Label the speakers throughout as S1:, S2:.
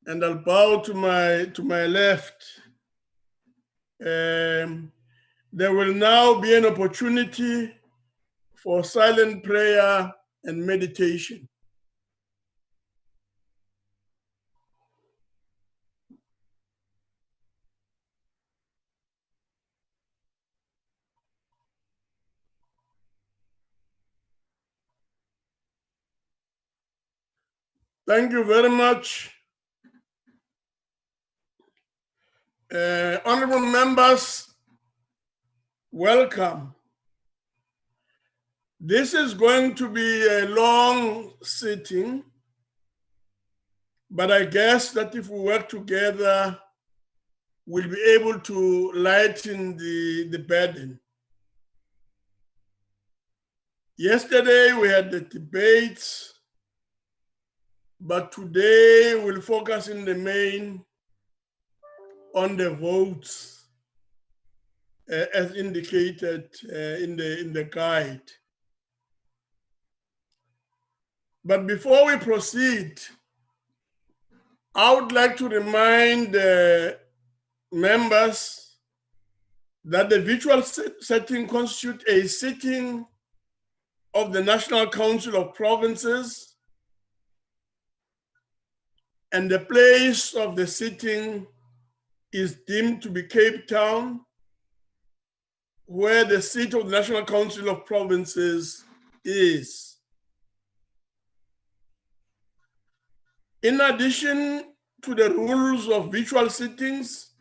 S1: and I'll bow to my left. There will now be an opportunity for silent prayer and meditation. Thank you very much. Honorable members, welcome. This is going to be a long sitting, but I guess that if we work together, we'll be able to lighten the burden. Yesterday we had the debates, but today we'll focus in the main on the votes as indicated in the guide. But before we proceed, I would like to remind members that the virtual setting constitutes a sitting of the National Council of Provinces, and the place of the sitting is deemed to be Cape Town, where the seat of the National Council of Provinces is. In addition to the rules of virtual sittings,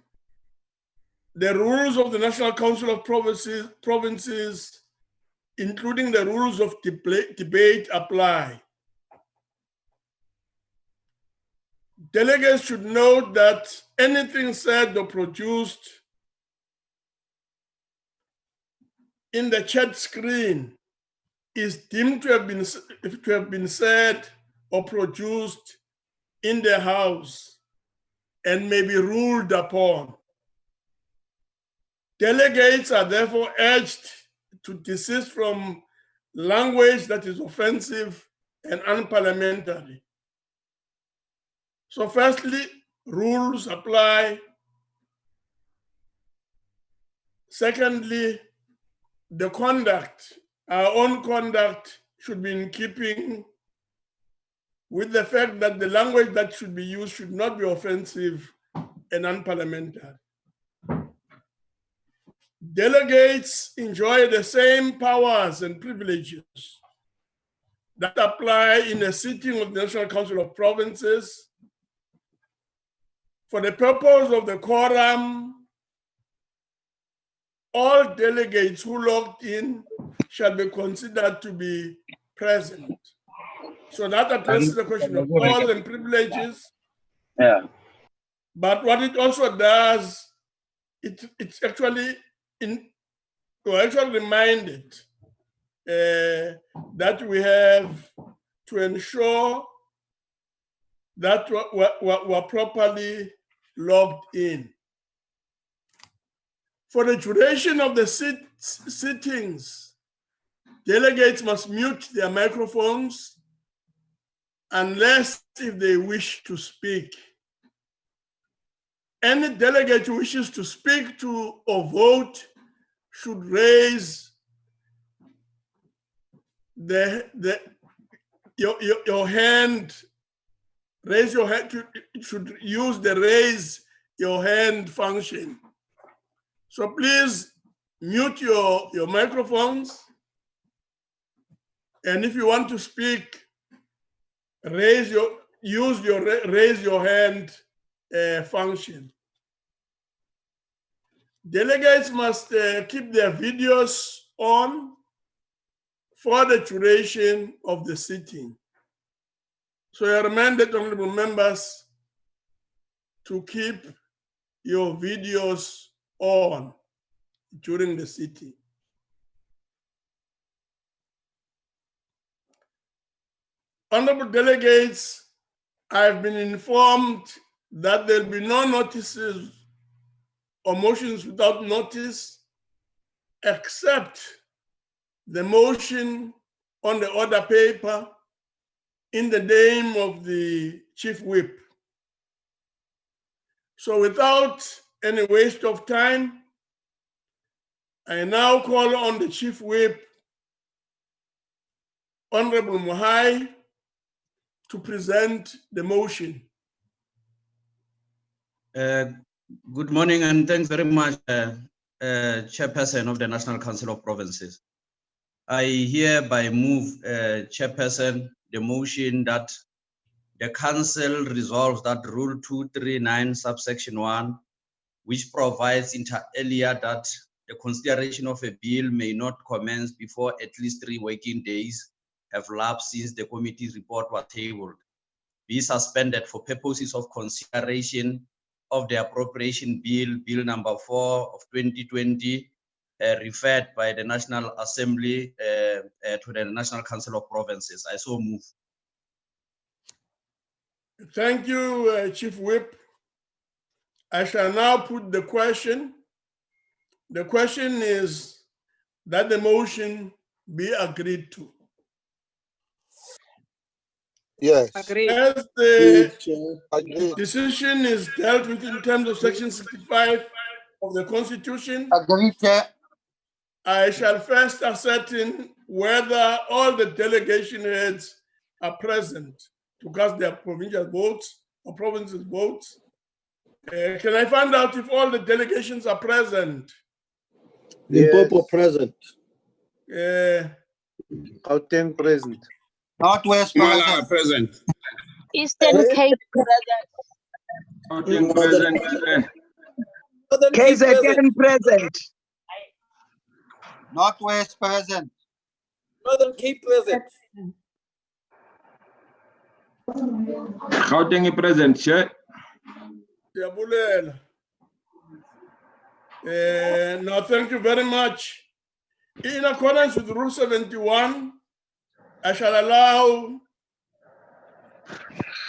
S1: the rules of the National Council of Provinces, including the rules of debate, apply. Delegates should note that anything said or produced in the chat screen is deemed to have been said or produced in the House and may be ruled upon. Delegates are therefore urged to desist from language that is offensive and unparliamentary. So firstly, rules apply. Secondly, the conduct, our own conduct, should be in keeping with the fact that the language that should be used should not be offensive and unparliamentary. Delegates enjoy the same powers and privileges that apply in a sitting of the National Council of Provinces. For the purpose of the quorum, all delegates who logged in shall be considered to be present. So that addresses the question of powers and privileges.
S2: Yeah.
S1: But what it also does, it's actually reminded that we have to ensure that we're properly logged in. For the duration of the sittings, delegates must mute their microphones unless if they wish to speak. Any delegate who wishes to speak to or vote should raise your hand. Raise your hand. Should use the raise your hand function. So please mute your microphones, and if you want to speak, use your raise your hand function. Delegates must keep their videos on for the duration of the sitting. So I remind the honorable members to keep your videos on during the sitting. Honorable delegates, I've been informed that there'll be no notices or motions without notice, except the motion on the order paper in the name of the Chief Whip. So without any waste of time, I now call on the Chief Whip, Honorable Mohai, to present the motion.
S2: Good morning and thanks very much, Chairperson of the National Council of Provinces. I hereby move, Chairperson, the motion that the Council resolves that Rule 239, subsection 1, which provides inter alia that the consideration of a bill may not commence before at least 3 working days have lapsed since the committee's report was tabled, be suspended for purposes of consideration of the Appropriation Bill, Bill number 4 of 2020, referred by the National Assembly to the National Council of Provinces. I so move.
S1: Thank you, Chief Whip. I shall now put the question. The question is that the motion be agreed to.
S3: Yes.
S4: Agreed.
S1: As the
S3: Agreed.
S1: decision is dealt with in terms of Section 65 of the Constitution,
S3: Agreed, Chair.
S1: I shall first ascertain whether all the delegation heads are present to cast their provincial votes or provinces votes. Can I find out if all the delegations are present?
S5: Limpopo present.
S3: Gauteng present. Northwest
S6: Mala present.
S7: Eastern Cape
S6: Gauteng present.
S4: KZN present.
S3: Northwest present.
S4: Northern Cape present.
S6: Gauteng present, Chair.
S1: Diabulela. Now, thank you very much. In accordance with Rule 71, I shall allow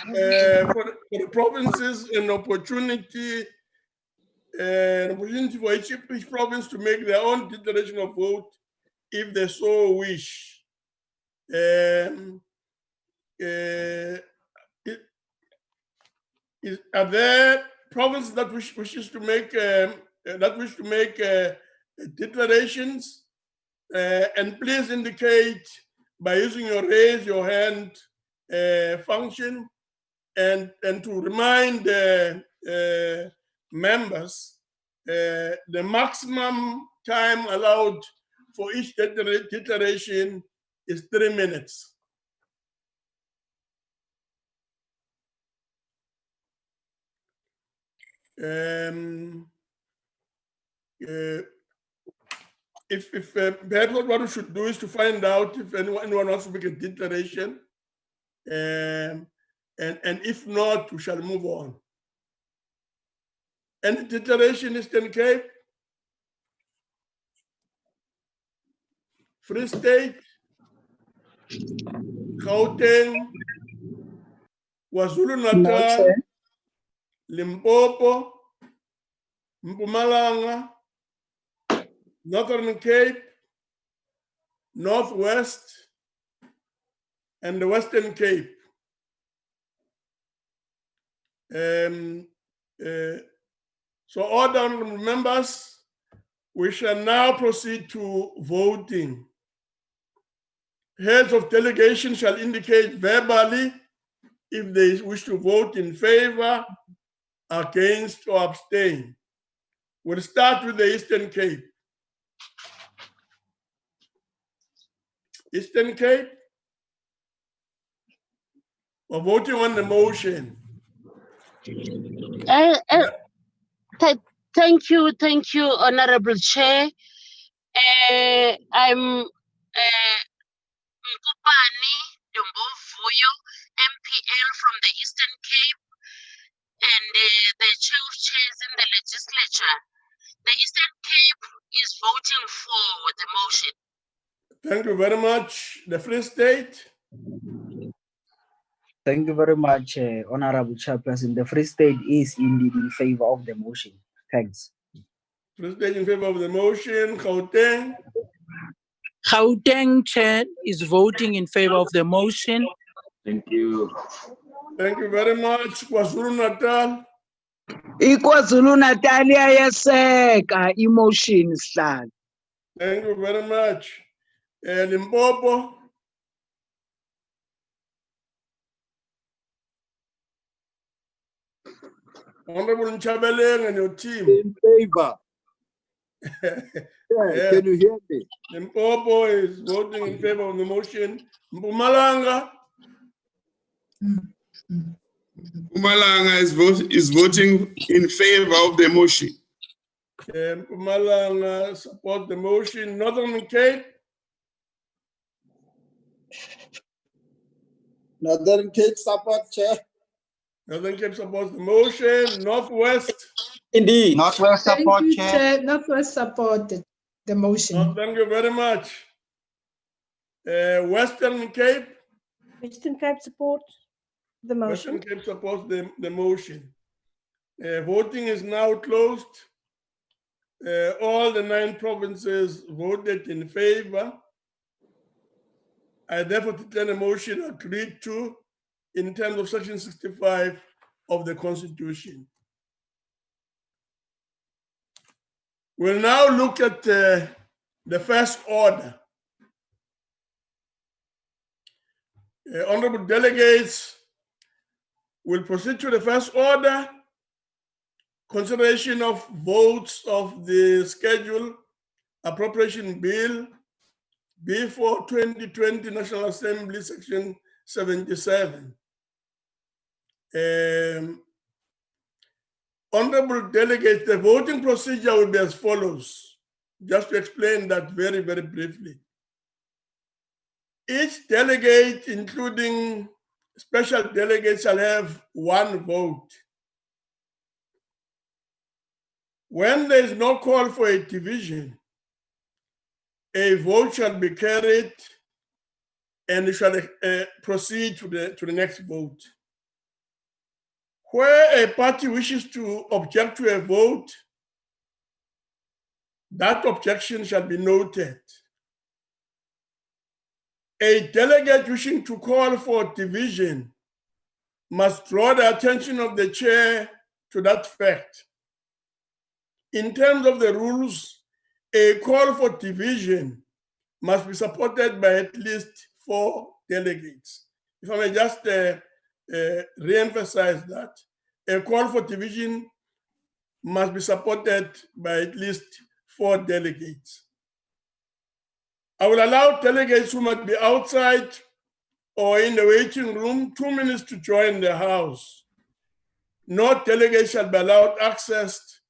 S1: for the provinces an opportunity for each province to make their own declaration of vote if they so wish. Are there provinces that wishes to make declarations? And please indicate by using your raise your hand function, and to remind members the maximum time allowed for each declaration is 3 minutes. If perhaps what we should do is to find out if anyone wants to make a declaration, and if not, we shall move on. Any declaration, Eastern Cape, Free State, Gauteng, KwaZulu-Natal, Limpopo, Mpumalanga, Northern Cape, Northwest, and the Western Cape. So all the honorable members, we shall now proceed to voting. Heads of delegation shall indicate verbally if they wish to vote in favor, against, or abstain. We'll start with the Eastern Cape. Eastern Cape, we're voting on the motion.
S7: Thank you, Honorable Chair. I'm Nkupani Dumbovuyo, MPL from the Eastern Cape, and the chair of chairs in the legislature. The Eastern Cape is voting for the motion.
S1: Thank you very much. The Free State.
S8: Thank you very much, Honorable Chairperson. The Free State is indeed in favor of the motion. Thanks.
S1: Free State in favor of the motion. Gauteng.
S4: Gauteng Chair is voting in favor of the motion.
S6: Thank you.
S1: Thank you very much. KwaZulu-Natal.
S4: iKwaZulu Natal iyayeseka emotion sihlalo.
S1: Thank you very much. Limpopo. Honorable Nchabeleng and your team.
S5: In favor.
S1: Yeah.
S5: Can you hear me?
S1: Limpopo is voting in favor of the motion. Mpumalanga.
S6: Mpumalanga is voting in favor of the motion.
S1: Mpumalanga supports the motion. Northern Cape.
S3: Northern Cape support, Chair.
S1: Northern Cape supports the motion. Northwest.
S3: Indeed. Northwest support,
S9: Thank you,
S3: Chair.
S9: Chair. Northwest supported the motion.
S1: Thank you very much. Western Cape.
S10: Western Cape support the motion.
S1: Western Cape supports the motion. Voting is now closed. All the 9 provinces voted in favor. I therefore declare the motion agreed to in terms of Section 65 of the Constitution. We'll now look at the first order. Honorable delegates will proceed to the first order, consideration of votes of the schedule Appropriation Bill B4 2020 National Assembly Section 77. Honorable delegates, the voting procedure will be as follows. Just to explain that very, very briefly. Each delegate, including special delegates, shall have 1 vote. When there is no call for a division, a vote shall be carried and shall proceed to the next vote. Where a party wishes to object to a vote, that objection shall be noted. A delegate wishing to call for division must draw the attention of the chair to that fact. In terms of the rules, a call for division must be supported by at least 4 delegates. If I may just re-emphasize that, a call for division must be supported by at least 4 delegates. I will allow delegates who might be outside or in the waiting room 2 minutes to join the House. No delegate shall be allowed access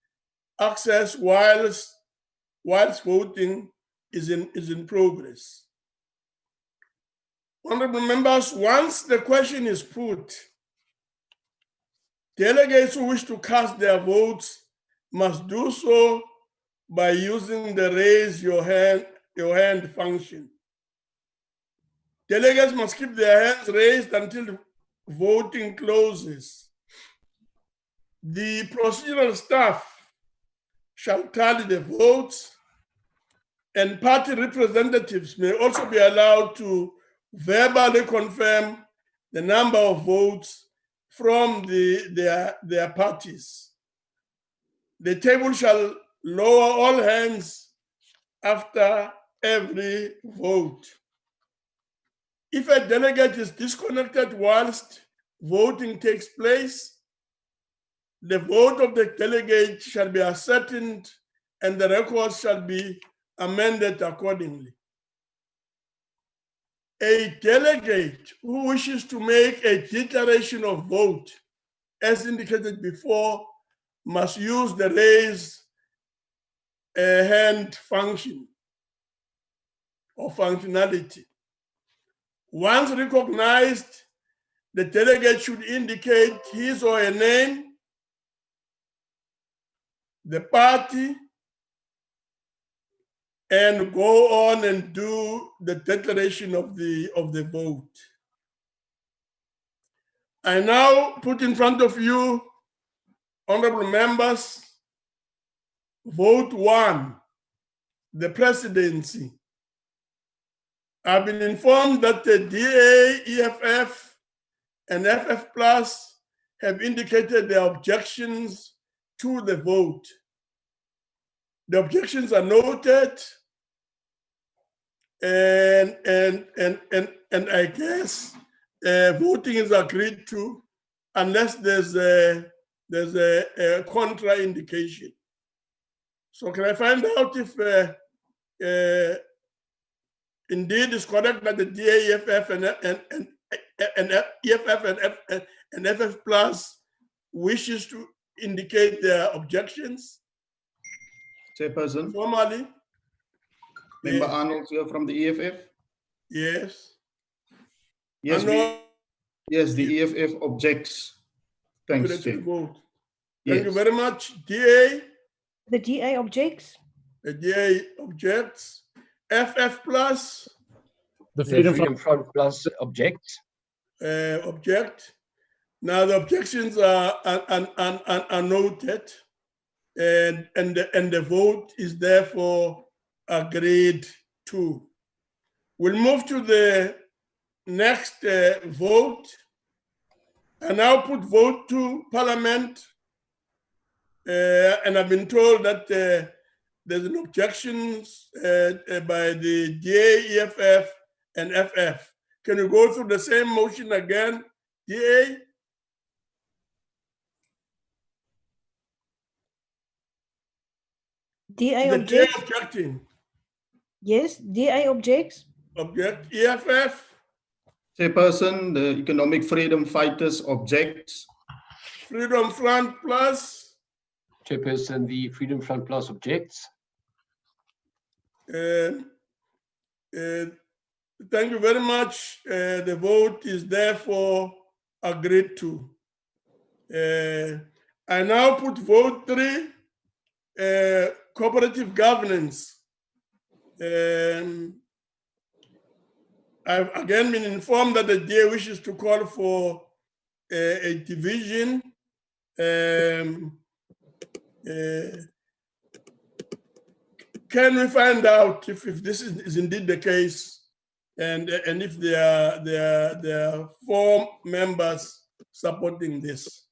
S1: whilst voting is in progress. Honorable members, once the question is put, delegates who wish to cast their votes must do so by using the raise your hand function. Delegates must keep their hands raised until voting closes. The procedural staff shall tally the votes, and party representatives may also be allowed to verbally confirm the number of votes from their parties. The table shall lower all hands after every vote. If a delegate is disconnected whilst voting takes place, the vote of the delegate shall be ascertained and the records shall be amended accordingly. A delegate who wishes to make a declaration of vote, as indicated before, must use the raise hand function or functionality. Once recognized, the delegate should indicate his or her name, the party, and go on and do the declaration of the vote. I now put in front of you, honorable members, vote 1, the presidency. I've been informed that the DA, EFF, and FF Plus have indicated their objections to the vote. The objections are noted, and I guess voting is agreed to unless there's a contra indication. So can I find out if indeed it's correct that the DA, EFF, and EFF and FF Plus wishes to indicate their objections?
S11: Chairperson.
S1: Formally?
S11: Member
S1: Yes.
S11: Arnold here from the EFF.
S1: Yes.
S11: Yes, yes, the EFF objects. Thanks, Chair.
S1: Vote.
S11: Yes.
S1: Thank you very much. DA?
S10: The DA objects.
S1: The DA objects. FF Plus?
S12: The Freedom Front Plus objects.
S1: Object. Now the objections are noted, and the vote is therefore agreed to. We'll move to the next vote. I now put vote to Parliament, and I've been told that there's an objection by the DA, EFF, and FF. Can you go through the same motion again, DA?
S10: DA
S1: The
S10: objects.
S1: DA objecting.
S10: Yes, DA objects.
S1: Object. EFF.
S11: Chairperson, the Economic Freedom Fighters objects.
S1: Freedom Front Plus.
S12: Chairperson, the Freedom Front Plus objects.
S1: Thank you very much. The vote is therefore agreed to. I now put vote 3, cooperative governance. I've again been informed that the DA wishes to call for a division. Can we find out if this is indeed the case, and if there are 4 members supporting this?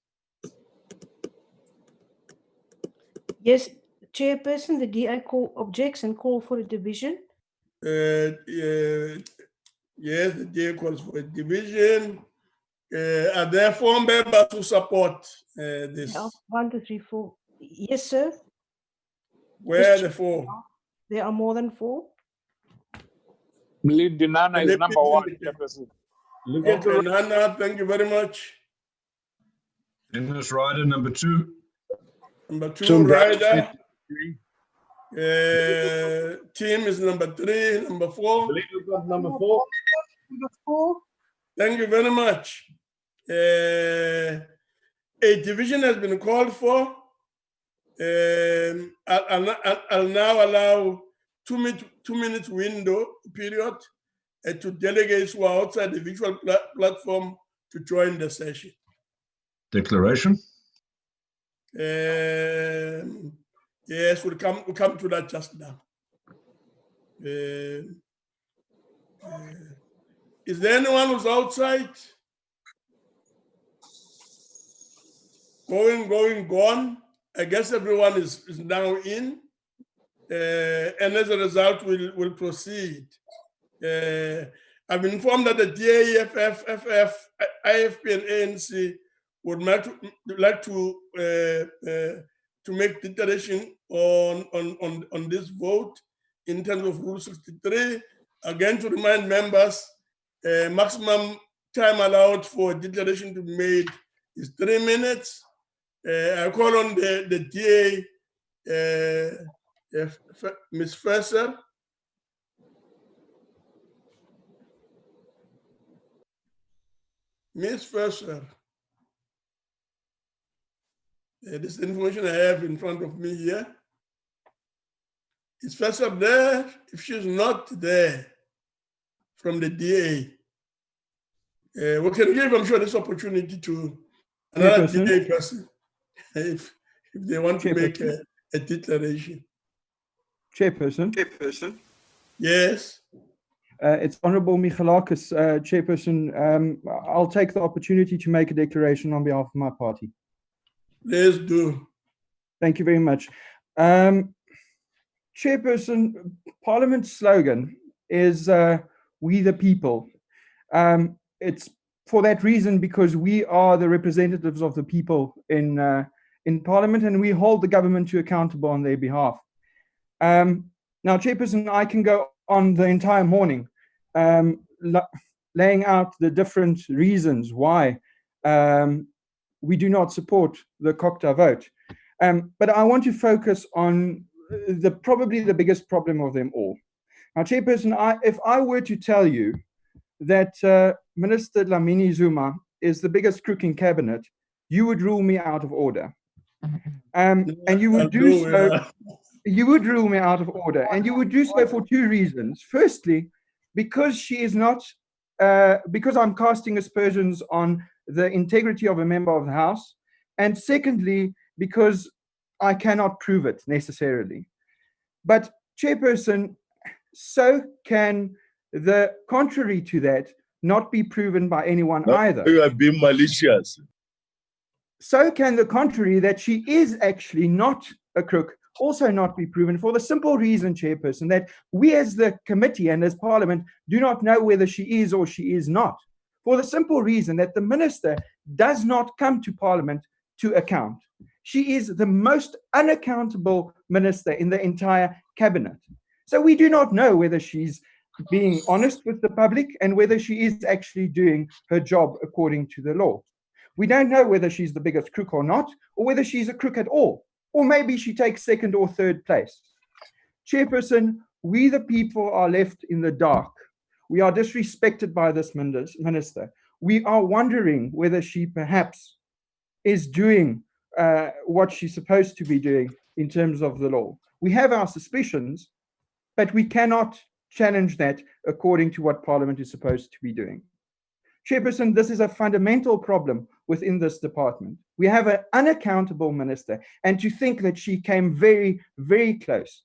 S10: Yes, Chairperson, the DA objects and call for a division.
S1: Yes, the DA calls for a division. Are there 4 members who support this?
S10: 1, 2, 3, 4. Yes, sir.
S1: Where are the 4?
S10: There are more than 4.
S13: Lady Nana is number 1, Chairperson.
S1: Okay, Nana, thank you very much.
S14: Dennis Ryder, number 2.
S1: Number 2, Ryder. Team is number 3, number 4.
S5: Number 4.
S10: Number 4.
S1: Thank you very much. A division has been called for. I'll now allow 2-minute window period to delegates who are outside the virtual platform to join the session.
S14: Declaration.
S1: Yes, we'll come to that just now. Is there anyone who's outside? Gone. I guess everyone is now in. And as a result, we'll proceed. I've been informed that the DA, EFF, FF, IFP, and ANC would like to make declaration on this vote in terms of Rule 63. Again, to remind members, maximum time allowed for declaration to be made is 3 minutes. I call on the DA, Ms. Ferser. Ms. Ferser. This is the information I have in front of me here. Is Ferser there? If she's not there from the DA, we can give, I'm sure, this opportunity to another DA person if they want to make a declaration.
S15: Chairperson.
S1: Yes.
S15: It's Honorable Michalakis, Chairperson. I'll take the opportunity to make a declaration on behalf of my party.
S1: Please do.
S15: Thank you very much. Chairperson, Parliament's slogan is "We the People." It's for that reason because we are the representatives of the people in Parliament, and we hold the government to accountable on their behalf. Now, Chairperson, I can go on the entire morning laying out the different reasons why we do not support the COCTA vote. But I want to focus on probably the biggest problem of them all. Now, Chairperson, if I were to tell you that Minister Dlamini Zuma is the biggest crook in cabinet, you would rule me out of order. And you would do so. You would rule me out of order, and you would do so for two reasons. Firstly, because she is not, because I'm casting aspersions on the integrity of a member of the House, and secondly, because I cannot prove it necessarily. But Chairperson, so can the contrary to that not be proven by anyone either.
S5: You are being malicious.
S15: So can the contrary, that she is actually not a crook, also not be proven, for the simple reason, Chairperson, that we as the committee and as Parliament do not know whether she is or she is not. For the simple reason that the minister does not come to Parliament to account. She is the most unaccountable minister in the entire cabinet. So we do not know whether she's being honest with the public and whether she is actually doing her job according to the law. We don't know whether she's the biggest crook or not, or whether she's a crook at all, or maybe she takes second or third place. Chairperson, we the people are left in the dark. We are disrespected by this minister. We are wondering whether she perhaps is doing what she's supposed to be doing in terms of the law. We have our suspicions, but we cannot challenge that according to what Parliament is supposed to be doing. Chairperson, this is a fundamental problem within this department. We have an unaccountable minister, and to think that she came very, very close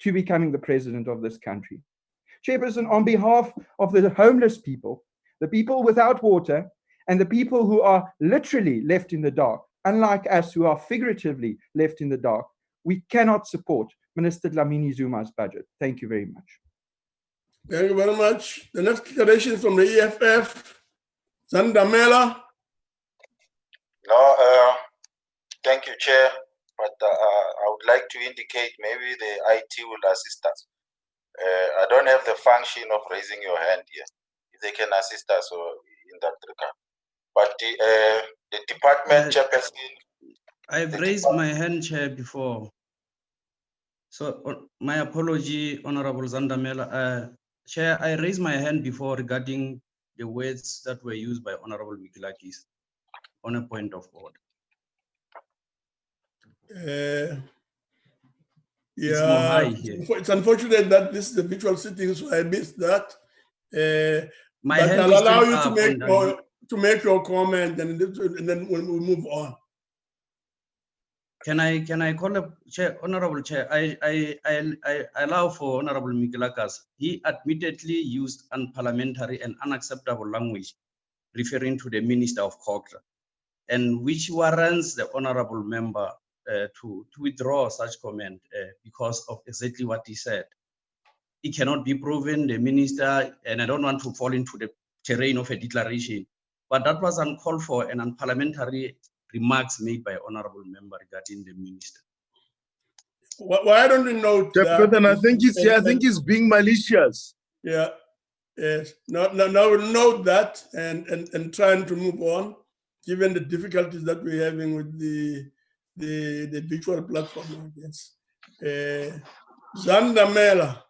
S15: to becoming the president of this country. Chairperson, on behalf of the homeless people, the people without water, and the people who are literally left in the dark, unlike us who are figuratively left in the dark, we cannot support Minister Dlamini Zuma's budget. Thank you very much.
S1: Thank you very much. The next declaration from the EFF, Zand.
S16: No, thank you, Chair. But I would like to indicate maybe the IT will assist us. I don't have the function of raising your hand here. If they can assist us in that regard. But the department chairperson.
S2: I've raised my hand, Chair, before. So my apology, Honorable Zandamela. Chair, I raised my hand before regarding the words that were used by Honorable Mikilakis on a point of order.
S1: Yeah, it's unfortunate that this is a virtual sitting, so I missed that.
S2: My
S1: but
S2: hand
S1: I'll
S2: is
S1: allow
S2: still
S1: you
S2: up
S1: to make your comment, and then we'll move on.
S2: Can I call up Chair, Honorable Chair? I allow for Honorable Mikilakas. He admittedly used unparliamentary and unacceptable language referring to the Minister of COCTA, and which warrants the honorable member to withdraw such comment because of exactly what he said. It cannot be proven, the minister, and I don't want to fall into the terrain of a declaration, but that was uncalled for and unparliamentary remarks made by honorable member regarding the minister.
S1: Why don't we note that?
S5: I think he's being malicious.
S1: Yeah, yes. Now we'll note that and trying to move on, given the difficulties that we're having with the virtual platform. Yes. Zandamela.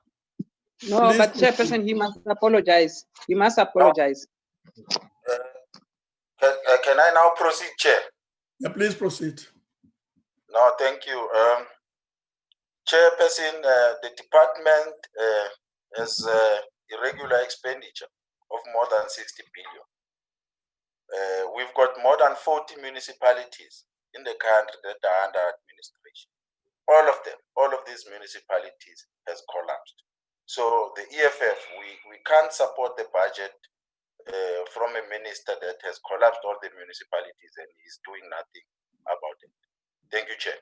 S17: No,
S1: please
S17: but Chairperson, he must apologize. He must apologize.
S16: Can I now proceed, Chair?
S1: Yeah, please proceed.
S16: No, thank you. Chairperson, the department has irregular expenditure of more than 60 billion. We've got more than 40 municipalities in the country that are under administration. All of these municipalities has collapsed. So the EFF, we can't support the budget from a minister that has collapsed all the municipalities and is doing nothing about it. Thank you, Chair.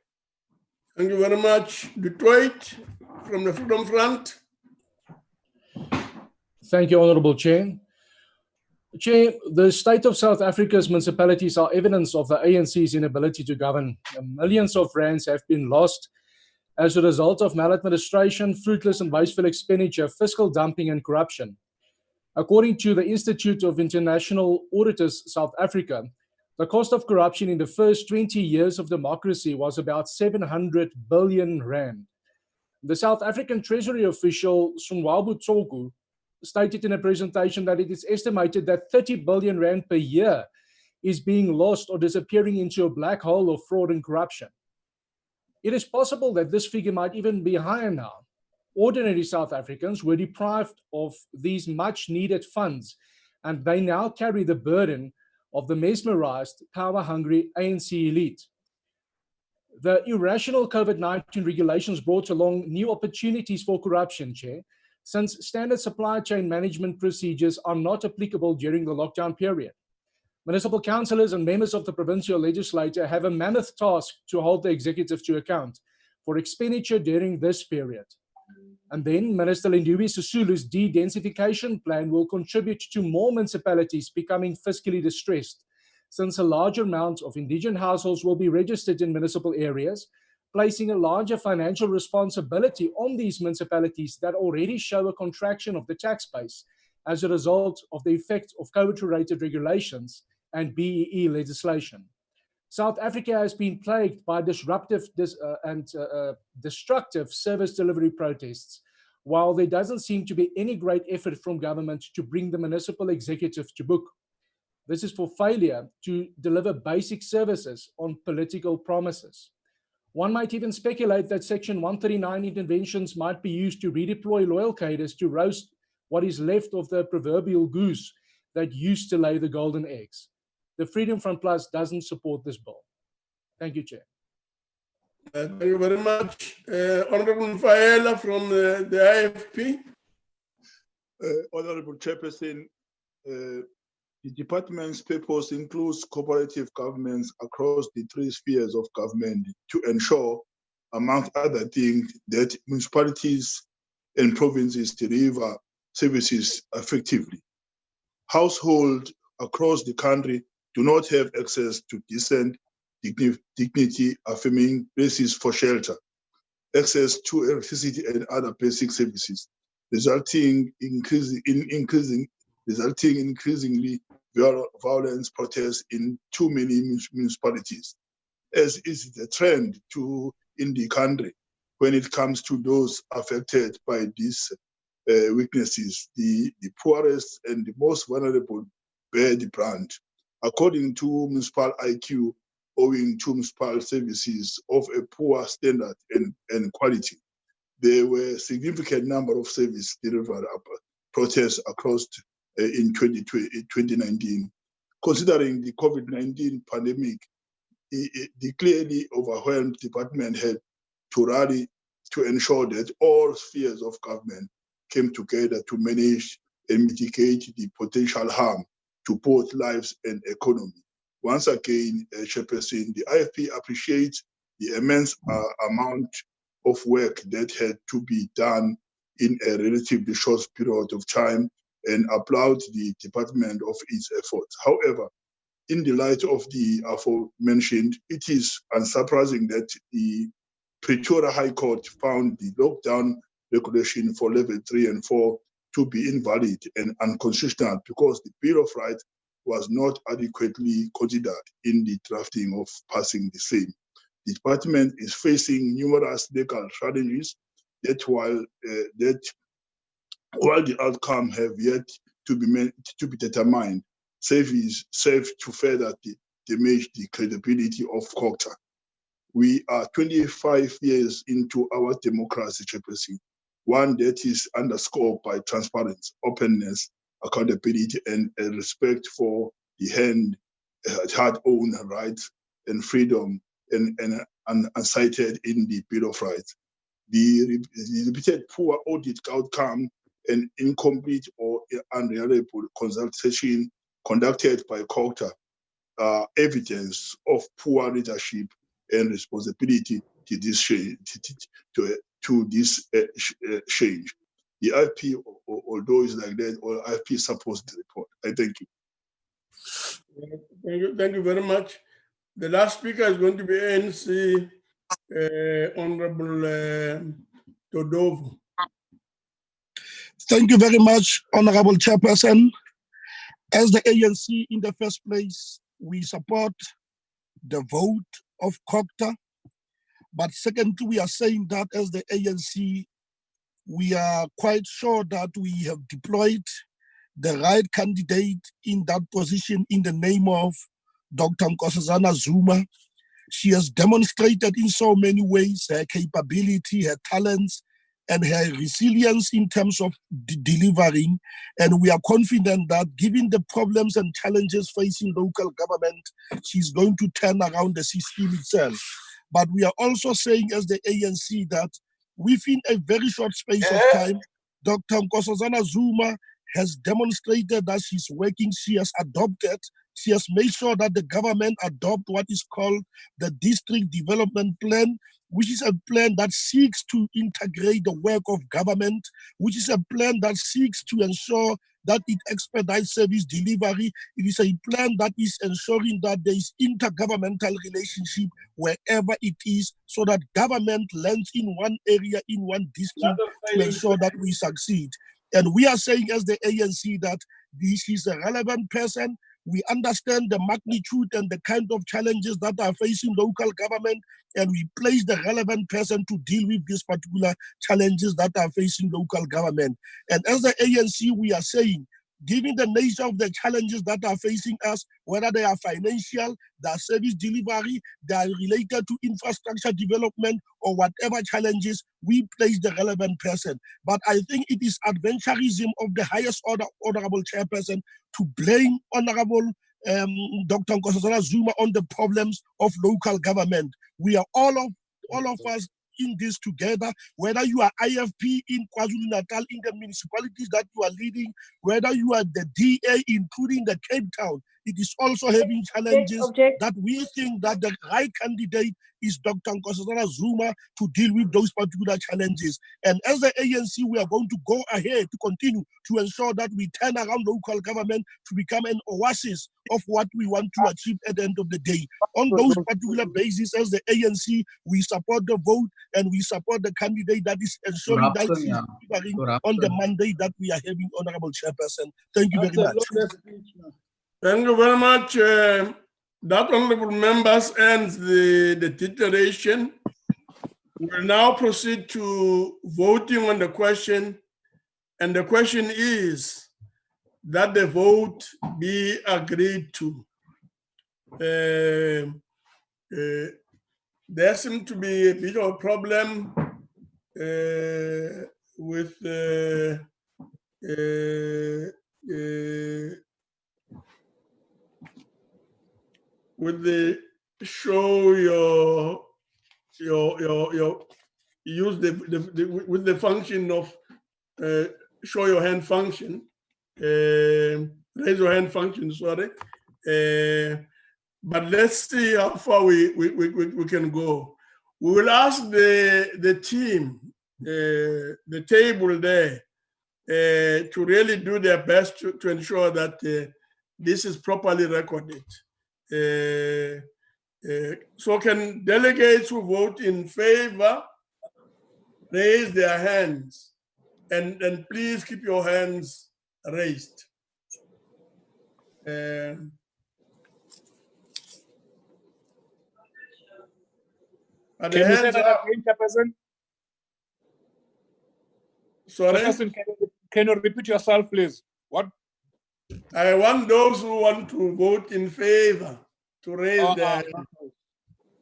S1: Thank you very much. Detroit from the Freedom Front.
S18: Thank you, Honorable Chair. Chair, the state of South Africa's municipalities are evidence of the ANC's inability to govern. Millions of rands have been lost as a result of maladministration, fruitless and wasteful expenditure, fiscal dumping and corruption. According to the Institute of International Auditors South Africa, the cost of corruption in the first 20 years of democracy was about 700 billion rand. The South African Treasury official, Sunwabu Tsogu, stated in a presentation that it is estimated that 30 billion rand per year is being lost or disappearing into a black hole of fraud and corruption. It is possible that this figure might even be higher now. Ordinary South Africans were deprived of these much needed funds, and they now carry the burden of the mesmerized, power-hungry ANC elite. The irrational COVID-19 regulations brought along new opportunities for corruption, Chair, since standard supply chain management procedures are not applicable during the lockdown period. Municipal councillors and members of the provincial legislature have a mammoth task to hold the executive to account for expenditure during this period. And then Minister Lindiwe Sisulu's de-densification plan will contribute to more municipalities becoming fiscally distressed, since a larger amount of indigent households will be registered in municipal areas, placing a larger financial responsibility on these municipalities that already show a contraction of the tax base as a result of the effect of COVID-related regulations and BEE legislation. South Africa has been plagued by disruptive and destructive service delivery protests, while there doesn't seem to be any great effort from government to bring the municipal executive to book. This is for failure to deliver basic services on political promises. One might even speculate that Section 139 interventions might be used to redeploy loyal cadres to roast what is left of the proverbial goose that used to lay the golden eggs. The Freedom Front Plus doesn't support this bill. Thank you, Chair.
S1: Thank you very much. Honorable Faela from the IFP.
S19: Honorable Chairperson, the department's purpose includes cooperative governments across the three spheres of government to ensure, among other things, that municipalities and provinces deliver services effectively. Households across the country do not have access to decent, dignity-affirming places for shelter, access to electricity and other basic services, resulting in increasingly violence protests in too many municipalities, as is the trend in the country when it comes to those affected by these weaknesses. The poorest and the most vulnerable bear the brunt. According to municipal IQ, owing to municipal services of a poor standard and quality, there were a significant number of service delivered protests across in 2019. Considering the COVID-19 pandemic, the clearly overwhelmed department had to rally to ensure that all spheres of government came together to manage and mitigate the potential harm to both lives and economy. Once again, Chairperson, the IFP appreciates the immense amount of work that had to be done in a relatively short period of time and applaud the department of its efforts. However, in the light of the aforementioned, it is unsurprising that the Pretoria High Court found the lockdown regulation for level 3 and 4 to be invalid and unconstitutional because the Bill of Rights was not adequately considered in the drafting of passing the same. The department is facing numerous legal challenges that while the outcome have yet to be determined, serve to further damage the credibility of COGTA. We are 25 years into our democracy, Chairperson, one that is underscored by transparency, openness, accountability, and a respect for the hard-earned rights and freedom and cited in the Bill of Rights. The repeated poor audit outcome and incomplete or unreliable consultation conducted by COGTA evidence of poor leadership and responsibility to this change. To this change. The IP, although it's like that, or IP supports the report. I thank you.
S1: Thank you very much. The last speaker is going to be ANC Honorable Dodovo.
S20: Thank you very much, Honorable Chairperson. As the ANC, in the first place, we support the vote of COCTA. But secondly, we are saying that as the ANC, we are quite sure that we have deployed the right candidate in that position in the name of Dr. Nkosazana Zuma. She has demonstrated in so many ways her capability, her talents, and her resilience in terms of delivering. And we are confident that given the problems and challenges facing local government, she's going to turn around the system itself. But we are also saying as the ANC that within a very short space of time, Dr. Nkosazana Zuma has demonstrated that she's working. She has made sure that the government adopt what is called the District Development Plan, which is a plan that seeks to integrate the work of government, which is a plan that seeks to ensure that it expedites service delivery. It is a plan that is ensuring that there is intergovernmental relationship wherever it is, so that government lands in one area, in one district, to ensure that we succeed. And we are saying as the ANC that this is a relevant person. We understand the magnitude and the kind of challenges that are facing local government, and we place the relevant person to deal with these particular challenges that are facing local government. And as the ANC, we are saying, given the nature of the challenges that are facing us, whether they are financial, they are service delivery, they are related to infrastructure development, or whatever challenges, we place the relevant person. But I think it is adventurism of the highest order, Honorable Chairperson, to blame Honorable Dr. Nkosazana Zuma on the problems of local government. We are all of us in this together, whether you are IFP in KwaZulu-Natal, in the municipalities that you are leading, whether you are the DA, including the Cape Town, it is also having challenges that we think that the right candidate is Dr. Nkosazana Zuma to deal with those particular challenges. And as the ANC, we are going to go ahead to continue to ensure that we turn around local government to become an oasis of what we want to achieve at the end of the day. On those particular basis, as the ANC, we support the vote and we support the candidate that is ensuring that she is delivering on the mandate that we are having, Honorable Chairperson. Thank you very much.
S1: Thank you very much. That honorable members ends the titillation. We will now proceed to voting on the question. And the question is that the vote be agreed to. There seems to be a bit of a problem with the show use with the function of show your hand function, raise your hand function, sorry. But let's see how far we can go. We will ask the team, the table there, to really do their best to ensure that this is properly recorded. So can delegates who vote in favor raise their hands, and please keep your hands raised.
S13: Can you say that again, Chairperson?
S1: Sorry?
S13: Chairperson, can you repeat yourself, please? What?
S1: I want those who want to vote in favor to raise their hands.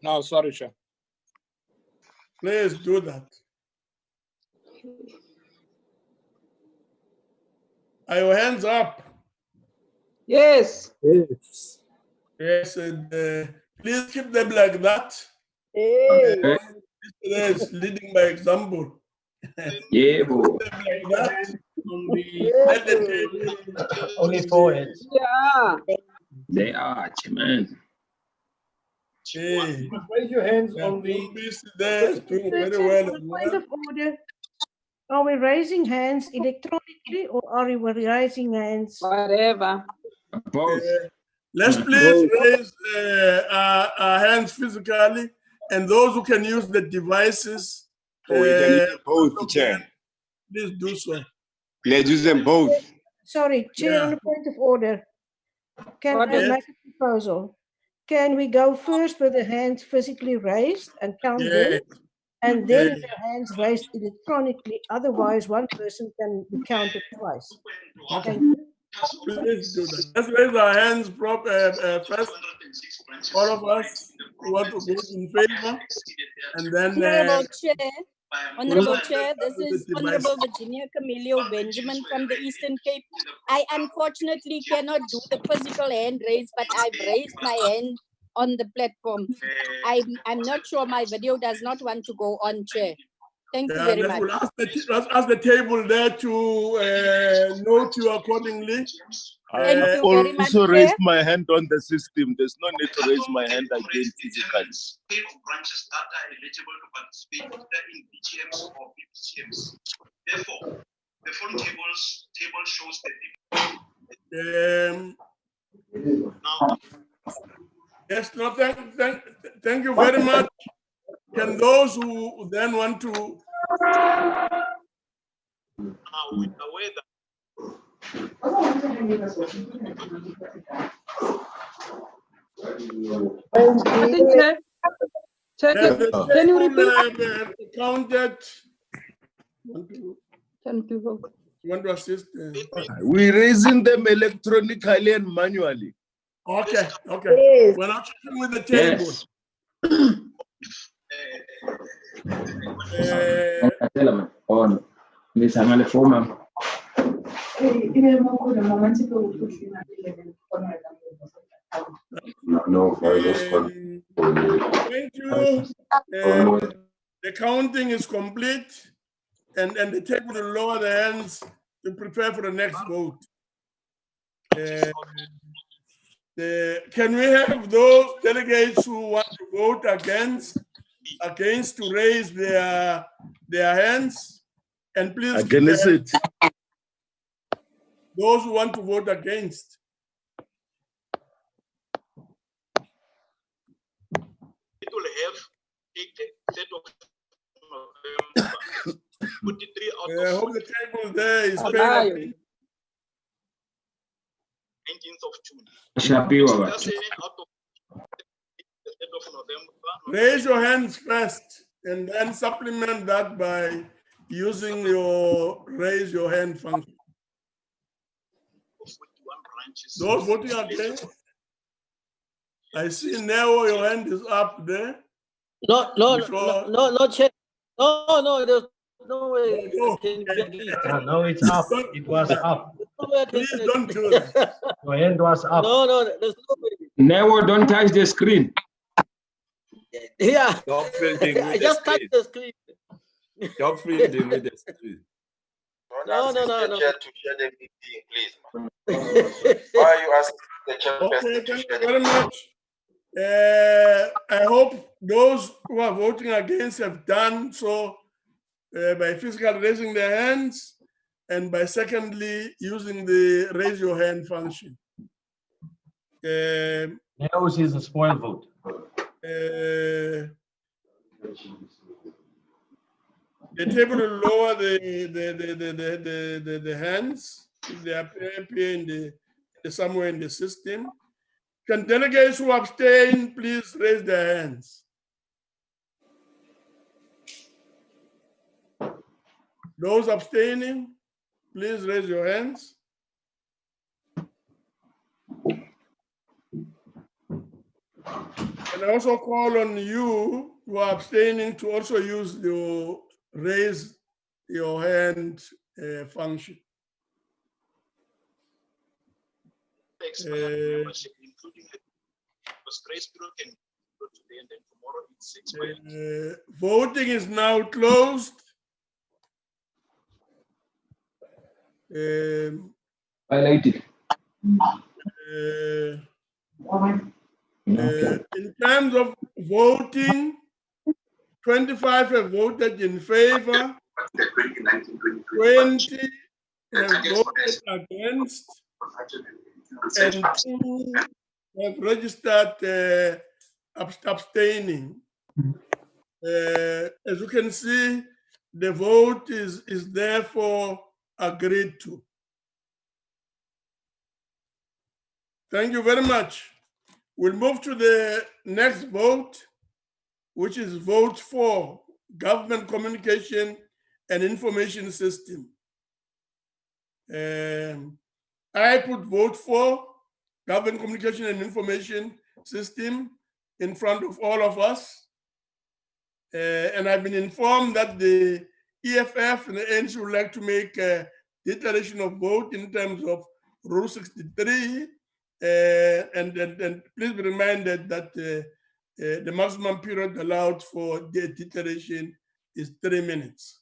S13: No, sorry, Chair.
S1: Please do that. Are your hands up?
S17: Yes.
S1: Yes. Yes, and please keep them like that.
S17: Hey.
S1: Yes, leading by example.
S21: Yeah,
S1: like that. At the table.
S21: Only forehead.
S17: Yeah.
S21: They are, man.
S1: Hey.
S13: Raise your hands on the.
S1: There, doing very well.
S10: Point of order. Are we raising hands electronically or are we raising hands?
S17: Whatever.
S14: Both.
S1: Let's please raise our hands physically, and those who can use the devices.
S21: We can use both, Chair.
S1: Please do so.
S21: Let's use them both.
S10: Sorry, Chair, on a point of order. Can I make a proposal? Can we go first with the hands physically raised and count them? And then the hands raised electronically. Otherwise, one person can be counted twice. Thank you.
S1: Please do that. Let's raise our hands first. All of us who want to vote in favor. And then.
S22: Honorable Chair, this is Honorable Virginia Camilio Benjamin from the Eastern Cape. I unfortunately cannot do the physical hand raise, but I've raised my hand on the platform. I'm not sure my video does not want to go on, Chair. Thank you very much.
S1: We'll ask the table there to note you accordingly.
S5: I have also raised my hand on the system. There's no need to raise my hand again physically.
S23: Branches that are eligible to participate either in BGMs or BPGMs. Therefore, the following table shows the now.
S1: Yes, no, thank you very much. Can those who then want to
S23: with the weather.
S17: Can you repeat?
S1: Counted.
S17: Thank you.
S1: You want to assist?
S5: We're raising them electronically and manually.
S1: Okay, okay. Yes. We're not checking with the table.
S5: Yes.
S1: Thank you. The counting is complete, and the table will lower the hands to prepare for the next vote. Can we have those delegates who want to vote against to raise their hands? And please,
S5: against it.
S1: Those who want to vote against.
S23: It will have a set of 43 out of
S1: I hope the table there is paying
S23: 19th of June.
S1: Raise your hands first and then supplement that by using your raise your hand function. Those voting against, I see Neo, your hand is up there.
S24: No, Chair. No, there's no way.
S25: No, it's up. It was up.
S1: Please don't do that.
S25: Your hand was up.
S24: No, there's no way.
S21: Never don't touch the screen.
S24: Yeah.
S21: Stop fielding with
S24: I just touched the screen.
S21: Stop fielding with the screen.
S24: No.
S16: Chair to share the meeting, please, man. Why are you asking the chairperson to share the
S1: very much. I hope those who are voting against have done so by physically raising their hands and by secondly using the raise your hand function.
S25: Neos is a spoil vote.
S1: The table will lower the hands if they appear in somewhere in the system. Can delegates who abstain please raise their hands? Those abstaining, please raise your hands. And I also call on you who are abstaining to also use your raise your hand function.
S23: Including the grace period can go today and then tomorrow it's 6 p.m.
S1: Voting is now closed.
S21: Highlighted.
S1: In terms of voting, 25 have voted in favor, 20 have voted against, and 2 have registered abstaining. As you can see, the vote is therefore agreed to. Thank you very much. We'll move to the next vote, which is vote 4, Government Communication and Information System. I put vote 4, Government Communication and Information System, in front of all of us. And I've been informed that the EFF and the ANC would like to make a declaration of vote in terms of Rule 63. And please be reminded that the maximum period allowed for the declaration is 3 minutes.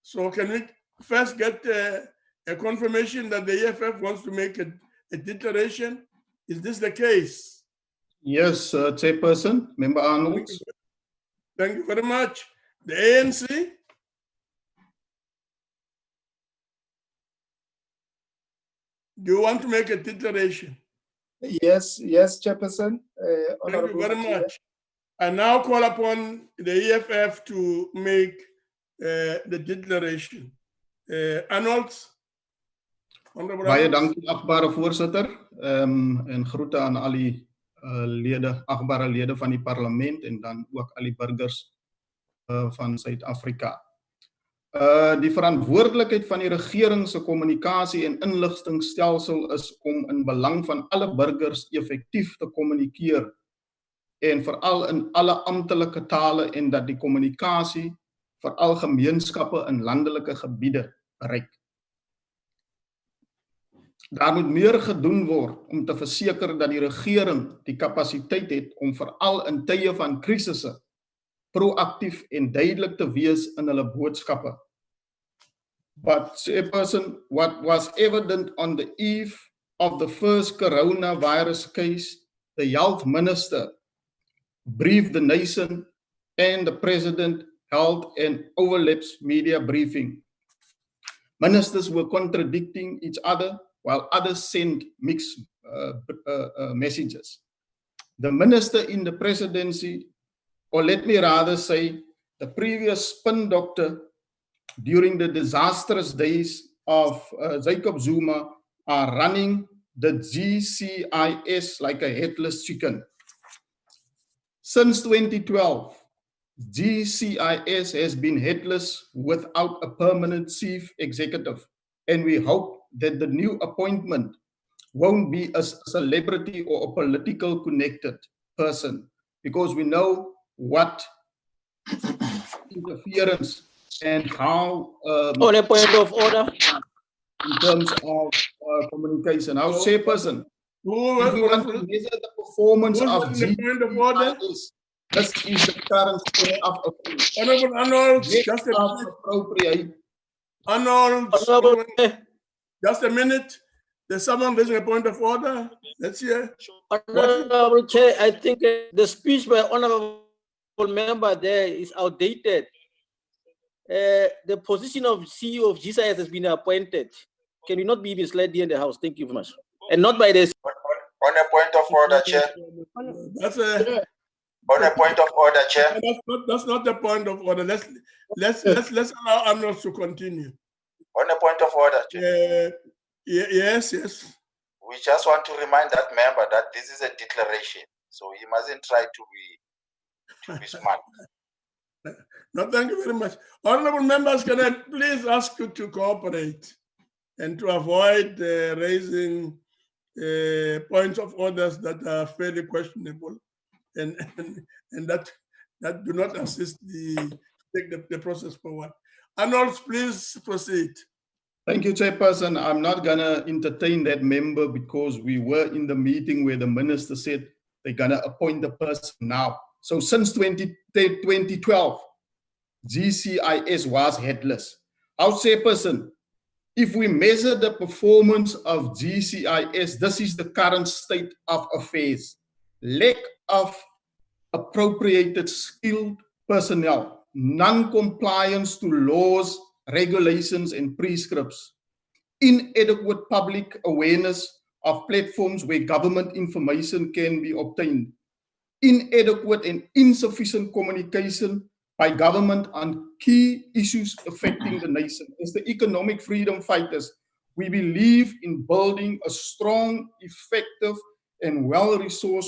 S1: So can we first get a confirmation that the EFF wants to make a declaration? Is this the case?
S11: Yes, Chairperson, Member Arnold.
S1: Thank you very much. The ANC? Do you want to make a declaration?
S13: Yes, Chairperson.
S1: Thank you very much. I now call upon the EFF to make the declaration. Arnold?
S11: Baie dankie, agbare voorsitter. En groete aan al die agbare lede van die parlement en dan ook al die burgers van Suid-Afrika. Die verantwoordelikheid van die regering se kommunikasie en inligtingstelsel is om in belang van alle burgers effektief te kommunikeer en veral in alle amptelike tale en dat die kommunikasie veral gemeenskappe in landelike gebiede bereik. Daar moet meer gedoen word om te verseker dat die regering die kapasiteit het om veral in tye van krisisse proaktief en duidelik te wees in hulle boodskappe. But, Chairperson, what was evident on the eve of the first coronavirus case, the health minister briefed the nation and the president held an overlaps media briefing. Ministers were contradicting each other while others sent mixed messages. The minister in the presidency, or let me rather say, the previous spin doctor during the disastrous days of Jacob Zuma, are running the GCIS like a headless chicken. Since 2012, GCIS has been headless without a permanent chief executive, and we hope that the new appointment won't be a celebrity or a political connected person, because we know what interference and how
S24: on a point of order
S11: in terms of communication. Our chairperson, if we want to measure the performance of GCIS, this is the current state of affairs.
S1: Honorable Arnold, just a
S11: minute.
S1: Arnold, just a minute. There's someone raising a point of order. Let's hear.
S24: Honorable Chair, I think the speech by honorable member there is outdated. The position of CEO of GCIS has been appointed. Can you not be misled here in the House? Thank you very much. And not by this.
S16: On a point of order, Chair. On a point of order, Chair.
S1: That's not the point of order. Let's allow Arnold to continue.
S16: On a point of order, Chair.
S1: Yes.
S16: We just want to remind that member that this is a declaration, so he mustn't try to be smart.
S1: No, thank you very much. Honorable members, can I please ask you to cooperate and to avoid raising points of orders that are fairly questionable and that do not assist take the process forward. Arnold, please proceed.
S11: Thank you, Chairperson. I'm not going to entertain that member because we were in the meeting where the minister said they're going to appoint the person now. So since 2012, GCIS was headless. Our Chairperson, if we measure the performance of GCIS, this is the current state of affairs. lack of appropriated skilled personnel, non-compliance to laws, regulations, and prescripts, inadequate public awareness of platforms where government information can be obtained, inadequate and insufficient communication by government on key issues affecting the nation. As the economic freedom fighters, we believe in building a strong, effective, and well-resourced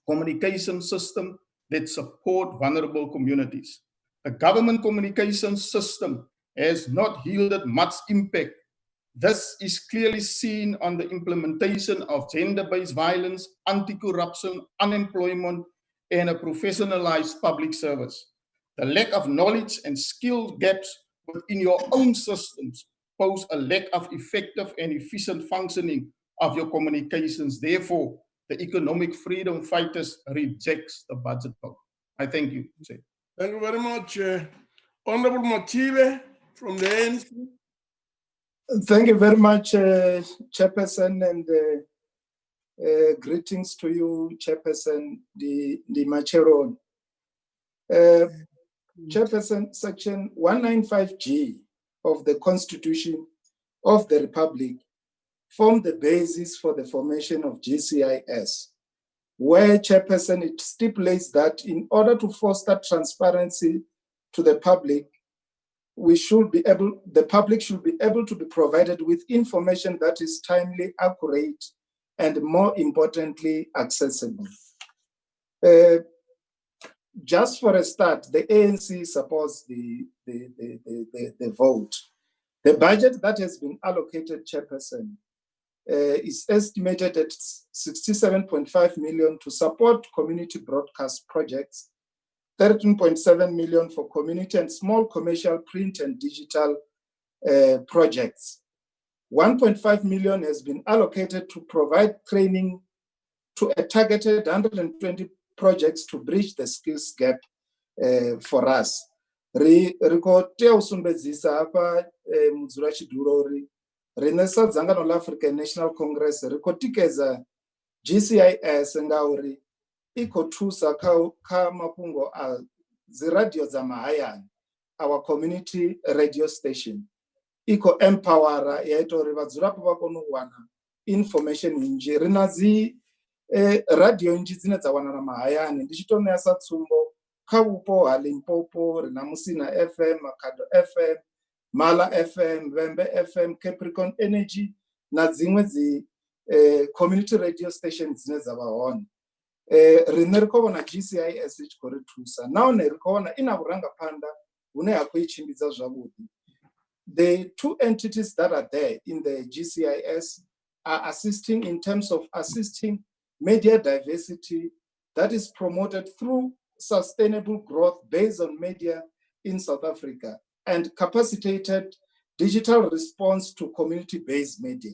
S11: communication system that support vulnerable communities. The government communication system has not yielded much impact. This is clearly seen on the implementation of gender-based violence, anti-corruption, unemployment, and a professionalized public service. The lack of knowledge and skill gaps within your own systems pose a lack of effective and efficient functioning of your communications. Therefore, the economic freedom fighters rejects the budget bill. I thank you.
S1: Thank you very much. Honorable Motive from the ANC.
S3: Thank you very much, Chairperson, and greetings to you, Chairperson, the Macheron. Chairperson, Section 195G of the Constitution of the Republic form the basis for the formation of GCIS, where, Chairperson, it stipulates that in order to foster transparency to the public, the public should be able to be provided with information that is timely, accurate, and more importantly, accessible. Just for a start, the ANC supports the vote. The budget that has been allocated, Chairperson, is estimated at 67.5 million to support community broadcast projects, 13.7 million for community and small commercial print and digital projects. 1.5 million has been allocated to provide training to a targeted 120 projects to bridge the skills gap for us. Rikotea usumbedzisa hapa mudzura chidurori rine sadzangano la-African National Congress rikotikeza GCIS ngauri ikothusa ka mafhungo a dziradio dza mahayani, our community radio station. Iko empowera yaita uri vadzulapo vakone kuwana information nji. Rina dzi radio nji dzine dza wanala mahayani. Ndichitonea sa tsumbo kha vhupo ha Limpopo rina Musina FM, Makhado FM, Mala FM, Vembe FM, Capricorn Energy na dziṅwe dzi community radio stations dzine dza vha hone. Rine ri khou vhona GCIS i tshi khou ri thusa nahone ri khou vhona ina vhurangaphanḓa hune ha khou i tshimbidza zwavhuḓi. The two entities that are there in the GCIS are assisting in terms of assisting media diversity that is promoted through sustainable growth based on media in South Africa and capacitated digital response to community-based media.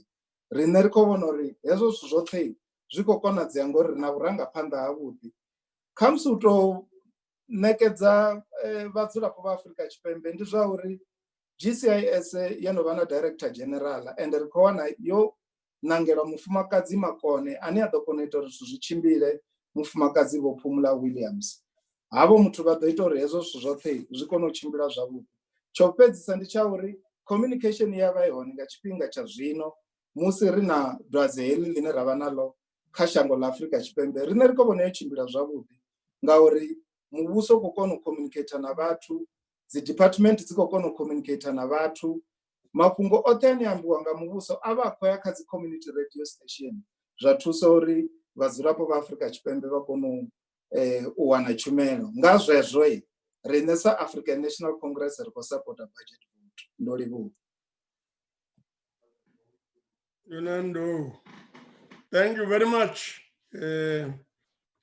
S3: Rine ri khou vhona uri hezwo zwithu zwoṱhe zwi khou konadzea ngori ri na vhurangaphanḓa havhuḓi. Khamusi u tou ṋekedza vhadzulapo vha Afrika Tshipembe ndi zwa uri GCIS yo no vha na Director General and ri khou wana yo ṋangelwa mufumakadzi makone ane a ḓo kona u ita uri zwithu zwi tshimbile, mufumakadzi Vho Phumula Williams. Havho muthu vha ḓo ita uri hezwo zwithu zwoṱhe zwi kone u tshimbila zwavhuḓi. Tsho fhedzisa ndi tsha uri communication ya vha i hone nga tshifhinga tsha zwino musi ri na dwadze heḽi line ra vha naḽo kha shango ḽa Afrika Tshipembe. Rine ri khou vhona yo tshimbila zwavhuḓi ngauri muvhuso u khou kona u communicate na vhathu, dzi department dzi khou kona u communicate na vhathu, mafhungo oṱhe ane ambiwa nga muvhuso a vha a khou ya kha dzi community radio station. Zwa thusa uri vhadzulapo vha Afrika Tshipembe vha kone u wana tshumelo. Nga zwezwo rine sa African National Congress ri khou supporta budget vote. Ndo livhuwa.
S1: Yolando, thank you very much,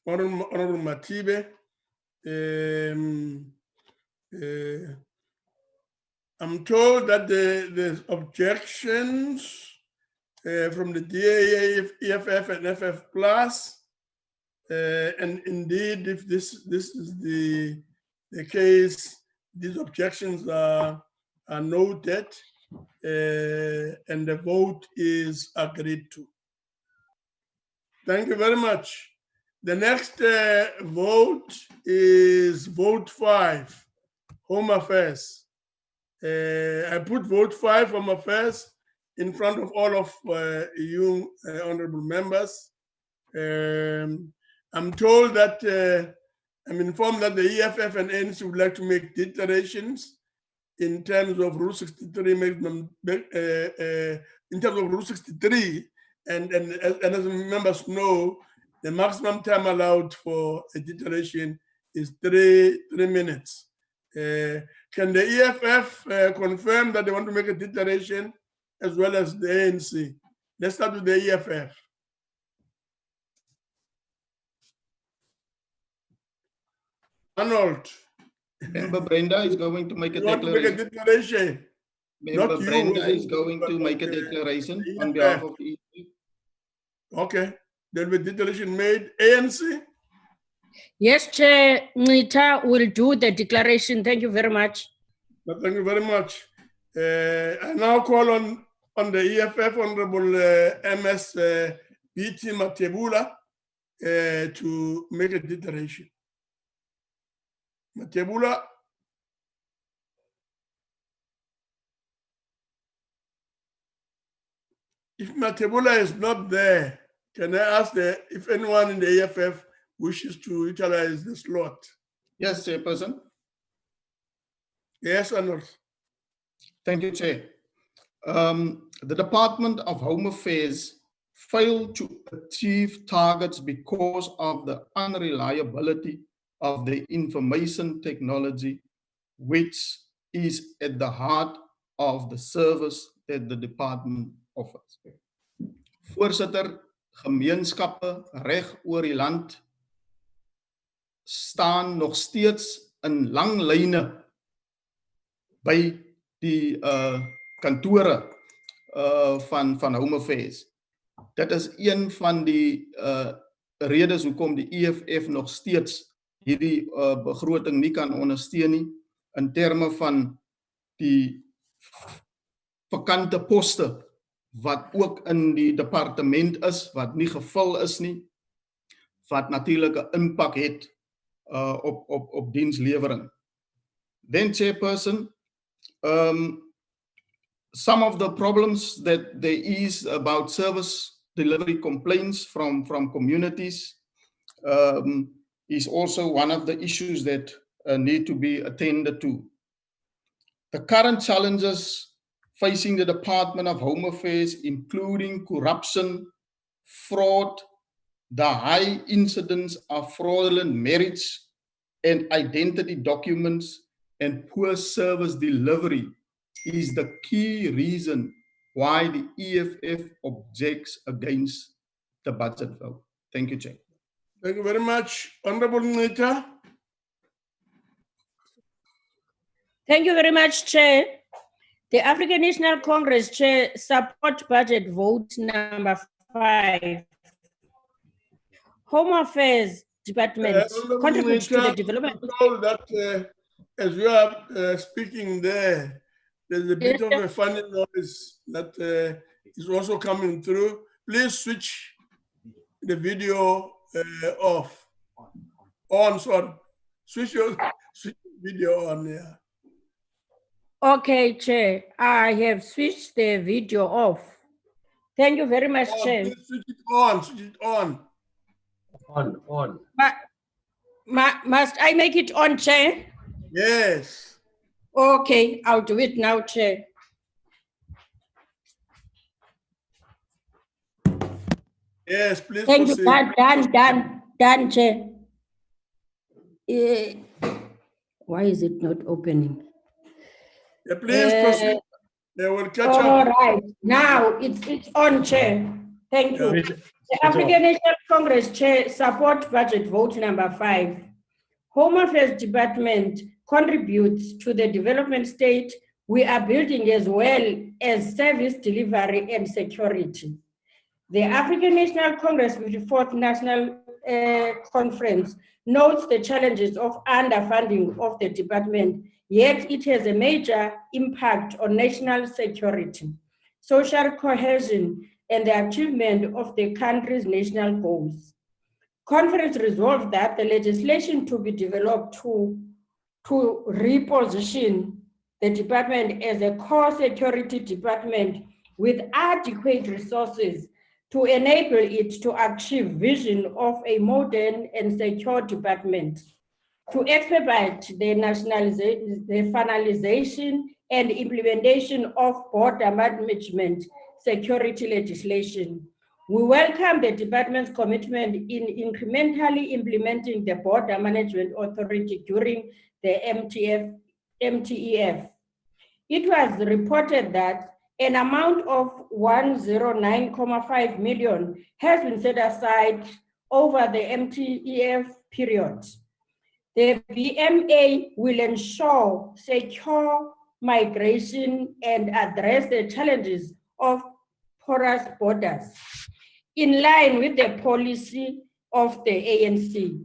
S1: Honorable Matibe. I'm told that the objections from the DAA, EFF, and FF Plus, and indeed, if this is the case, these objections are noted, and the vote is agreed to. Thank you very much. The next vote is vote 5, Home Affairs. I put vote 5, Home Affairs, in front of all of you honorable members. I'm told that, I'm informed that the EFF and ANC would like to make declarations in terms of Rule 63, in terms of Rule 63, and as members know, the maximum time allowed for a declaration is 3 minutes. Can the EFF confirm that they want to make a declaration as well as the ANC? Let's start with the EFF. Arnold.
S11: Member Brenda is going to make a
S1: You want
S11: declaration.
S1: to make a declaration?
S11: Member
S1: Not you,
S11: Brenda is going to make a declaration on behalf of the EFF.
S1: Okay. There'll be declaration made. ANC?
S4: Yes, Chair. Nita will do the declaration. Thank you very much.
S1: Thank you very much. I now call on the EFF Honorable MS BT Matebula to make a declaration. Matebula. If Matebula is not there, can I ask if anyone in the EFF wishes to utilize the slot?
S11: Yes, Chairperson.
S1: Yes, Arnold.
S11: Thank you, Chair. The Department of Home Affairs failed to achieve targets because of the unreliability of the information technology, which is at the heart of the service that the department offers. Voorsitter, gemeenskappe reg oor die land staan nog steeds in lang lyne by die kantore van Home Affairs. Dit is een van die redes hoekom die EFF nog steeds hierdie begroting nie kan ondersteun nie in terme van die vakante poste wat ook in die departement is, wat nie gevul is nie, wat natuurlik 'n impak het op dienslewering. Then, Chairperson, some of the problems that there is about service delivery complaints from communities is also one of the issues that need to be attended to. The current challenges facing the Department of Home Affairs, including corruption, fraud, the high incidence of fraudulent marriage and identity documents, and poor service delivery is the key reason why the EFF objects against the budget vote. Thank you, Chair.
S1: Thank you very much. Honorable Nita.
S4: Thank you very much, Chair. The African National Congress, Chair, support budget vote number 5. Home Affairs Department contributes to the development.
S1: I'm told that as you are speaking there, there's a bit of a funny noise that is also coming through. Please switch the video off. On, sorry. Switch the video on there.
S4: Okay, Chair. I have switched the video off. Thank you very much, Chair.
S1: Switch it on. Switch it on.
S12: On.
S4: Must I make it on, Chair?
S1: Yes.
S4: Okay, I'll do it now, Chair.
S1: Yes, please
S4: Thank
S1: proceed.
S4: you. Done, Chair. Why is it not opening?
S1: Yeah, please proceed. They will catch up.
S4: All right. Now it's on, Chair. Thank you. The African National Congress, Chair, support budget vote number 5. Home Affairs Department contributes to the development state we are building, as well as service delivery and security. The African National Congress 54th National Conference notes the challenges of underfunding of the department, yet it has a major impact on national security, social cohesion, and the achievement of the country's national goals. Conference resolved that the legislation to be developed to reposition the department as a core security department with adequate resources to enable it to achieve vision of a modern and secure department, to expedite the finalization and implementation of border management security legislation. We welcome the department's commitment in incrementally implementing the Border Management Authority during the MTEF. It was reported that an amount of 109.5 million has been set aside over the MTEF period. The BMA will ensure secure migration and address the challenges of porous borders in line with the policy of the ANC.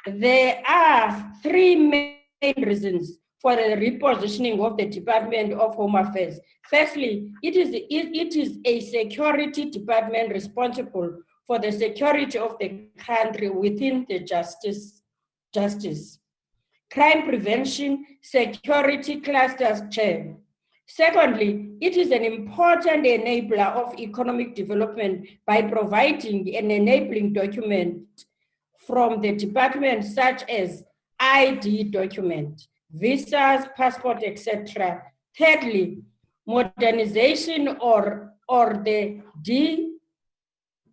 S4: There are three main reasons for the repositioning of the Department of Home Affairs. Firstly, it is a security department responsible for the security of the country within the justice, crime prevention, security clusters chair. Secondly, it is an important enabler of economic development by providing an enabling document from the department such as ID document, visas, passport, etc. Thirdly, modernization or the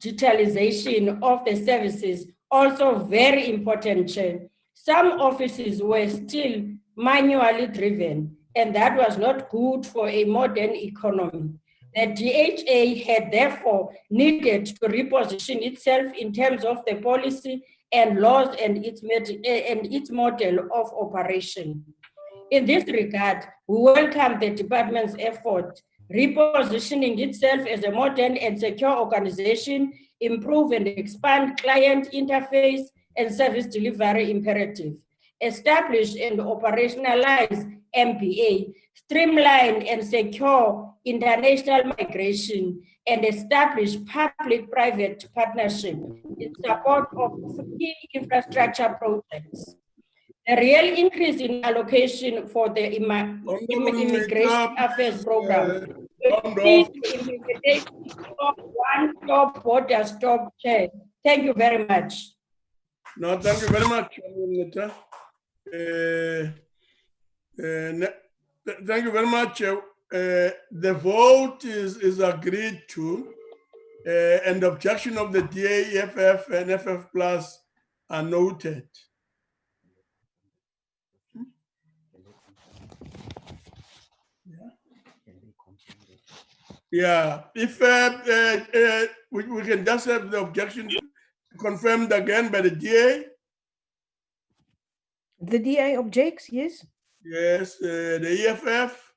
S4: digitalization of the services, also very important, Chair. Some offices were still manually driven, and that was not good for a modern economy. The DHA had therefore needed to reposition itself in terms of the policy and laws and its model of operation. In this regard, we welcome the department's effort, repositioning itself as a modern and secure organization, improve and expand client interface and service delivery imperative, establish and operationalize MPA, streamline and secure international migration, and establish public-private partnership in support of key infrastructure projects. A real increase in allocation for the immigration affairs program will lead to implementation of one-stop border stop check. Thank you very much.
S1: No, thank you very much, thank you very much. The vote is agreed to, and the objection of the DA, EFF, and FF Plus are noted. Yeah, if we can just have the objection confirmed again by the DA.
S10: The DA objects, yes?
S1: Yes, the EFF.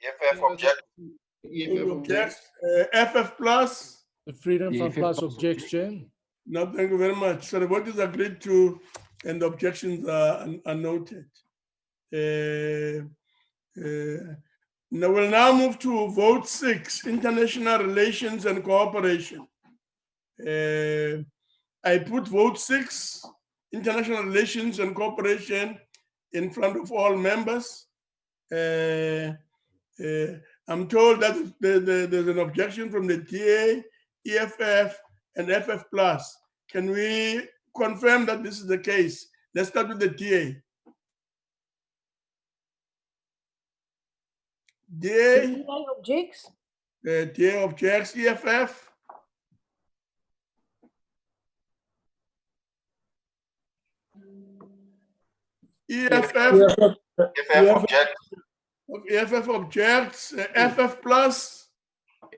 S16: EFF objects.
S1: Objects. FF Plus.
S18: The Freedom Fund Plus objects, Chair.
S1: No, thank you very much. So the vote is agreed to and the objections are noted. Now we'll now move to vote 6, international relations and cooperation. I put vote 6, international relations and cooperation, in front of all members. I'm told that there's an objection from the TA, EFF, and FF Plus. Can we confirm that this is the case? Let's start with the TA.
S10: The TA objects.
S1: TA objects. EFF. EFF objects. FF Plus.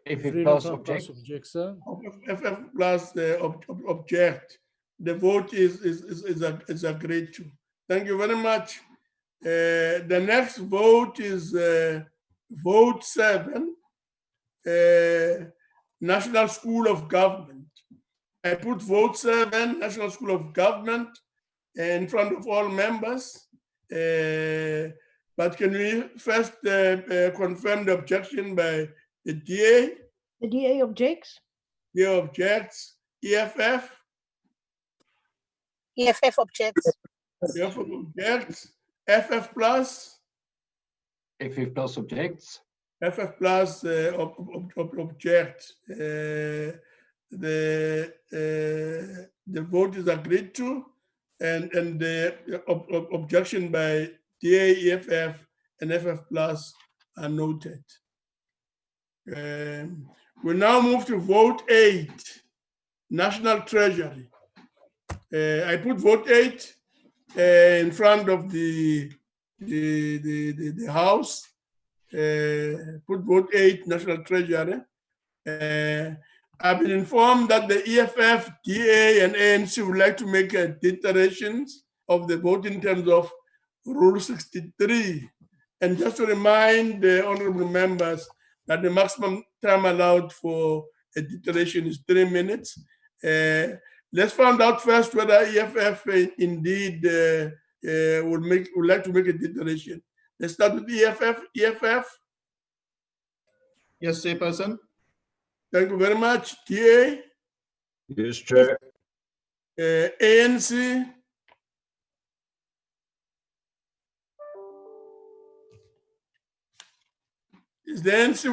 S12: FF Plus objects,
S1: sir. FF Plus object. The vote is agreed to. Thank you very much. The next vote is vote 7, National School of Government. I put vote 7, National School of Government, in front of all members. But can we first confirm the objection by the DA?
S10: The DA objects.
S1: DA objects. EFF?
S10: EFF objects.
S1: EFF objects. FF plus?
S12: FF plus objects.
S1: FF plus object. The vote is agreed to, and the objection by DA, EFF, and FF plus are noted. We now move to vote 8, National Treasury. I put vote 8 in front of the House. Put vote 8, National Treasury. I've been informed that the EFF, DA, and ANC would like to make iterations of the vote in terms of Rule 63. And just to remind the honorable members that the maximum time allowed for a iteration is 3 minutes. Let's find out first whether EFF indeed would like to make a iteration. Let's start with EFF. EFF?
S11: Yes, Chairperson.
S1: Thank you very much. TA?
S14: Yes, Chair.
S1: ANC? Is the ANC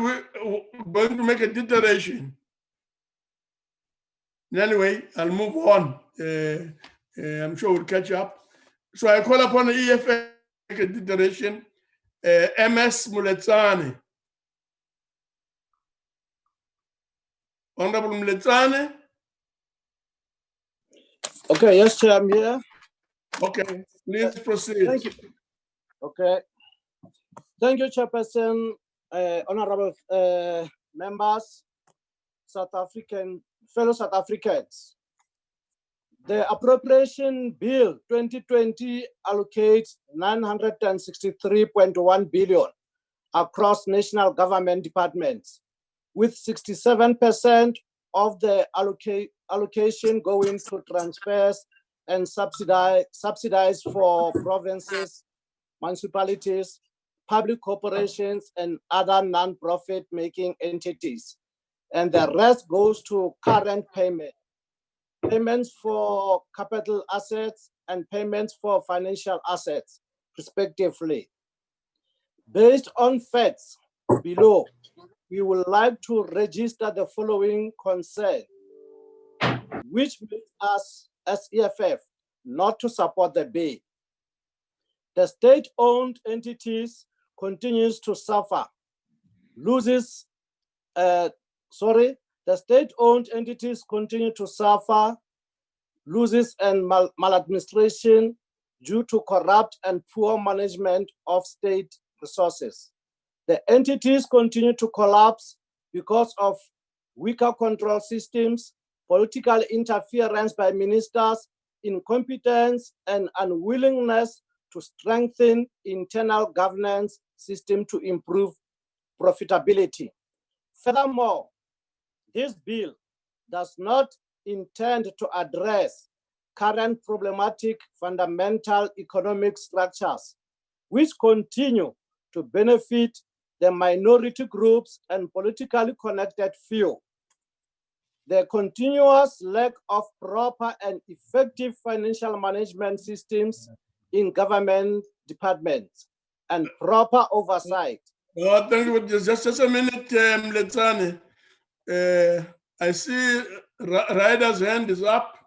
S1: going to make a declaration? Anyway, I'll move on. I'm sure we'll catch up. So I call upon the EFF to make a declaration. MS Muletsane. Honorable Muletsane?
S24: Okay, yes, Chair, I'm here.
S1: Okay, please proceed.
S24: Thank you. Okay. Thank you, Chairperson, honorable members, fellow South Africans. The Appropriation Bill 2020 allocates 963.1 billion across national government departments, with 67% of the allocation going to transfers and subsidies for provinces, municipalities, public corporations, and other non-profit making entities. And the rest goes to current payments for capital assets and payments for financial assets, respectively. Based on facts below, we would like to register the following concern, which makes us as EFF not to support the bill. The state-owned entities continues to suffer, the state-owned entities continue to suffer losses and maladministration due to corrupt and poor management of state resources. The entities continue to collapse because of weaker control systems, political interference by ministers, incompetence, and unwillingness to strengthen internal governance system to improve profitability. Furthermore, this bill does not intend to address current problematic fundamental economic structures, which continue to benefit the minority groups and politically connected few. The continuous lack of proper and effective financial management systems in government departments and proper oversight.
S1: Thank you. Just a minute, Mletsane. I see Ryder's hand is up.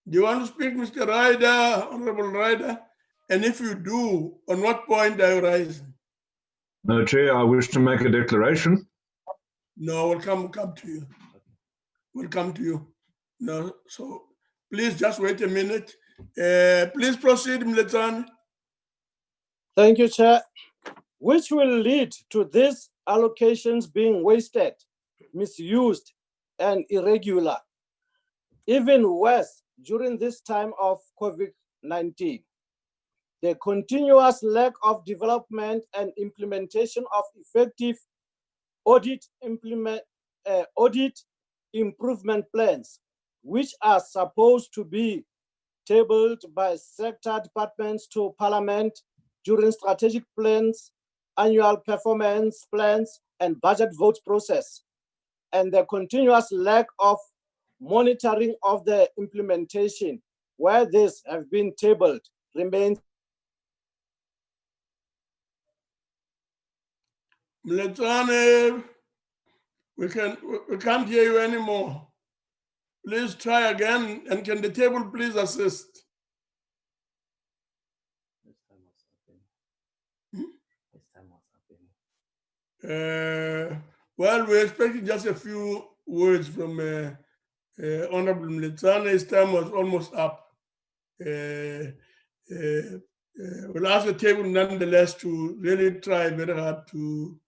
S1: Do you want to speak, Mr. Ryder, Honorable Ryder? And if you do, on what point are you rising?
S14: No, Chair, I wish to make a declaration.
S1: No, we'll come to you. We'll come to you. No, so please just wait a minute. Please proceed, Mletsane.
S24: Thank you, Chair. Which will lead to these allocations being wasted, misused, and irregular. Even worse, during this time of COVID-19, the continuous lack of development and implementation of effective audit improvement plans, which are supposed to be tabled by sector departments to Parliament during strategic plans, annual performance plans, and budget vote process, and the continuous lack of monitoring of the implementation where this have been tabled remains.
S1: Mletsane, we can't hear you anymore. Please try again, and can the table please assist? Well, we're expecting just a few words from Honorable Mletsane. His time was almost up. We'll ask the table nonetheless to really try very hard to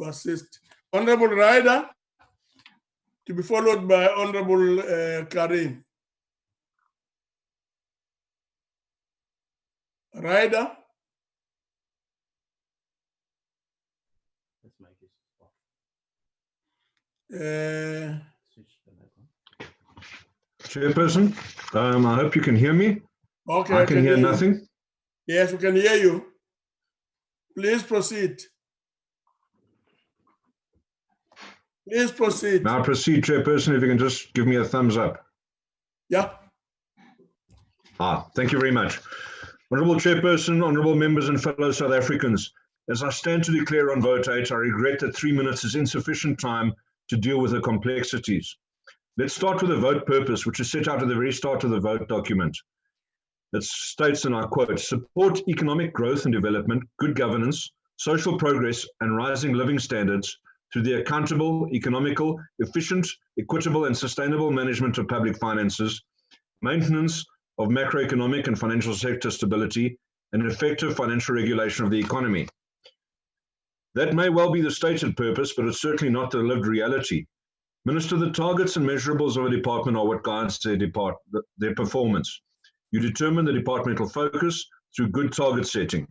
S1: assist. Honorable Ryder, to be followed by Honorable Karim. Ryder?
S14: Chairperson, I hope you can hear me.
S1: Okay,
S14: I can hear
S1: you.
S14: nothing.
S1: Yes, we can hear you. Please proceed. Please proceed.
S14: Now proceed, Chairperson, if you can just give me a thumbs up.
S1: Yeah.
S14: Thank you very much. Honourable Chairperson, honourable members and fellow South Africans, as I stand to declare on vote 8, I regret that 3 minutes is insufficient time to deal with the complexities. Let's start with the vote purpose, which is set out at the very start of the vote document. It states, and I quote, support economic growth and development, good governance, social progress, and rising living standards through the accountable, economical, efficient, equitable, and sustainable management of public finances, maintenance of macroeconomic and financial sector stability, and effective financial regulation of the economy. That may well be the stated purpose, but it's certainly not the lived reality. Minister, the targets and measurables of a department are what guides their performance. You determine the departmental focus through good target setting.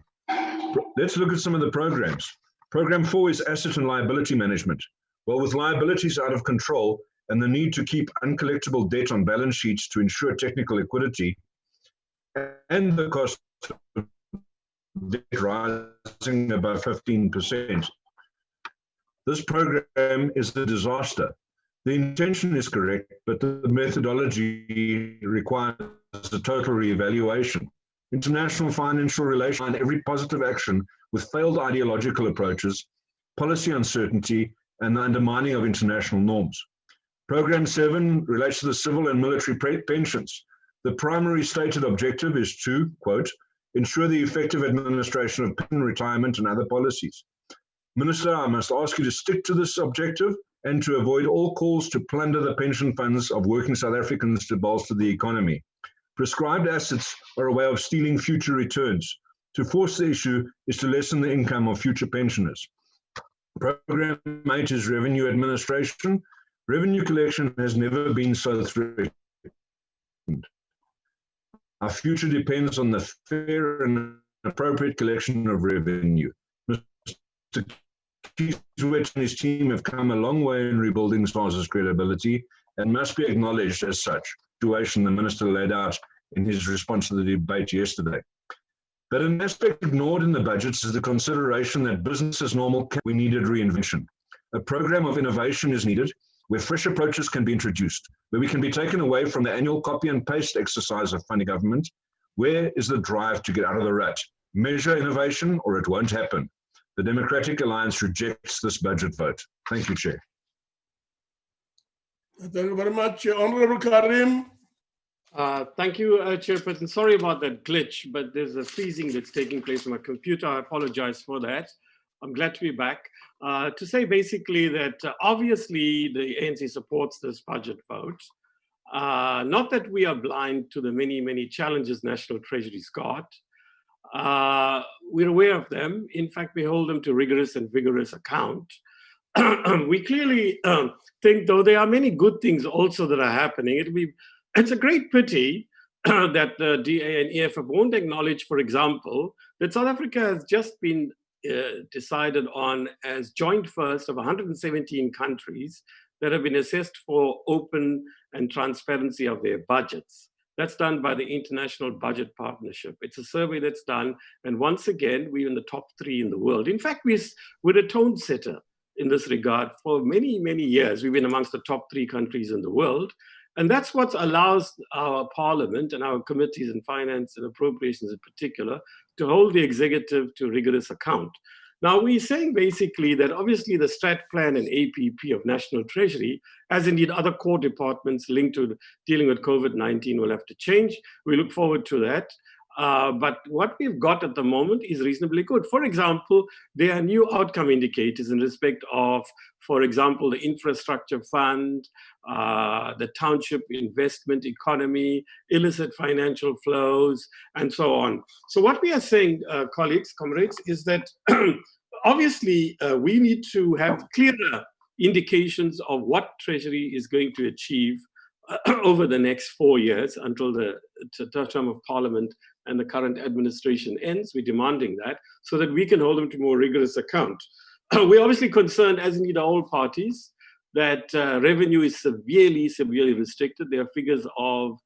S14: Let's look at some of the programs. Program 4 is asset and liability management. Well, with liabilities out of control and the need to keep uncollectible debt on balance sheets to ensure technical liquidity, and the cost of debt rising above 15%, this program is a disaster. The intention is correct, but the methodology requires a total reevaluation. International financial relations and every positive action with failed ideological approaches, policy uncertainty, and the undermining of international norms. Program 7 relates to the civil and military pensions. The primary stated objective is to, quote, ensure the effective administration of pension, retirement, and other policies. Minister, I must ask you to stick to this objective and to avoid all calls to plunder the pension funds of working South Africans to bolster the economy. Prescribed assets are a way of stealing future returns. To force the issue is to lessen the income of future pensioners. Program 8 is revenue administration. Revenue collection has never been so threatened. Our future depends on the fair and appropriate collection of revenue. Mr. Keith and his team have come a long way in rebuilding SARS's credibility and must be acknowledged as such. Situation the minister laid out in his response to the debate yesterday. But an aspect ignored in the budgets is the consideration that business as normal we needed reinvention. A program of innovation is needed where fresh approaches can be introduced, where we can be taken away from the annual copy and paste exercise of funding government. Where is the drive to get out of the rut? Measure innovation or it won't happen. The Democratic Alliance rejects this budget vote. Thank you, Chair.
S1: Thank you very much. Honorable Karim.
S6: Thank you, Chairperson. Sorry about that glitch, but there's a freezing that's taking place on my computer. I apologize for that. I'm glad to be back. To say basically that obviously the ANC supports this budget vote. Not that we are blind to the many, many challenges National Treasury's got. We're aware of them. In fact, we hold them to rigorous and vigorous account. We clearly think, though, there are many good things also that are happening. It's a great pity that the DA and EFF won't acknowledge, for example, that South Africa has just been decided on as joint first of 117 countries that have been assessed for open and transparency of their budgets. That's done by the International Budget Partnership. It's a survey that's done, and once again, we're in the top 3 in the world. In fact, we're a tone setter. in this regard for many, many years. We've been amongst the top 3 countries in the world. And that's what allows our parliament and our committees in finance and appropriations in particular to hold the executive to rigorous account. Now, we're saying basically that obviously the strat plan and APP of National Treasury, as indeed other core departments linked to dealing with COVID-19, will have to change. We look forward to that. But what we've got at the moment is reasonably good. For example, there are new outcome indicators in respect of, for example, the infrastructure fund, the township investment economy, illicit financial flows, and so on. So what we are saying, colleagues, comrades, is that obviously we need to have clearer indications of what Treasury is going to achieve over the next 4 years until the term of Parliament and the current administration ends. We're demanding that so that we can hold them to more rigorous account. We're obviously concerned, as indeed all parties, that revenue is severely restricted. There are figures of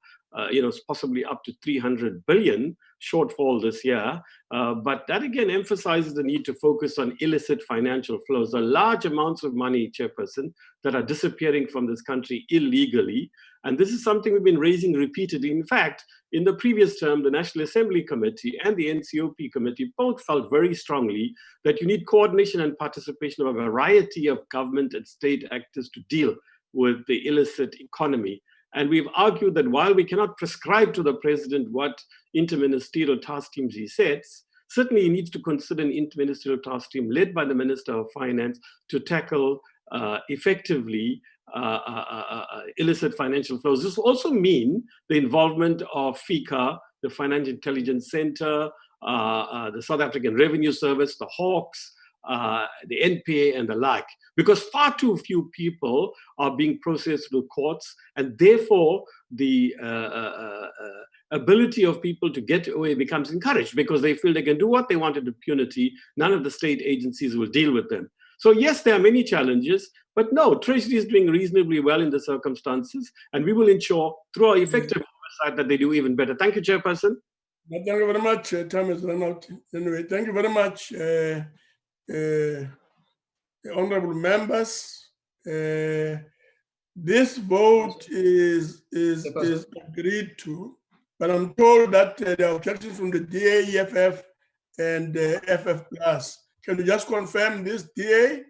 S6: possibly up to 300 billion shortfall this year. But that again emphasizes the need to focus on illicit financial flows. The large amounts of money, Chairperson, that are disappearing from this country illegally. And this is something we've been raising repeatedly. In fact, in the previous term, the National Assembly Committee and the NCOP Committee both felt very strongly that you need coordination and participation of a variety of government and state actors to deal with the illicit economy. And we've argued that while we cannot prescribe to the president what interministerial task teams he sets, certainly he needs to consider an interministerial task team led by the Minister of Finance to tackle effectively illicit financial flows. This will also mean the involvement of FICA, the Financial Intelligence Center, the South African Revenue Service, the Hawks, the NPA and the like, because far too few people are being processed through courts, and therefore the ability of people to get away becomes encouraged because they feel they can do what they want with impunity. None of the state agencies will deal with them. So yes, there are many challenges, but no, Treasury is doing reasonably well in the circumstances, and we will ensure through our effective oversight that they do even better. Thank you, Chairperson.
S1: Thank you very much. Time is run out. Anyway, thank you very much, honorable members. This vote is agreed to, but I'm told that there are objections from the DA, EFF, and FF Plus. Can you just confirm this, DA?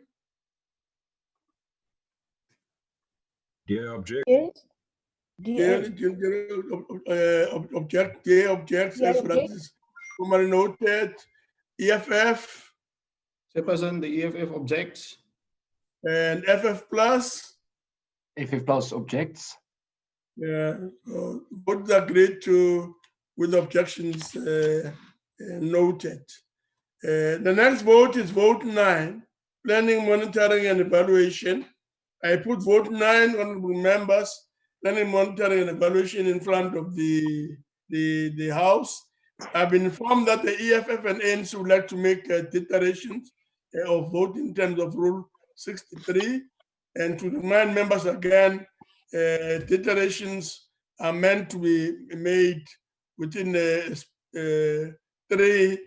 S14: DA object.
S10: Yes.
S1: DA objects, as that is formally noted. EFF.
S11: Chairperson, the EFF objects.
S1: And FF Plus.
S12: FF Plus objects.
S1: Yeah, both agreed to with objections noted. The next vote is vote 9, planning, monitoring, and evaluation. I put vote 9, honorable members, planning, monitoring, and evaluation in front of the House. I've been informed that the EFF and ANC would like to make declarations of vote in terms of Rule 63. And to remind members again, declarations are meant to be made within 3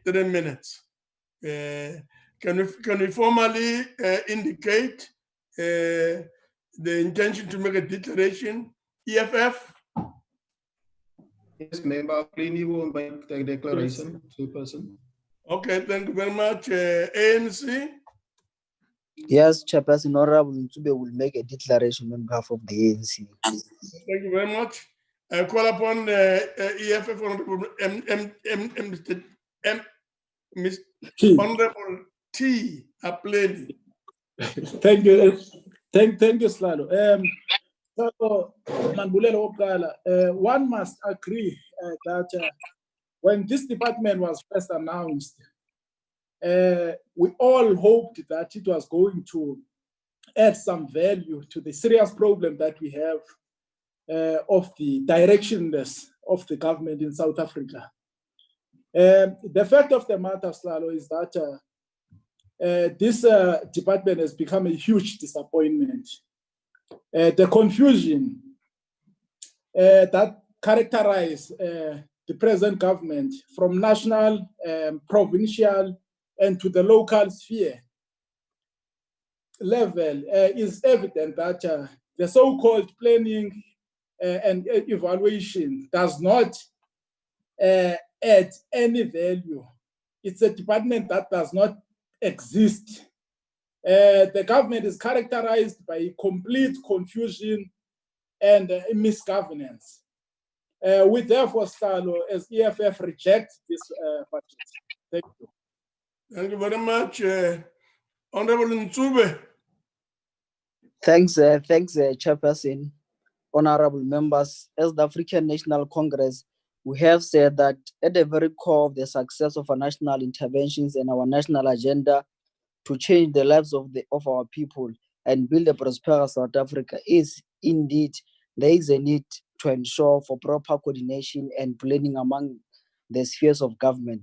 S1: minutes. Can we formally indicate the intention to make a declaration? EFF?
S11: Yes, Member Apleni will make the declaration, Chairperson.
S1: Okay, thank you very much. ANC?
S2: Yes, Chairperson, Honorable Ntube will make a declaration on behalf of the ANC.
S1: Thank you very much. I call upon EFF Honorable Honorable T. Apleni.
S13: Thank you. Thank you, Slalo. So, one must agree that when this department was first announced, we all hoped that it was going to add some value to the serious problem that we have of the directionless of the government in South Africa. The fact of the matter, Slalo, is that this department has become a huge disappointment. The confusion that characterized the present government from national, provincial, and to the local sphere level, is evident that the so-called planning and evaluation does not add any value. It's a department that does not exist. The government is characterized by complete confusion and misgovernance. We therefore, Stalo, as EFF, reject this budget. Thank you.
S1: Thank you very much. Honorable Ntube.
S2: Thanks, Chairperson. Honorable members, as the African National Congress, we have said that at the very core of the success of our national interventions and our national agenda to change the lives of our people and build a prosperous South Africa is indeed there is a need to ensure for proper coordination and planning among the spheres of government.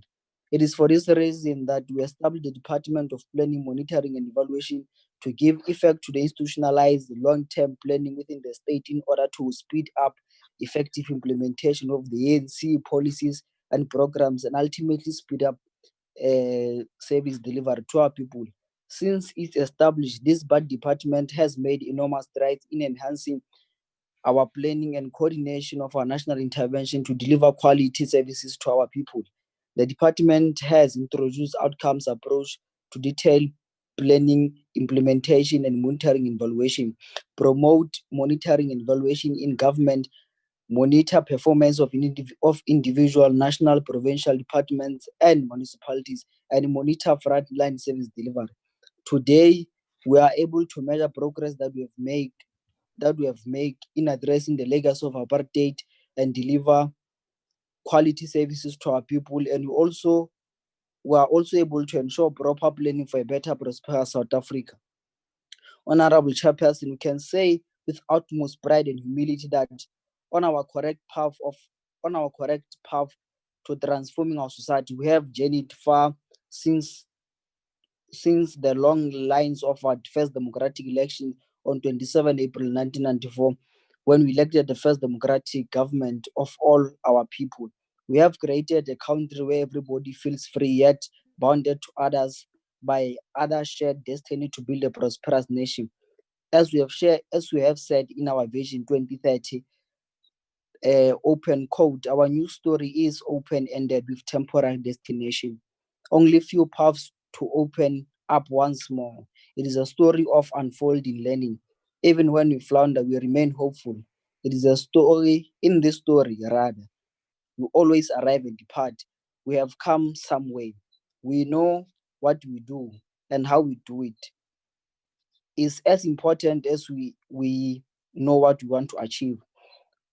S2: It is for this reason that we established the Department of Planning, Monitoring and Evaluation to give effect to the institutionalized long-term planning within the state in order to speed up effective implementation of the ANC policies and programs and ultimately speed up service delivery to our people. Since it's established, this bad department has made enormous strides in enhancing our planning and coordination of our national intervention to deliver quality services to our people. The department has introduced outcomes approach to detailed planning, implementation, and monitoring and evaluation, promote monitoring and evaluation in government, monitor performance of individual, national, provincial departments and municipalities, and monitor frontline service delivery. Today, we are able to measure progress that we have made in addressing the legacy of apartheid and deliver quality services to our people. And we are also able to ensure proper planning for a better, prosperous South Africa. Honorable Chairperson, we can say with utmost pride and humility that on our correct path to transforming our society, we have journeyed far since the long lines of our first democratic election on 27 April 1994, when we elected the first democratic government of all our people. We have created a country where everybody feels free yet bounded to others by other shared destiny to build a prosperous nation. As we have said in our Vision 2030, open quote, our new story is open-ended with temporary destination. Only few paths to open up once more. It is a story of unfolding learning. Even when we flounder, we remain hopeful. It is a story, in this story, rather. We always arrive and depart. We have come some way. We know what we do and how we do it is as important as we know what we want to achieve.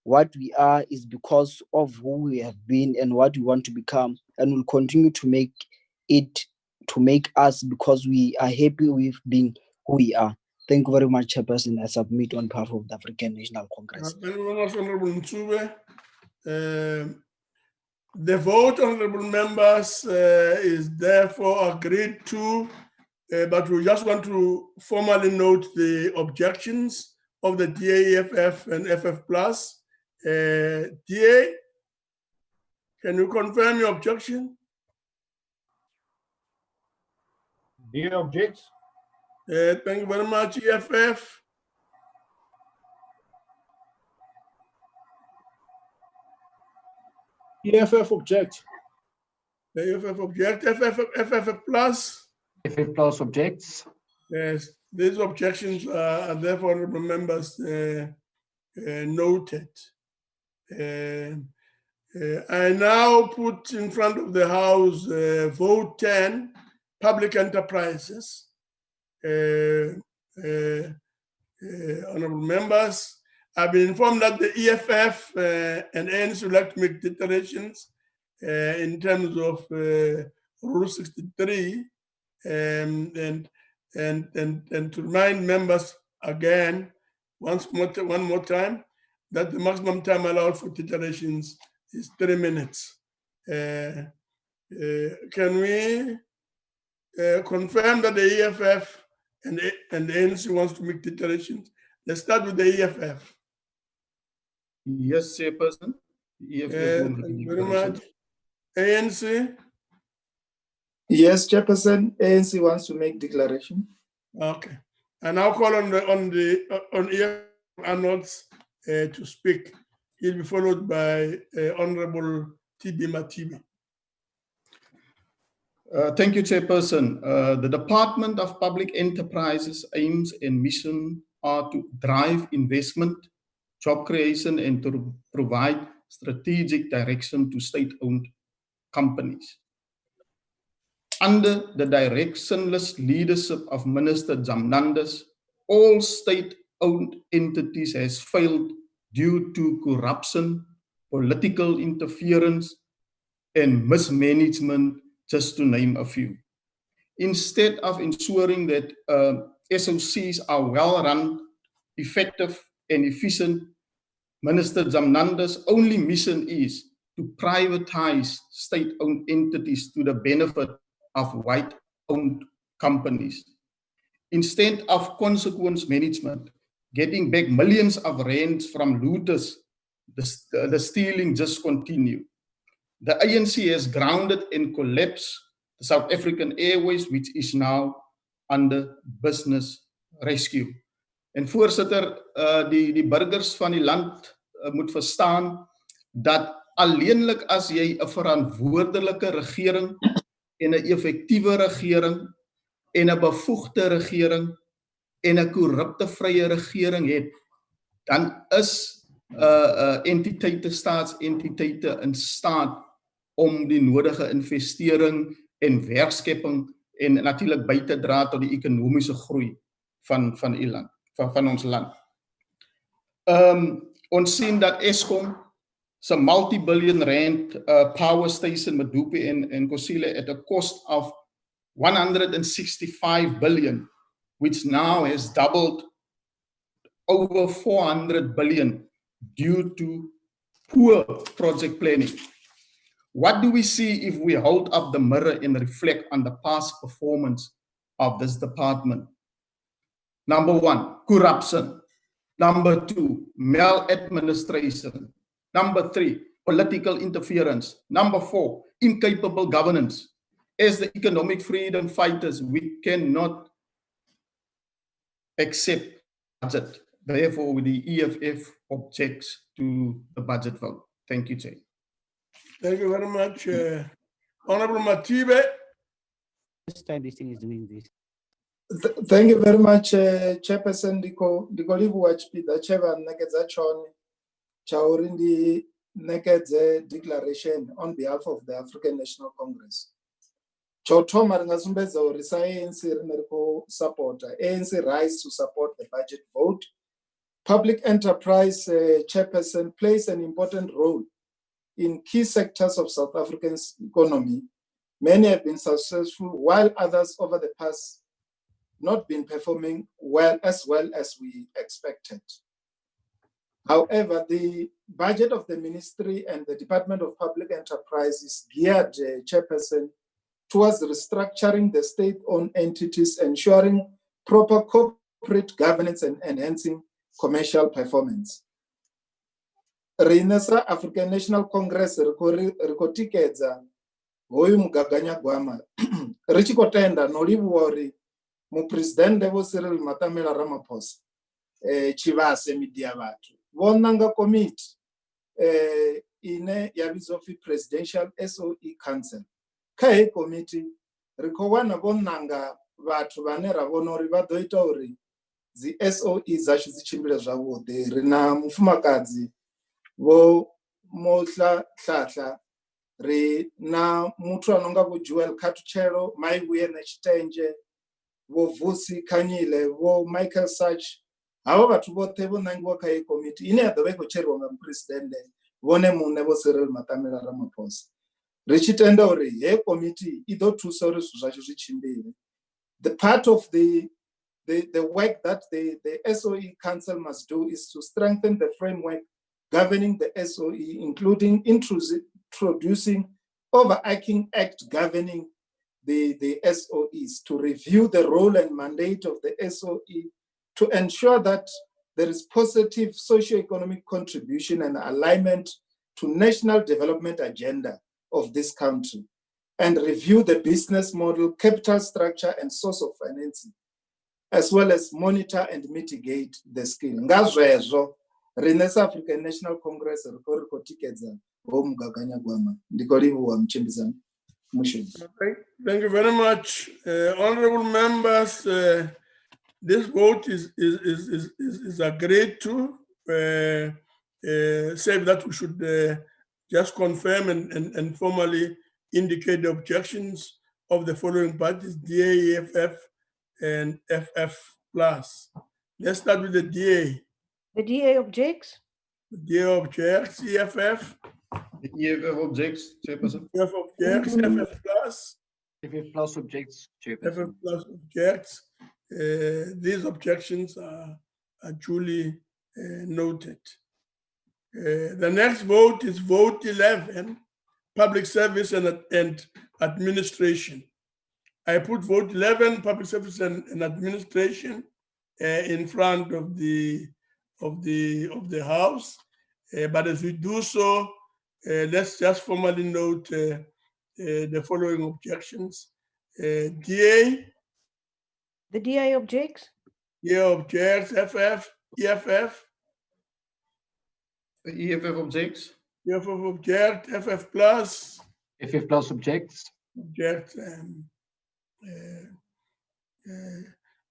S2: What we are is because of who we have been and what we want to become, and will continue to make us because we are happy with being who we are. Thank you very much, Chairperson. I submit on behalf of the African National Congress.
S1: Thank you very much, Honorable Ntube. The vote, honorable members, is therefore agreed to, but we just want to formally note the objections of the DAEFF and FF+. DA, can you confirm your objection?
S25: DA objects.
S1: Thank you very much, EFF.
S13: EFF object.
S1: The EFF object. FF plus.
S12: FF plus objects.
S1: Yes, these objections are therefore, honorable members, noted. I now put in front of the House vote 10, public enterprises. Honorable members, I've been informed that the EFF and ANC would like to make declarations in terms of Rule 63 and to remind members again, one more time, that the maximum time allowed for declarations is 3 minutes. Can we confirm that the EFF and the ANC wants to make declarations? Let's start with the EFF.
S11: Yes, Chairperson.
S1: Thank you very much. ANC?
S3: Yes, Chairperson. ANC wants to make declaration.
S1: Okay. I now call on Arnolds to speak. He'll be followed by Honorable T.B. Matibi.
S11: Thank you, Chairperson. The Department of Public Enterprises aims and mission are to drive investment, job creation, and to provide strategic direction to state-owned companies. Under the directionless leadership of Minister Zamnandas, all state-owned entities has failed due to corruption, political interference, and mismanagement, just to name a few. Instead of ensuring that SOCs are well run, effective, and efficient, Minister Zamnanda's only mission is to privatize state-owned entities to the benefit of white-owned companies. Instead of consequence management, getting back millions of rands from looters, the stealing just continues. The ANC has grounded and collapsed the South African Airways, which is now under business rescue. En voorsitter, die burgers van die land moet verstaan dat alleenlik as jy 'n verantwoordelike regering en 'n effektiewe regering en 'n bevoegde regering en 'n korruptevrye regering het, dan is entiteite, staatsentiteite in staat om die nodige investering en werkskepping en natuurlik by te dra tot die ekonomiese groei van die land, van ons land. Ons sien dat Eskom se multi-billion rand power station Medupi en Kusile at a cost of 165 billion, which now has doubled over 400 billion due to poor project planning. What do we see if we hold up the mirror and reflect on the past performance of this department? Number 1, corruption. Number 2, maladministration. Number 3, political interference. Number 4, incapable governance. As the economic freedom fighters, we cannot accept budget. Therefore, the EFF objects to the budget vote. Thank you, Chair.
S1: Thank you very much. Honorable Matibe.
S7: First time this thing is doing this.
S3: Thank you very much, Chairperson. Ndikolivu wachipida cheva nekedza choni chaurindi nekedze declaration on behalf of the African National Congress. Chotoma ringasumbedza uri ANC rineriko supporta. ANC rise to support the budget vote. Public enterprise Chairperson plays an important role in key sectors of South Africa's economy. Many have been successful, while others over the past not been performing well as we expected. However, the budget of the ministry and the Department of Public Enterprise is geared, Chairperson, towards restructuring the state-owned entities, ensuring proper corporate governance and enhancing commercial performance. Rinesa African National Congress rikotikedza hoyu mugaganya gwama richikotenda nolivori mu president vo Cyril Matamela Ramaphosa chivase media vatu vonanga committee ine yavizofi presidential SOE council kai committee rikowana vonanga vatu vane ravonori vadoita uri zi SOE zashu zichimbire zvavode rina mufumakadzi vo Mohla Hlahla re na muthu anonga vo Joel Katuchelo Maibuye Nechitenje vo Vusi Khanyile vo Michael Sach havo vathu vothe vo nangiwa kha committee ine ya dovha cheriwa nga president vone mune vo Cyril Matamela Ramaphosa richitenda uri he committee I do thusa uri zwi zwacho zwi tshimbile. The part of the work that the SOE council must do is to strengthen the framework governing the SOE, including introducing overarching act governing the SOEs, to review the role and mandate of the SOE, to ensure that there is positive socio-economic contribution and alignment to national development agenda of this country, and review the business model, capital structure, and source of financing. as well as monitor and mitigate the skill. Ngazwezo, South African National Congress, Riko Tikedza, Mugaganya Gwama, Ndikolivu Mchimbizan.
S1: Thank you very much, honorable members. This vote is agreed to. Say that we should just confirm and formally indicate the objections of the following parties: DA, EFF, and FF plus. Let's start with the DA.
S10: The DA objects.
S1: The DA objects. EFF.
S11: The EFF objects, Chairperson.
S1: EFF objects. FF plus.
S12: FF plus objects, Chairperson.
S1: FF plus objects. These objections are duly noted. The next vote is vote 11, public service and administration. I put vote 11, public service and administration, in front of the House. But as we do so, let's just formally note the following objections. DA.
S10: The DA objects.
S1: DA objects. FF. EFF.
S11: The EFF objects.
S1: EFF object. FF plus.
S12: FF plus objects.
S1: Object.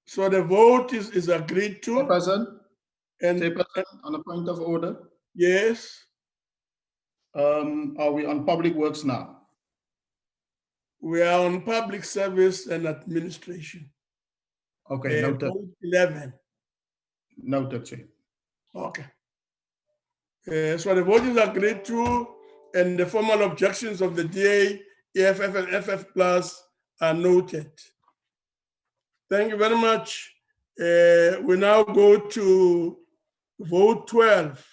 S1: So the vote is agreed to.
S11: Chairperson,
S1: and
S11: on a point of order.
S1: Yes.
S11: Are we on public works now?
S1: We are on public service and administration.
S11: Okay, noted.
S1: Vote 11.
S11: Noted, Chair.
S1: Okay. So the vote is agreed to, and the formal objections of the DA, EFF, and FF plus are noted. Thank you very much. We now go to vote 12,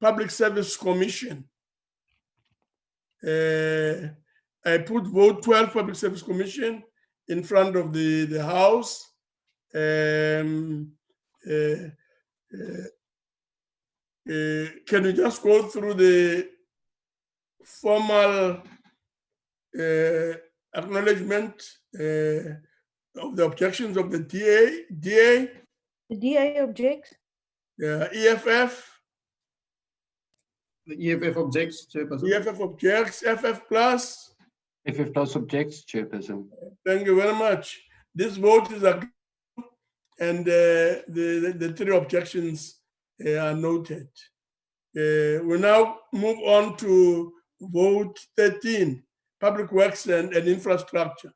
S1: Public Service Commission. I put vote 12, Public Service Commission, in front of the House. Can we just go through the formal acknowledgement of the objections of the DA?
S10: The DA objects.
S1: EFF.
S11: The EFF objects, Chairperson.
S1: EFF objects. FF plus.
S12: FF plus objects, Chairperson.
S1: Thank you very much. This vote is agreed, and the three objections are noted. We now move on to vote 13, Public Works and Infrastructure.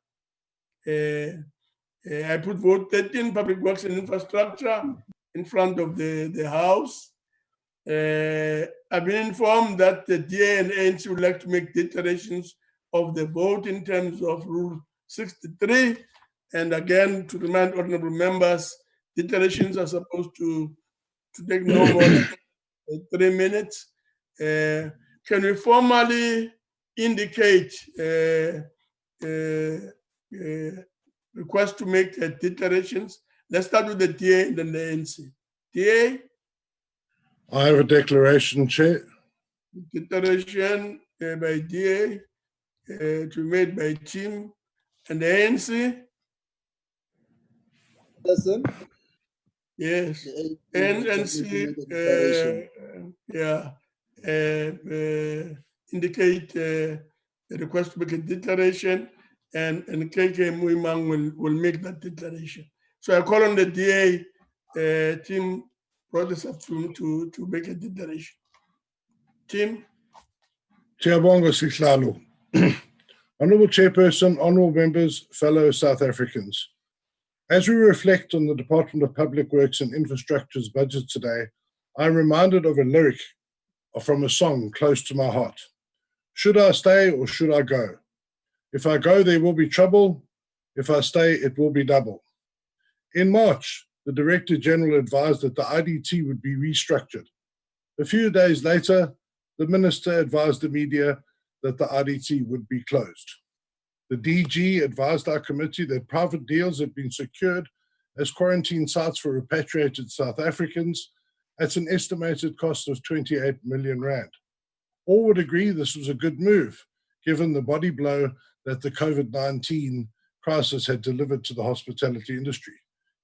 S1: I put vote 13, Public Works and Infrastructure, in front of the House. I've been informed that the DA and ANC would like to make declarations of the vote in terms of Rule 63. And again, to remind honorable members, declarations are supposed to take no more than 3 minutes. Can we formally indicate request to make declarations? Let's start with the DA and then the ANC. DA?
S8: I have a declaration, Chair.
S1: Declaration by DA to be made by Tim. And the ANC?
S2: Person?
S1: Yes. ANC, indicate the request to make a declaration, and KK Muimang will make that declaration. So I call on the DA team brought this up to make a declaration. Tim?
S8: Chairabonga Sihlalo. Honourable Chairperson, honourable members, fellow South Africans. As we reflect on the Department of Public Works and Infrastructure's budget today, I'm reminded of a lyric from a song close to my heart. Should I stay or should I go? If I go, there will be trouble. If I stay, it will be double. In March, the Director General advised that the IDT would be restructured. A few days later, the Minister advised the media that the IDT would be closed. The DG advised our committee that private deals had been secured as quarantine sites for repatriated South Africans at an estimated cost of 28 million rand. All would agree this was a good move, given the body blow that the COVID-19 crisis had delivered to the hospitality industry.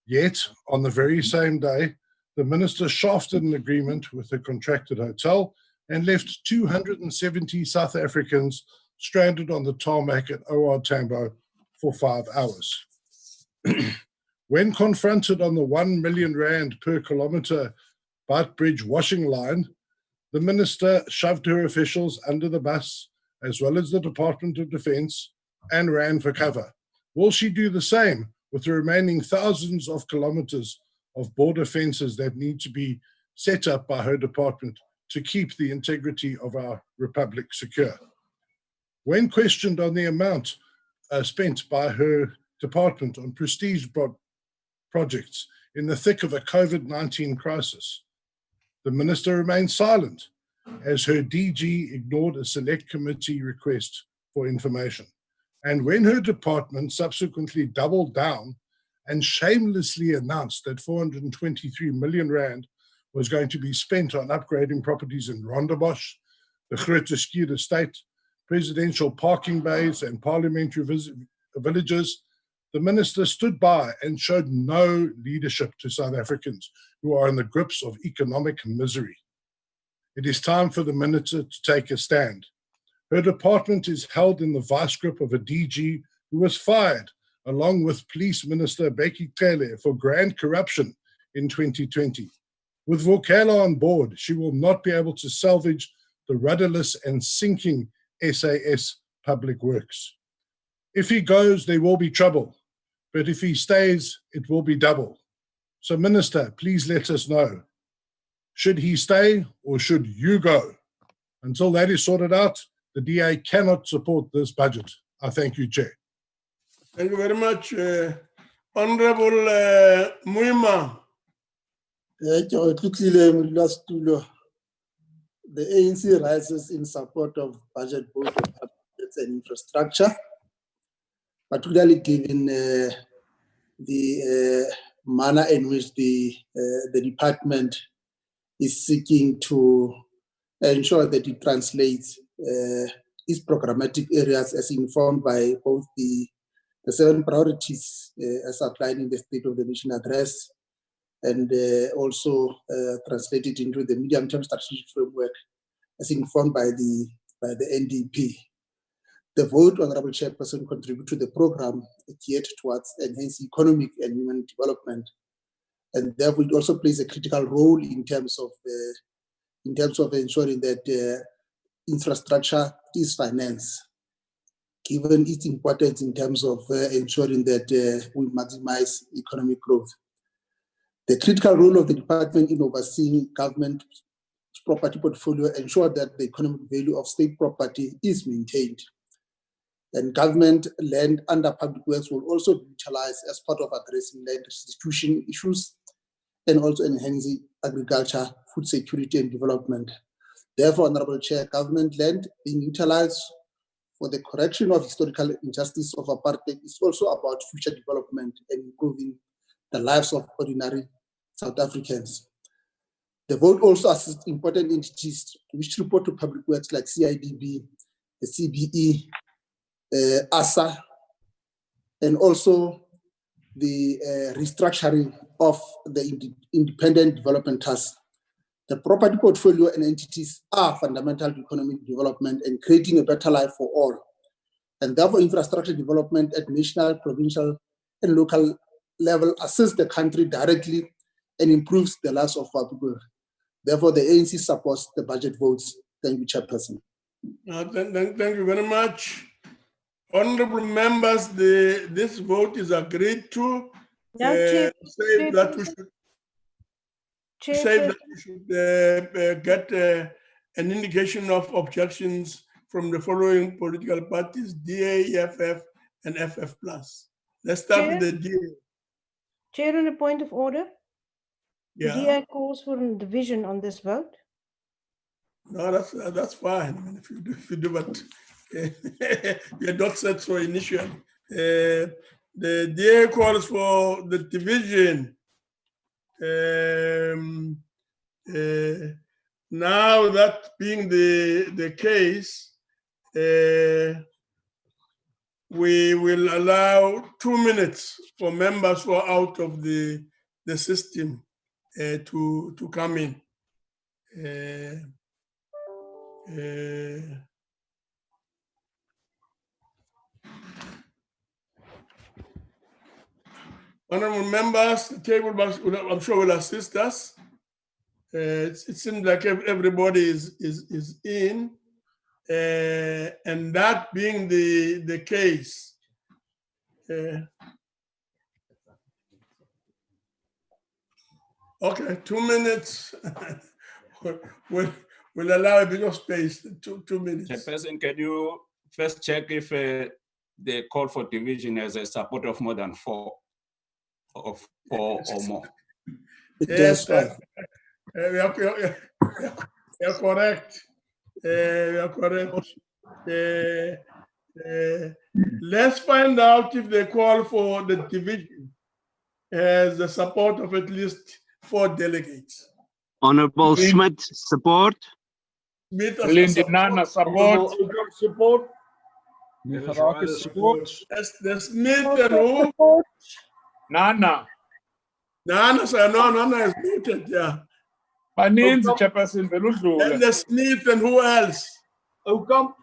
S8: Yet, on the very same day, the minister shafted an agreement with a contracted hotel and left 270 South Africans stranded on the tarmac at OR Tambo for 5 hours. When confronted on the 1 million rand per kilometre Beitbridge washing line, the minister shoved her officials under the bus, as well as the Department of Defence, and ran for cover. Will she do the same with the remaining thousands of kilometres of border fences that need to be set up by her department to keep the integrity of our republic secure? When questioned on the amount spent by her department on prestige projects in the thick of a COVID-19 crisis, the minister remained silent as her DG ignored a select committee request for information. And when her department subsequently doubled down and shamelessly announced that 423 million rand was going to be spent on upgrading properties in Rondebosch, the Groote Schuur estate, presidential parking bays and parliamentary villages, the minister stood by and showed no leadership to South Africans who are in the grips of economic misery. It is time for the minister to take a stand. Her department is held in the vice grip of a DG who was fired, along with Police Minister Becky Cele for grand corruption in 2020. With Vukela on board, she will not be able to salvage the rudderless and sinking SAS Public Works. If he goes, there will be trouble, but if he stays, it will be double. So, Minister, please let us know. Should he stay or should you go? Until that is sorted out, the DA cannot support this budget. I thank you, Chair.
S1: Thank you very much. Honorable Muima.
S9: The ANC rises in support of budget both of budgets and infrastructure, particularly given the manner in which the department is seeking to ensure that it translates its programmatic areas as informed by both the 7 priorities as outlined in the State of the Nation address, and also translated into the medium-term strategic framework as informed by the NDP. The vote, Honorable Chairperson, contribute to the program geared towards enhancing economic and human development, and therefore it also plays a critical role in terms of ensuring that infrastructure is financed, given its importance in terms of ensuring that we maximize economic growth. The critical role of the department in overseeing government property portfolio ensure that the economic value of state property is maintained. And government land under public works will also be utilized as part of addressing land restitution issues and also enhancing agriculture, food security and development. Therefore, Honorable Chair, government land being utilized for the correction of historical injustice of apartheid is also about future development and improving the lives of ordinary South Africans. The vote also assists important entities which report to public works like CIDB, the CBE, ASA, and also the restructuring of the independent development task. The property portfolio and entities are fundamental to economic development and creating a better life for all. And therefore, infrastructure development at national, provincial, and local level assists the country directly and improves the lives of our people. Therefore, the ANC supports the budget votes. Thank you, Chairperson.
S1: Thank you very much. Honorable members, this vote is agreed to. Save that we should get an indication of objections from the following political parties: DA, EFF, and FF+. Let's start with the DA.
S10: Chair, on a point of order.
S1: Yeah.
S10: DA calls for a division on this vote.
S1: No, that's fine. I mean, if you do what you had not said so initially. The DA calls for the division. Now that being the case, we will allow 2 minutes for members who are out of the system to come in. Honorable members, the table box, I'm sure will assist us. It seems like everybody is in, and that being the case, okay, 2 minutes. We'll allow a bit of space. 2 minutes.
S21: Chairperson, can you first check if the call for division has a support of more than four or more?
S1: Yes, we are correct. We are correct. Let's find out if the call for the division has the support of at least 4 delegates.
S15: Honorable Smith, support.
S1: Nana,
S15: support.
S1: Support.
S21: Support.
S1: The Smith and who? Nana. Nana, sir, no, Nana is voted, yeah.
S21: Baninzi, Chairperson,
S1: and the Smith and who else? Okamp.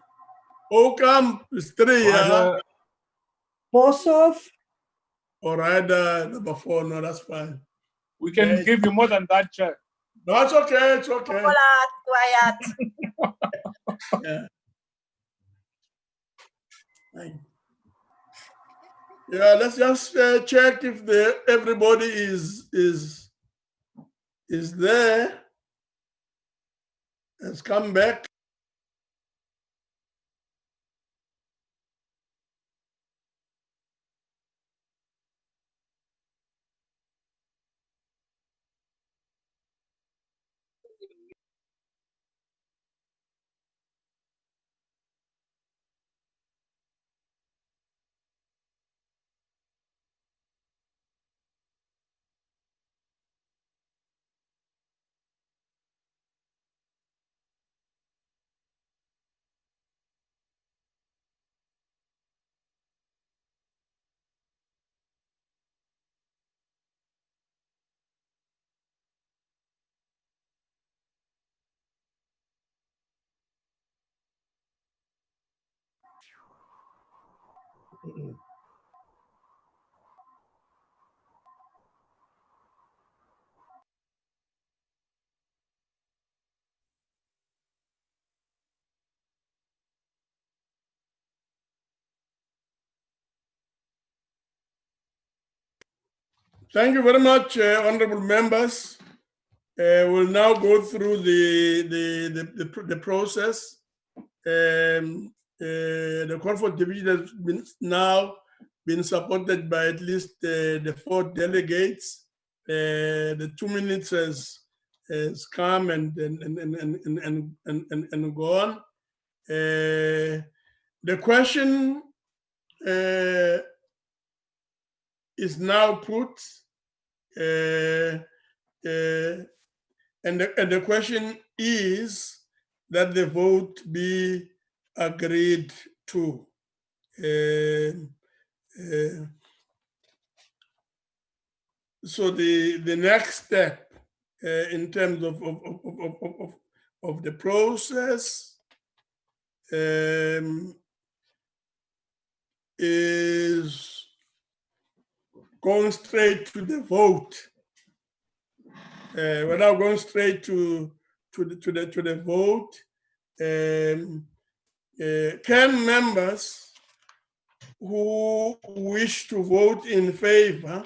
S1: Okamp is 3, yeah.
S10: Boshoff.
S1: All right, number 4, no, that's fine.
S21: We can give you more than that, Chair.
S1: No, it's okay, it's okay.
S17: Quiet.
S1: Yeah. Fine. Yeah, let's just check if everybody is there. Let's come back. Thank you very much, honorable members. We'll now go through the process. The call for division has now been supported by at least the 4 delegates. The 2 minutes has come and gone. The question is now put, and the question is that the vote be agreed to. So the next step in terms of the process is going straight to the vote. We're now going straight to the vote. Can members who wish to vote in favor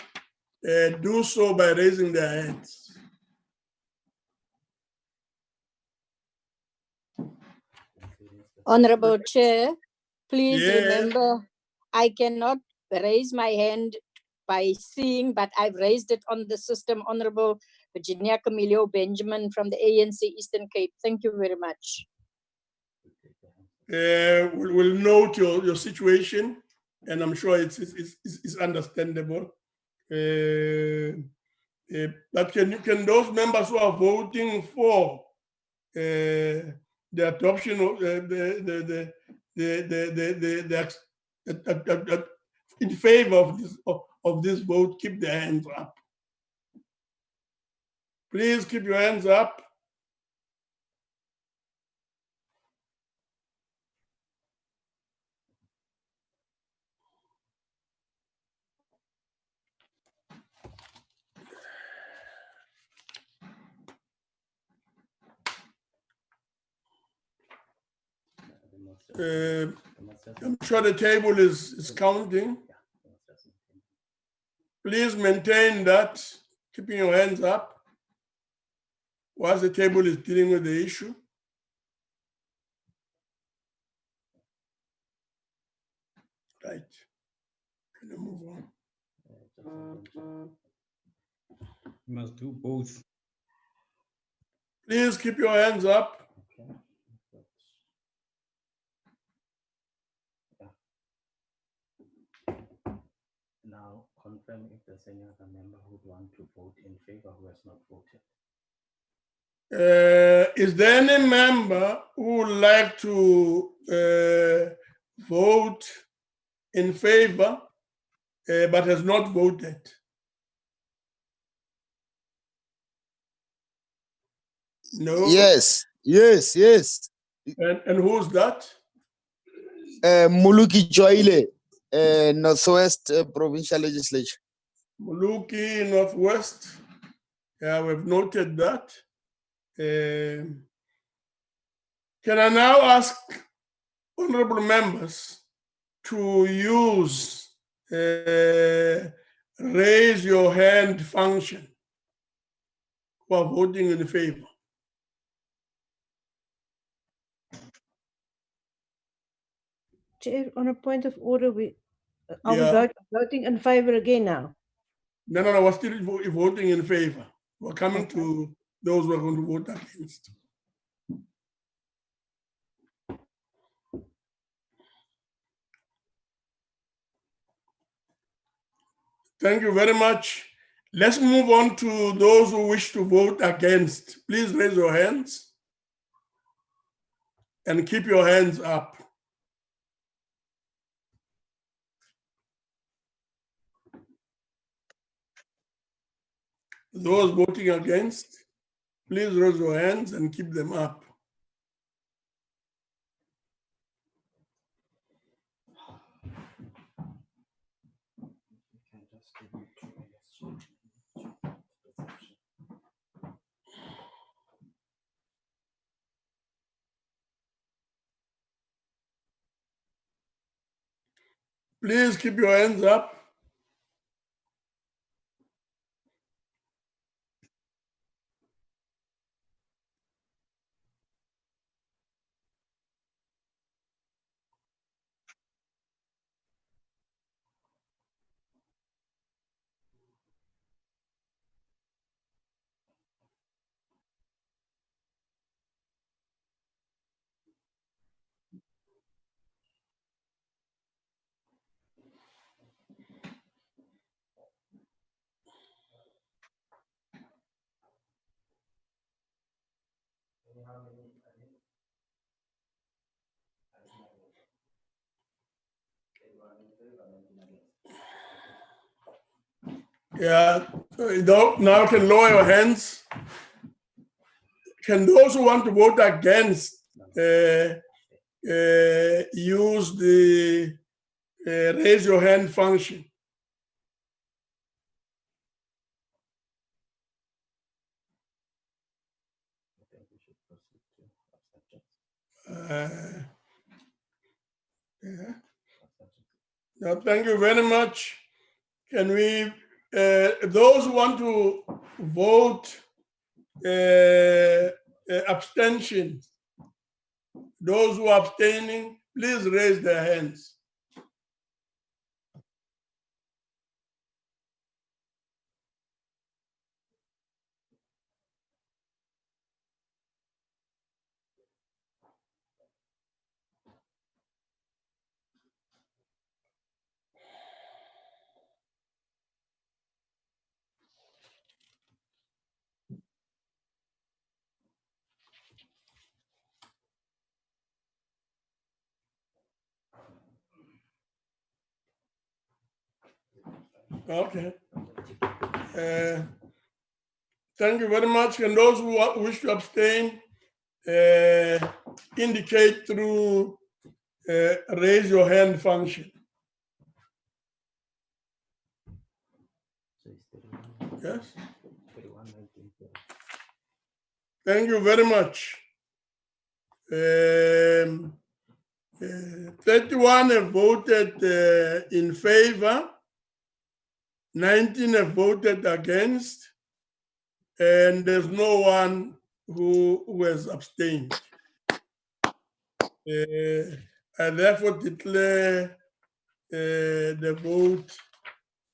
S1: do so by raising their hands?
S17: Honorable Chair, please
S1: Yeah.
S17: remember I cannot raise my hand by seeing, but I've raised it on the system. Honorable Virginia Camillo Benjamin from the ANC Eastern Cape. Thank you very much.
S1: We'll note your situation, and I'm sure it's understandable. But can those members who are voting for the adoption of the in favor of this vote, keep their hands up. Please keep your hands up. I'm sure the table is counting. Please maintain that, keeping your hands up whilst the table is dealing with the issue. Right. Can you move on?
S5: You must do both.
S1: Please keep your hands up.
S7: Now confirm if there's any other member who would want to vote in favor who has not voted.
S1: Is there any member who would like to vote in favor but has not voted? No?
S19: Yes.
S1: And who's that?
S19: Muluki Joile, Northwest Provincial Legislature.
S1: Muluki, Northwest. Yeah, we've noted that. Can I now ask honorable members to use raise your hand function who are voting in favor?
S10: Chair, on a point of order, we voting in favor again now.
S1: No, we're still voting in favor. We're coming to those who are going to vote against. Thank you very much. Let's move on to those who wish to vote against. Please raise your hands and keep your hands up. Those voting against, please raise your hands and keep them up. Please keep your hands up. Yeah, now can lower your hands. Can those who want to vote against use the raise your hand function? Yeah. No, thank you very much. Can we, those who want to vote abstention, those who are abstaining, please raise their hands. Okay. Thank you very much. And those who wish to abstain, indicate through raise your hand function. Yes. Thank you very much. 31 have voted in favor, 19 have voted against, and there's no one who has abstained. I therefore declare the vote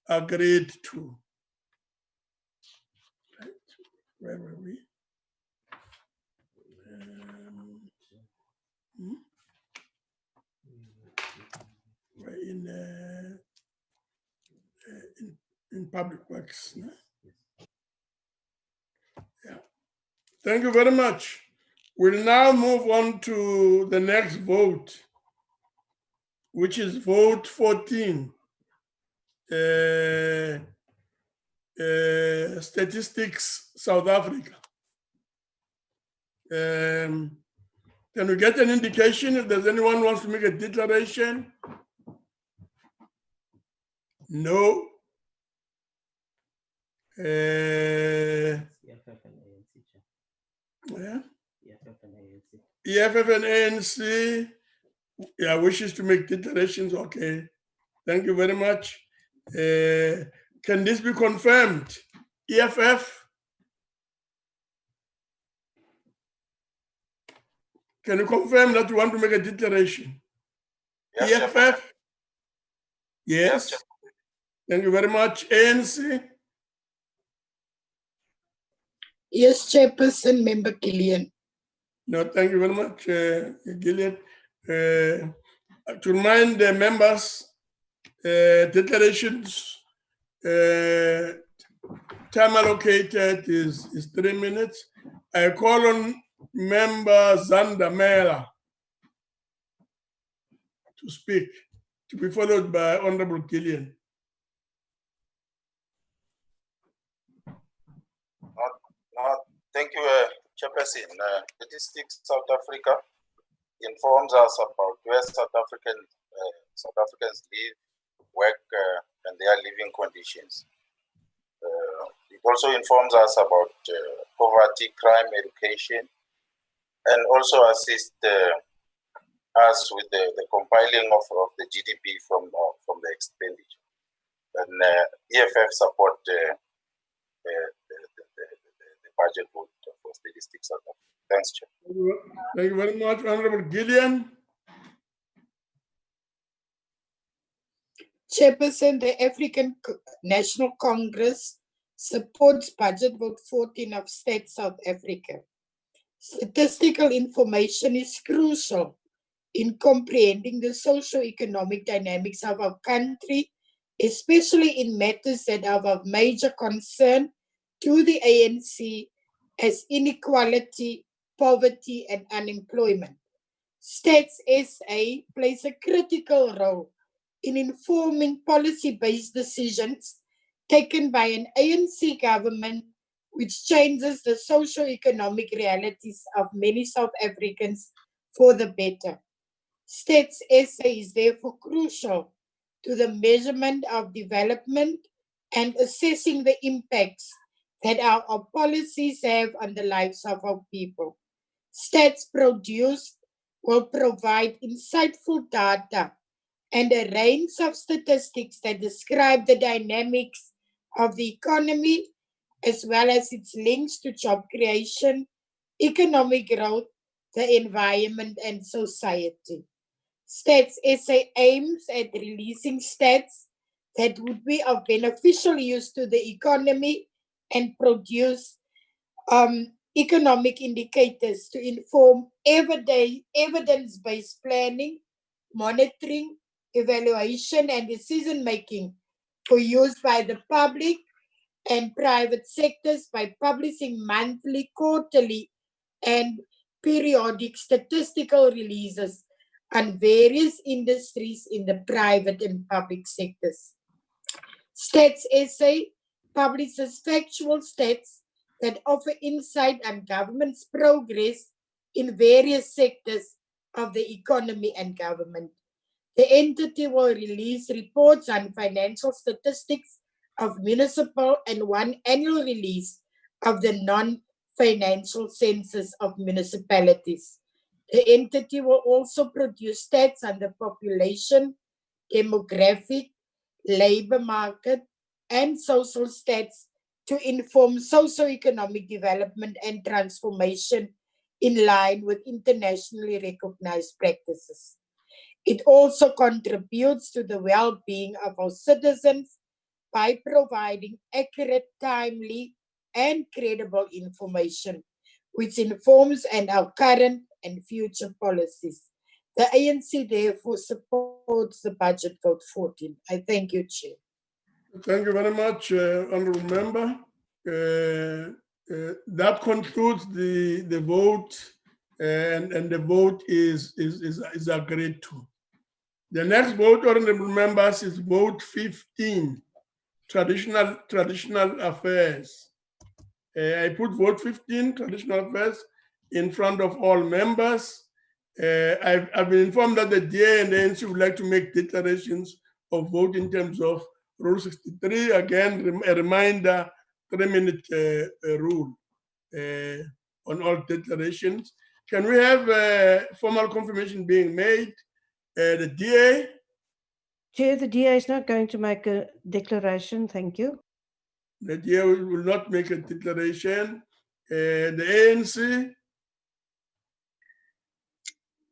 S1: agreed to. Right. Where were we? We're in public works. No? Yeah. Thank you very much. We'll now move on to the next vote, which is vote 14. Statistics South Africa. Can we get an indication if there's anyone who wants to make a declaration? No. Yeah. EFF and ANC, yeah, wishes to make declarations. Okay. Thank you very much. Can this be confirmed? EFF? Can you confirm that you want to make a declaration? Yes, EFF? Yes. Yes. Thank you very much. ANC?
S4: Yes, Chairperson, Member Gillian.
S1: No, thank you very much, Gillian. To remind the members, declarations, time allocated is 3 minutes. I call on Member Zand to speak, to be followed by Honorable Gillian.
S16: Thank you, Chairperson. Statistics South Africa informs us about where South Africans live, work, and their living conditions. It also informs us about poverty, crime, education, and also assist us with the compiling of the GDP from the expenditure. And EFF support the budget vote for Statistics South Africa. Thanks, Chair.
S1: Thank you very much, Honorable Gillian.
S4: Chairperson, the African National Congress supports budget vote 14 of State South Africa. Statistical information is crucial in comprehending the socio-economic dynamics of our country, especially in matters that are of major concern to the ANC as inequality, poverty, and unemployment. Stats SA plays a critical role in informing policy-based decisions taken by an ANC government which changes the socio-economic realities of many South Africans for the better. Stats SA is therefore crucial to the measurement of development and assessing the impacts that our policies have on the lives of our people. Stats produced will provide insightful data and a range of statistics that describe the dynamics of the economy as well as its links to job creation, economic growth, the environment, and society. Stats SA aims at releasing stats that would be of beneficial use to the economy and produce economic indicators to inform evidence-based planning, monitoring, evaluation, and decision-making for use by the public and private sectors by publishing monthly, quarterly, and periodic statistical releases on various industries in the private and public sectors. Stats SA publishes factual stats that offer insight on government's progress in various sectors of the economy and government. The entity will release reports on financial statistics of municipal and one annual release of the non-financial census of municipalities. The entity will also produce stats on the population, demographic, labor market, and social stats to inform socio-economic development and transformation in line with internationally recognized practices. It also contributes to the well-being of our citizens by providing accurate, timely, and credible information, which informs our current and future policies. The ANC therefore supports the budget vote 14. I thank you, Chair.
S1: Thank you very much, Honourable Member. That concludes the vote, and the vote is agreed to. The next vote, Honourable Members, is vote 15, traditional affairs. I put vote 15, traditional affairs, in front of all members. I've been informed that the DA and the ANC would like to make declarations of vote in terms of Rule 63. Again, a reminder, 3-minute rule on all declarations. Can we have formal confirmation being made? The DA?
S10: Chair, the DA is not going to make a declaration. Thank you.
S1: The DA will not make a declaration. The ANC?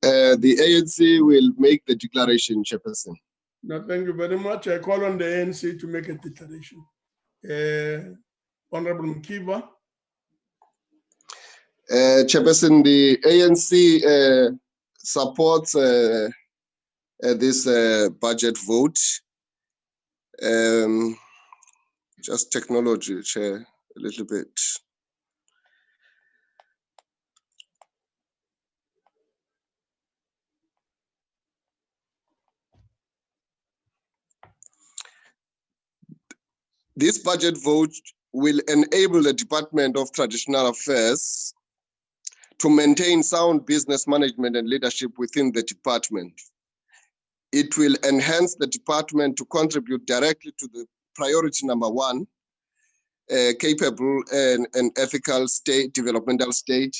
S18: The ANC will make the declaration, Chairperson.
S1: No, thank you very much. I call on the ANC to make a declaration. Honorable Mkiva.
S18: Chairperson, the ANC supports this budget vote. Just technology, Chair, a little bit. This budget vote will enable the Department of Traditional Affairs to maintain sound business management and leadership within the department. It will enhance the department to contribute directly to the priority number 1, capable and ethical developmental state.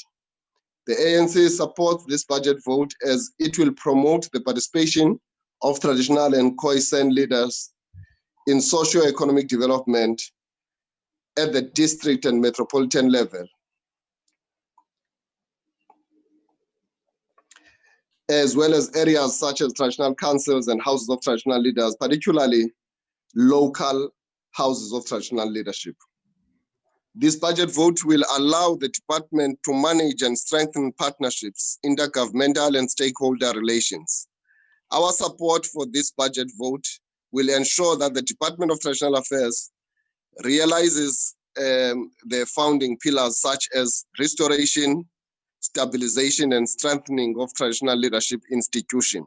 S18: The ANC supports this budget vote as it will promote the participation of traditional and Khoisan leaders in socio-economic development at the district and metropolitan level, as well as areas such as traditional councils and houses of traditional leaders, particularly local houses of traditional leadership. This budget vote will allow the department to manage and strengthen partnerships, intergovernmental and stakeholder relations. Our support for this budget vote will ensure that the Department of Traditional Affairs realizes the founding pillars such as restoration, stabilization, and strengthening of traditional leadership institutions,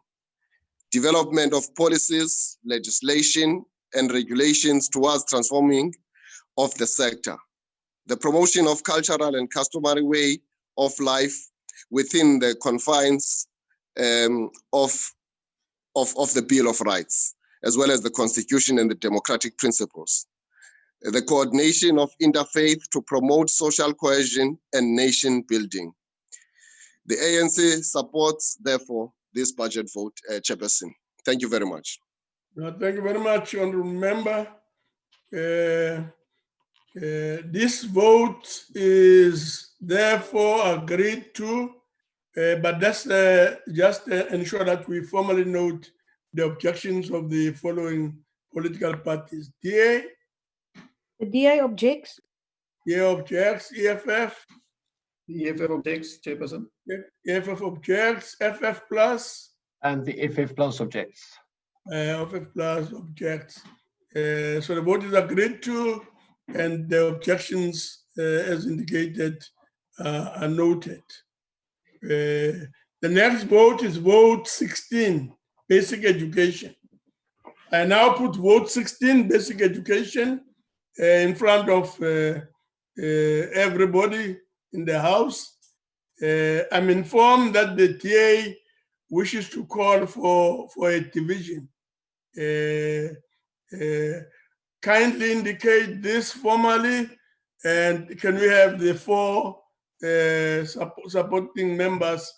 S18: development of policies, legislation, and regulations towards transforming of the sector, the promotion of cultural and customary way of life within the confines of the Bill of Rights, as well as the Constitution and the democratic principles, the coordination of interfaith to promote social cohesion and nation building. The ANC supports, therefore, this budget vote, Chairperson. Thank you very much.
S1: Thank you very much, Honourable Member. This vote is therefore agreed to, but that's just ensure that we formally note the objections of the following political parties. DA?
S10: The DA objects.
S1: DA objects. EFF?
S11: The EFF objects, Chairperson.
S1: EFF objects. FF plus?
S12: And the FF plus objects.
S1: FF plus objects. So the vote is agreed to, and the objections, as indicated, are noted. The next vote is vote 16, basic education. I now put vote 16, basic education, in front of everybody in the House. I'm informed that the TA wishes to call for a division. Kindly indicate this formally, and can we have the 4 supporting members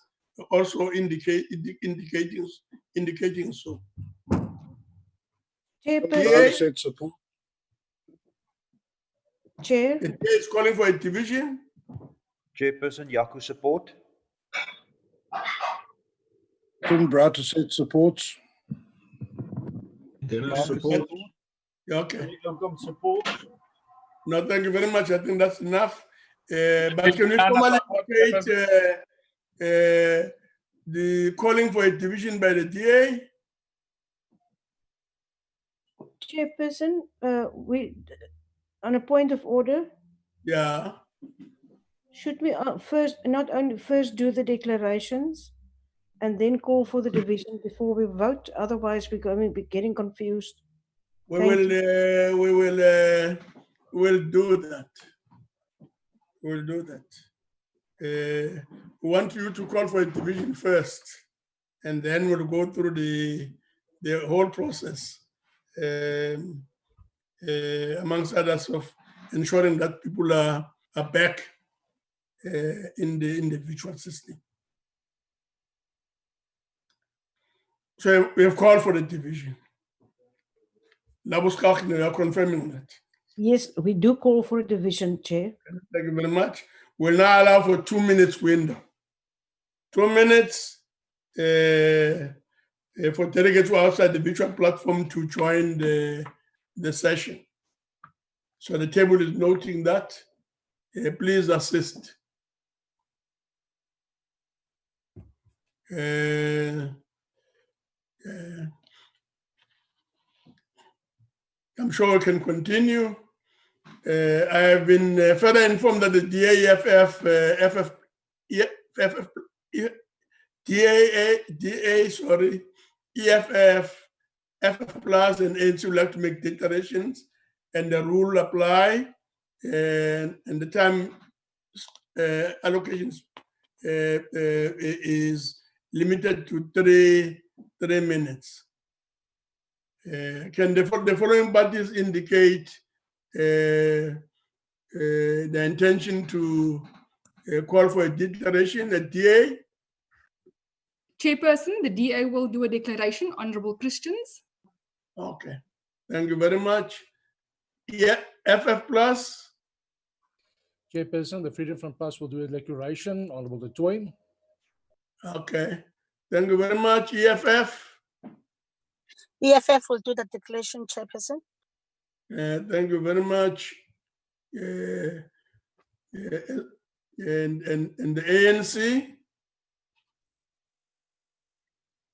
S1: also indicating so?
S10: Chairperson.
S8: Said support.
S10: Chair.
S1: The TA is calling for a division.
S6: Chairperson, Yaku support.
S8: Tim Browder said supports.
S14: Dennis support.
S1: Okay.
S13: Support.
S1: No, thank you very much. I think that's enough. But can we formally indicate the calling for a division by the DA?
S10: Chairperson, we on a point of order.
S1: Yeah.
S10: Should we not only first do the declarations and then call for the division before we vote? Otherwise, we're going to be getting confused.
S1: We'll do that. We'll do that. We want you to call for a division first, and then we'll go through the whole process, amongst others, of ensuring that people are back in the virtual system. So we have called for the division. Labuskak, you are confirming that.
S10: Yes, we do call for a division, Chair.
S1: Thank you very much. We'll now allow for 2 minutes window. 2 minutes for delegates who are outside the virtual platform to join the session. So the table is noting that. Please assist. I'm sure we can continue. I have been further informed that the DAFF, EFF, FF Plus, and ANC would like to make declarations, and the rule apply, and the time allocations is limited to three minutes. Can the following parties indicate the intention to call for a declaration? The DA?
S20: Chairperson, the DA will do a declaration. Honorable Christians.
S1: Okay, thank you very much. Yeah, FF Plus.
S22: Chairperson, the Freedom Front Plus will do a declaration. Honorable De Tooy.
S1: Okay, thank you very much. EFF.
S23: EFF will do the declaration, Chairperson.
S1: Thank you very much. And the ANC?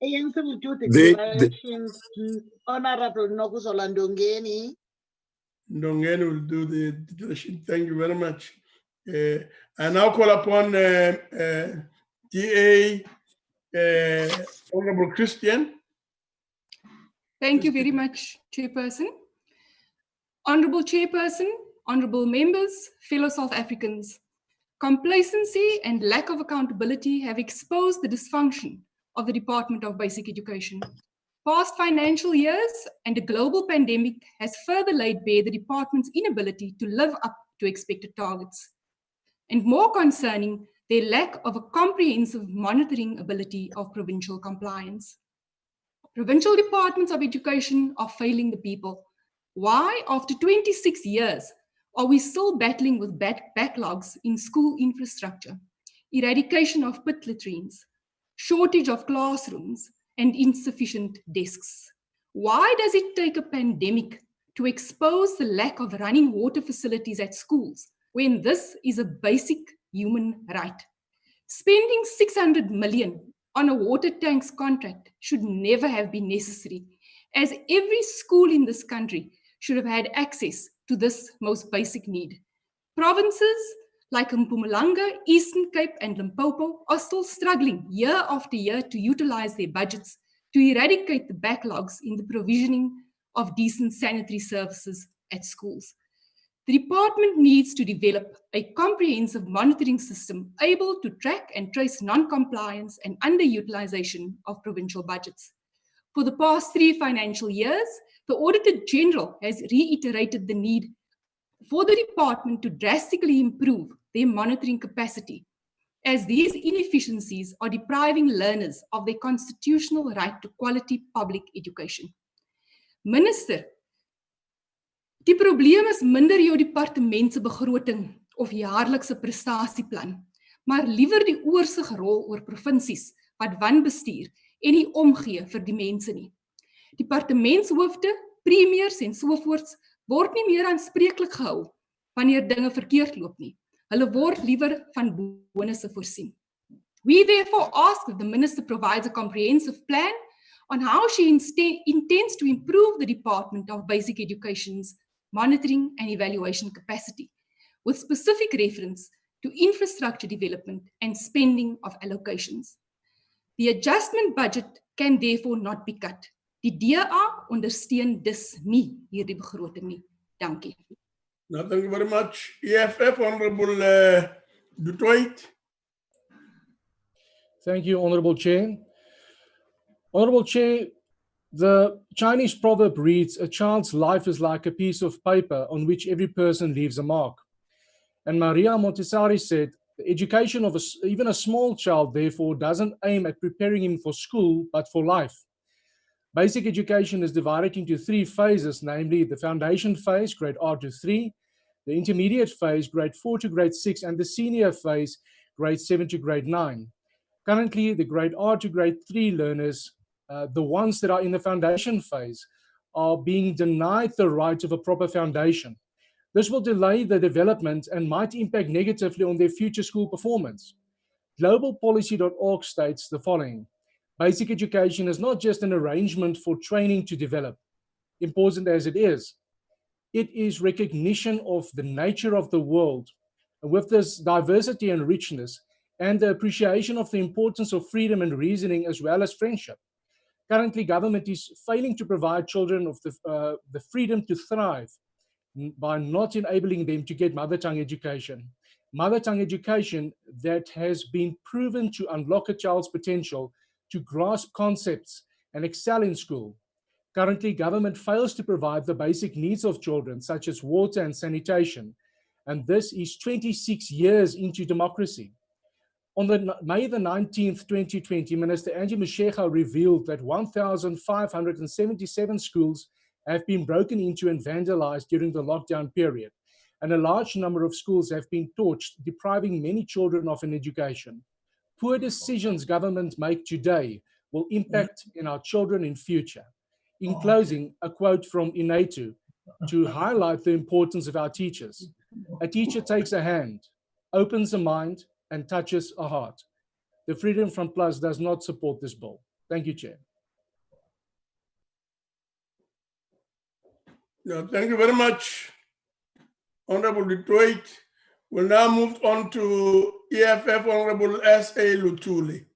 S24: ANC will do declarations. Honorable Nokuzola Ndongeni.
S1: Ndongeni will do the declaration. Thank you very much. I now call upon DA Honorable Christian.
S20: Thank you very much, Chairperson. Honorable Chairperson, honorable members, fellow South Africans, complacency and lack of accountability have exposed the dysfunction of the Department of Basic Education. Past financial years and a global pandemic has further laid bare the department's inability to live up to expected targets. And more concerning, their lack of a comprehensive monitoring ability of provincial compliance. Provincial departments of education are failing the people. Why, after 26 years, are we still battling with backlogs in school infrastructure, eradication of pit latrines, shortage of classrooms, and insufficient desks? Why does it take a pandemic to expose the lack of running water facilities at schools when this is a basic human right? Spending 600 million on a water tanks contract should never have been necessary, as every school in this country should have had access to this most basic need. Provinces like Mpumalanga, Eastern Cape, and Limpopo are still struggling year after year to utilize their budgets to eradicate the backlogs in the provisioning of decent sanitary services at schools. The department needs to develop a comprehensive monitoring system able to track and trace non-compliance and underutilization of provincial budgets. For the past 3 financial years, the Auditor General has reiterated the need for the department to drastically improve their monitoring capacity, as these inefficiencies are depriving learners of their constitutional right to quality public education. Minister, die probleem is minder jou departement se begroting of jaarlikse prestasieplan, maar liewer die oorsigrol oor provinsies wat wanbestuur en nie omgee vir die mense nie. Departementshoofde, premiers en sovoorts word nie meer aanspreeklik gehou wanneer dinge verkeerd loop nie. Hulle word liewer van bonusse voorsien. We therefore ask that the minister provides a comprehensive plan on how she intends to improve the Department of Basic Education's monitoring and evaluation capacity, with specific reference to infrastructure development and spending of allocations. The adjustment budget can therefore not be cut. Die DA ondersteun dus nie hierdie begroting nie. Dankie.
S1: No, thank you very much. EFF, Honorable Dutoit.
S22: Thank you, Honorable Chair. Honorable Chair, the Chinese proverb reads, "A child's life is like a piece of paper on which every person leaves a mark." And Maria Montessori said, "The education of even a small child, therefore, doesn't aim at preparing him for school, but for life." Basic education is divided into 3 phases, namely the foundation phase, grade R to 3, the intermediate phase, grade 4 to grade 6, and the senior phase, grade 7 to grade 9. Currently, the grade R to grade 3 learners, the ones that are in the foundation phase, are being denied the right of a proper foundation. This will delay the development and might impact negatively on their future school performance. Globalpolicy.org states the following: basic education is not just an arrangement for training to develop, important as it is. It is recognition of the nature of the world, with this diversity and richness, and the appreciation of the importance of freedom and reasoning as well as friendship. Currently, government is failing to provide children of the freedom to thrive by not enabling them to get mother tongue education. Mother tongue education that has been proven to unlock a child's potential to grasp concepts and excel in school. Currently, government fails to provide the basic needs of children, such as water and sanitation, and this is 26 years into democracy. On May the 19th, 2020, Minister Angie Mashego revealed that 1,577 schools have been broken into and vandalized during the lockdown period, and a large number of schools have been torched, depriving many children of an education. Poor decisions governments make today will impact in our children in future. In closing, a quote from Inatu to highlight the importance of our teachers. A teacher takes a hand, opens a mind, and touches a heart. The Freedom Front Plus does not support this bill. Thank you, Chair.
S1: No, thank you very much, Honorable Detroit. We'll now move on to EFF Honorable S.A. Lutuli.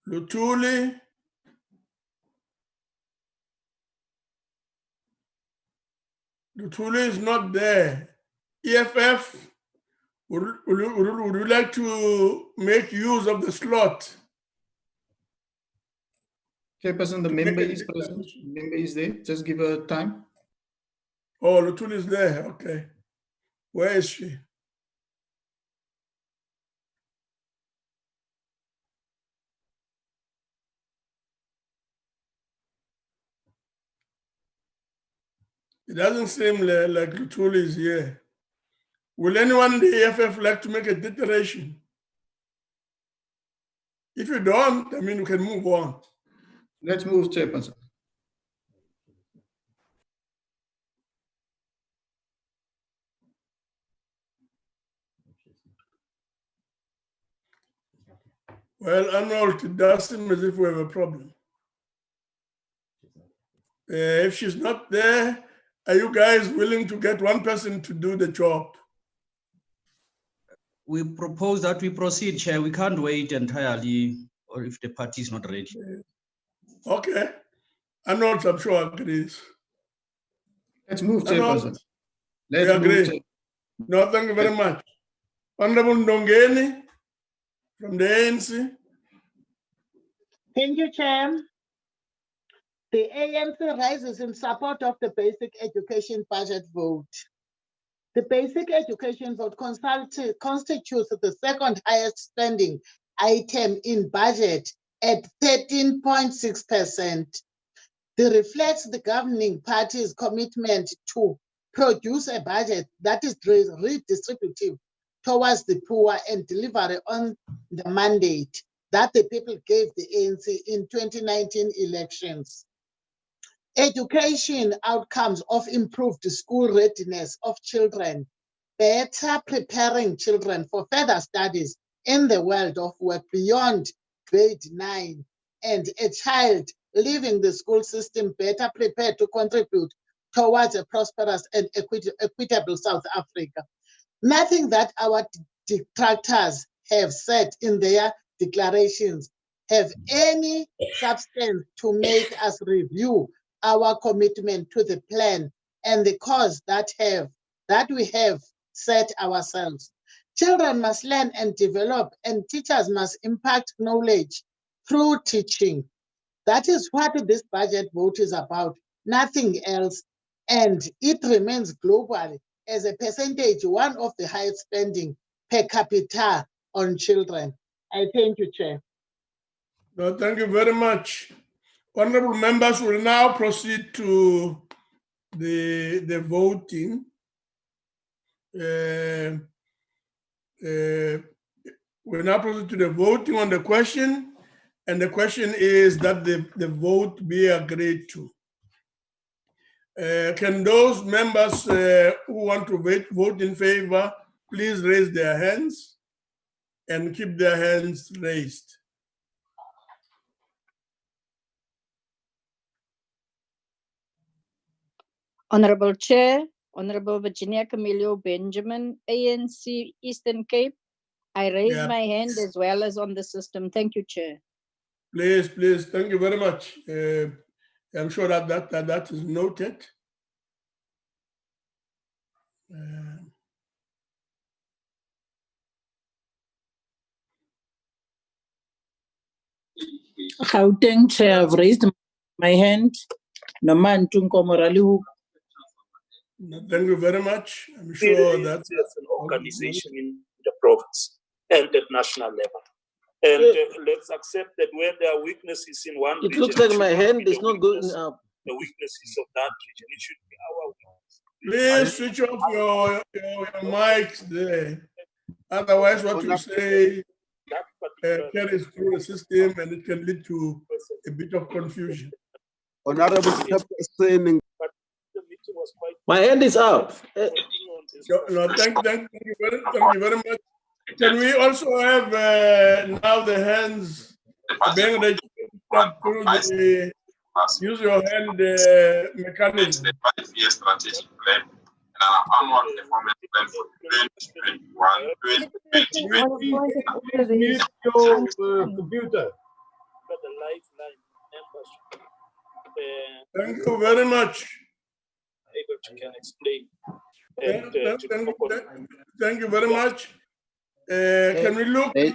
S1: Lutuli. Lutuli is not there. EFF, would you like to make use of the slot?
S11: Chairperson, the member is present. Member is there. Just give her time.
S1: Oh, Lutuli is there. Okay. Where is she? It doesn't seem like Lutuli is here. Will anyone in the EFF like to make a declaration? If you don't, I mean, we can move on.
S11: Let's move, Chairperson.
S1: Well, Arnold, it does seem as if we have a problem. If she's not there, are you guys willing to get one person to do the job?
S2: We propose that we proceed, Chair. We can't wait entirely
S5: or if the party is not ready.
S1: Okay. Arnold, I'm sure agrees.
S11: Let's move,
S1: Arnold,
S11: Chairperson.
S1: we
S11: Let's move.
S1: agree. No, thank you very much. Honorable Ndongeni from the ANC.
S24: Thank you, Chair. The ANC rises in support of the basic education budget vote. The basic education vote constitutes the second highest spending item in budget at 13.6%. This reflects the governing party's commitment to produce a budget that is redistributive towards the poor and delivery on the mandate that the people gave the ANC in 2019 elections. Education outcomes of improved school readiness of children, better preparing children for further studies in the world of work beyond grade 9, and a child leaving the school system better prepared to contribute towards a prosperous and equitable South Africa. Nothing that our detractors have said in their declarations have any substance to make us review our commitment to the plan and the cause that we have set ourselves. Children must learn and develop, and teachers must impact knowledge through teaching. That is what this budget vote is about, nothing else. And it remains globally as a percentage, one of the highest spending per capita on children. I thank you, Chair.
S1: No, thank you very much. Honorable members will now proceed to the voting. We'll now proceed to the voting on the question, and the question is that the vote be agreed to. Can those members who want to vote in favor, please raise their hands and keep their hands raised.
S17: Honorable Chair, Honorable Virginia Camillo Benjamin, ANC Eastern Cape. I raise
S1: Yeah.
S17: my hand as well as on the system. Thank you, Chair.
S1: Please, thank you very much. I'm sure that is noted.
S2: Gauteng Chair, I've raised my hand. Nomantu.
S1: Thank you very much. I'm sure that
S16: as an organization in the province and at national level. And let's accept that where there are weaknesses in one region,
S2: It looks like my hand is not going up.
S16: the weaknesses of that region, it should be our weakness.
S1: Please switch off your mics there. Otherwise, what you say carries through the system and it can lead to a bit of confusion.
S19: Honorable Chairperson.
S2: My hand is up.
S1: No, thank you very much. Can we also have now the hands being registered through the use your hand mechanism?
S3: The 5-year strategic plan and an annual performance plan for 2021-2022.
S1: Need your computer. Thank you very much.
S16: Can explain.
S1: Thank you very much. Can we look at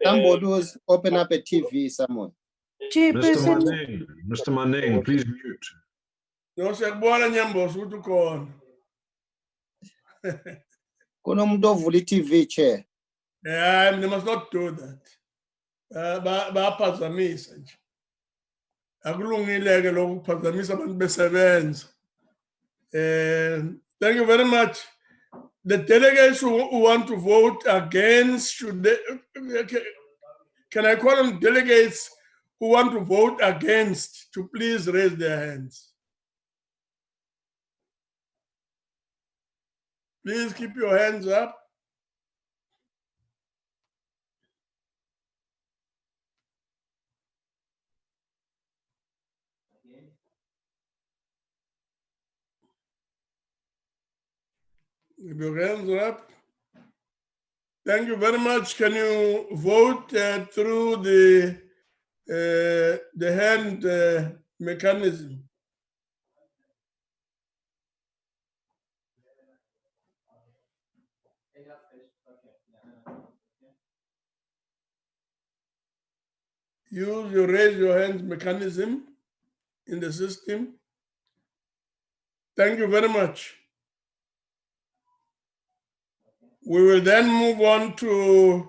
S19: somebody who's open up a TV, someone.
S14: Mr. Manning, please mute.
S1: No, sekubona nyambo sutukona.
S19: Kunomuntu ovula TV, Chair.
S1: Yeah, they must not do that. Baphazamisa nje. Akulungile ke lokhu kuphazamisa abantu besebenza. Thank you very much. The delegates who want to vote against, should they, can I call on delegates who want to vote against to please raise their hands? Please keep your hands up. Keep your hands up. Thank you very much. Can you vote through the hand mechanism? Use your raise your hands mechanism in the system. Thank you very much. We will then move on to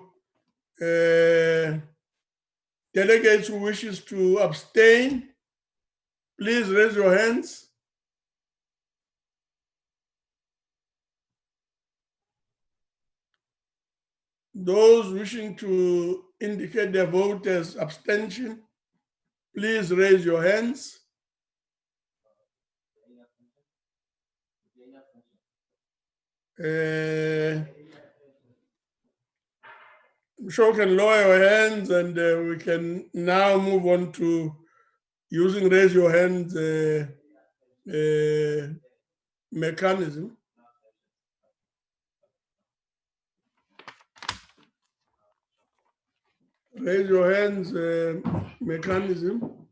S1: delegates who wishes to abstain. Please raise your hands. Those wishing to indicate their vote as abstention, please raise your hands. I'm sure you can lower your hands, and we can now move on to using raise your hands mechanism. Raise your hands mechanism.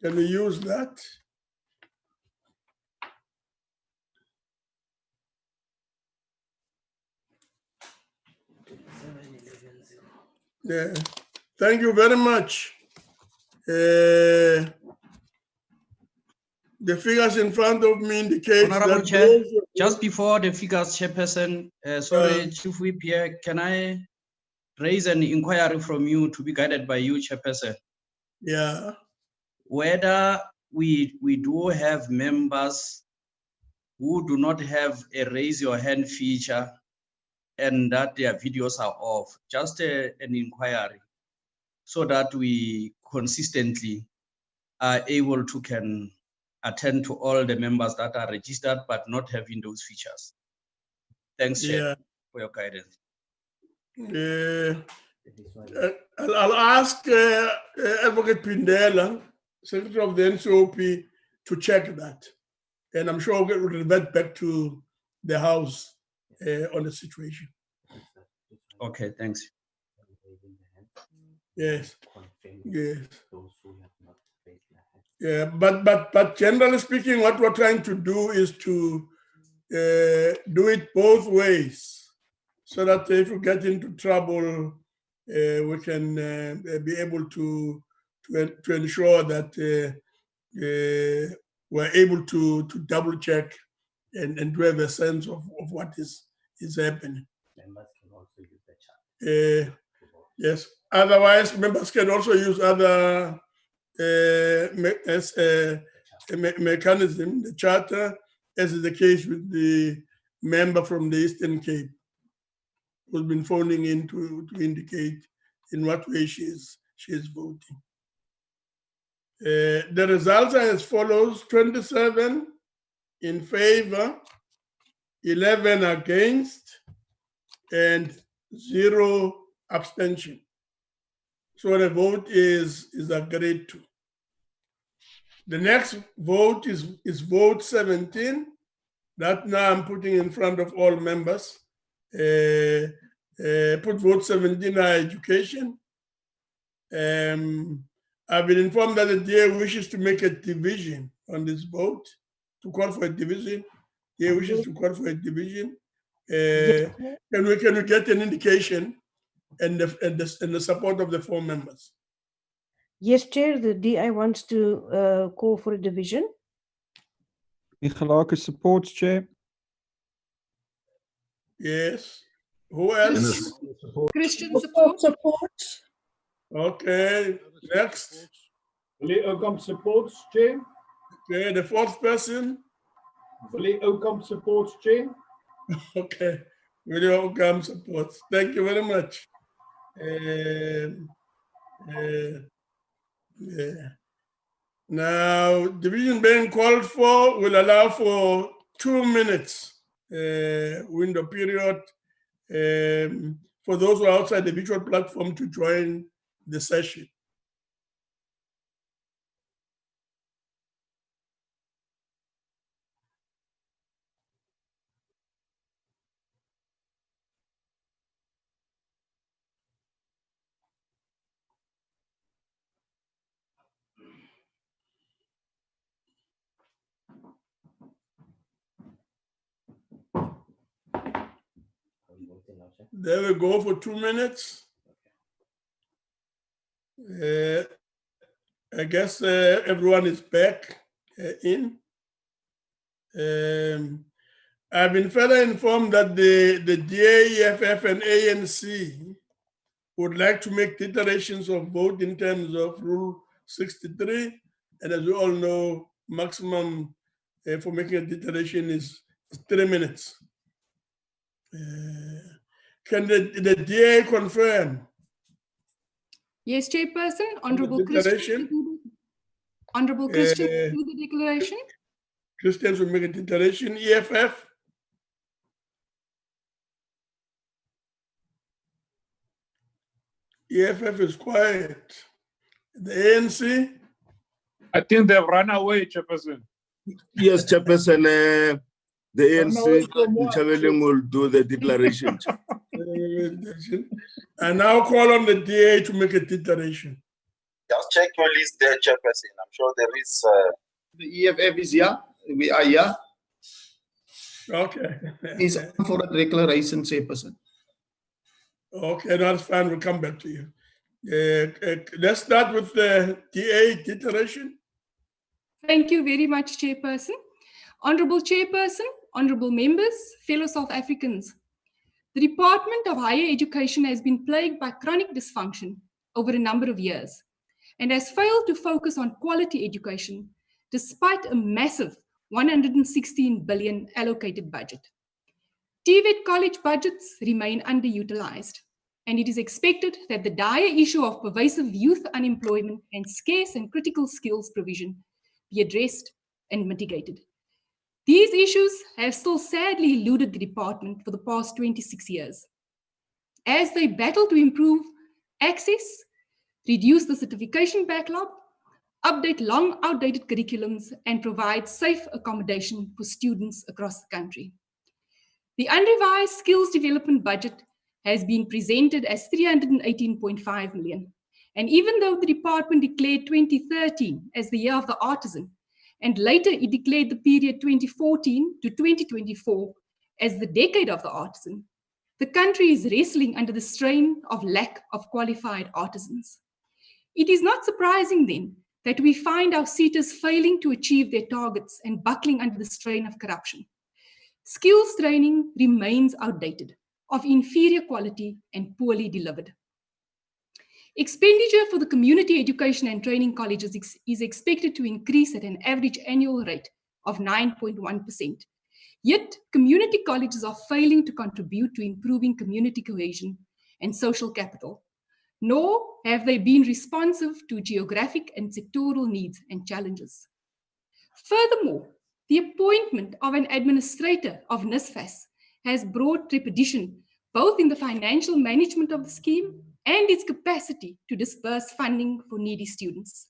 S1: Can we use that? Yeah. Thank you very much. The figures in front of me indicate
S5: Honorable
S1: that
S5: Chair,
S1: those,
S5: just before the figures, Chairperson, sorry, Chief Whip here, can I raise an inquiry from you to be guided by you, Chairperson?
S1: yeah.
S5: Whether we do have members who do not have a raise your hand feature and that their videos are off, just an inquiry, so that we consistently are able to can attend to all the members that are registered but not having those features. Thanks, Chair, for your guidance.
S1: I'll ask Advocate Pindela, Secretary of the NCOP, to check that. And I'm sure we'll revert back to the House on the situation.
S5: Okay, thanks.
S1: Yes. Yes. Yeah, but generally speaking, what we're trying to do is to do it both ways, so that if we get into trouble, we can be able to ensure that we're able to double check and to have a sense of what is happening.
S7: Members can also use the chat.
S1: Yes. Otherwise, members can also use other mechanism, the charter, as is the case with the member from the Eastern Cape, who's been phoning in to indicate in what way she is voting. The results are as follows: 27 in favor, 11 against, and 0 abstention. So the vote is agreed to. The next vote is vote 17. That now I'm putting in front of all members. Put vote 17 on education. I've been informed that the DA wishes to make a division on this vote, to call for a division. DA wishes to call for a division. Can we get an indication and the support of the 4 members?
S10: Yes, Chair, the DI wants to call for a division.
S9: Ingelake supports, Chair.
S1: Yes. Who else?
S20: Christian support.
S1: Okay. Next.
S13: Willie Oukamp supports, Chair.
S1: Okay. The 4th person.
S13: Willie Oukamp supports, Chair.
S1: Okay. Willie Oukamp supports. Thank you very much. Yeah. Now, division being called for will allow for 2 minutes window period for those who are outside the virtual platform to join the session. There we go for 2 minutes. I guess everyone is back in. I've been further informed that the DA, EFF, and ANC would like to make declarations of vote in terms of Rule 63. And as we all know, maximum for making a declaration is 3 minutes. Can the DA confirm?
S20: Yes, Chairperson. Honorable Christian. Honorable Christian, do the declaration.
S1: Christians will make a declaration. EFF? EFF is quiet. The ANC?
S4: I think they've run away, Chairperson.
S9: Yes, Chairperson. The ANC will do the declaration.
S1: I now call on the DA to make a declaration.
S3: Just check your list there, Chairperson. I'm sure there is.
S11: The EFF is here. We are here.
S1: Okay.
S11: He's on for a declaration, Chairperson.
S1: Okay, that's fine. We'll come back to you. Let's start with the DA declaration.
S20: Thank you very much, Chairperson. Honorable Chairperson, honorable members, fellow South Africans. The Department of Higher Education has been plagued by chronic dysfunction over a number of years and has failed to focus on quality education despite a massive 116 billion allocated budget. TVET college budgets remain underutilized, and it is expected that the dire issue of pervasive youth unemployment and scarce and critical skills provision be addressed and mitigated. These issues have still sadly eluded the department for the past 26 years. As they battle to improve access, reduce the certification backlog, update long outdated curriculums, and provide safe accommodation for students across the country. The unrevised skills development budget has been presented as 318.5 million. And even though the department declared 2013 as the year of the artisan, and later it declared the period 2014 to 2024 as the decade of the artisan, the country is wrestling under the strain of lack of qualified artisans. It is not surprising then that we find our seaters failing to achieve their targets and buckling under the strain of corruption. Skills training remains outdated, of inferior quality and poorly delivered. Expenditure for the community education and training colleges is expected to increase at an average annual rate of 9.1%. Yet, community colleges are failing to contribute to improving community cohesion and social capital, nor have they been responsive to geographic and sectoral needs and challenges. Furthermore, the appointment of an administrator of NSFAS has brought trepidation both in the financial management of the scheme and its capacity to disburse funding for needy students.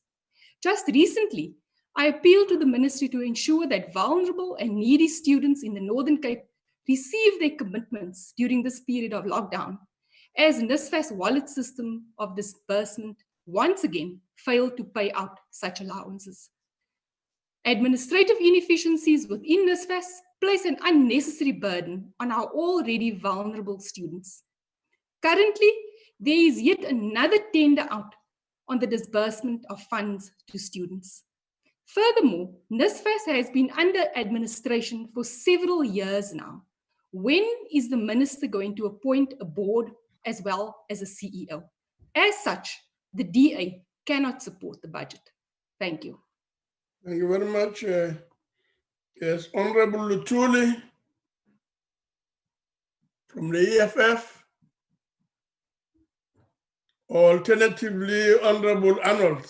S20: Just recently, I appealed to the ministry to ensure that vulnerable and needy students in the Northern Cape receive their commitments during this period of lockdown, as NSFAS wallet system of disbursement once again failed to pay out such allowances. Administrative inefficiencies within NSFAS place an unnecessary burden on our already vulnerable students. Currently, there is yet another tender out on the disbursement of funds to students. Furthermore, NSFAS has been under administration for several years now. When is the minister going to appoint a board as well as a CEO? As such, the DA cannot support the budget. Thank you.
S1: Thank you very much. Yes, Honorable Lutuli from the EFF. Alternatively, Honorable Arnold.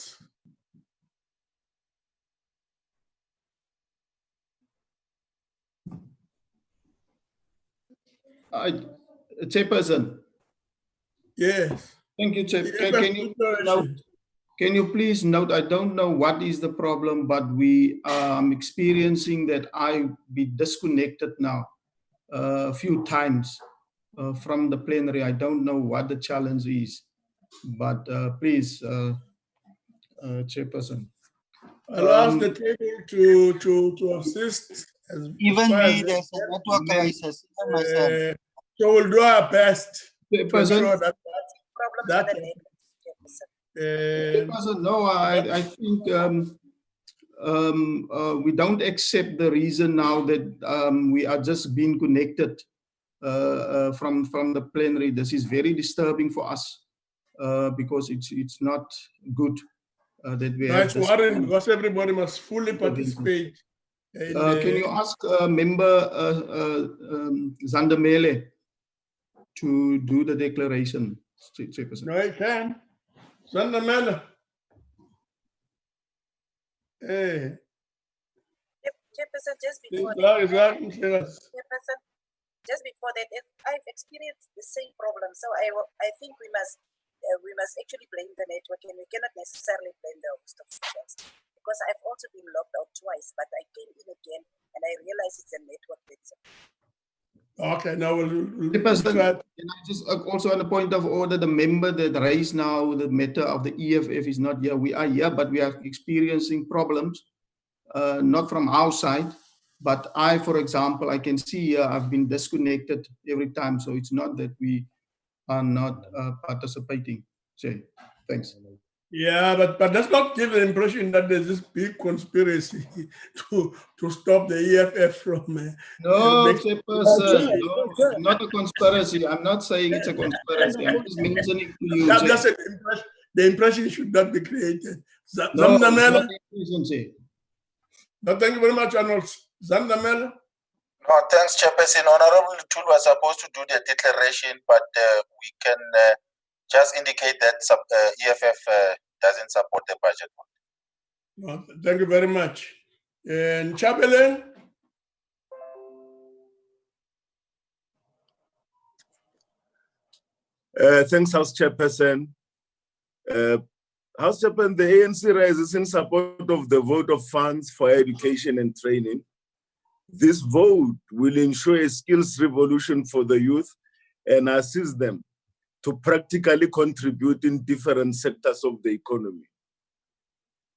S11: Chairperson.
S1: Yes.
S11: Thank you, Chairperson. Can you please note, I don't know what is the problem, but we are experiencing that I be disconnected now a few times from the plenary. I don't know what the challenge is, but please, Chairperson.
S1: I'll ask the table to assist.
S19: Even me, there's a network crisis. Even myself.
S1: So we'll do our best to
S11: Chairperson.
S1: ensure that
S11: Chairperson, no, I think we don't accept the reason now that we are just being connected from the plenary. This is very disturbing for us because it's not good that we have
S1: it's
S11: this.
S1: worrying because everybody must fully participate.
S11: Can you ask member Zand to do the declaration, Chairperson?
S1: No, I can. Zand. Hey.
S12: Chairperson, just before
S1: Chairperson,
S12: just before that, I've experienced the same problem. So I think we must actually blame the network, and we cannot necessarily blame the host of students, because I've also been locked out twice, but I came in again and I realized it's a network that's
S1: okay, now
S11: Chairperson, can I just also on the point of order, the member that raised now the matter of the EFF is not here. We are here, but we are experiencing problems, not from our side, but for example, I can see here I've been disconnected every time, so it's not that we are not participating. Jay, thanks.
S1: Yeah, but let's not give the impression that there's this big conspiracy to stop the EFF from.
S11: No, Chairperson, no, not a conspiracy. I'm not saying it's a conspiracy. I'm just mentioning to you.
S1: That's the impression should not be created.
S11: No,
S1: Zandamela?
S11: No,
S1: thank you very much, Arnold. Zandamela?
S3: No, thanks, Chairperson. Honorable Tool was supposed to do the declaration, but we can just indicate that EFF doesn't support the budget.
S1: Well, thank you very much. And Chapelain?
S9: Thanks, House Chairperson. House Chairperson, the ANC rises in support of the vote of funds for education and training. This vote will ensure a skills revolution for the youth and assist them to practically contribute in different sectors of the economy.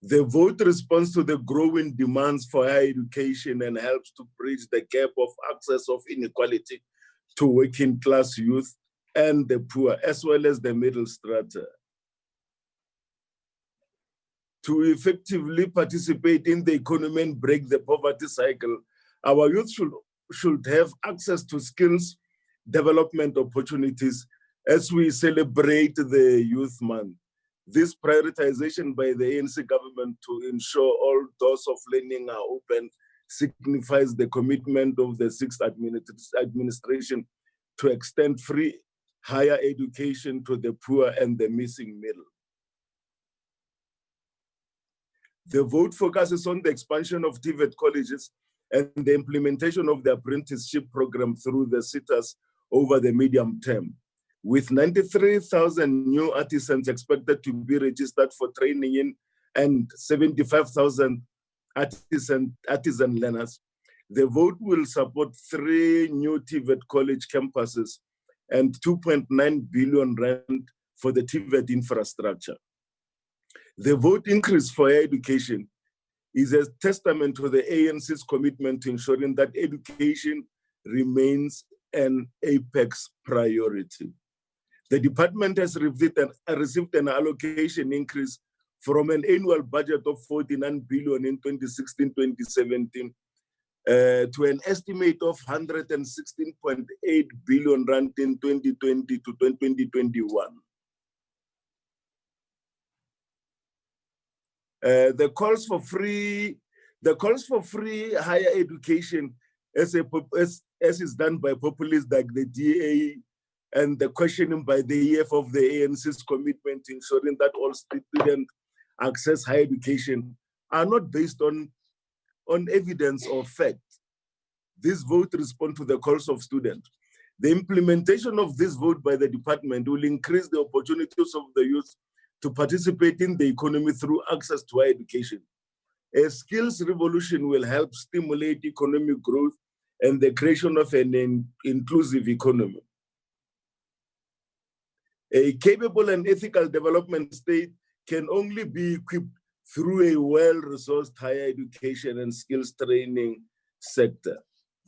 S9: The vote responds to the growing demands for higher education and helps to bridge the gap of access of inequality to working class youth and the poor, as well as the middle strata. To effectively participate in the economy and break the poverty cycle, our youth should have access to skills development opportunities as we celebrate the Youth Month. This prioritization by the ANC government to ensure all doors of learning are open signifies the commitment of the sixth administration to extend free higher education to the poor and the missing middle. The vote focuses on the expansion of TVET colleges and the implementation of the apprenticeship program through the SITAs over the medium term, with 93,000 new artisans expected to be registered for training in and 75,000 artisan learners. The vote will support 3 new TVET college campuses and 2.9 billion rand for the TVET infrastructure. The vote increase for education is a testament to the ANC's commitment to ensuring that education remains an apex priority. The department has received an allocation increase from an annual budget of 49 billion in 2016-2017 to an estimate of 116.8 billion rand in 2020 to 2021. The calls for free higher education as is done by populists like the DA and the questioning by the EF of the ANC's commitment to ensuring that all students access higher education are not based on evidence or fact. This vote responds to the calls of students. The implementation of this vote by the department will increase the opportunities of the youth to participate in the economy through access to higher education. A skills revolution will help stimulate economic growth and the creation of an inclusive economy. A capable and ethical development state can only be equipped through a well-resourced higher education and skills training sector.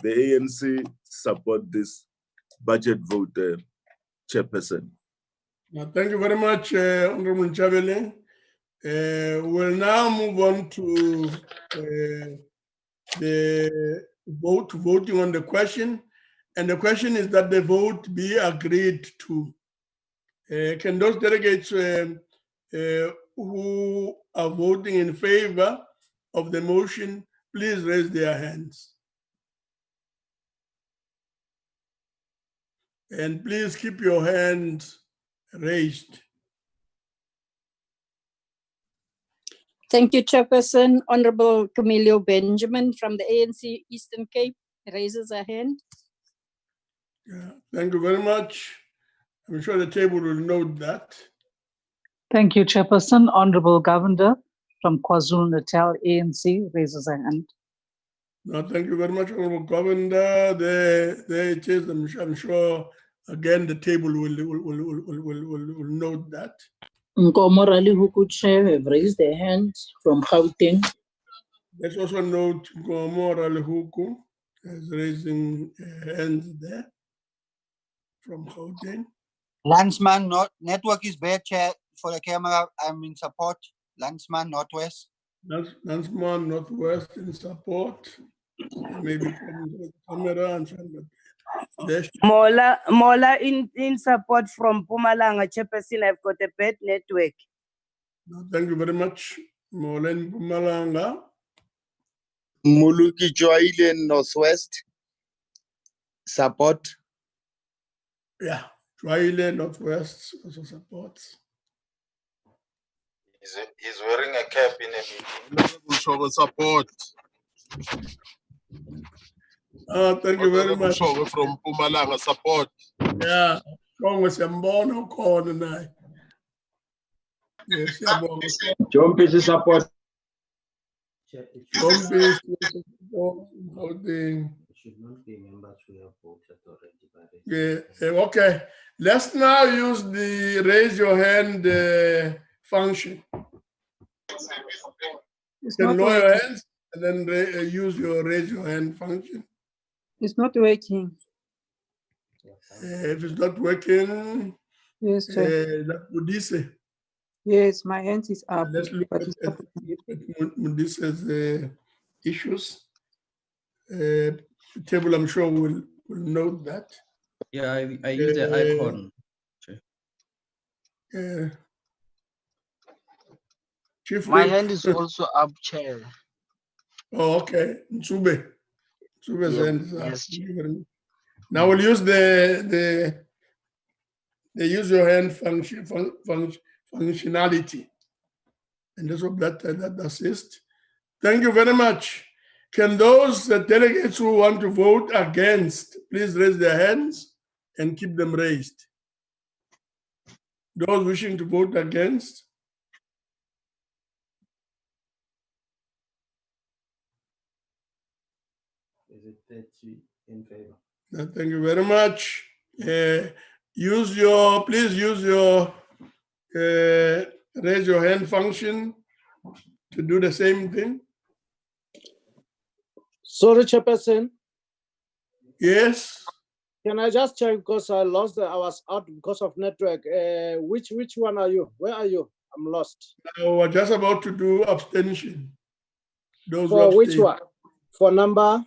S9: The ANC support this budget vote, Chairperson.
S1: Thank you very much, Honorable Chabele. We'll now move on to the voting on the question. And the question is that the vote be agreed to. Can those delegates who are voting in favor of the motion please raise their hands? And please keep your hands raised.
S17: Thank you, Chairperson. Honorable Camilio Benjamin from the ANC Eastern Cape raises a hand.
S1: Yeah, thank you very much. I'm sure the table will note that.
S6: Thank you, Chairperson. Honorable Governor from KwaZulu-Natal ANC raises a hand.
S1: No, thank you very much, Honorable Governor. There it is. I'm sure, again, the table will note that.
S2: Nkomorali Hukuche have raised their hands from Gauteng.
S1: Let's also note Nkomorali Huku is raising hands there from Gauteng.
S15: Landsman network is bad, Chair. For the camera, I'm in support. Landsman Northwest.
S1: Landsman Northwest in support. Maybe problems with the camera and
S18: Mola in support from Pumalanga, Chairperson. I've got a bad network.
S1: No, thank you very much, Mola in Pumalanga.
S21: Muluki Joyle Northwest. Support.
S1: Yeah, Joyle Northwest also supports.
S3: He's wearing a cap in a meeting.
S21: Show support.
S1: Thank you very much.
S21: From Pumalanga, support.
S1: Yeah, Congress Mbono Corner. Yes,
S21: John Peace support.
S1: John Peace support. Holding.
S7: Should not be members who have voted already.
S1: Yeah, okay. Let's now use the raise your hand function. You can lower your hands and then use your raise your hand function.
S2: It's not working.
S1: If it's not working,
S2: Yes, Chair.
S1: Mudise.
S2: Yes, my hand is up.
S1: Let's look
S2: but
S1: at
S2: it's not working.
S1: Mudise's issues. The table, I'm sure, will note that.
S5: Yeah, I use the icon.
S1: Chief
S21: My
S1: Whip.
S21: hand is also up, Chair.
S1: Oh, okay. Nsube. Nsube's
S21: Yeah,
S1: hand is up.
S21: yes,
S1: Thank you very much. Now we'll use the use your hand functionality, and that's what that assists. Thank you very much. Can those delegates who want to vote against please raise their hands and keep them raised? Those wishing to vote against?
S7: Is it 30 in favor?
S1: Thank you very much. Please use your raise your hand function to do the same thing.
S25: Sorry, Chairperson.
S1: Yes.
S25: Can I just check because I was out because of network. Which one are you? Where are you? I'm lost.
S1: We're just about to do abstention. Those
S25: For
S1: who
S25: which
S1: abstain.
S25: one? For number?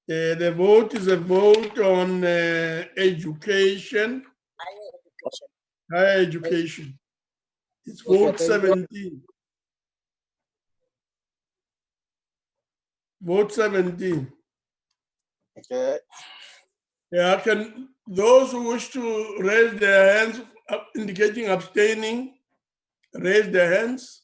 S1: The vote is a vote on education. Higher education. It's
S25: Okay,
S1: vote
S25: thank you.
S1: 17. Vote 17.
S25: Okay.
S1: Yeah, can those who wish to raise their hands indicating abstaining, raise their hands.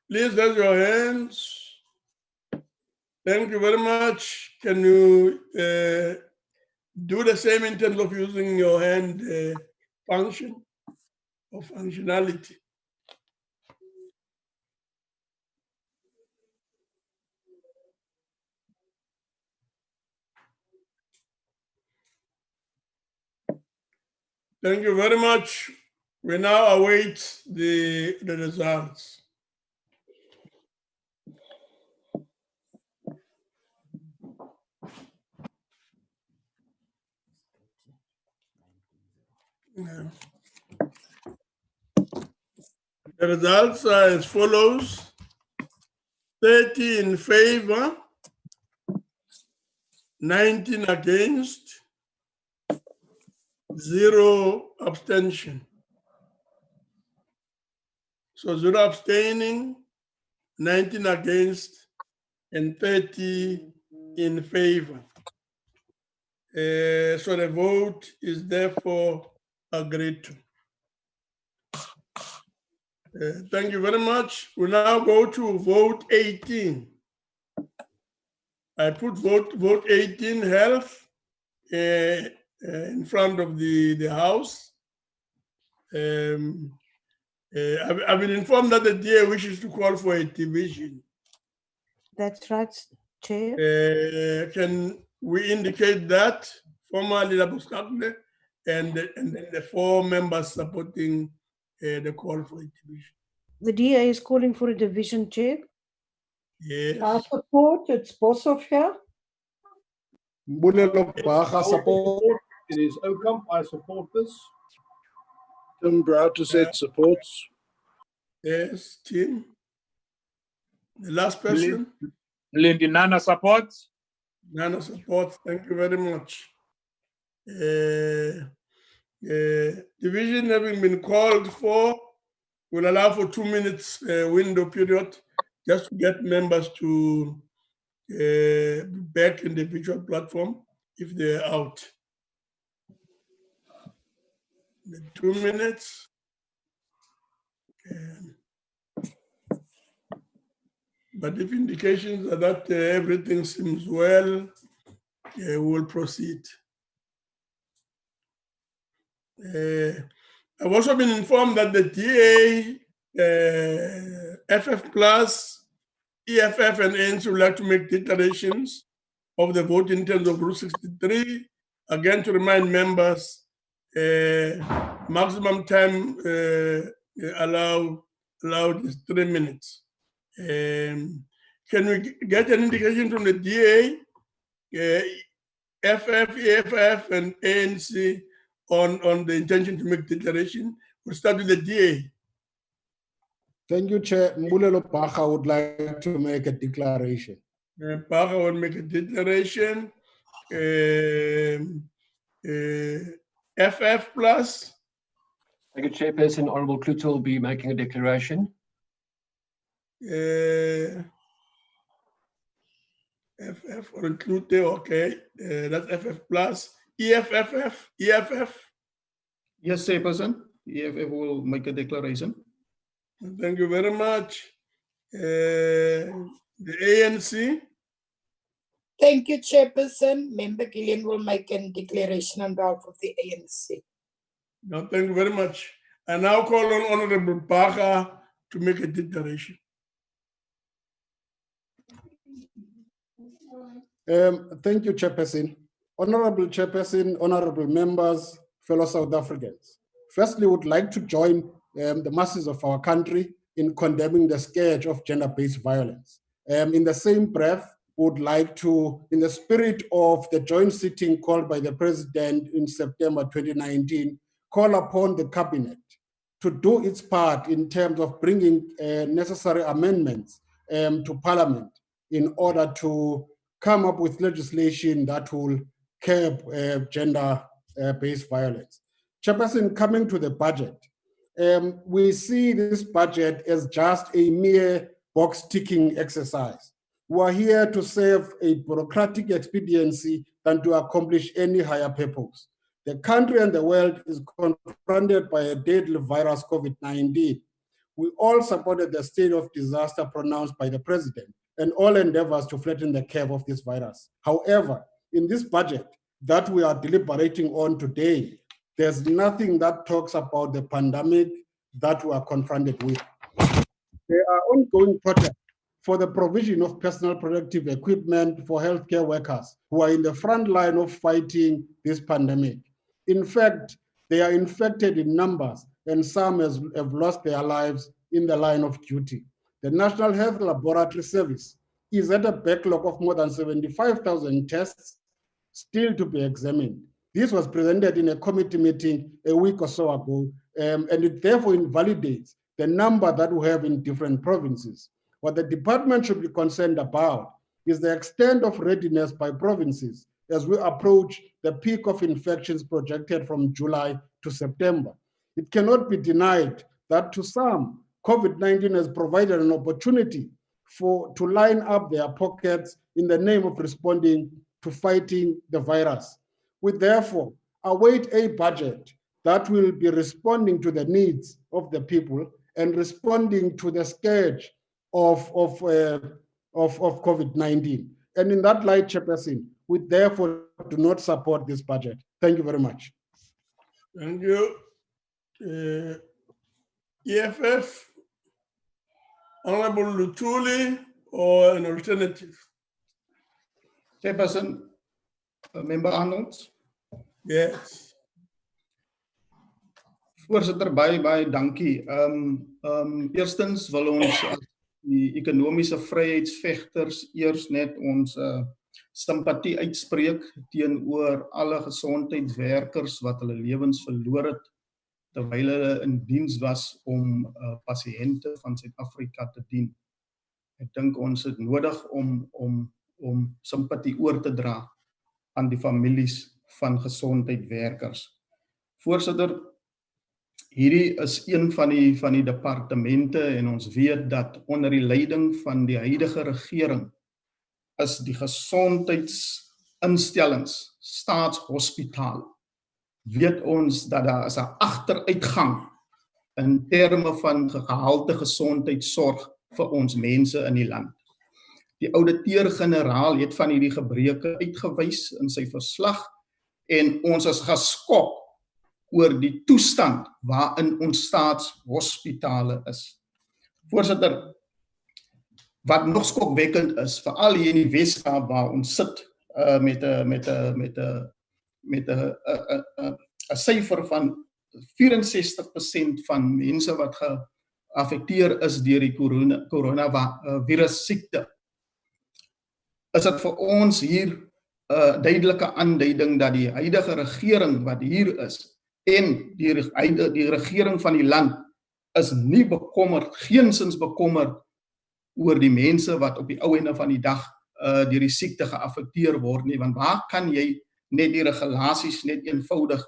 S1: Please raise your hands. Thank you very much. Can you do the same in terms of using your hand function or functionality? Thank you very much. We now await the results. Yeah. The results are as follows: 30 in favor, 19 against, 0 abstention. So 0 abstaining, 19 against, and 30 in favor. So the vote is therefore agreed to. Thank you very much. We now go to vote 18. I put vote 18, health, in front of the House. I've been informed that the DA wishes to call for a division.
S10: That's right, Chair.
S1: Can we indicate that formally, and then the 4 members supporting the call for a division?
S10: The DA is calling for a division, Chair.
S1: Yes.
S8: I support. It's Boshoff here.
S25: Mbulelo Baha support. It is Oakham. I support this. Tim Browder said supports.
S1: Yes, Tim. The last person.
S4: Lindy Nana supports.
S1: Nana supports. Thank you very much. Division having been called for, will allow for 2 minutes window period just to get members to back in the virtual platform if they're out. The 2 minutes. But if indications are that everything seems well, we will proceed. I've also been informed that the DA, FF Plus, EFF, and ANC would like to make declarations of the vote in terms of Rule 63. Again, to remind members, maximum time allowed is 3 minutes. Can we get an indication from the DA, FF, EFF, and ANC on the intention to make declaration? We'll start with the DA.
S25: Thank you, Chair. Mbulelo Baha would like to make a declaration.
S1: Baha will make a declaration. FF Plus.
S16: Thank you, Chairperson. Honorable Kluter will be making a declaration.
S1: FF or Klute, okay. That's FF Plus. EFF.
S11: Yes, Chairperson. EFF will make a declaration.
S1: Thank you very much. The ANC.
S8: Thank you, Chairperson. Member Gillian will make a declaration on behalf of the ANC.
S1: No, thank you very much. I now call on Honorable Baha to make a declaration.
S25: Thank you, Chairperson. Honorable Chairperson, honorable members, fellow South Africans. Firstly, would like to join the masses of our country in condemning the scourge of gender-based violence. In the same breath, would like to, in the spirit of the joint sitting called by the President in September 2019, call upon the Cabinet to do its part in terms of bringing necessary amendments to Parliament in order to come up with legislation that will curb gender-based violence. Chairperson, coming to the budget, we see this budget as just a mere box-ticking exercise. We are here to serve a bureaucratic expediency than to accomplish any higher purpose. The country and the world is confronted by a deadly virus, COVID-19. We all supported the state of disaster pronounced by the President and all endeavors to flatten the curve of this virus. However, in this budget that we are deliberating on today, there's nothing that talks about the pandemic that we are confronted with. There are ongoing projects for the provision of personal protective equipment for healthcare workers who are in the front line of fighting this pandemic. In fact, They are infected in numbers, and some have lost their lives in the line of duty. The National Health Laboratory Service is at a backlog of more than 75,000 tests still to be examined. This was presented in a committee meeting a week or so ago, and it therefore invalidates the number that we have in different provinces. What the department should be concerned about is the extent of readiness by provinces as we approach the peak of infections projected from July to September. It cannot be denied that to some, COVID-19 has provided an opportunity to line up their pockets in the name of responding to fighting the virus. We therefore await a budget that will be responding to the needs of the people and responding to the scourge of COVID-19. And in that light, Chairperson, we therefore do not support this budget. Thank you very much.
S1: Thank you. EFF, Honorable Lutuli, or an alternative?
S11: Chairperson, Member Arnold.
S1: Yes.
S11: Voorsitter, baie dankie. Eerstens wil ons die ekonomiese vryheidsvegters eers net ons simpatie uitspreek teenoor alle gesondheidswerkers wat hulle lewens verloor het terwyl hulle in diens was om pasiënte van Suid-Afrika te dien. Ek dink ons het nodig om simpatie oor te dra aan die families van gesondheidswerkers. Voorsitter, hierdie is een van die departemente en ons weet dat onder die leiding van die huidige regering is die gesondheidsinstellings, staatshospitale, weet ons dat daar is 'n agteruitgang in terme van gehalte gesondheidsorg vir ons mense in die land. Die ouditeur-generaal het van hierdie gebreke uitgewys in sy verslag en ons is geskok oor die toestand waarin ons staatshospitale is. Voorsitter, wat nog skokwekkend is, veral hier in die Weskaap waar ons sit met 'n syfer van 64% van mense wat geaffekteer is deur die coronavirus siekte. Is dit vir ons hier duidelike aanduiding dat die huidige regering wat hier is en die regering van die land is nie bekommerd, geensins bekommerd oor die mense wat op die ou ende van die dag deur die siekte geaffekteer word nie, want waar kan jy net die regulasies net eenvoudig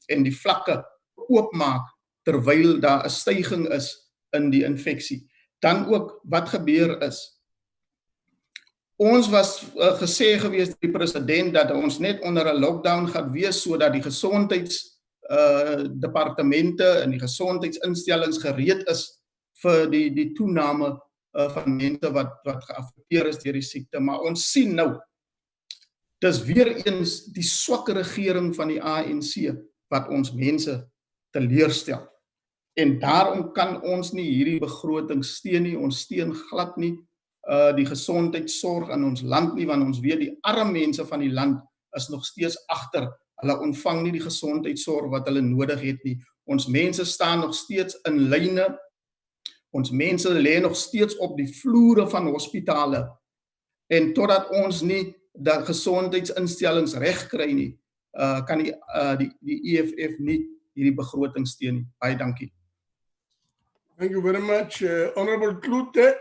S11: en die vlakke oopmaak terwyl daar 'n stygings is in die infeksie. Dan ook wat gebeur is, ons was gesê gewees die president dat ons net onder 'n lockdown gaan wees sodat die gesondheidsdepartemente en die gesondheidsinstellings gereed is vir die toename van mense wat geaffekteer is deur die siekte. Maar ons sien nou, dis weer eens die swakke regering van die ANC wat ons mense teleurstel. En daarom kan ons nie hierdie begroting steun nie, ons steun glad nie die gesondheidsorg in ons land nie, want ons weet die arme mense van die land is nog steeds agter. Hulle ontvang nie die gesondheidsorg wat hulle nodig het nie. Ons mense staan nog steeds in lyne. Ons mense lê nog steeds op die vloere van hospitale. En totdat ons nie die gesondheidsinstellings reg kry nie, kan die EFF nie hierdie begroting steun nie. Baie dankie.
S1: Thank you very much. Honorable Klute,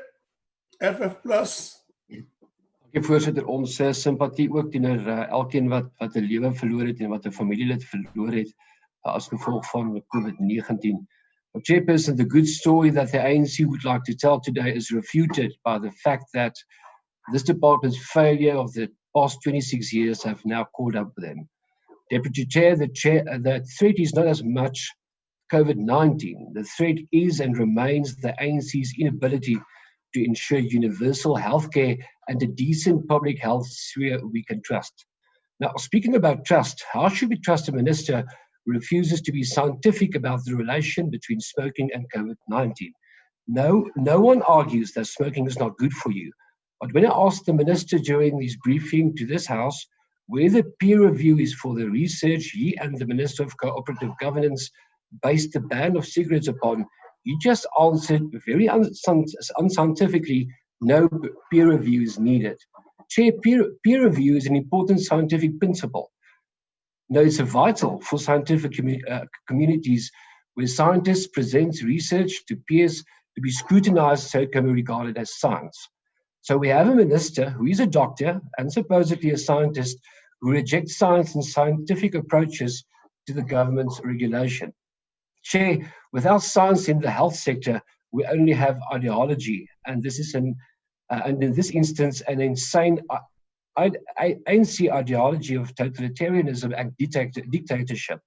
S1: FF+.
S16: Voorsitter, ons simpatie ook teenoor elkeen wat 'n lewe verloor het en wat 'n familielid verloor het as gevolg van COVID-19. But Chairperson, the good story that the ANC would like to tell today is refuted by the fact that this department's failure of the past 26 years have now caught up with them. Deputy Chair, the threat is not as much COVID-19. The threat is and remains the ANC's inability to ensure universal healthcare and a decent public health sphere we can trust. Now, speaking about trust, how should we trust a minister who refuses to be scientific about the relation between smoking and COVID-19? No one argues that smoking is not good for you. But when I asked the minister during his briefing to this House Where the peer review is for the research he and the Minister of Cooperative Governance based the ban of cigarettes upon, he just answered very unscientifically, no peer review is needed. Chair, peer review is an important scientific principle. No, it's vital for scientific communities where scientists present research to peers to be scrutinized so it can be regarded as science. So we have a minister who is a doctor and supposedly a scientist who rejects science and scientific approaches to the government's regulation. Chair, without science in the health sector, we only have ideology, and this is and in this instance, an insane ANC ideology of totalitarianism and dictatorship.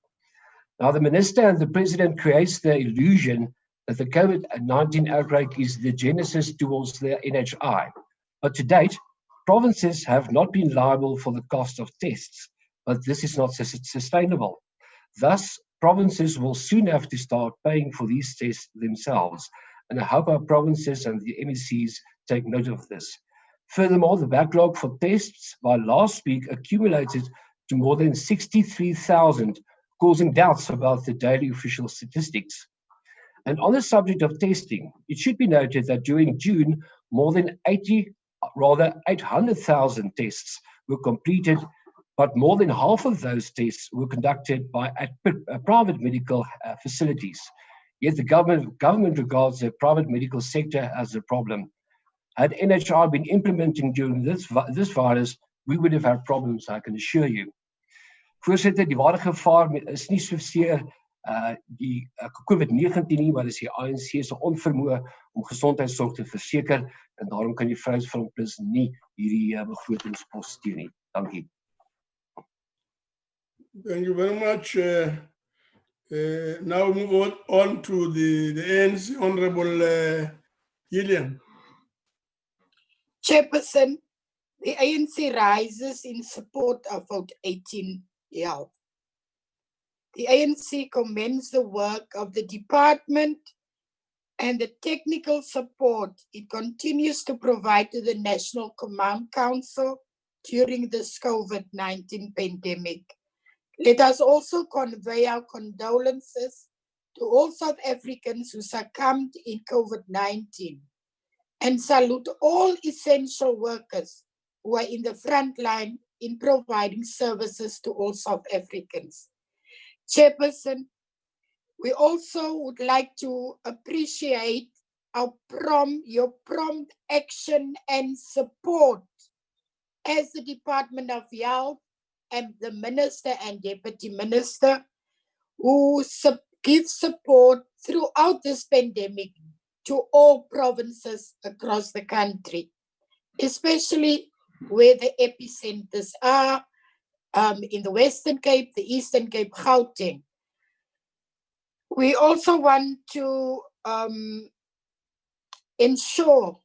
S16: Now, the minister and the president creates the illusion that the COVID-19 outbreak is the genesis towards the NHI. But to date, provinces have not been liable for the cost of tests, but this is not sustainable. Thus, provinces will soon have to start paying for these tests themselves, and I hope our provinces and the MECs take note of this. Furthermore, the backlog for tests by last week accumulated to more than 63,000, causing doubts about the daily official statistics. And on the subject of testing, it should be noted that during June, more than 800,000 tests were completed, but more than half of those tests were conducted at private medical facilities. Yet the government regards the private medical sector as a problem. Had NHI been implementing during this virus, we would have had problems, I can assure you. Voorsitter, die ware gevaar is nie soseer die COVID-19 nie, maar is die ANC se onvermoë om gesondheidsorg te verseker, en daarom kan die Vryheidsfront Plus nie hierdie begrotingspos steun nie. Dankie.
S1: Thank you very much. Now we move on to the ANC, Honorable Gillian.
S8: Chairperson, the ANC rises in support of Vote 18 Health. The ANC commends the work of the department and the technical support it continues to provide to the National Command Council during this COVID-19 pandemic. Let us also convey our condolences to all South Africans who succumbed in COVID-19 and salute all essential workers who are in the front line in providing services to all South Africans. Chairperson, we also would like to appreciate your prompt action and support as the Department of Health and the Minister and Deputy Minister who give support throughout this pandemic to all provinces across the country, especially where the epicenters are in the Western Cape, the Eastern Cape, Gauteng. We also want to ensure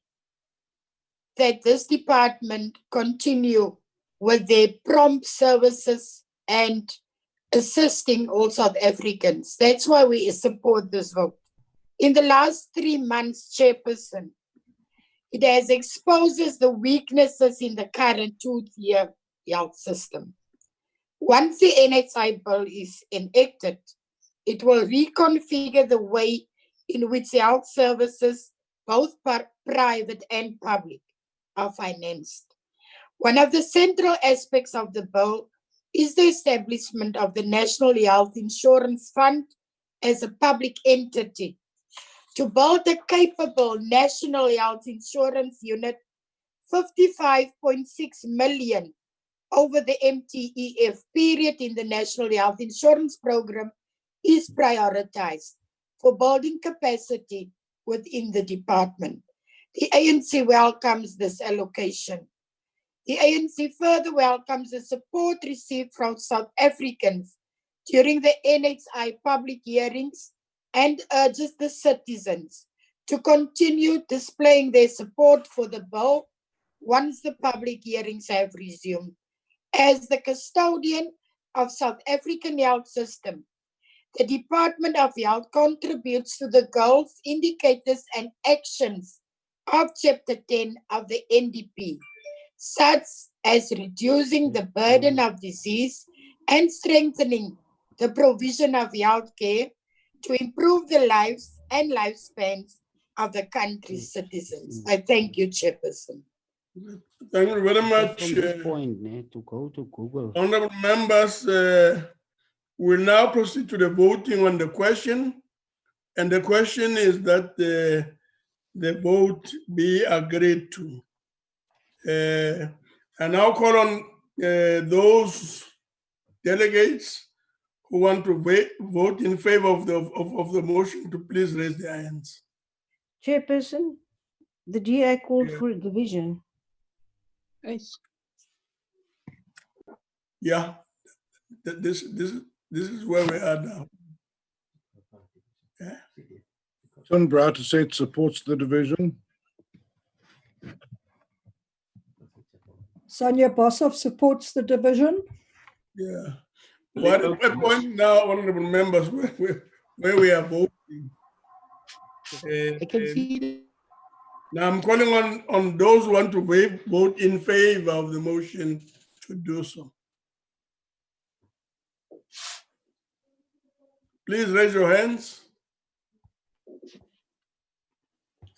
S8: that this department continue with their prompt services and assisting all South Africans. That's why we support this vote. In the last 3 months, Chairperson, it has exposed the weaknesses in the current two-tier health system. Once the NHI bill is enacted, it will reconfigure the way in which health services, both private and public, are financed. One of the central aspects of the bill is the establishment of the National Health Insurance Fund as a public entity to build a capable National Health Insurance Unit. 55.6 million over the MTEF period in the National Health Insurance Program is prioritized for building capacity within the department. The ANC welcomes this allocation. The ANC further welcomes the support received from South Africans during the NHI public hearings and urges the citizens to continue displaying their support for the bill once the public hearings have resumed. As the custodian of South African health system, the Department of Health contributes to the goals, indicators, and actions of Chapter 10 of the NDP, such as reducing the burden of disease and strengthening the provision of health care to improve the lives and lifespans of the country's citizens. I thank you, Chairperson.
S1: Thank you very much.
S7: From this point, to go to Google.
S1: Honorable members, we'll now proceed to the voting on the question. And the question is that the vote be agreed to. I now call on those delegates who want to vote in favor of the motion to please raise their hands.
S10: Chairperson, the DA called for a division.
S2: Yes.
S1: Yeah, this is where we are now. Yeah.
S21: John Brown to say it supports the division.
S13: Sonia Boshoff supports the division.
S1: Yeah. What point now, honorable members, where we are voting?
S19: I can see that.
S1: Now I'm calling on those who want to vote in favor of the motion to do so. Please raise your hands.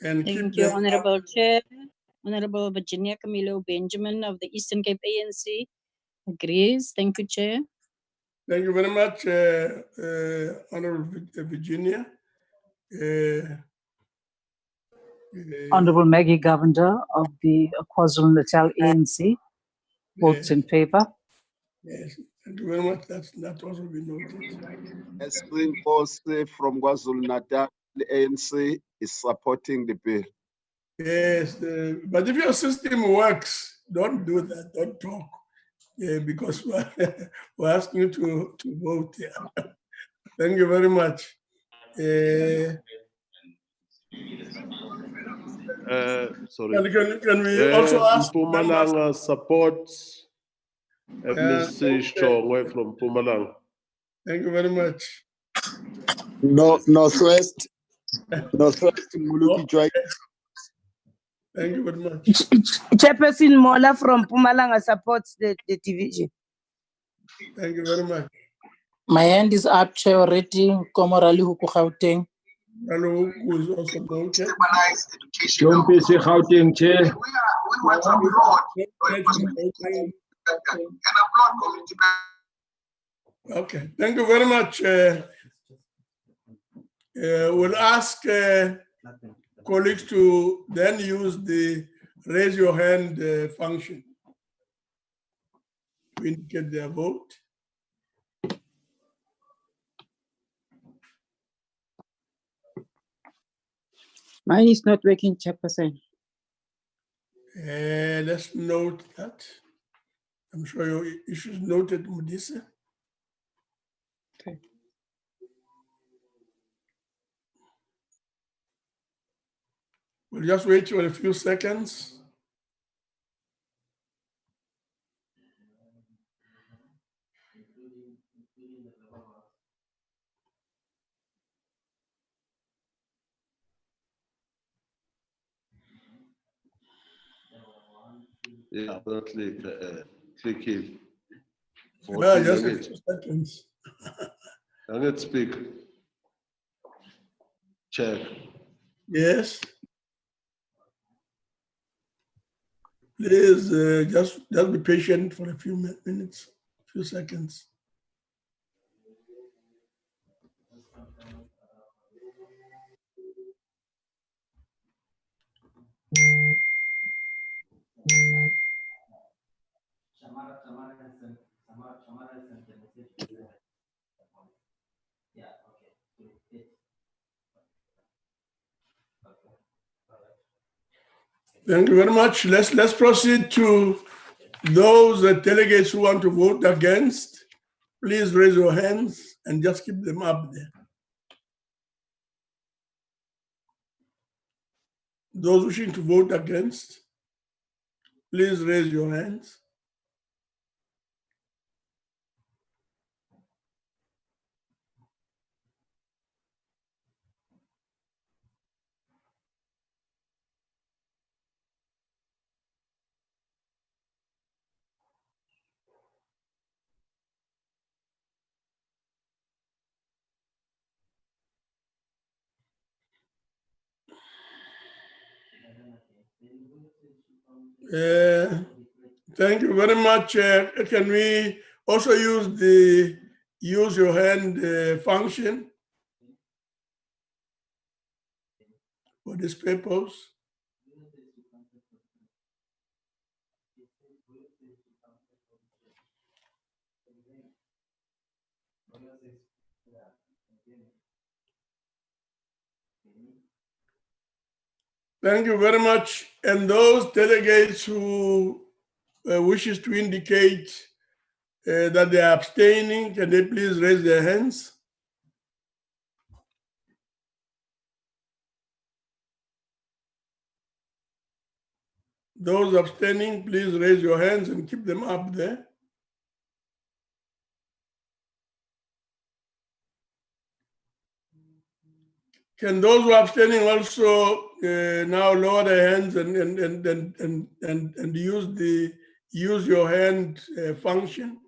S1: And
S17: Thank
S1: keep
S17: you,
S1: them up.
S17: Honorable Chair. Honorable Virginia Camilo Benjamin of the Eastern Cape ANC agrees. Thank you, Chair.
S1: Thank you very much, Honorable Virginia.
S6: Honorable Maggie Govender of the KwaZulu-Natal ANC votes in favor.
S1: Yes, thank you very much. That also been noted.
S21: Spring Force from KwaZulu-Natal, the ANC is supporting the bill.
S1: Yes, but if your system works, don't do that. Don't talk, because we're asking you to vote. Yeah. Thank you very much.
S21: Sorry.
S1: Can we also ask
S21: Mpumalanga supports Ms. Shongwe from Mpumalanga.
S1: Thank you very much.
S21: Northwest
S1: Muluki Joy. Thank you very much.
S18: Chairperson Mola from Pumalanga supports the division.
S1: Thank you very much.
S2: My hand is up, Chair, already. Komorali Huku Gauteng.
S1: Hello, who is also voted.
S21: John PC Gauteng, Chair.
S1: Okay, thank you very much. We'll ask colleagues to then use the raise your hand function to indicate their vote.
S2: Mine is not working, Chairperson.
S1: Let's note that. I'm sure your issue is noted, Mudisa.
S2: Okay.
S1: We'll just wait for a few seconds.
S21: Yeah, click it.
S1: No, just a few seconds.
S21: And let's speak. Check.
S1: Yes. Please just be patient for a few minutes, few seconds. Thank you very much. Let's proceed to those delegates who want to vote against. Please raise your hands and just keep them up there. Those wishing to vote against, please raise your hands. Thank you very much. Can we also use the use your hand function for this purpose? Thank you very much. And those delegates who wishes to indicate that they are abstaining, can they please raise their hands? Those abstaining, please raise your hands and keep them up there. Can those who are abstaining also now lower their hands and use your hand function?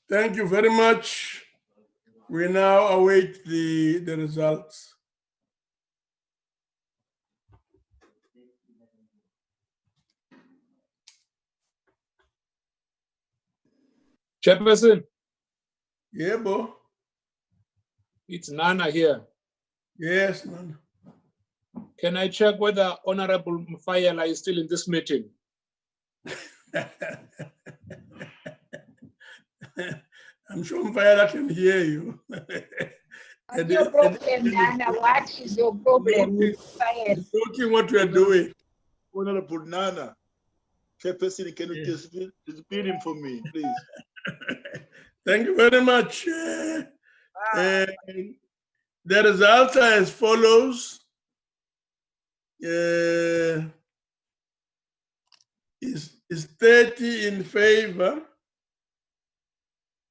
S1: Thank you very much. We now await the results.
S4: Chairperson.
S1: Yeah, Bo.
S4: It's Nana here.
S1: Yes, Nana.
S4: Can I check whether Honorable Mfayela is still in this meeting?
S1: I'm sure Mfayela can hear you.
S14: What's your problem, Nana? What is your problem?
S1: Looking what we are doing.
S20: Honorable Nana, Chairperson, can you dispute him for me, please?
S1: Thank you very much. The results are as follows. Is 30 in favor,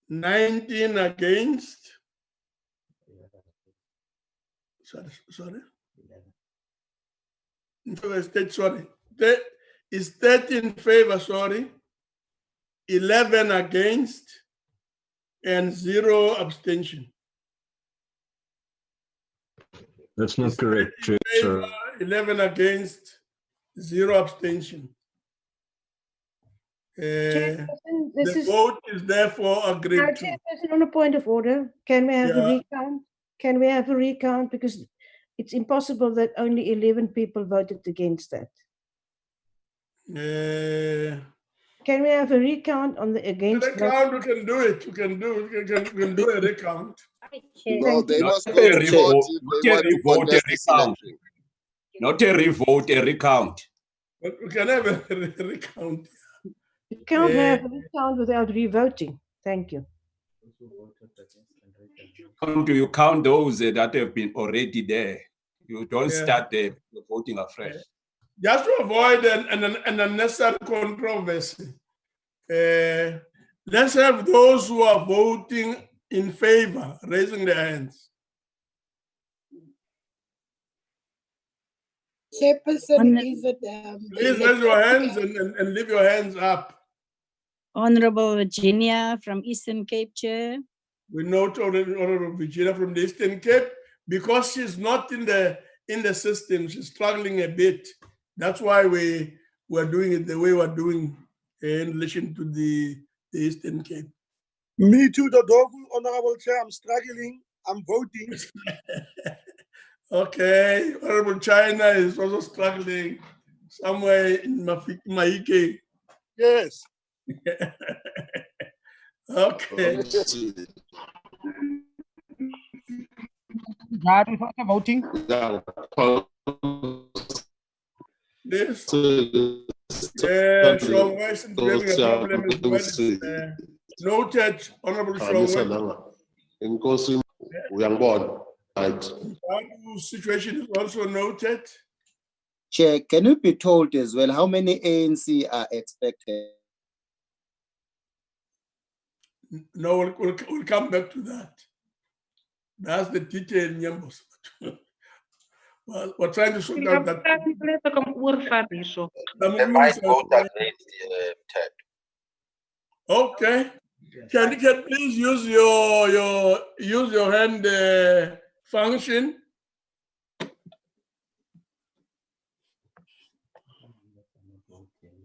S1: 19 against. Sorry. Sorry. Is 30 in favor, sorry, 11 against, and 0 abstention.
S22: That's not correct, Chair.
S1: Favor, 11 against, 0 abstention. The vote is therefore agreed to.
S10: Chairperson, on a point of order, can we have a recount? Can we have a recount? Because it's impossible that only 11 people voted against that. Can we have a recount on the against?
S1: Recount, we can do it. We can do a recount.
S21: No, they must
S22: Not
S21: go
S22: a
S21: to court
S22: revote,
S21: if they want to contest the selection.
S22: not a revote, a recount.
S1: But we can have a recount.
S10: You can't have a recount without revoting. Thank you.
S22: You count those that have been already there. You don't start the voting afresh.
S1: Just to avoid an unnecessary controversy, let's have those who are voting in favor raising their hands.
S8: Chairperson, is it?
S1: Please raise your hands and leave your hands up.
S17: Honorable Virginia from Eastern Cape, Chair.
S1: We note Honorable Virginia from the Eastern Cape, because she's not in the system, she's struggling a bit. That's why we're doing it the way we're doing in relation to the Eastern Cape.
S23: Me too, Dodogu, Honorable Chair. I'm struggling. I'm voting.
S1: Okay, Honorable China is also struggling somewhere in Mahike.
S23: Yes.
S1: Okay.
S11: That is also voting.
S1: This. Shongwe isn't having a problem as well. Noted, Honorable Shongwe. Situation is also noted.
S19: Chair, can you be told as well how many ANC are expected?
S1: No, we'll come back to that. That's the detail, Nyambos. Well, we're trying to sort out that.
S3: They
S1: might
S3: vote against Ted.
S1: Okay. Can you please use your hand function?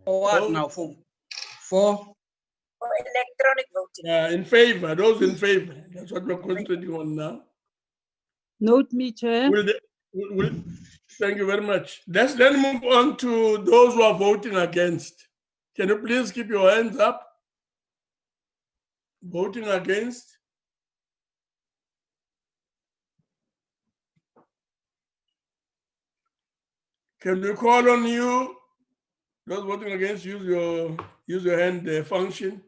S5: For what now? For
S14: electronic voting.
S1: In favor, those in favor. That's what we're concentrating on now.
S2: Note me, Chair.
S1: Thank you very much. Let's then move on to those who are voting against. Can you please keep your hands up? Voting against? Can we call on you? Those voting against, use your hand function.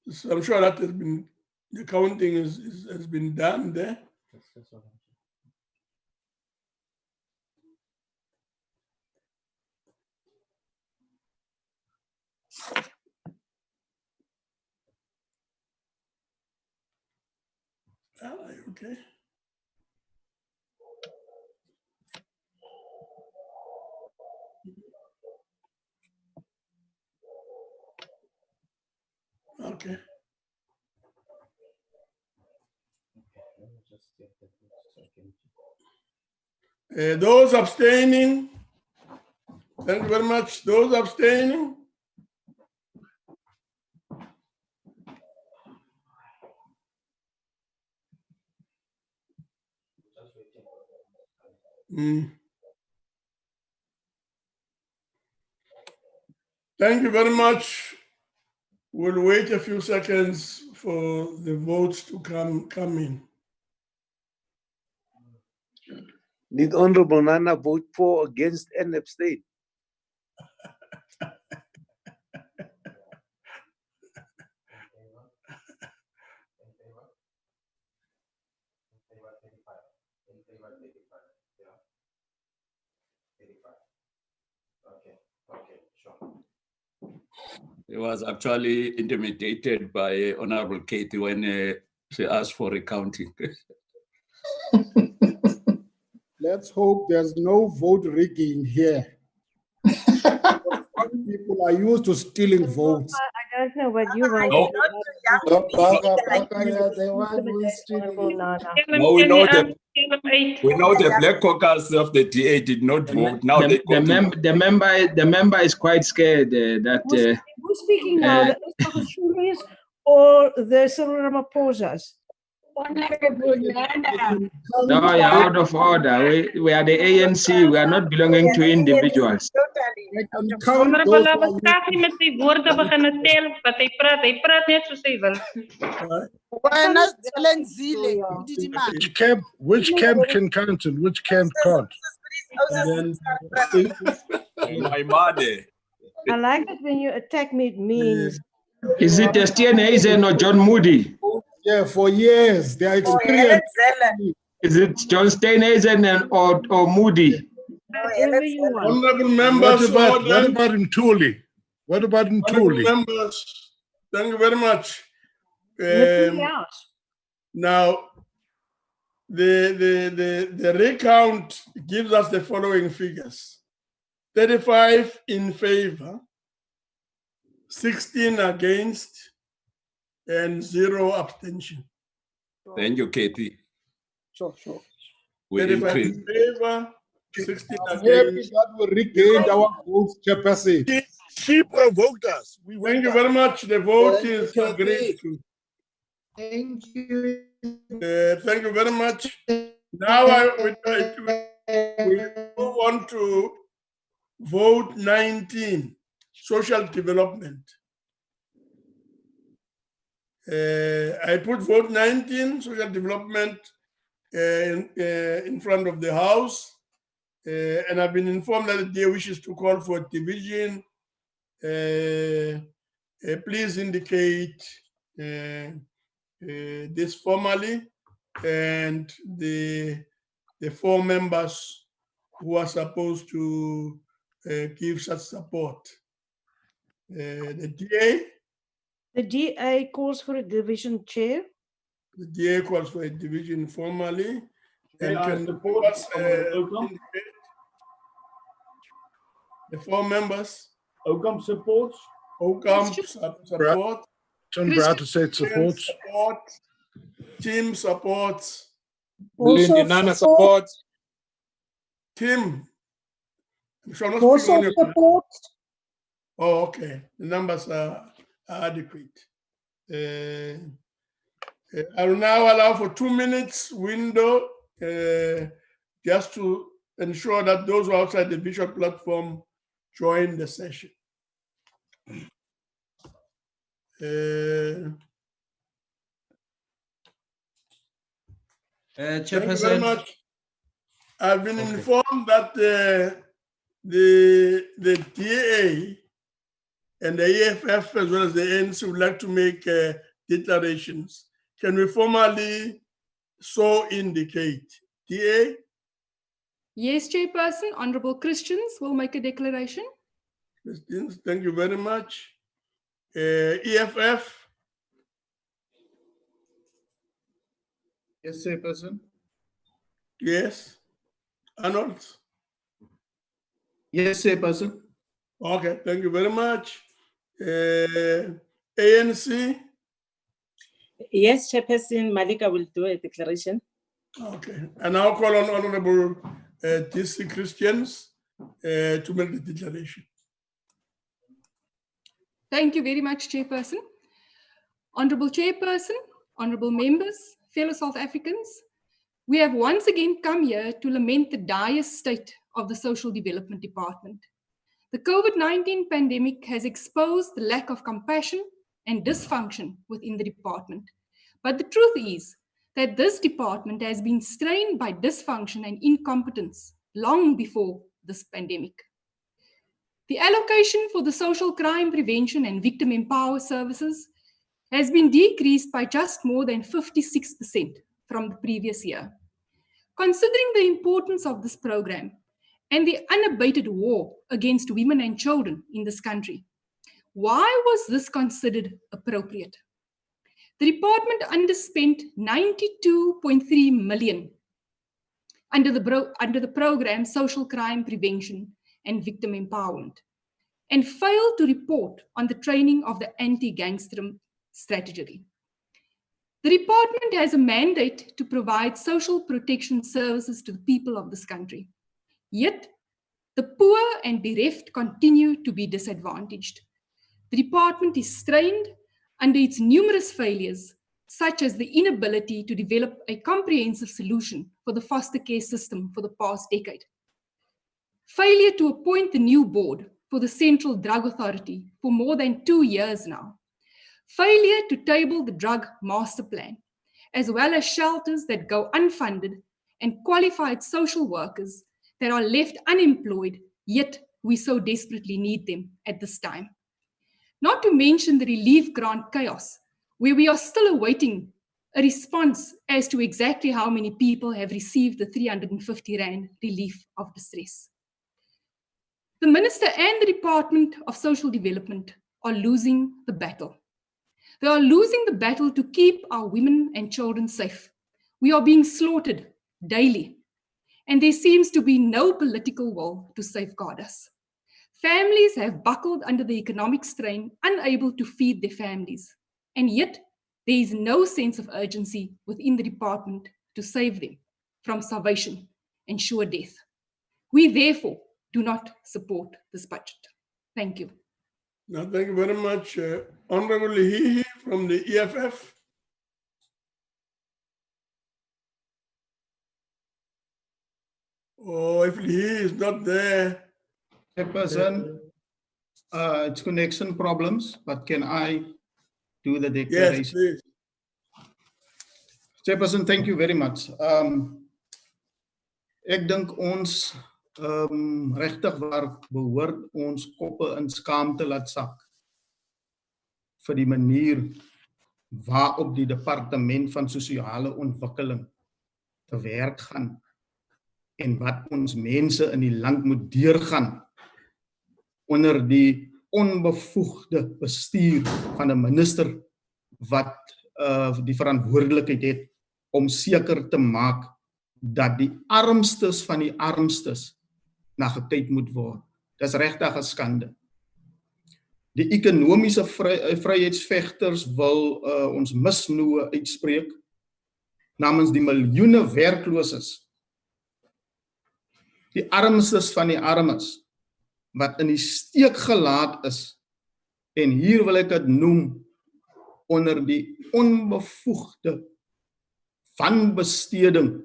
S1: So I'm sure that the counting has been done there. Okay. Okay. Those abstaining, thank you very much. Those abstaining. Thank you very much. We'll wait a few seconds for the votes to come in.
S9: Did Honorable Nana vote for, against, and abstain?
S22: He was actually intimidated by Honorable Katie when she asked for recounting.
S25: Let's hope there's no vote rigging here. People are used to stealing votes.
S10: I don't know what you want.
S22: No, we know the Black Caucus of the DA did not vote. Now
S4: the member is quite scared that.
S10: Who's speaking now? The Eswatini or the Cyril Ramaphosa's?
S14: Honorable Nana.
S4: No, you're out of order. We are the ANC. We are not belonging to individuals.
S3: Honorable Abastaki met die woorde beginnen tel, wat hy praat net soos hy wil.
S23: Which camp can cancel? Which camp can't?
S22: My money.
S10: I like it when you attack me, it means.
S4: Is it Estienne Hazen or John Moody?
S25: Yeah, for years. They are experienced.
S4: Is it John Steenhuisen or Moody?
S1: Honorable members,
S23: what about Ntuli? What about Ntuli?
S1: Members, thank you very much. Now, the recount gives us the following figures: 35 in favor, 16 against, and 0 abstention.
S22: Thank you, Katie.
S25: Sure.
S22: We
S1: 35
S22: increase.
S1: in favor, 16
S25: I'm happy
S1: against.
S25: that we regained our votes, Chairperson.
S23: She provoked us.
S1: Thank you very much. The vote is agreed to.
S12: Thank you.
S1: Thank you very much. Now we move on to vote 19, social development. I put vote 19, social development, in front of the House, and I've been informed that the DA wishes to call for division. Please indicate this formally, and the 4 members who are supposed to give such support. The DA,
S10: The DA calls for a division chair.
S1: The DA calls for a division formally. And
S11: I
S1: can
S11: support
S1: members,
S11: Oakham.
S1: indicate? The 4 members.
S11: Oakham supports.
S1: Oakham support.
S23: John Brato said supports.
S1: Support. Tim supports.
S10: Also
S22: Nana
S10: support.
S22: supports.
S1: Tim. I'm sure not
S10: Also
S1: speaking on your.
S10: support.
S1: Oh, okay. The numbers are adequate. I will now allow for 2 minutes window just to ensure that those who are outside the visual platform join the session. Thank you very
S5: Chairperson.
S1: much. I've been informed that the DA and the EFF as well as the ANC would like to make declarations. Can we formally so indicate? DA?
S7: Yes, Chairperson. Honorable Christians will make a declaration.
S1: Christians, thank you very much. EFF?
S11: Yes, Chairperson.
S1: Yes. Arnold?
S11: Yes, Chairperson.
S1: Okay, thank you very much. ANC?
S18: Yes, Chairperson Malika will do a declaration.
S1: Okay, and I'll call on Honorable DC Christians to make the declaration.
S7: Thank you very much, Chairperson. Honorable Chairperson, honorable members, fellow South Africans, we have once again come here to lament the dire state of the Social Development Department. The COVID-19 pandemic has exposed the lack of compassion and dysfunction within the department. But the truth is that this department has been strained by dysfunction and incompetence long before this pandemic. The allocation for the social crime prevention and victim empowerment services has been decreased by just more than 56% from the previous year. Considering the importance of this program and the unabated war against women and children in this country, why was this considered appropriate? The department underspent 92.3 million under the program Social Crime Prevention and Victim Empowerment, and failed to report on the training of the anti-gangster strategy. The department has a mandate to provide social protection services to the people of this country. Yet, the poor and bereft continue to be disadvantaged. The department is strained under its numerous failures, such as the inability to develop a comprehensive solution for the foster care system for the past decade. Failure to appoint the new board for the Central Drug Authority for more than 2 years now. Failure to table the drug master plan, as well as shelters that go unfunded and qualified social workers that are left unemployed, yet we so desperately need them at this time. Not to mention the relief grant chaos, where we are still awaiting a response as to exactly how many people have received the 350 Rand relief of distress. The Minister and the Department of Social Development are losing the battle. They are losing the battle to keep our women and children safe. We are being slaughtered daily, and there seems to be no political will to safeguard us. Families have buckled under the economic strain, unable to feed their families, and yet there is no sense of urgency within the department to save them from starvation and sure death. We therefore do not support this budget. Thank you.
S1: Now, thank you very much. Honorable Hihi from the EFF. Oh, if Hihi is not there.
S11: Chairperson, it's connection problems, but can I do the declaration?
S1: Yes, please.
S11: Chairperson, thank you very much. Ek dink ons regtig waar behoort ons koppe in skaamte laat sak vir die manier waarop die departement van sosiale ontwikkeling te werk gaan en wat ons mense in die land moet deurgaan onder die onbevoegde bestuur van 'n minister wat die verantwoordelikheid het om seker te maak dat die armstes van die armstes na gekyk moet word. Dis regtig 'n skande. Die ekonomiese vryheidsvegters wil ons misnoë uitspreek namens die miljoene werkloses, die armstes van die armes, wat in die steek gelaat is, en hier wil ek dit noem, onder die onbevoegde wanbesteding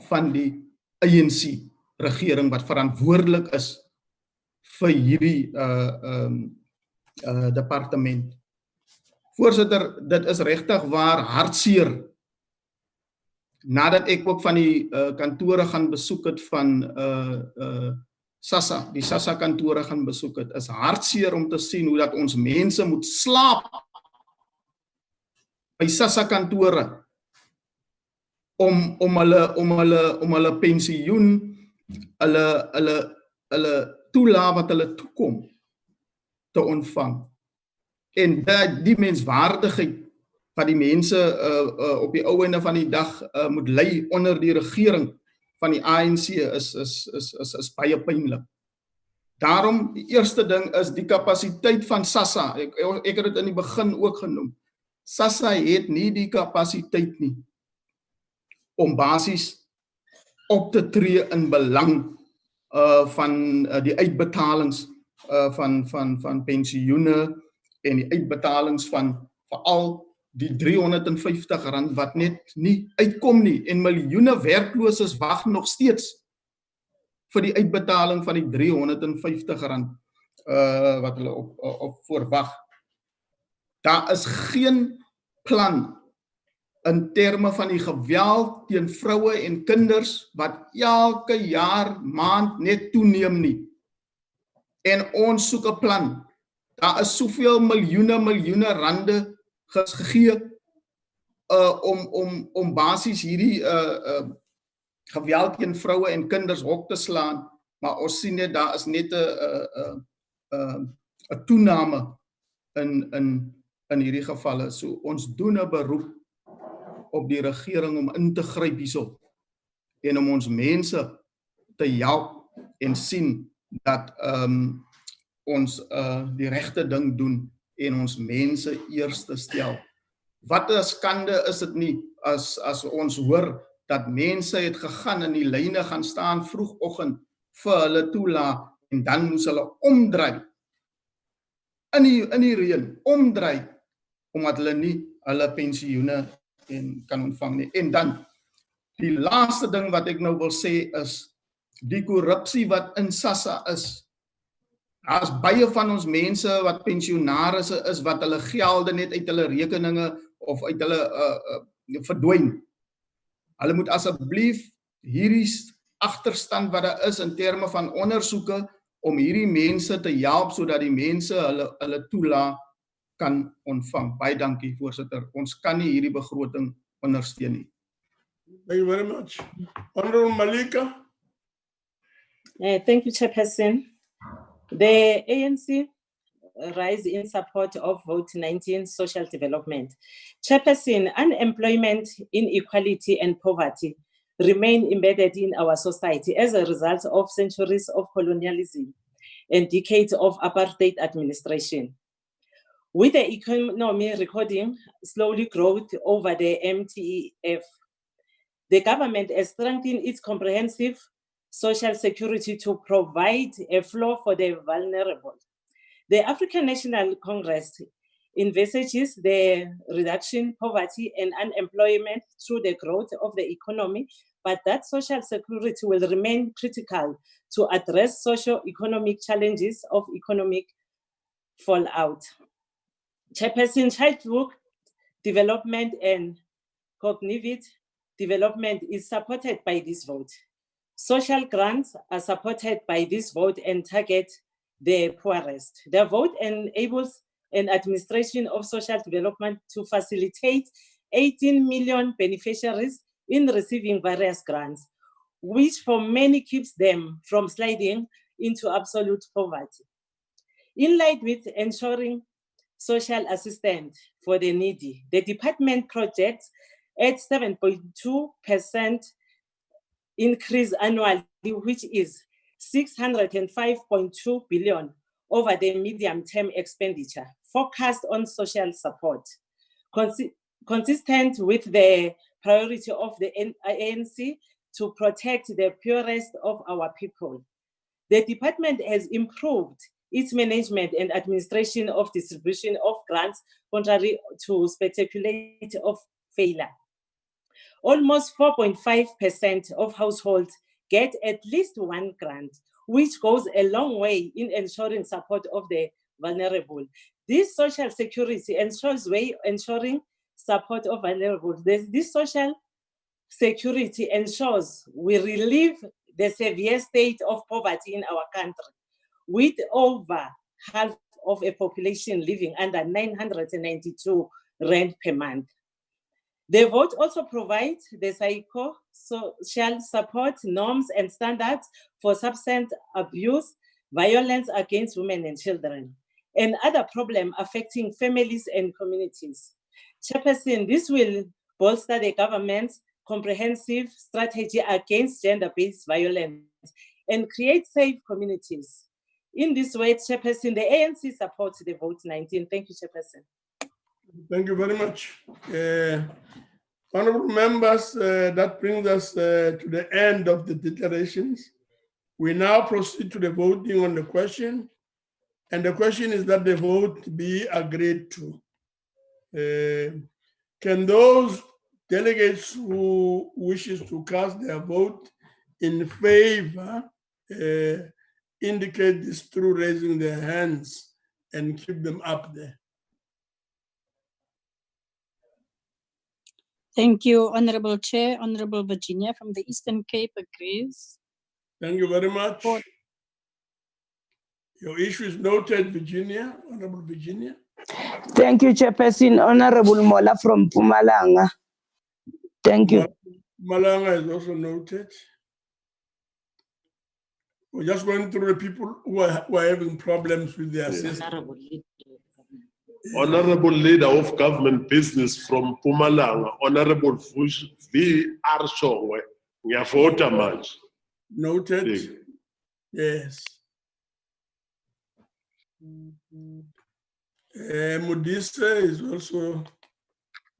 S11: van die ANC-regering wat verantwoordelik is vir hierdie departement. Voorsitter, dit is regtig waar hartseer. Nadat ek ook van die kantore gaan besoek het van SASSA, die SASSA kantore gaan besoek het, is hartseer om te sien hoe dat ons mense moet slaap by SASSA kantore om hulle pensioen, hulle toelaat wat hulle toekom te ontvang. En die menswaardigheid wat die mense op die ou einde van die dag moet lei onder die regering van die ANC is baie pynlik. Daarom, die eerste ding is die kapasiteit van SASSA. Ek het dit in die begin ook genoem. SASSA het nie die kapasiteit nie om basies op te tree in belang van die uitbetalings van pensioene en die uitbetalings van veral die R350 wat net nie uitkom nie, en miljoene werkloses wag nog steeds vir die uitbetaling van die R350 wat hulle op voorwag. Daar is geen plan in terme van die geweld teen vroue en kinders wat elke jaar, maand net toeneem nie. En ons soek 'n plan. Daar is soveel miljoene rande gegee om basies hierdie geweld teen vroue en kinders hok te slaan, maar ons sien net daar is net 'n toename in hierdie gevalle. So ons doen 'n beroep op die regering om in te gryp hierso en om ons mense te help en sien dat ons die regte ding doen en ons mense eerste stel. Wat 'n skande is dit nie as ons hoor dat mense het gegaan in die lyne gaan staan vroegoggend vir hulle toelaat en dan moes hulle omdraai in die reën, omdraai omdat hulle nie hulle pensioene kan ontvang nie. En dan die laaste ding wat ek nou wil sê is die korrupsie wat in SASSA is. Daar's baie van ons mense wat pensionarisse is wat hulle gelde net uit hulle rekeninge of uit hulle verdwyn. Hulle moet asseblief hierdie agterstand wat daar is in terme van ondersoeke om hierdie mense te help sodat die mense hulle toelaat kan ontvang. Baie dankie, voorsitter. Ons kan nie hierdie begroting ondersteun nie.
S1: Thank you very much. Honorable Malika.
S6: Thank you, Chairperson. The ANC rise in support of Vote 19 social development. Chairperson, unemployment, inequality, and poverty remain embedded in our society as a result of centuries of colonialism and decades of apartheid administration. With the economy recording slowly growth over the MTEF, the government has strengthened its comprehensive social security to provide a floor for the vulnerable. The African National Congress envisages the reduction of poverty and unemployment through the growth of the economy, but that social security will remain critical to address socio-economic challenges of economic fallout. Chairperson, childhood development and cognitive development is supported by this vote. Social grants are supported by this vote and target the poorest. The vote enables an administration of social development to facilitate 18 million beneficiaries in receiving various grants, which for many keeps them from sliding into absolute poverty. In line with ensuring social assistance for the needy, the department projects at 7.2% increase annually, which is 605.2 billion over the medium-term expenditure focused on social support, consistent with the priority of the ANC to protect the purest of our people. The department has improved its management and administration of distribution of grants, contrary to speculation of failure. Almost 4.5% of households get at least one grant, which goes a long way in ensuring support of the vulnerable. This social security ensures ensuring support of vulnerable. This social security ensures we relieve the severe state of poverty in our country, with over half of a population living under 992 rand per month. The vote also provides the psychosocial support, norms, and standards for substance abuse, violence against women and children, and other problems affecting families and communities. Chairperson, this will bolster the government's comprehensive strategy against gender-based violence and create safe communities. In this way, Chairperson, the ANC supports the vote 19. Thank you, Chairperson.
S1: Thank you very much. Honorable members, that brings us to the end of the declarations. We now proceed to the voting on the question. And the question is that the vote be agreed to. Can those delegates who wishes to cast their vote in favor indicate this through raising their hands and keep them up there?
S17: Thank you, Honorable Chair. Honorable Virginia from the Eastern Cape agrees.
S1: Thank you very much. Your issue is noted, Virginia, Honorable Virginia.
S18: Thank you, Chairperson. Honorable Mola from Mpumalanga. Thank you.
S1: Malanga is also noted. We're just going through the people who are having problems with their system.
S13: Honorable Leader of Government Business from Mpumalanga, Honorable V. Arshongwe, ngiyavota manje.
S1: Noted. Yes. Modise is also.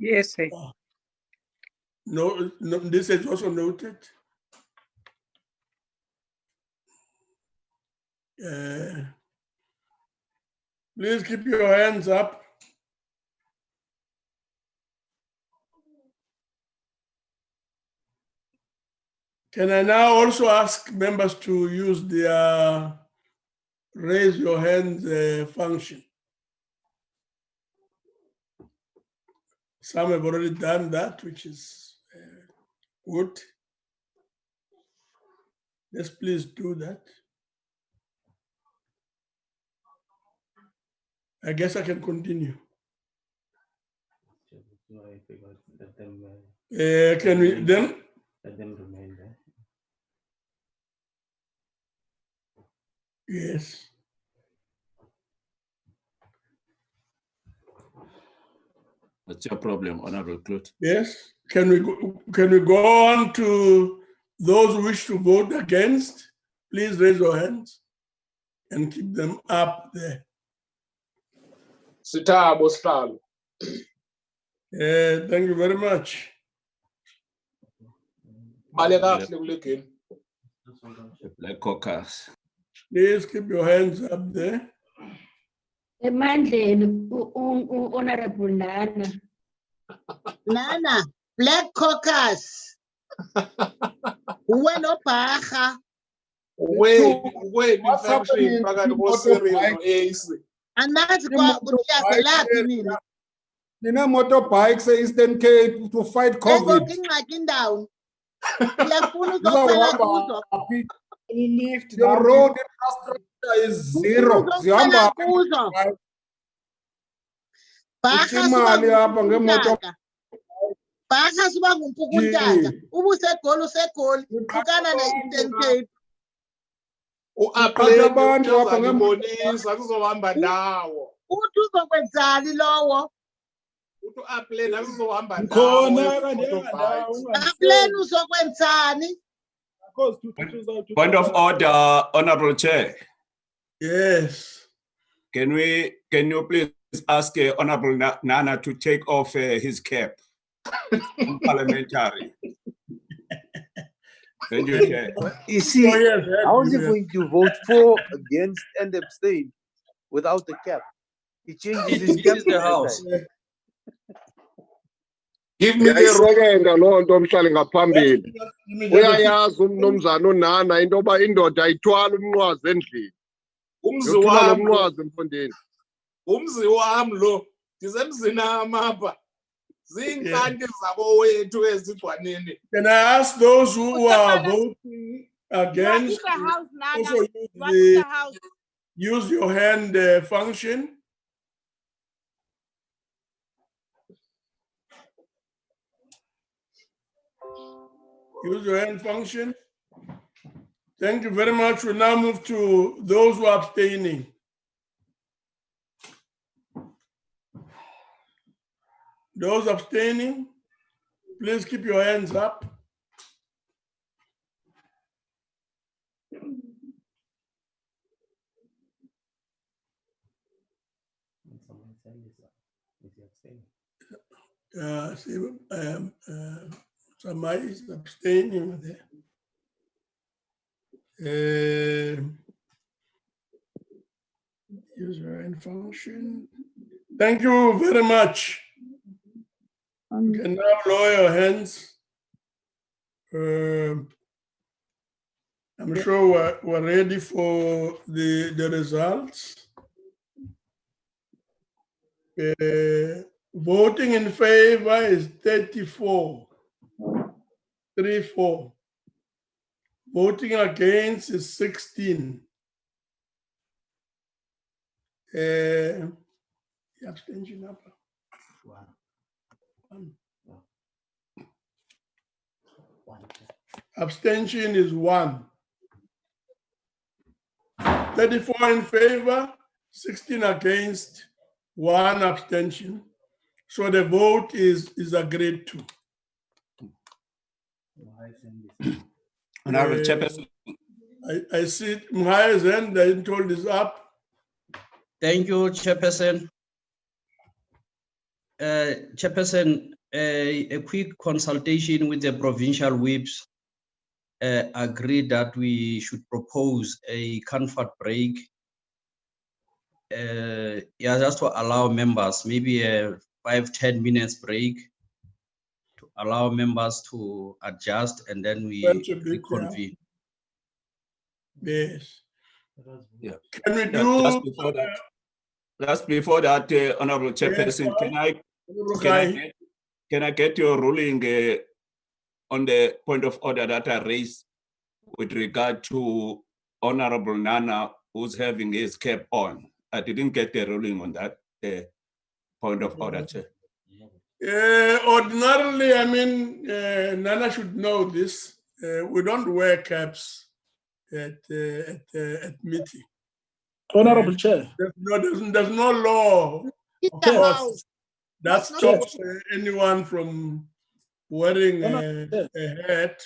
S2: Yes, sir.
S1: No, this is also noted. Please keep your hands up. Can I now also ask members to use their raise your hand function? Some have already done that, which is good. Yes, please do that. I guess I can continue. Can we then?
S15: Let them remain there.
S1: Yes.
S22: What's your problem, Honorable Clerk?
S1: Yes. Can we go on to those who wish to vote against? Please raise your hands and keep them up there.
S13: Sitabo Stal.
S1: Thank you very much.
S22: Black Caucus.
S1: Please keep your hands up there.
S14: Honorable Nana.
S16: Nana, Black Caucus. Bueno, paja.
S13: Wait, what's happening?
S16: And that's what
S25: Nina motorbikes Eastern Cape to fight COVID. Your road infrastructure is zero.
S16: Baja suba ngumpukuntanga. Ubusekolo sekoli ukana na Eastern Cape.
S23: U-Apleni uzanibonisa sizohamba ndawo.
S16: Uthi uzokwenzani lowo?
S23: Uthi u-Apleni asizohamba
S1: ndawo.
S16: Apleni uzokwenzani?
S22: Point of order, Honorable Chair.
S1: Yes.
S22: Can you please ask Honorable Nana to take off his cap? Parliamentary. Thank you, Chair.
S9: You see, how is he going to vote for, against, and abstain without the cap? He changes his cap.
S5: The house.
S23: Give me the second loo nto mhlali ngaphambili. Uyayazi umnumzana uNana into yoba indoda ayithwala umnqwazi endlini. Umzi wam umnqwazi mfondini. Umzi wam lo ndisemzini amapha. Ziinkanti zabowethu ezigwaneni.
S1: Can I ask those who are voting against also use your hand function? Use your hand function. Thank you very much. We now move to those who are abstaining. Those abstaining, please keep your hands up. Somebody is abstaining there. User and function. Thank you very much. You can now lower your hands. I'm sure we're ready for the results. Voting in favor is 34. 34. Voting against is 16. Abstention up. Abstention is 1. 34 in favor, 16 against, 1 abstention. So the vote is agreed to.
S22: Honorable Chairperson.
S1: I see Mhaya's hand, I'm told is up.
S5: Thank you, Chairperson. Chairperson, a quick consultation with the provincial whips agreed that we should propose a comfort break. Yeah, just to allow members, maybe a 5-10 minutes break to allow members to adjust, and then we reconvene.
S1: Yes.
S22: Yeah.
S1: Can we do
S22: just before that, Honorable Chairperson, can I get your ruling on the point of order that I raised with regard to Honorable Nana, who's having his cap on? I didn't get the ruling on that point of order, Chair.
S1: Ordinarily, I mean, Nana should know this. We don't wear caps at meeting.
S25: Honorable Chair.
S1: There's no law, of course, that stops anyone from wearing a hat.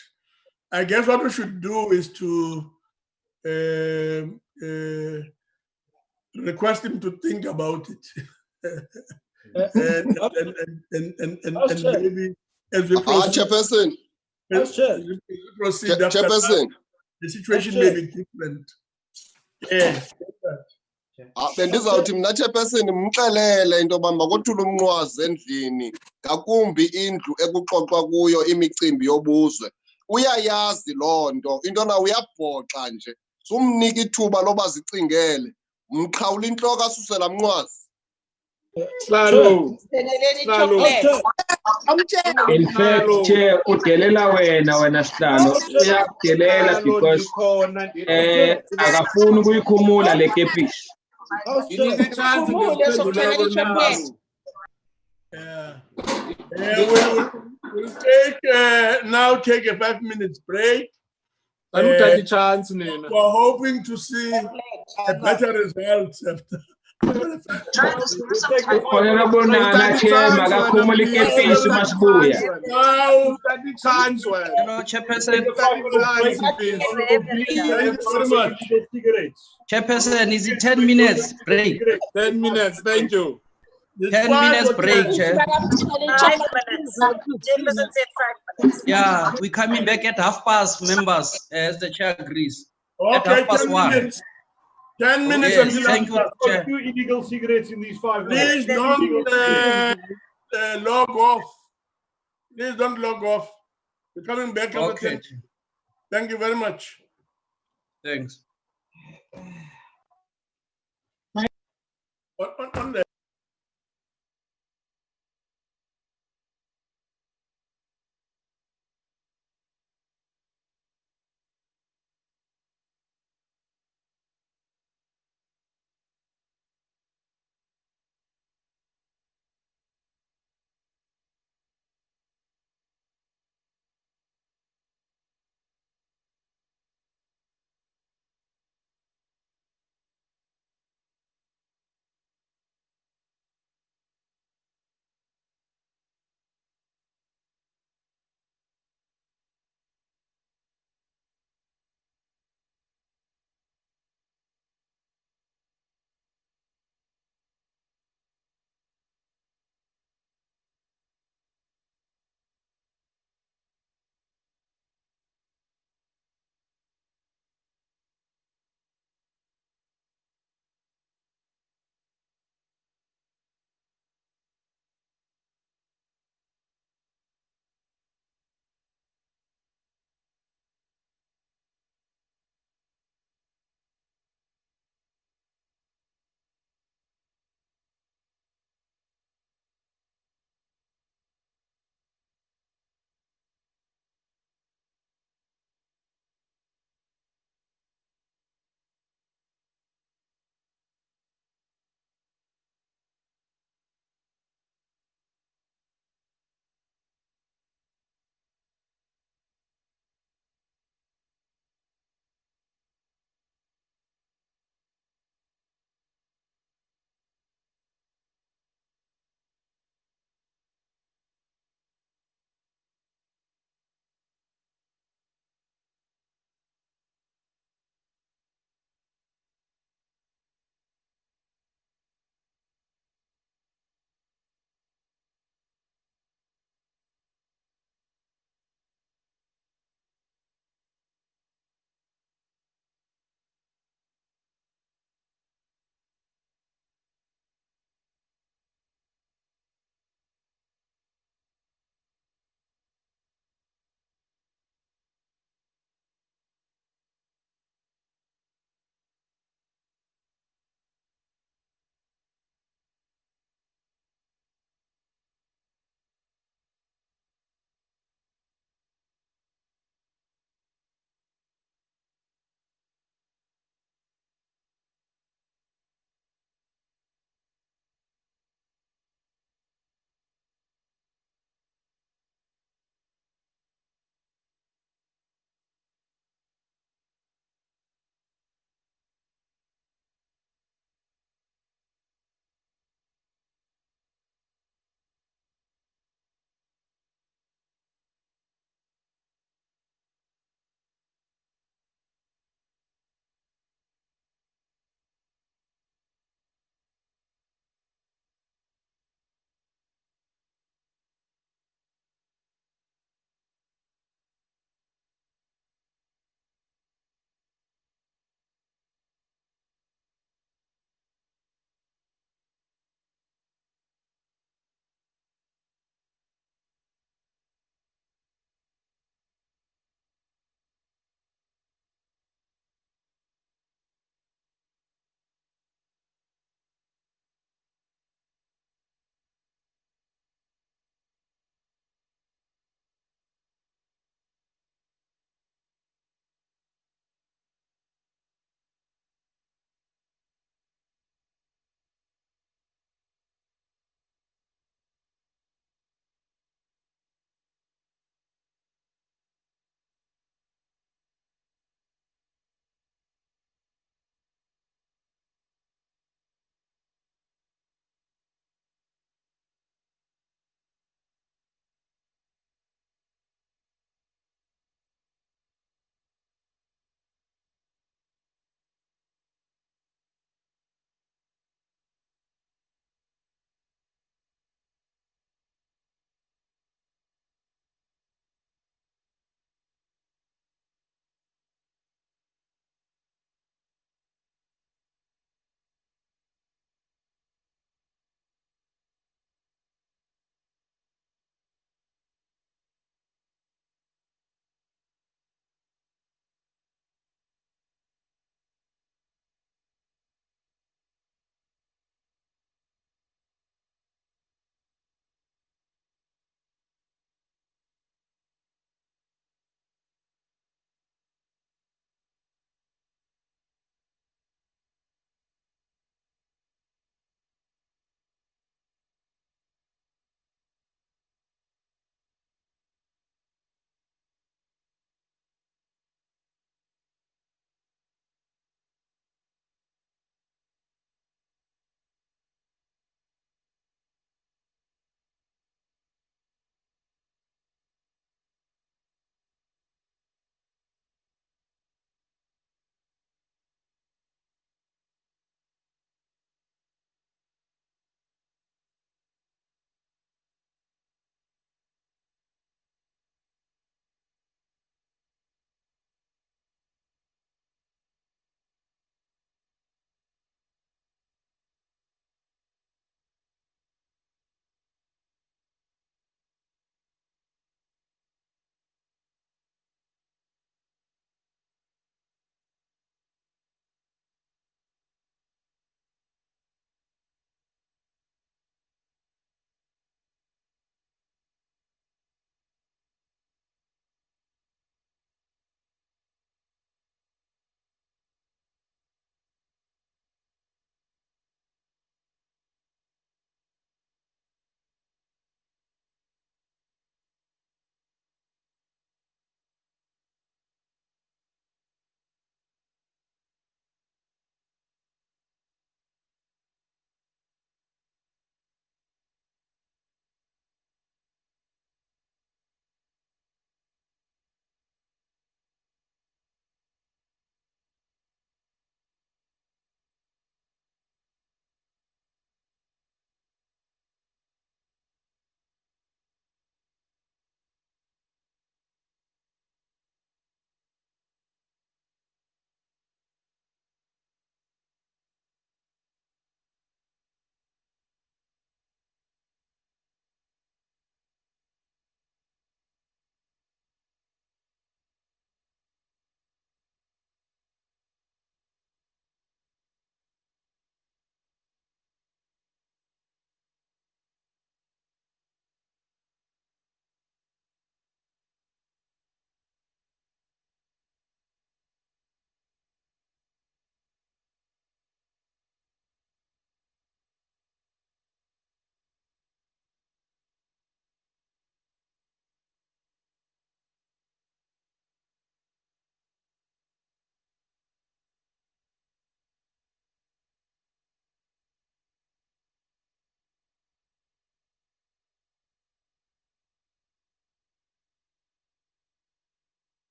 S1: I guess what we should do is to request him to think about it. and maybe as we proceed,
S23: Chairperson.
S1: Proceed after that, the situation may be different. Yes.
S23: Bendizawuthi mna Chairperson mxelele into yoba makothule umnqwazi endlini ngakumbi indlu ekuxoxwa kuyo imicimbi yobuzwe. Uyayazi loo nto, into na uyabhoxa nje. Sumnika ithuba loba zicingele. Mqhawula intloko asusela mnqwazi.
S4: In fact, Chair, udelela wena sihlalo, uyakudelela because akafuni ukuyikhumula le kepish.
S1: We'll take a 5 minutes break. We're hoping to see a better result after.
S4: Honorable Nana Chair, Magakumuli Kepis Masbuya.
S5: Hello, Chairperson. Chairperson, is it 10 minutes break?
S1: 10 minutes, thank you.
S5: 10 minutes break, Chair. Yeah, we're coming back at 1:30, members, as the chair agrees. At
S1: Okay,
S5: 1:30.
S1: 10 minutes. 10 minutes
S5: Yes,
S1: until
S5: thank you, Chair.
S8: Two illegal cigarettes in these 5 minutes.
S1: Please don't log off. Please don't log off. We're coming back after
S5: Okay.
S1: 10. Thank you very much.
S5: Thanks.
S1: On the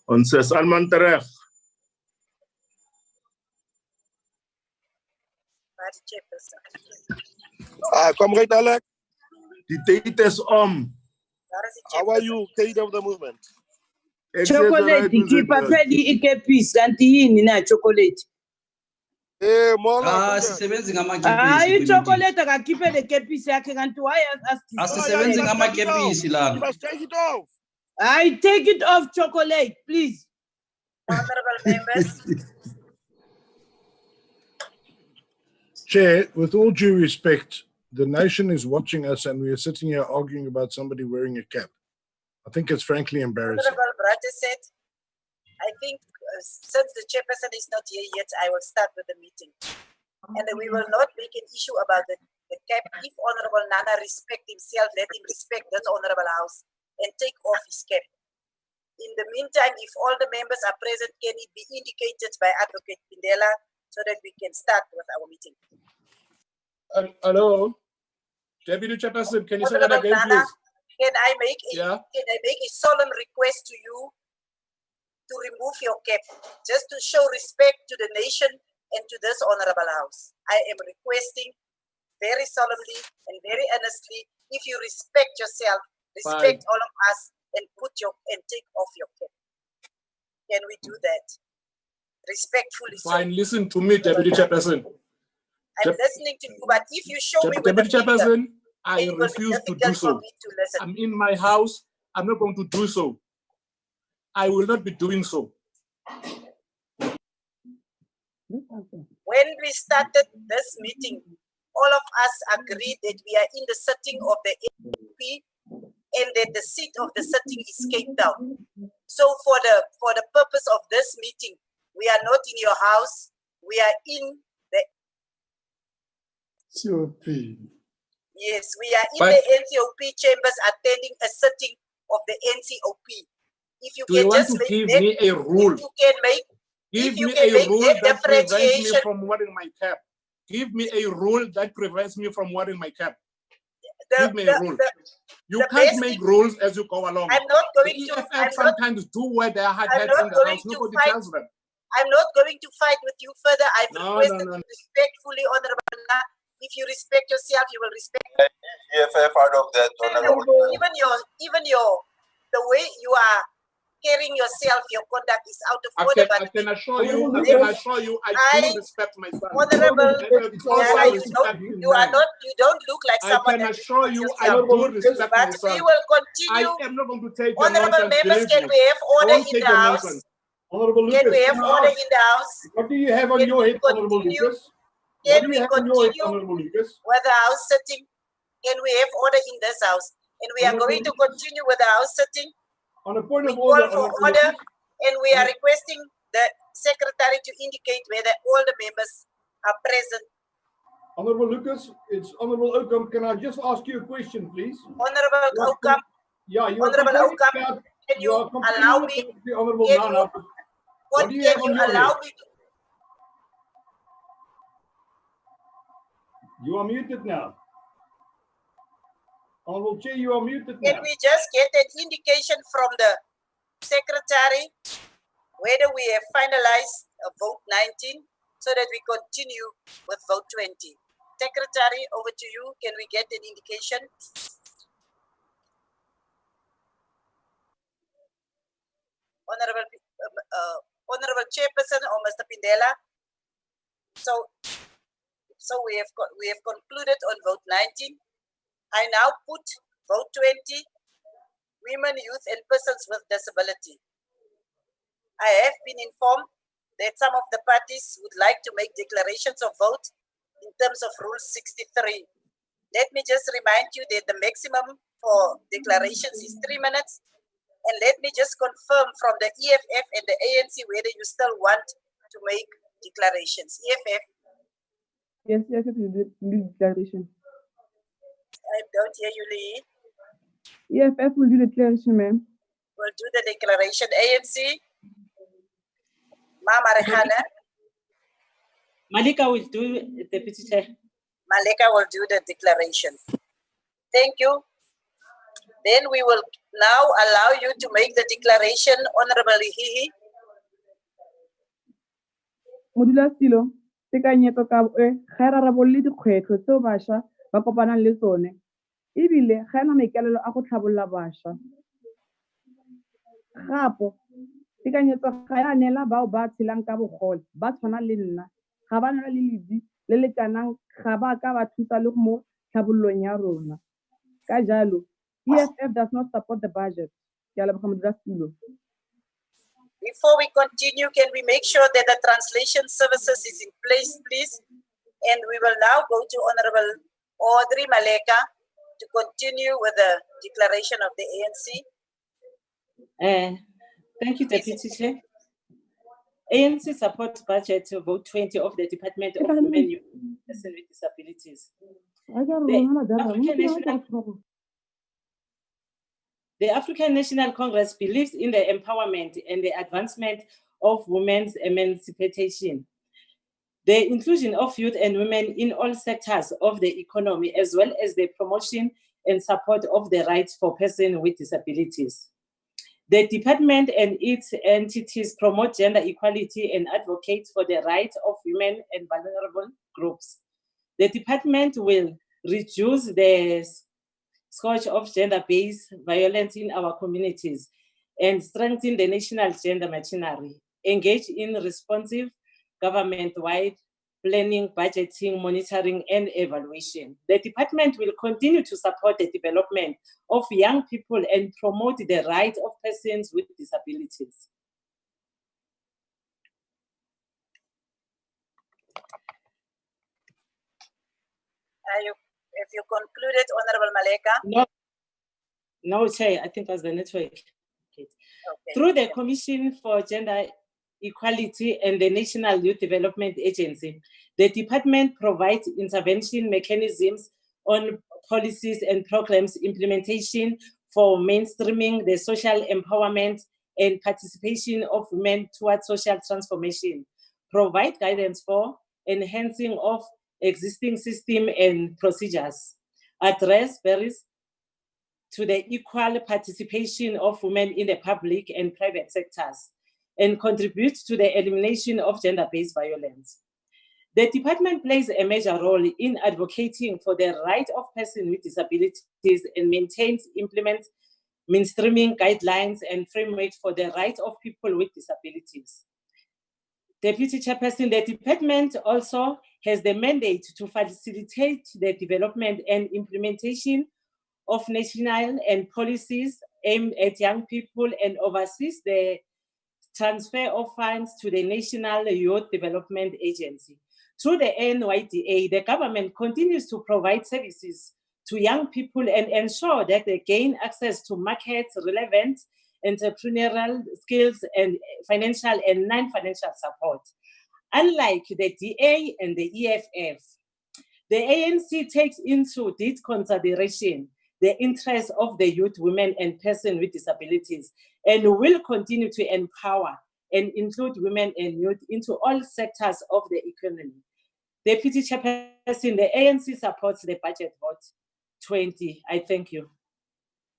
S13: Ons is almal terug.
S15: Kom right, Alec.
S13: Die tyd is om.
S15: How are you, Kate of the movement?
S18: Chocolate, keep pedi ikepisi kanti yini na chocolate?
S5: Ah, sisebenzi ngamakepisi.
S18: Hayi chocolate akakhiphe le kepisi yakhe kanti why
S5: Asisebenzi ngamakepisi lana.
S15: You must take it off.
S18: I take it off, chocolate, please.
S6: Honorable members.
S8: Chair, with all due respect, the nation is watching us and we are sitting here arguing about somebody wearing a cap. I think it's frankly embarrassing.
S6: Honorable Brate said, I think since the chairperson is not here yet, I will start with the meeting. And we will not make an issue about the cap. If Honorable Nana respect himself, let him respect this Honorable House and take off his cap. In the meantime, if all the members are present, can it be indicated by Advocate Pindela so that we can start with our meeting?
S8: Hello, Deputy Chairperson, can you say that again,
S6: Nana,
S8: please?
S6: can I make a solemn request to you to remove your cap, just to show respect to the nation and to this Honorable House? I am requesting very solemnly and very earnestly, if you respect yourself, respect all of us, and take off your cap. Can we do that? Respectfully.
S8: Fine, listen to me, Deputy Chairperson.
S6: I'm listening to you, but if you show me with
S8: Deputy
S6: the finger,
S8: Chairperson, I
S6: it will be
S8: refuse to do
S6: difficult for
S8: so.
S6: me to listen.
S8: I'm in my house. I'm not going to do so. I will not be doing so.
S6: When we started this meeting, all of us agreed that we are in the sitting of the AP and that the seat of the sitting is Cape Town. So for the purpose of this meeting, we are not in your house. We are in the
S25: COP.
S6: Yes, we are in the NCOP chambers attending a sitting of the NCOP. If you
S8: Do you
S6: can
S8: want
S6: just
S8: to
S6: make
S8: give
S6: that,
S8: me a rule?
S6: if you can make,
S8: Give
S6: if you
S8: me
S6: can
S8: a
S6: make
S8: rule
S6: that
S8: that prevents me
S6: differentiation,
S8: from wearing my cap. Give me a rule that prevents me from wearing my cap. Give me a rule. You can't make rules as you go along.
S6: I'm not going
S8: the
S6: to.
S8: EFF sometimes do wear their hard hats in the house. Nobody tells them.
S6: I'm not going to fight with you further. I've requested
S8: no.
S6: respectfully, Honorable Nana. If you respect yourself, you will respect.
S15: EFF out of that, Honorable.
S6: Even the way you are carrying yourself, your conduct is out of order.
S8: I can assure you, I do respect myself.
S6: Honorable Nana, you don't look like someone.
S8: I can assure you, I do respect
S6: but
S8: myself.
S6: we will continue.
S8: I am not going to take your
S6: Honorable
S8: nonsense.
S6: members, can we have order in the house?
S8: Honorable
S6: Can
S8: Lucas,
S6: we have order in the house?
S8: What do you have on your head, Honorable Lucas?
S6: Can we continue with the house sitting? Can we have order in this house? And we are going to continue with the house sitting.
S8: On a point
S6: We
S8: of order,
S6: call for order, and we are requesting the secretary to indicate whether all the members are present.
S8: Honorable Lucas, it's Honorable Oakham. Can I just ask you a question, please?
S6: Honorable Oakham.
S8: Yeah, you
S6: Honorable Oakham, can you allow me?
S8: Honorable Nana. What do you have on your head? You are muted now. Honorable Chair, you are muted now.
S6: Can we just get an indication from the secretary whether we have finalized vote 19 so that we continue with vote 20? Secretary, over to you. Can we get an indication? Honorable Chairperson or Mr. Pindela. So we have concluded on vote 19. I now put vote 20, women, youth, and persons with disability. I have been informed that some of the parties would like to make declarations of vote in terms of Rule 63. Let me just remind you that the maximum for declarations is 3 minutes,
S3: And let me just confirm from the EFF and the ANC whether you still want to make declarations. EFF,
S19: Yes, yes, it is the declaration.
S3: I don't hear you, Lee.
S19: EFF will do the declaration, ma'am.
S3: We'll do the declaration. ANC, Mama Rehana,
S6: Malika will do, Deputy Chair.
S3: Malika will do the declaration. Thank you. Then we will now allow you to make the declaration, Honorable Hihi.
S19: Modula Silo, tekanyetso ka ga e rarabolole dikgwetlho tseo bašwa ba kopanang le tsone ebile ga ena maikalelo a go tlhabolola bašwa. Gapo tekanyetso ga ya neela bao ba tshelang ka bogole ba tshwana le nna ga ba na le ledi le le kanang ga ba ka ba thusa le mo tlhabololong ya rona. Ka jalo EFF does not support the budget. Ke a leboga Modula Silo.
S3: Before we continue, can we make sure that the translation services is in place, please? And we will now go to Honorable Audrey Maleka to continue with the declaration of the ANC.
S6: Thank you, Deputy Chair. ANC supports budget vote 20 of the Department of Women, Youth and Persons with Disabilities. The African National Congress believes in the empowerment and the advancement of women's emancipation, the inclusion of youth and women in all sectors of the economy, as well as the promotion and support of the rights for persons with disabilities. The department and its entities promote gender equality and advocate for the rights of women and vulnerable groups. The department will reduce the scourge of gender-based violence in our communities and strengthen the national gender machinery, engage in responsive government-wide planning, budgeting, monitoring, and evaluation. The department will continue to support the development of young people and promote the rights of persons with disabilities.
S3: Have you concluded, Honorable Maleka?
S6: No, Chair, I think it was the network. Okay. Through the Commission for Gender Equality and the National Youth Development Agency, the department provides intervention mechanisms on policies and programs implementation for mainstreaming the social empowerment and participation of women towards social transformation, provide guidance for enhancing of existing system and procedures, address barriers to the equal participation of women in the public and private sectors, and contribute to the elimination of gender-based violence. The department plays a major role in advocating for the right of persons with disabilities and implements mainstreaming guidelines and frameworks for the rights of people with disabilities. Deputy Chairperson, the department also has the mandate to facilitate the development and implementation of national and policies aimed at young people and oversees the transfer of funds to the National Youth Development Agency. Through the NYDA, the government continues to provide services to young people and ensure that they gain access to markets, relevant entrepreneurial skills, and financial and non-financial support. Unlike the DA and the EFF, the ANC takes into deep consideration the interests of the youth, women, and persons with disabilities, and will continue to empower and include women and youth into all sectors of the economy. Deputy Chairperson, the ANC supports the budget vote 20. I thank you.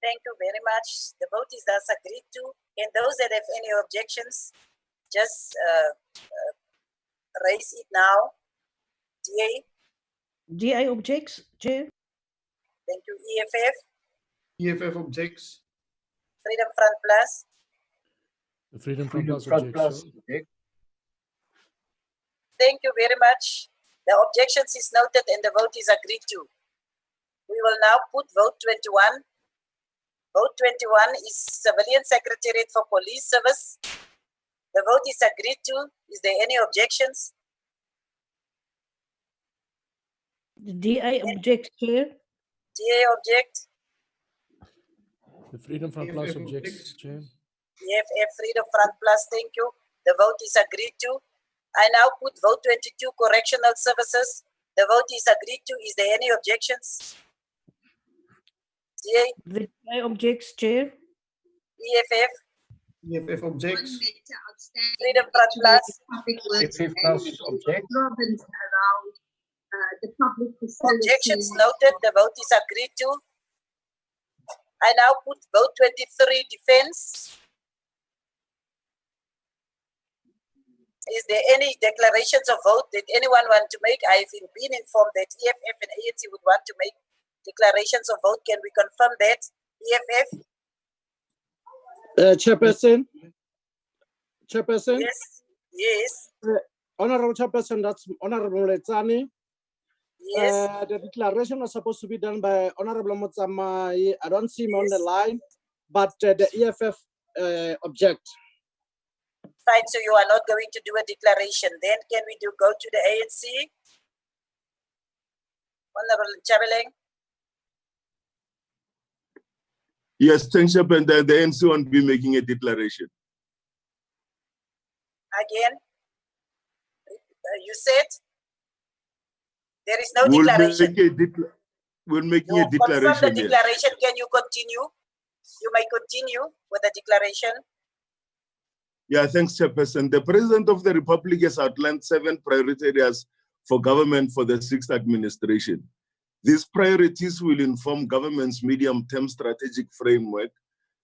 S3: Thank you very much. The vote is thus agreed to. And those that have any objections, just raise it now. DA?
S10: DA objects, Chair.
S3: Thank you. EFF?
S11: EFF objects.
S3: Freedom Front Plus?
S20: The Freedom Front Plus objects.
S3: Thank you very much. The objections is noted and the vote is agreed to. We will now put vote 21. Vote 21 is Civilian Secretariat for Police Service. The vote is agreed to. Is there any objections?
S10: The DA objects, Chair.
S3: DA object.
S20: The Freedom Front Plus objects, Chair.
S3: EFF Freedom Front Plus, thank you. The vote is agreed to. I now put vote 22, correctional services. The vote is agreed to. Is there any objections? DA?
S10: The DA objects, Chair.
S3: EFF?
S11: EFF objects.
S3: Freedom Front Plus?
S7: EFF Plus objects.
S14: The public
S3: Objections noted. The vote is agreed to. I now put vote 23, defense. Is there any declarations of vote that anyone want to make? I've been informed that EFF and ANC would want to make declarations of vote. Can we confirm that? EFF?
S7: Chairperson. Chairperson.
S3: Yes. Yes.
S7: Honorable Chairperson, that's Honorable Letsani.
S3: Yes.
S7: The declaration was supposed to be done by Honorable Motsamai. I don't see him on the line, but the EFF object.
S3: Fine, so you are not going to do a declaration. Then can we go to the ANC? Honorable Chabeling.
S13: Yes, thanks, Chairman. The ANC won't be making a declaration.
S3: Again, you said there is no declaration.
S13: We're making a
S3: Confirm
S13: declaration.
S3: the declaration. Can you continue? You may continue with the declaration.
S13: Yeah, thanks, Chairperson. The President of the Republic has outlined 7 priority areas for government for the 6th administration. These priorities will inform government's medium-term strategic framework.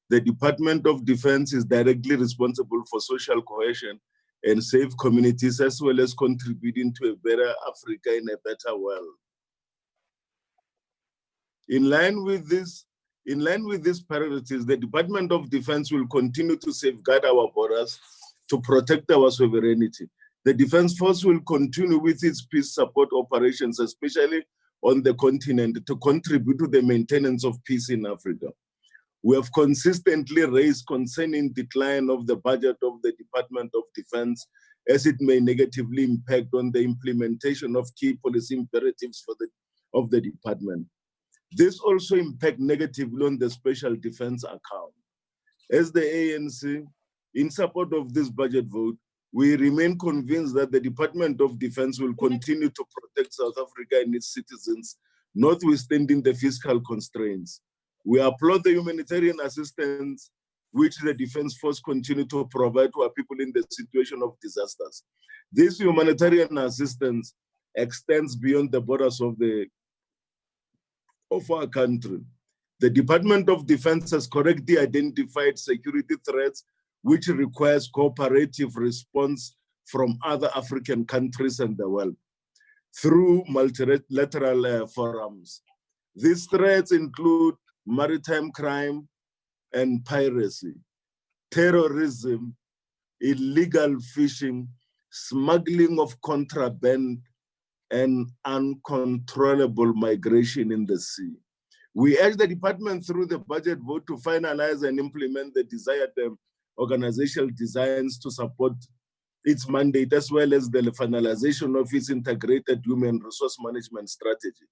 S13: The Department of Defense is directly responsible for social cohesion and safe communities, as well as contributing to a better Africa in a better world. In line with these priorities, the Department of Defense will continue to safeguard our borders to protect our sovereignty. The Defense Force will continue with its peace support operations, especially on the continent, to contribute to the maintenance of peace in Africa. We have consistently raised concerning decline of the budget of the Department of Defense, as it may negatively impact on the implementation of key policy imperatives of the department. This also impacts negatively on the Special Defense account. As the ANC, in support of this budget vote, we remain convinced that the Department of Defense will continue to protect South Africa and its citizens, notwithstanding the fiscal constraints. We applaud the humanitarian assistance which the Defense Force continue to provide to our people in the situation of disasters. This humanitarian assistance extends beyond the borders of our country. The Department of Defense has correctly identified security threats which requires cooperative response from other African countries and the world through multilateral forums. These threats include maritime crime and piracy, terrorism, illegal fishing, smuggling of contraband, and uncontrollable migration in the sea. We urge the department through the budget vote to finalize and implement the desired organizational designs to support its mandate, as well as the finalization of its integrated human resource management strategy.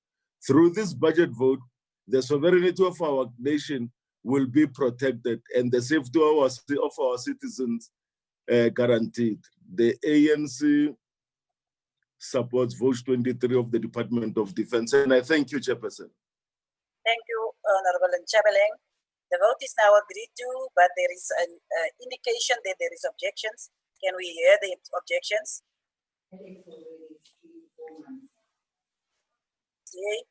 S13: Through this budget vote, the sovereignty of our nation will be protected and the safety of our citizens guaranteed. The ANC supports vote 23 of the Department of Defense. And I thank you, Chairperson.
S3: Thank you, Honorable Nchabeling. The vote is now agreed to, but there is an indication that there is objections. Can we hear the objections? DA?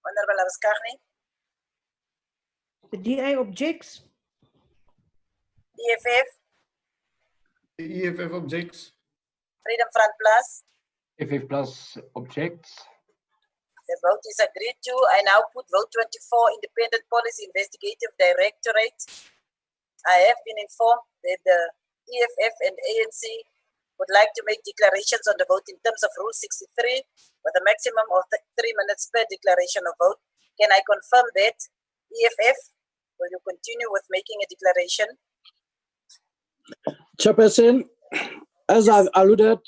S3: Honorable Abaskagni?
S10: The DA objects.
S3: EFF?
S11: The EFF objects.
S3: Freedom Front Plus?
S7: EFF Plus objects.
S3: The vote is agreed to. I now put vote 24, Independent Policy Investigative Directorate. I have been informed that the EFF and ANC would like to make declarations on the vote in terms of Rule 63 with a maximum of 3 minutes per declaration of vote. Can I confirm that? EFF, will you continue with making a declaration?
S7: Chairperson, as I've alluded,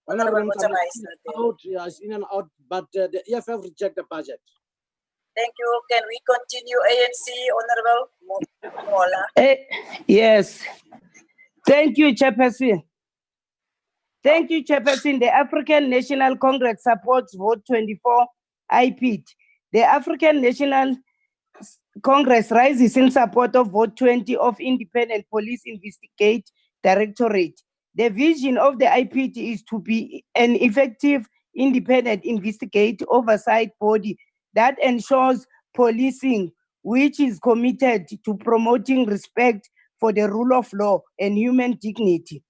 S3: Honorable
S7: is in and out, but the EFF reject the budget.
S3: Thank you. Can we continue, ANC, Honorable Mola?
S18: Yes. Thank you, Chairperson. Thank you, Chairperson. The African National Congress supports Vote 24 IPT. The African National Congress rises in support of Vote 20 of Independent Police Investigate Directorate. The vision of the IPT is to be an effective, independent investigate oversight body that ensures policing, which is committed to promoting respect for the rule of law and human dignity.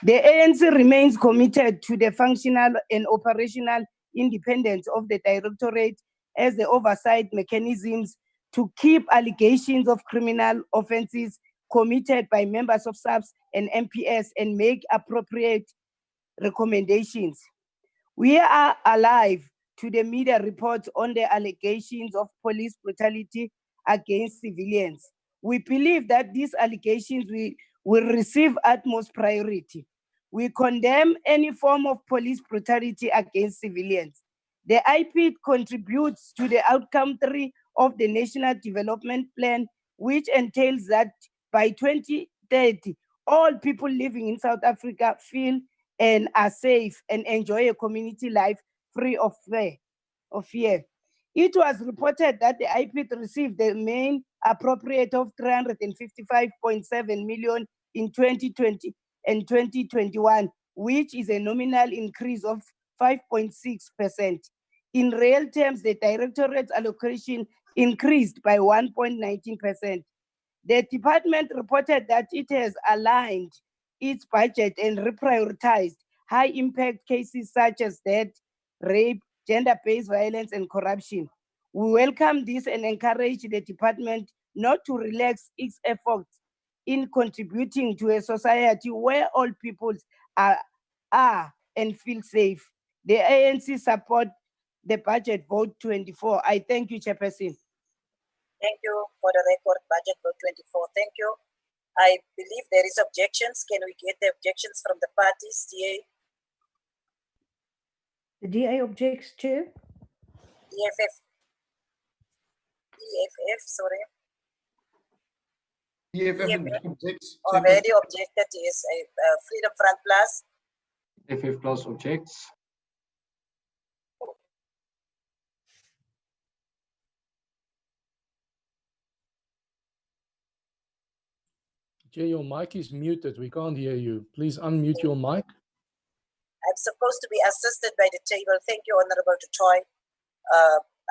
S18: The ANC remains committed to the functional and operational independence of the Directorate as the oversight mechanisms to keep allegations of criminal offenses committed by members of SAPS and MPS and make appropriate recommendations. We are alive to the media reports on the allegations of police brutality against civilians. We believe that these allegations will receive utmost priority. We condemn any form of police brutality against civilians. The IP contributes to the outcome 3 of the National Development Plan, which entails that by 2030, all people living in South Africa feel and are safe and enjoy a community life free of fear. It was reported that the IP received the main appropriate of 355.7 million in 2020 and 2021, which is a nominal increase of 5.6%. In real terms, the Directorate's allocation increased by 1.19%. The department reported that it has aligned its budget and reprioritized high-impact cases such as death, rape, gender-based violence, and corruption. We welcome this and encourage the department not to relax its efforts in contributing to a society where all peoples are and feel safe. The ANC support the budget Vote 24. I thank you, Chairperson.
S3: Thank you for the record, budget Vote 24. Thank you. I believe there is objections. Can we get the objections from the parties, DA?
S10: The DA objects, Chair.
S3: EFF, sorry.
S11: EFF objects.
S3: Already objected is Freedom Front Plus.
S4: EFF Plus objects.
S20: Chair, your mic is muted. We can't hear you. Please unmute your mic.
S3: I'm supposed to be assisted by the table. Thank you, Honorable Troy.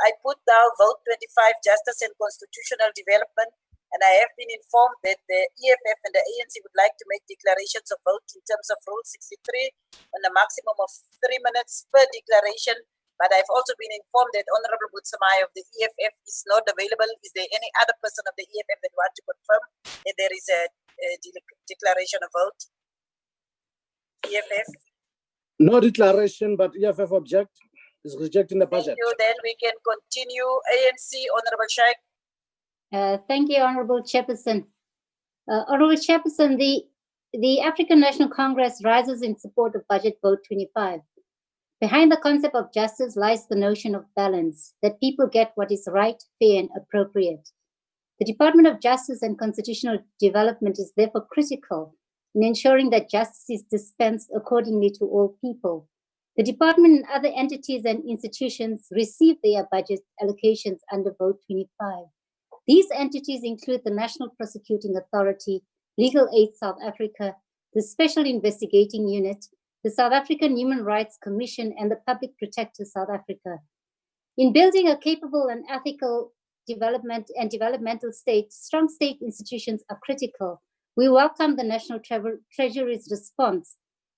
S3: I put down Vote 25, Justice and Constitutional Development, and I have been informed that the EFF and the ANC would like to make declarations of vote in terms of Rule 63 on a maximum of 3 minutes per declaration. But I've also been informed that Honorable Butsamai of the EFF is not available. Is there any other person of the EFF that wants to confirm that there is a declaration of vote? EFF?
S7: No declaration, but EFF object is rejecting the budget.
S3: Thank you. Then we can continue. ANC, Honorable Shaik.
S2: Thank you, Honorable Chairperson. Honorable Chairperson, the African National Congress rises in support of Budget Vote 25. Behind the concept of justice lies the notion of balance, that people get what is right, fair, and appropriate. The Department of Justice and Constitutional Development is therefore critical in ensuring that justice is dispensed accordingly to all people. The department and other entities and institutions receive their budget allocations under Vote 25. These entities include the National Prosecuting Authority, Legal Aid South Africa, the Special Investigating Unit, the South African Human Rights Commission, and the Public Protector South Africa. In building a capable and ethical development and developmental state, strong state institutions are critical. We welcome the National Treasury's response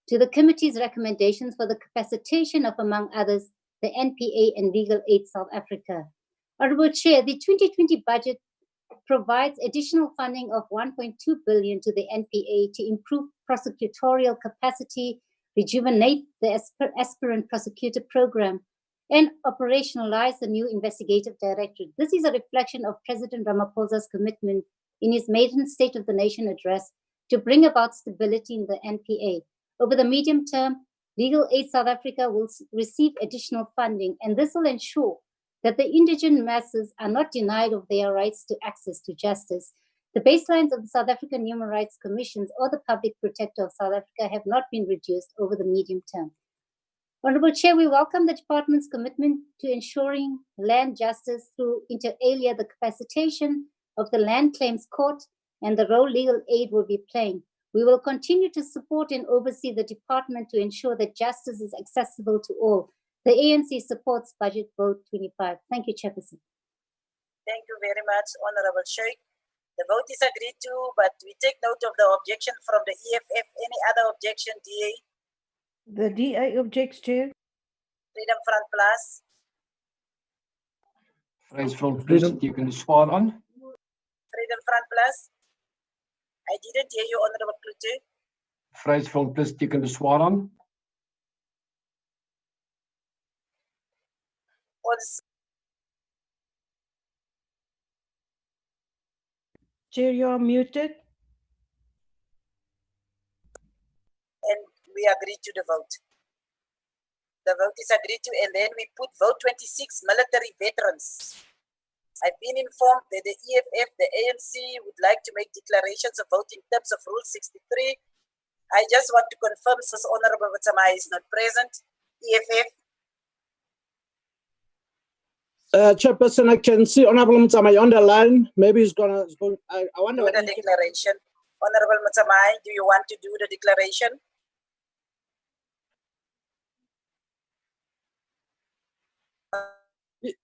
S2: to the committee's recommendations for the capacitation of, among others, the NPA and Legal Aid South Africa. Honorable Chair, the 2020 budget provides additional funding of 1.2 billion to the NPA to improve prosecutorial capacity, rejuvenate the aspirant prosecutor program, and operationalize the new investigative directorate. This is a reflection of President Ramaphosa's commitment in his maiden State of the Nation address to bring about stability in the NPA. Over the medium term, Legal Aid South Africa will receive additional funding, and this will ensure that the indigent masses are not denied of their rights to access to justice. The baselines of the South African Human Rights Commissions or the Public Protector of South Africa have not been reduced over the medium term. Honorable Chair, we welcome the Department's commitment to ensuring land justice through, inter alia, the capacitation of the Land Claims Court and the role legal aid will be playing. We will continue to support and oversee the Department to ensure that justice is accessible to all. The ANC supports Budget Vote 25. Thank you, Chairperson.
S3: Thank you very much, Honorable Sheikh. The vote is agreed to, but we take note of the objection from the EFF. Any other objection, DA?
S10: The DA objects, Chair.
S3: Freedom Front Plus.
S12: Freedom. You can swear on.
S3: Freedom Front Plus. I didn't hear you, Honorable Klute.
S12: Vryheidsfront Plus teken beswaar aan.
S10: Chair, you are muted.
S3: And we agree to the vote. The vote is agreed to, and then we put vote 26, military veterans. I've been informed that the EFF, the ANC, would like to make declarations of vote in terms of Rule 63. I just want to confirm, since Honorable Mutsamai is not present, EFF.
S7: Chairperson, I can see Honorable Mutsamai on the line. Maybe he's gonna. I wonder.
S3: Do the declaration. Honorable Mutsamai, do you want to do the declaration?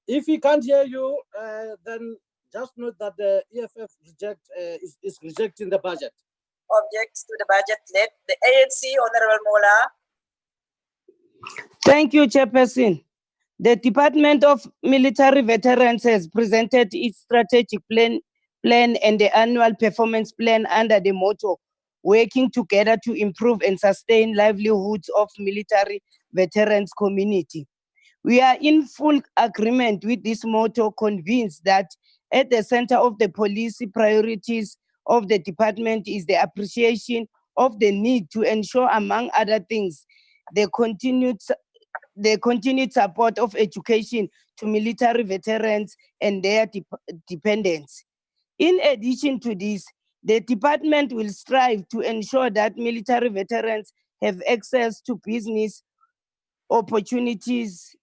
S7: If he can't hear you, then just note that the EFF is rejecting the budget.
S3: Objects to the budget. Let the ANC, Honorable Mola.
S18: Thank you, Chairperson. The Department of Military Veterans has presented its strategic plan and the annual performance plan under the motto, working together to improve and sustain livelihoods of military veterans community. We are in full agreement with this motto, convinced that at the center of the policy priorities of the department is the appreciation of the need to ensure, among other things, the continued support of education to military veterans and their dependents. In addition to this, the department will strive to ensure that military veterans have access to business opportunities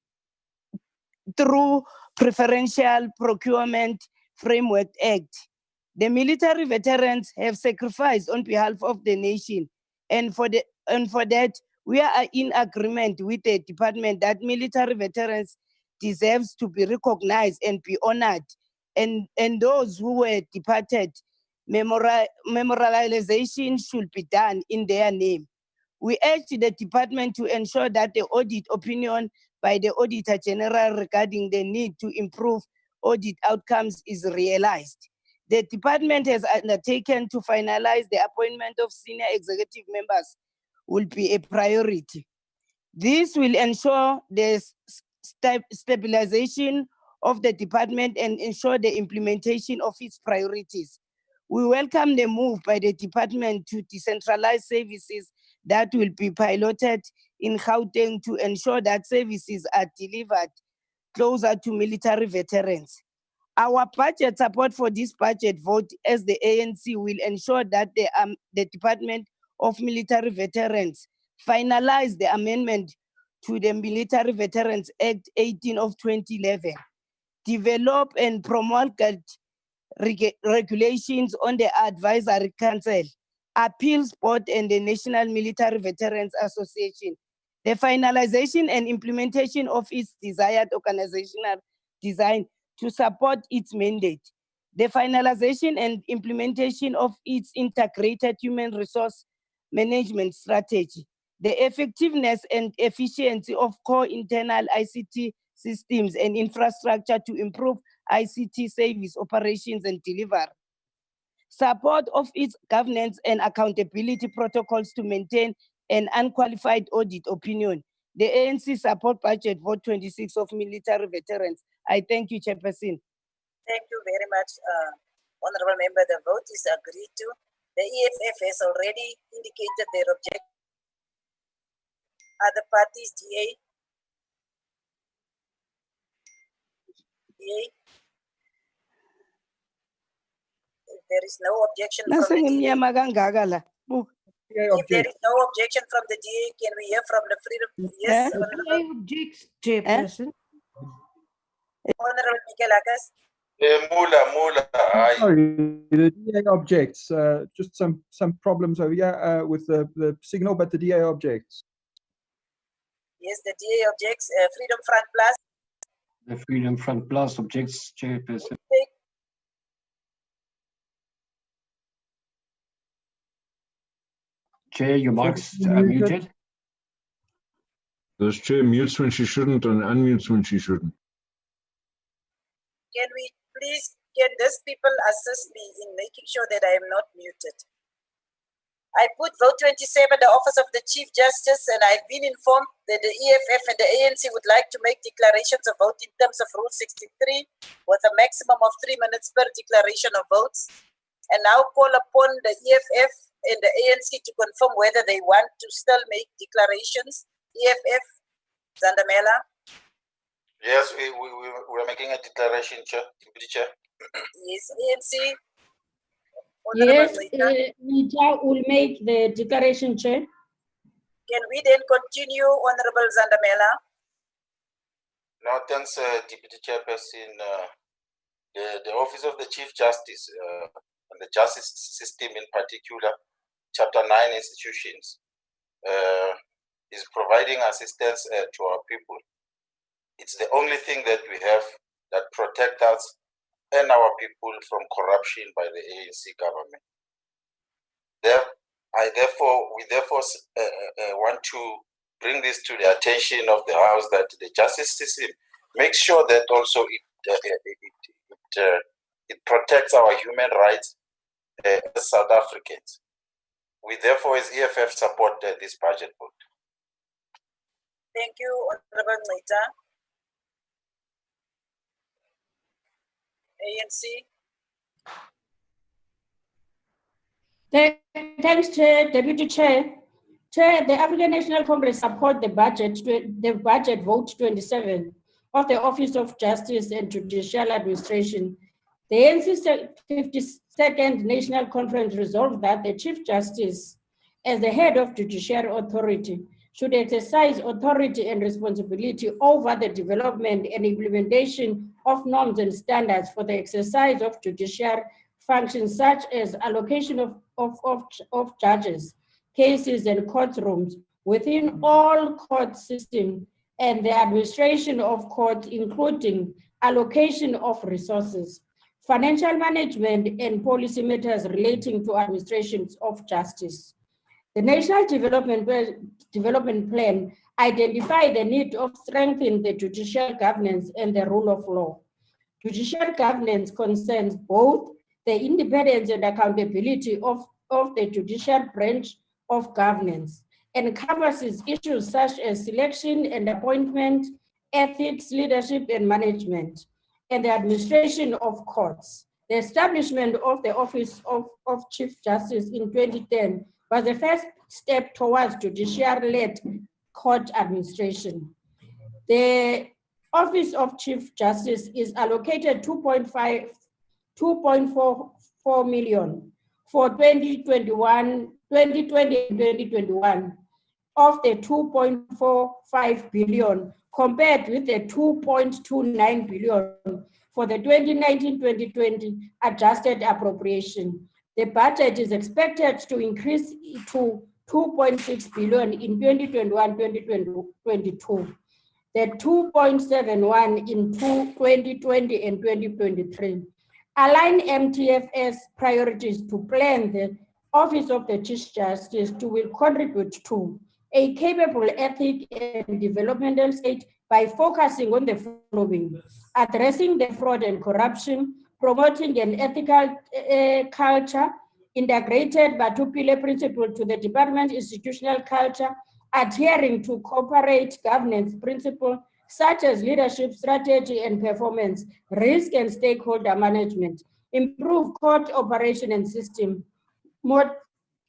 S18: through Preferential Procurement Framework Act. The military veterans have sacrificed on behalf of the nation, and for that, we are in agreement with the department that military veterans deserves to be recognized and be honored, and those who were departed, memorialization should be done in their name. We urge the department to ensure that the audit opinion by the Auditor General regarding the need to improve audit outcomes is realized. The department has undertaken to finalize the appointment of senior executive members will be a priority. This will ensure the stabilization of the department and ensure the implementation of its priorities. We welcome the move by the department to decentralize services that will be piloted in Gauteng to ensure that services are delivered closer to military veterans. Our budget support for this budget vote as the ANC will ensure that the Department of Military Veterans finalize the amendment to the Military Veterans Act 18 of 2011, develop and promulgate regulations on the Advisory Council, Appeals Board and the National Military Veterans Association, the finalization and implementation of its desired organizational design to support its mandate, the finalization and implementation of its integrated human resource management strategy, the effectiveness and efficiency of core internal ICT systems and infrastructure to improve ICT service operations and delivery, support of its governance and accountability protocols to maintain an unqualified audit opinion. The ANC support budget vote 26 of military veterans. I thank you, Chairperson.
S3: Thank you very much, Honorable Member. The vote is agreed to. The EFF has already indicated their object. Other parties, DA? DA? If there is no objection from the DA, if there is no objection from the DA, can we hear from the freedom? Yes, Honorable.
S10: Objects, Chairperson.
S3: Honorable Mikel-Akas.
S15: Mula.
S9: Sorry, the DA objects. Just some problems over here with the signal, but the DA objects.
S3: Yes, the DA objects. Freedom Front Plus.
S12: The Freedom Front Plus objects, Chairperson. Chair, your mic's muted.
S16: The chair mutes when she shouldn't and unmutes when she shouldn't.
S3: Can we please, can these people assist me in making sure that I am not muted? I put vote 27, the office of the Chief Justice, and I've been informed that the EFF and the ANC would like to make declarations of vote in terms of Rule 63 with a maximum of 3 minutes per declaration of votes. And now call upon the EFF and the ANC to confirm whether they want to still make declarations. EFF, Zandamela.
S15: Yes, we're making a declaration, Chair.
S3: Yes, ANC.
S17: Yes, Nita will make the declaration, Chair.
S3: Can we then continue, Honorable Zandamela?
S15: No, thanks, Deputy Chairperson. The Office of the Chief Justice and the justice system in particular, Chapter 9 institutions, is providing assistance to our people. It's the only thing that we have that protects us and our people from corruption by the ANC government. We therefore want to bring this to the attention of the House that the justice system makes sure that also it protects our human rights as South Africans. We therefore, as EFF, support this budget vote.
S3: Thank you, Honorable Nita. ANC.
S17: Thanks, Chair, Deputy Chair. Chair, the African National Congress support the budget vote 27 of the Office of Justice and Judicial Administration. The ANC 52nd National Conference resolved that the Chief Justice, as the head of judicial authority, should exercise authority and responsibility over the development and implementation of norms and standards for the exercise of judicial functions such as allocation of judges, cases, and courtrooms within all court systems and the administration of courts, including allocation of resources, financial management, and policy matters relating to administrations of justice. The National Development Plan identified the need of strengthening the judicial governance and the rule of law. Judicial governance concerns both the independence and accountability of the judicial branch of governance and encompasses issues such as selection and appointment, ethics, leadership and management, and the administration of courts. The establishment of the Office of Chief Justice in 2010 was the first step towards judicial-led court administration. The Office of Chief Justice is allocated 2.44 million for 2020 and 2021 of the 2.45 billion compared with the 2.29 billion for the 2019-2020 adjusted appropriation. The budget is expected to increase to 2.6 billion in 2021-2022, the 2.71 in 2020 and 2023. Align MTF's priorities to plan the Office of the Chief Justice will contribute to a capable ethic and developmental state by focusing on the following: addressing the fraud and corruption, promoting an ethical culture, integrated Batupile principle to the department institutional culture, adhering to corporate governance principles such as leadership, strategy and performance, risk and stakeholder management, improve court operation and system,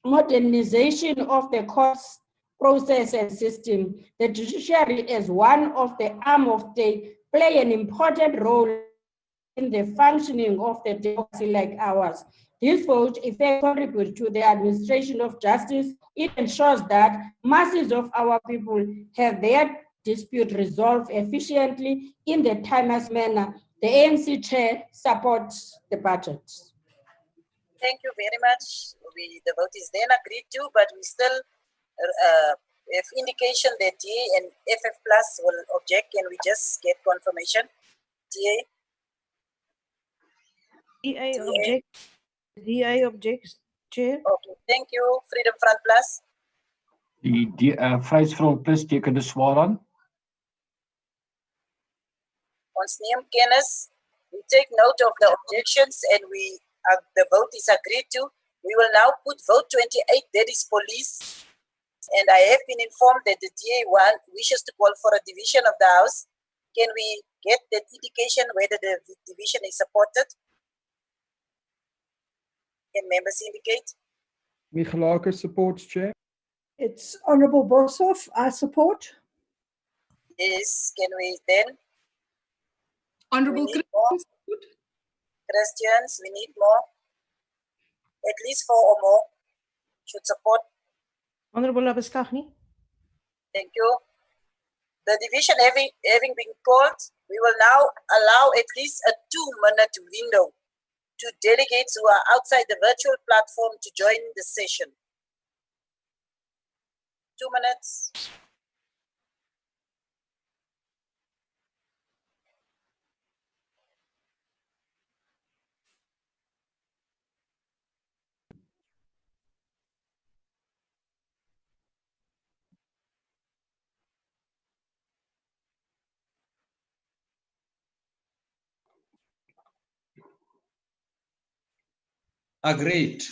S17: modernization of the courts process and system. The judiciary as one of the arm of state play an important role in the functioning of the democracy like ours. This vote, if they contribute to the administration of justice, it ensures that masses of our people have their dispute resolved efficiently in the timeless manner. The ANC chair supports the budget.
S3: Thank you very much. The vote is then agreed to, but we still have indication that DA and FF Plus will object. Can we just get confirmation? DA?
S10: DA objects, Chair.
S3: Okay, thank you. Freedom Front Plus?
S12: Die Vryheidsfront Plus teken dus zwaar aan.
S3: Ons neem kennis. We take note of the objections and the vote is agreed to. We will now put vote 28, that is police. And I have been informed that the DA1 wishes to call for a division of the House. Can we get that indication whether the division is supported? Can members indicate?
S9: Michalaka supports, Chair.
S10: It's Honorable Boshoff. I support.
S3: Yes, can we then?
S1: Honorable
S3: Christians, we need more. At least 4 or more should support.
S10: Honorable Abeskagni.
S3: Thank you. The division having been called, we will now allow at least a 2-minute window to delegates who are outside the virtual platform to join the session. 2 minutes.
S5: Agreed.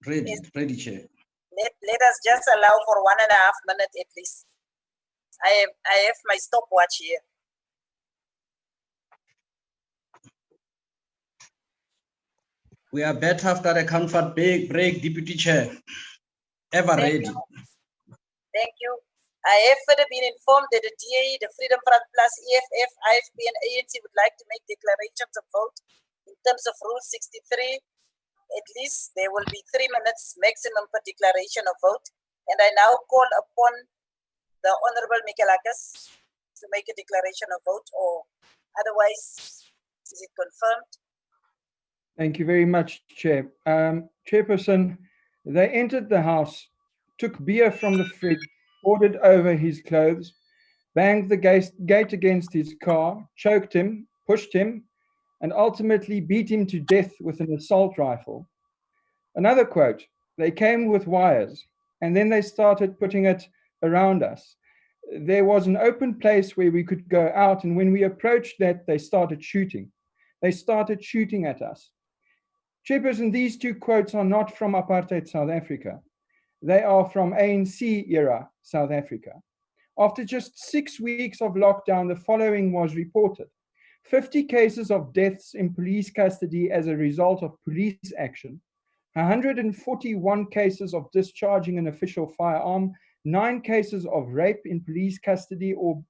S5: Ready, Chair.
S3: Let us just allow for 1.5 minutes at least. I have my stopwatch here.
S5: We are back after a comfort break, Deputy Chair. Ever ready.
S3: Thank you. I have further been informed that the DA, the Freedom Front Plus, EFF, IFP, and ANC would like to make declarations of vote in terms of Rule 63. At least there will be 3 minutes maximum per declaration of vote. And I now call upon the Honorable Michelakas to make a declaration of vote, or otherwise, is it confirmed?
S9: Thank you very much, Chair. Chairperson, they entered the house, took beer from the fridge, poured it over his clothes, banged the gate against his car, choked him, pushed him, and ultimately beat him to death with an assault rifle. Another quote, they came with wires, and then they started putting it around us. There was an open place where we could go out, and when we approached that, they started shooting. They started shooting at us. Chairperson, these 2 quotes are not from apartheid South Africa. They are from ANC era South Africa. After just 6 weeks of lockdown, the following was reported. 50 cases of deaths in police custody as a result of police action, 141 cases of discharging an official firearm, 9 cases of rape in police custody or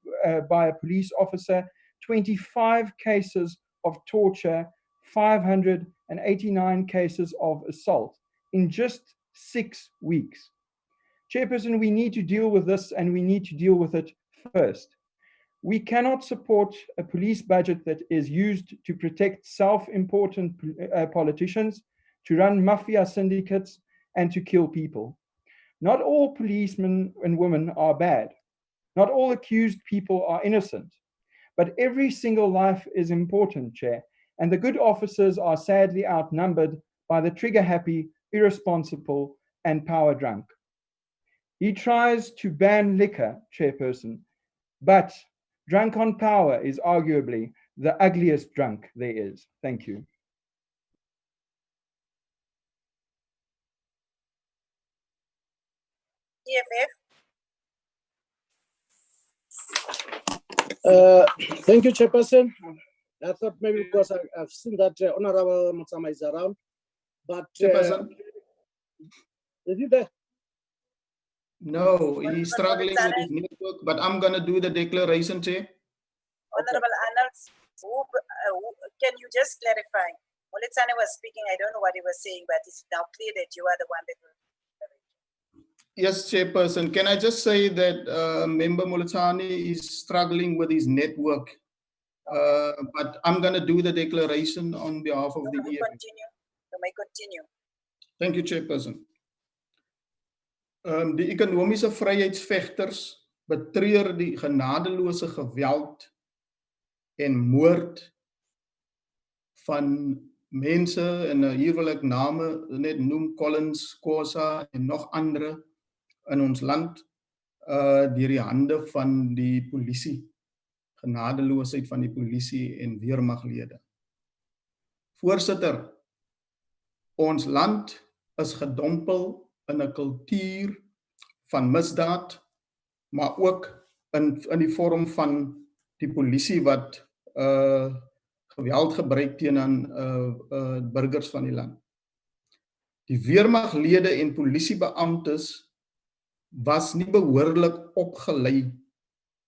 S9: by a police officer, 25 cases of torture, 589 cases of assault in just 6 weeks. Chairperson, we need to deal with this, and we need to deal with it first. We cannot support a police budget that is used to protect self-important politicians, to run mafia syndicates, and to kill people. Not all policemen and women are bad. Not all accused people are innocent. But every single life is important, Chair, and the good officers are sadly outnumbered by the trigger-happy, irresponsible, and power-drunk. He tries to ban liquor, Chairperson, but drunk on power is arguably the ugliest drunk there is. Thank you.
S3: EFF.
S7: Thank you, Chairperson. I thought maybe because I've seen that Honorable Mutsama is around, but
S11: Chairperson?
S7: Is he there?
S11: No, he's struggling with his network, but I'm going to do the declaration, Chair.
S3: Honorable Arnold. Can you just clarify? Moletsane was speaking. I don't know what he was saying, but it's now clear that you are the one that will.
S11: Yes, Chairperson. Can I just say that Member Moletsane is struggling with his network, but I'm going to do the declaration on behalf of the EFF.
S3: Continue. You may continue.
S11: Thank you, Chairperson. Die ekonomiese vryheidsvegters betreur die genadeloose geweld en moord van mense, en hier wil ek name net noem, Collins, Kosa en nog andere in ons land, deur die hande van die polisie, genadeloosheid van die polisie en weermaglede. Voorsitter, ons land is gedompel in 'n kultuur van misdaad, maar ook in die vorm van die polisie wat geweld gebruik teen burgers van die land. Die weermaglede en polisiebeamptes was nie behoorlik opgelei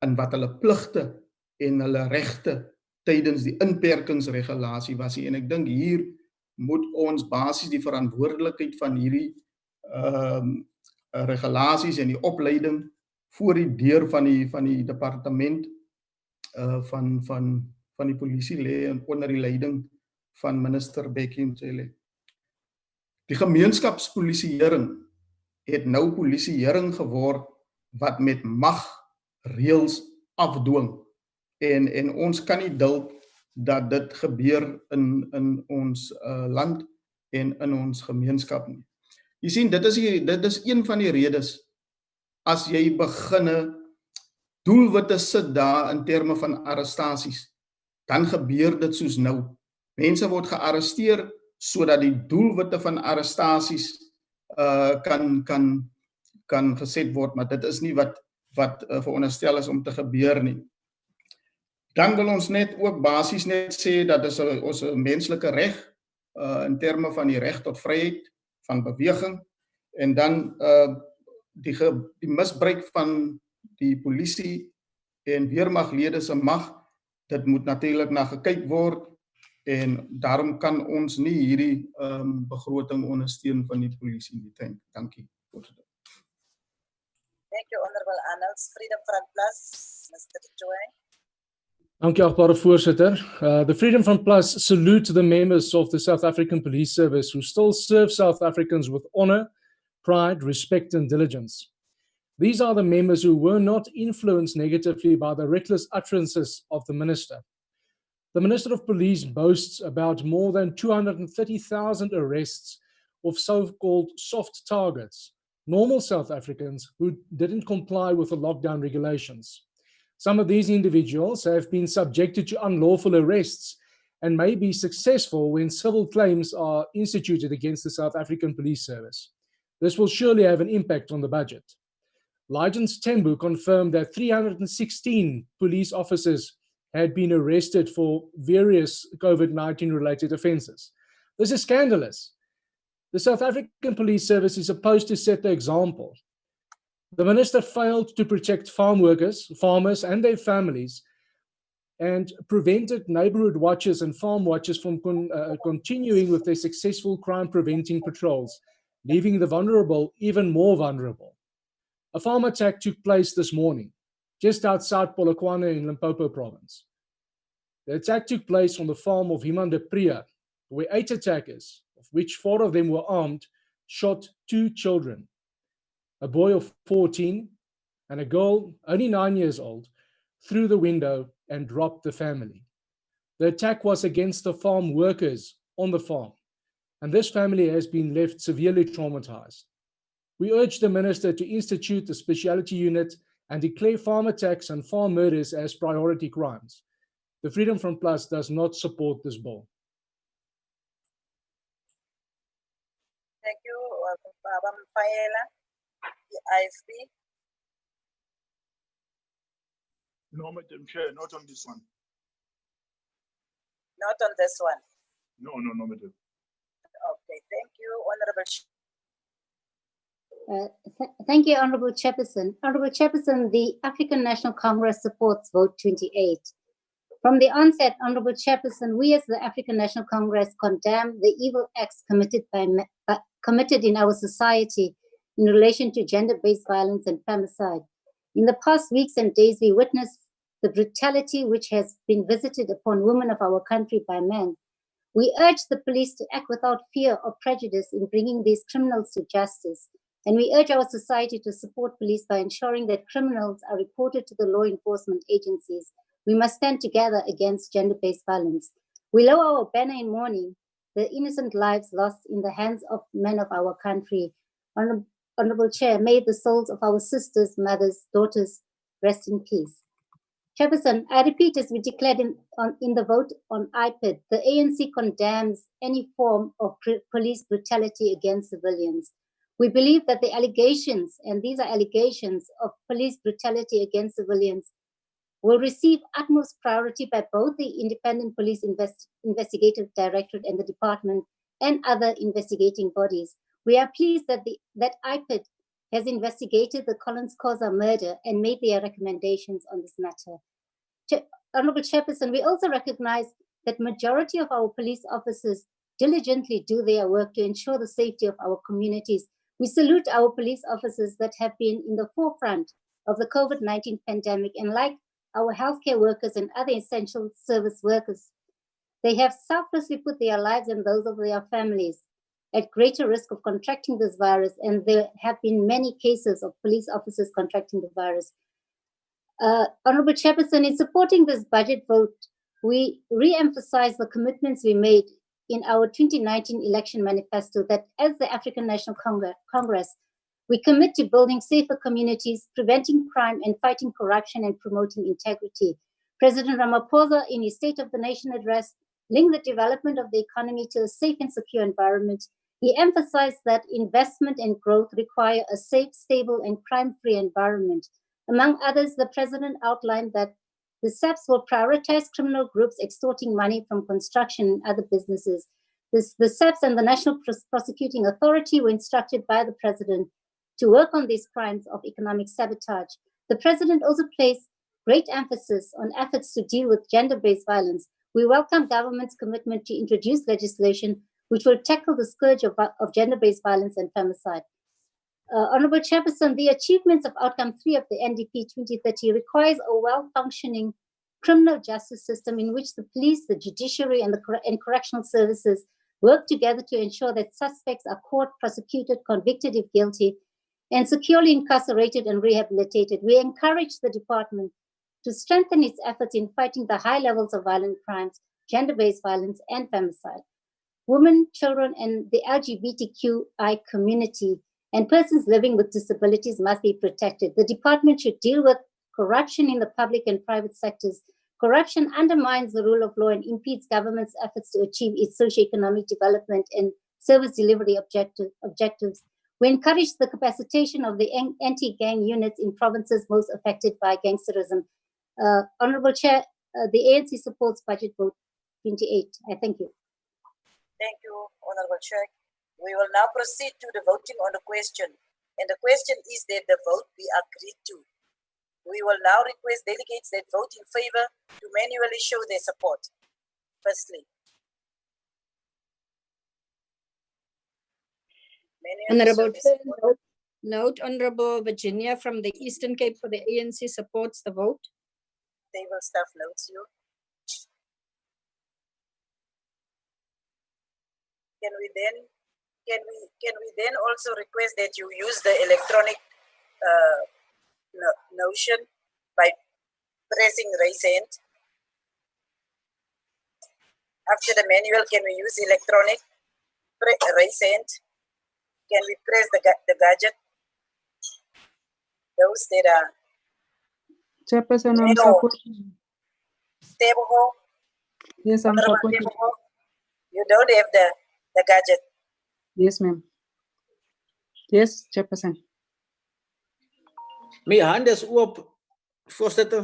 S11: in wat hulle pligte en hulle regte tydens die inperkingsregulasie was nie. En ek dink hier moet ons basies die verantwoordelikheid van hierdie regulasies en die opleiding voor die deur van die departement van die polisie lê onder die leiding van minister Bekkie Cele. Die gemeenskapspolisieering het nou polisieering geword wat met mag reëls afdwing. En ons kan nie duld dat dit gebeur in ons land en in ons gemeenskap nie. Jy sien, dit is een van die redes as jy beginne doelwitte sit daar in terme van arrestasies, dan gebeur dit soos nou. Mense word gearresteer sodat die doelwitte van arrestasies kan geset word, maar dit is nie wat veronderstel is om te gebeur nie. Dan wil ons net ook basies net sê dat is ons menslike reg in terme van die reg tot vryheid van beweging, en dan die misbruik van die polisie en weermaglede se mag, dit moet natuurlik na gekyk word, en daarom kan ons nie hierdie begroting ondersteun van die polisie nie. Dankie.
S3: Thank you, Honorable Arnolds. Freedom Front Plus, Mr. Joy.
S20: Dankie, achtbare voorzitter. The Freedom Front Plus salute the members of the South African Police Service who still serve South Africans with honor, pride, respect, and diligence. These are the members who were not influenced negatively by the reckless utterances of the minister. The Minister of Police boasts about more than 230,000 arrests of so-called soft targets, normal South Africans who didn't comply with the lockdown regulations. Some of these individuals have been subjected to unlawful arrests and may be successful when civil claims are instituted against the South African Police Service. This will surely have an impact on the budget. Ligence Tembu confirmed that 316 police officers had been arrested for various COVID-19 related offenses. This is scandalous. The South African Police Service is supposed to set the example. The minister failed to protect farm workers, farmers, and their families, and prevented neighborhood watchers and farm watchers from continuing with their successful crime-preventing patrols, leaving the vulnerable even more vulnerable. A farm attack took place this morning, just outside Polokwane in Limpopo province. The attack took place on the farm of Himande Priya, where 8 attackers, of which 4 of them were armed, shot 2 children, a boy of 14 and a girl only 9 years old, through the window and dropped the family. The attack was against the farm workers on the farm, and this family has been left severely traumatized. We urge the minister to institute a speciality unit and declare farm attacks and farm murders as priority crimes. The Freedom Front Plus does not support this bill.
S3: Thank you, Baba Mpaela, the IFP.
S8: No, Madam Chair, not on this one.
S3: Not on this one.
S8: No, Madam.
S3: Okay, thank you, Honorable.
S2: Thank you, Honorable Chairperson. Honorable Chairperson, the African National Congress supports vote 28. From the onset, Honorable Chairperson, we as the African National Congress condemn the evil acts committed in our society in relation to gender-based violence and femicide. In the past weeks and days, we witnessed the brutality which has been visited upon women of our country by men. We urge the police to act without fear or prejudice in bringing these criminals to justice. And we urge our society to support police by ensuring that criminals are reported to the law enforcement agencies. We must stand together against gender-based violence. We lower our banner in mourning the innocent lives lost in the hands of men of our country. Honorable Chair, may the souls of our sisters, mothers, daughters rest in peace. Chairperson, I repeat, as we declared in the vote on iPad, the ANC condemns any form of police brutality against civilians. We believe that the allegations, and these are allegations of police brutality against civilians, will receive utmost priority by both the Independent Police Investigative Directorate and the Department and other investigating bodies. We are pleased that IPID has investigated the Collins Khoza murder and made their recommendations on this matter. Honorable Chairperson, we also recognize that majority of our police officers diligently do their work to ensure the safety of our communities. We salute our police officers that have been in the forefront of the COVID-19 pandemic, and like our healthcare workers and other essential service workers, they have selflessly put their lives and those of their families at greater risk of contracting this virus, and there have been many cases of police officers contracting the virus. Honorable Chairperson, in supporting this budget vote, we re-emphasize the commitments we made in our 2019 election manifesto that as the African National Congress, we commit to building safer communities, preventing crime and fighting corruption and promoting integrity. President Ramaphosa, in his State of the Nation address, linked the development of the economy to a safe and secure environment. He emphasized that investment and growth require a safe, stable, and crime-free environment. Among others, the president outlined that the SAPS will prioritize criminal groups extorting money from construction and other businesses. The SAPS and the National Prosecuting Authority were instructed by the president to work on these crimes of economic sabotage. The president also placed great emphasis on efforts to deal with gender-based violence. We welcome government's commitment to introduce legislation which will tackle the scourge of gender-based violence and femicide. Honorable Chairperson, the achievements of Outcome 3 of the NDP 2030 requires a well-functioning criminal justice system in which the police, the judiciary, and correctional services work together to ensure that suspects are caught, prosecuted, convicted if guilty, and securely incarcerated and rehabilitated. We encourage the department to strengthen its efforts in fighting the high levels of violent crimes, gender-based violence, and femicide. Women, children, and the LGBTQI community and persons living with disabilities must be protected. The department should deal with corruption in the public and private sectors. Corruption undermines the rule of law and impedes government's efforts to achieve its socioeconomic development and service delivery objectives. We encourage the capacitation of the anti-gang units in provinces most affected by gangsterism. Honorable Chair, the ANC supports Budget Vote 28. I thank you.
S3: Thank you, Honorable Chair. We will now proceed to the voting on the question. And the question is that the vote be agreed to. We will now request delegates that vote in favor to manually show their support. Firstly.
S21: Honorable Chair, note Honorable Virginia from the Eastern Cape for the ANC supports the vote.
S3: Table staff notes you. Can we then also request that you use the electronic notion by pressing raise hand? After the manual, can we use electronic raise hand? Can we press the gadget? Those that are
S19: Chairperson, I'm supporting.
S3: Teboho.
S19: Yes, I'm supporting.
S3: You don't have the gadget.
S19: Yes, ma'am. Yes, Chairperson.
S22: Mijn hand is op, voorzitter.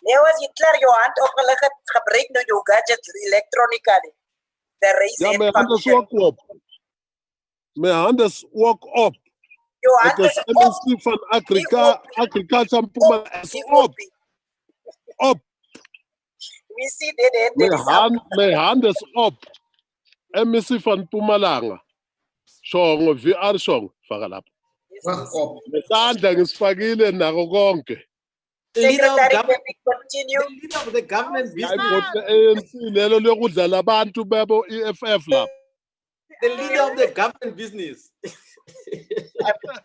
S3: Nee, als je klaar je hand opgelegd hebt, gebruik nu je gadget electronically. De raise
S23: Ja,
S3: hand
S23: mijn hand is ook op. Mijn hand is ook op.
S3: Je hand
S23: Het
S3: is
S23: is
S3: op.
S23: NSC van Agriculture Puma is op. Op.
S3: We see that that is up.
S23: My hand is up. MEC van Pumalanga. Shong VR Shong Fagalap. Mesandla ngisifakile nako konke.
S22: The leader of
S3: Secretary,
S22: government,
S3: can we continue?
S22: the leader of the government business,
S23: ANC lelo lokudlala abantu bebo EFF la.
S22: the leader of the government business.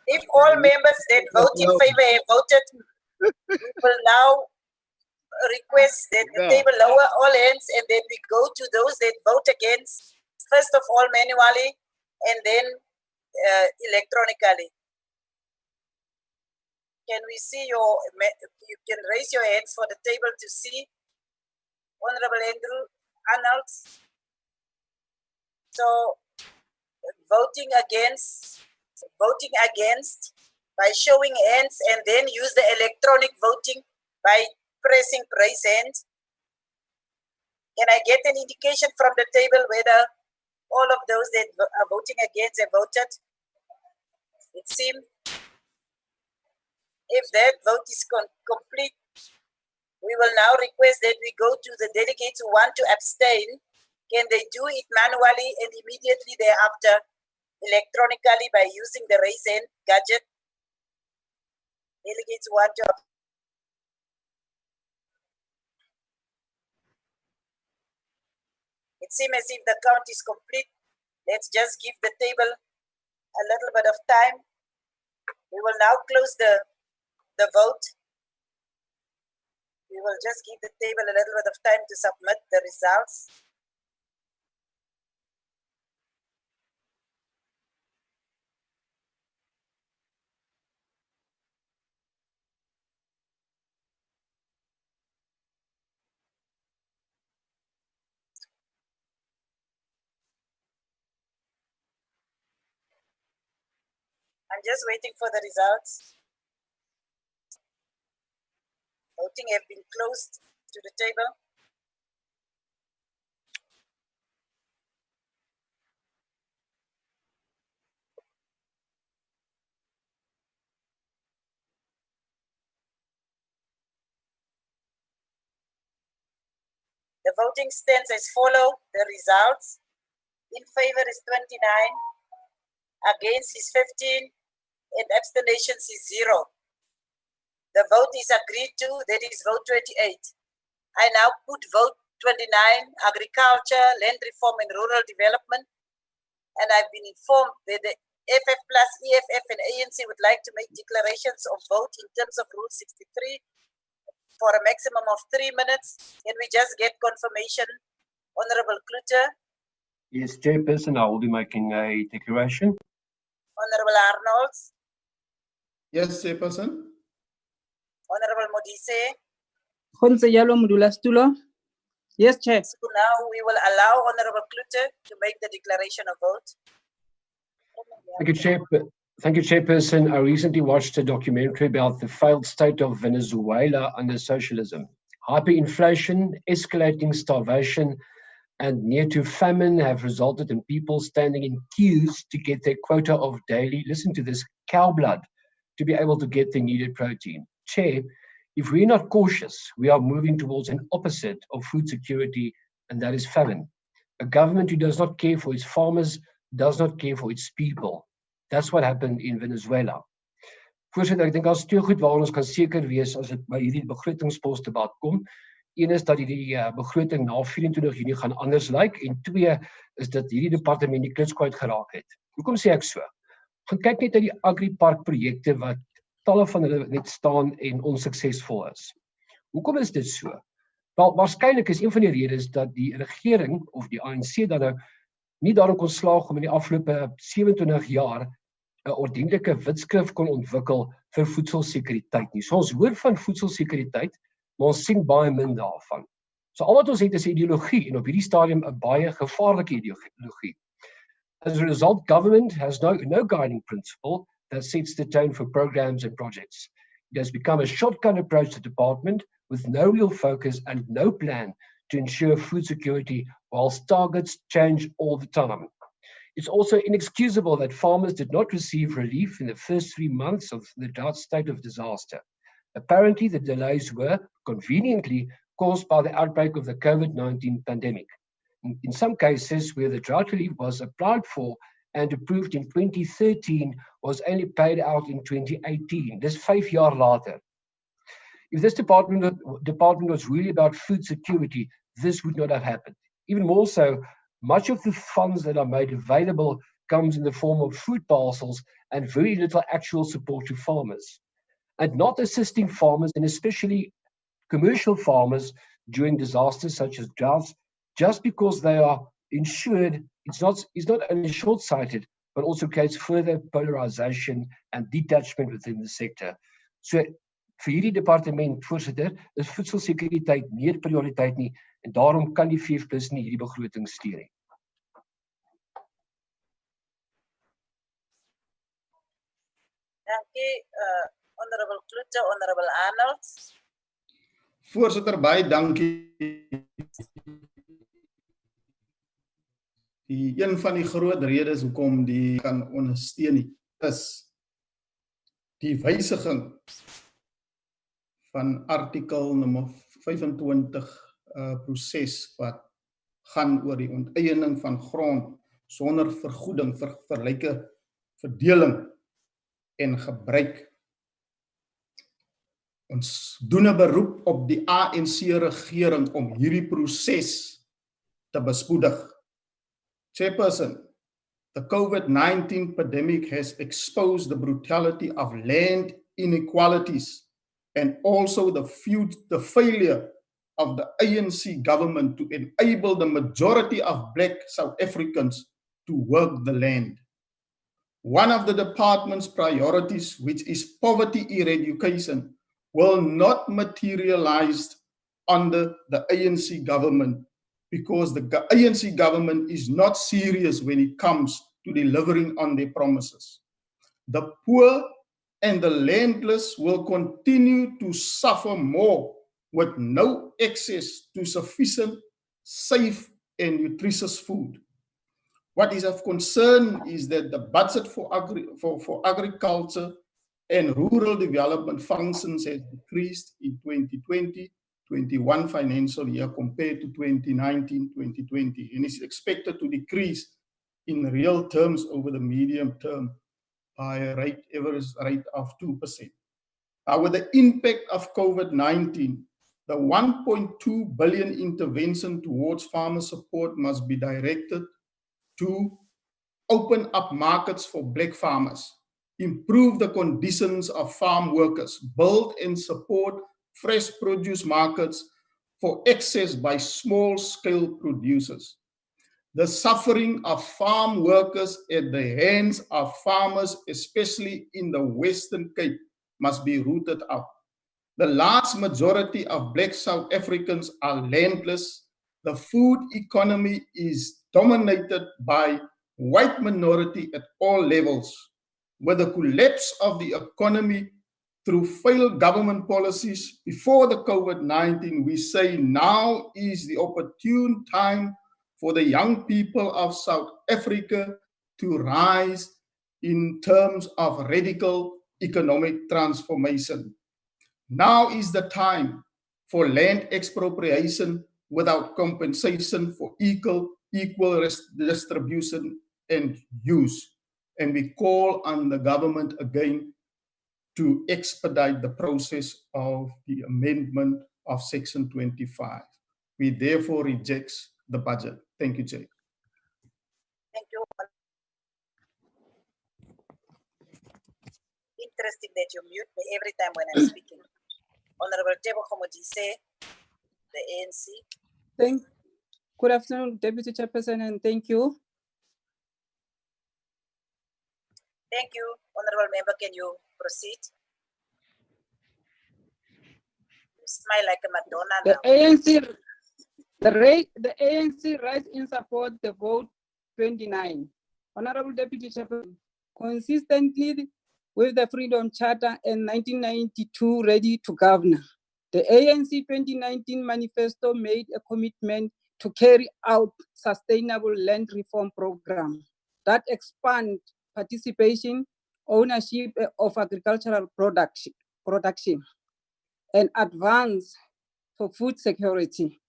S3: If all members that vote in favor have voted, we will now request that the table lower all hands and then we go to those that vote against, first of all manually and then electronically. Can we see you can raise your hands for the table to see. Honorable Andrew Arnold. So voting against by showing hands and then use the electronic voting by pressing raise hand. Can I get an indication from the table whether all of those that are voting against have voted? It seems if that vote is complete, we will now request that we go to the delegates who want to abstain. Can they do it manually and immediately thereafter electronically by using the raise hand gadget? Delegates who want to. It seems as if the count is complete. Let's just give the table a little bit of time. We will now close the vote. We will just give the table a little bit of time to submit the results. I'm just waiting for the results. Voting have been closed to the table. The voting stands as follows. The results: in favor is 29, against is 15, and abstentions is 0. The vote is agreed to, that is vote 28. I now put vote 29, agriculture, land reform and rural development. And I've been informed that the FF plus EFF and ANC would like to make declarations of vote in terms of Rule 63 for a maximum of 3 minutes. Can we just get confirmation, Honorable Kluter?
S12: Yes, Chairperson, I will be making a declaration.
S3: Honorable Arnolds?
S11: Yes, Chairperson.
S3: Honorable Modise?
S18: Yes, Chair.
S3: So now we will allow Honorable Kluter to make the declaration of vote.
S12: Thank you, Chairperson. I recently watched a documentary about the failed state of Venezuela under socialism. Hyperinflation, escalating starvation, and near to famine have resulted in people standing in queues to get their quota of daily, listen to this, cow blood, to be able to get the needed protein. Chair, if we're not cautious, we are moving towards an opposite of food security, and that is famine. A government who does not care for its farmers does not care for its people. That's what happened in Venezuela. Voorsitter, ek dink daar's twee goed waaroor ons kan seker wees as dit by hierdie begrotingsposdebat kom. Een is dat die begroting na 24 Junie gaan anders lyk en twee is dat hierdie departement die kluts kwyt geraak het. Hoekom sê ek so? Gaan kyk net na die agripark projekte wat talle van hulle net staan en onsuksesvol is. Hoekom is dit so? Wel, waarskynlik is een van die redes dat die regering of die ANC dan nou nie daarin kon slaag om in die afgelope 27 jaar 'n ordentlike wetskrif kon ontwikkel vir voedselsekuriteit nie. So ons hoor van voedselsekuriteit, maar ons sien baie min daarvan. So al wat ons het is 'n ideologie en op hierdie stadium 'n baie gevaarlike ideologie. As a result, government has no guiding principle that sets the tone for programs and projects. It has become a shotgun approach to department with no real focus and no plan to ensure food security whilst targets change all the time. It's also inexcusable that farmers did not receive relief in the first 3 months of the drought state of disaster. Apparently, the delays were conveniently caused by the outbreak of the COVID-19 pandemic. In some cases where the drought relief was applied for and approved in 2013 was only paid out in 2018, this 5 years later. If this department was really about food security, this would not have happened. Even more so, much of the funds that are made available comes in the form of food parcels and very little actual support to farmers. And not assisting farmers, and especially commercial farmers, during disasters such as droughts, just because they are insured, it's not only short-sighted, but also creates further polarization and detachment within the sector. So vir hierdie departement, voorsitter, is voedselsekuriteit nie 'n prioriteit nie en daarom kan die VF+ nie hierdie begroting steun nie.
S3: Dankie, Honorable Klute, Honorable Arnold.
S11: Voorsitter, baie dankie. Een van die groot redes hoekom die kan ondersteun is die wysiging van artikel nommer 25 proses wat gaan oor die onteiening van grond sonder vergoeding vir gelyke verdeling en gebruik. Ons doen 'n beroep op die ANC regering om hierdie proses te bespoedig. Chairperson, the COVID-19 pandemic has exposed the brutality of land inequalities and also the failure of the ANC government to enable the majority of Black South Africans to work the land. One of the department's priorities, which is poverty eradication, will not materialize under the ANC government because the ANC government is not serious when it comes to delivering on their promises. The poor and the landless will continue to suffer more with no access to sufficient, safe, and nutritious food. What is of concern is that the budget for agriculture and rural development functions has decreased in 2020-21 financial year compared to 2019-2020 and is expected to decrease in real terms over the medium term by a average rate of 2%. With the impact of COVID-19, the 1.2 billion intervention towards farmer support must be directed to open up markets for Black farmers, improve the conditions of farm workers, build and support fresh produce markets for access by small-scale producers. The suffering of farm workers at the hands of farmers, especially in the Western Cape, must be rooted out. The large majority of Black South Africans are landless. The food economy is dominated by white minority at all levels. With the collapse of the economy through failed government policies before the COVID-19, we say now is the opportune time for the young people of South Africa to rise in terms of radical economic transformation. Now is the time for land expropriation without compensation for equal distribution and use. And we call on the government again to expedite the process of the amendment of Section 25. We therefore reject the budget. Thank you, Chair.
S3: Thank you. Interesting that you mute me every time when I'm speaking. Honorable Tebo Khomodise, the ANC.
S6: Good afternoon, Deputy Chairperson, and thank you.
S3: Thank you. Honorable Member, can you proceed? You smile like a Madonna
S6: The
S3: now.
S6: the ANC rise in support the vote 29. Honorable Deputy Chairperson, consistently with the Freedom Charter and 1992 ready to govern, the ANC 2019 manifesto made a commitment to carry out sustainable land reform program that expand participation, ownership of agricultural production, and advance for food security,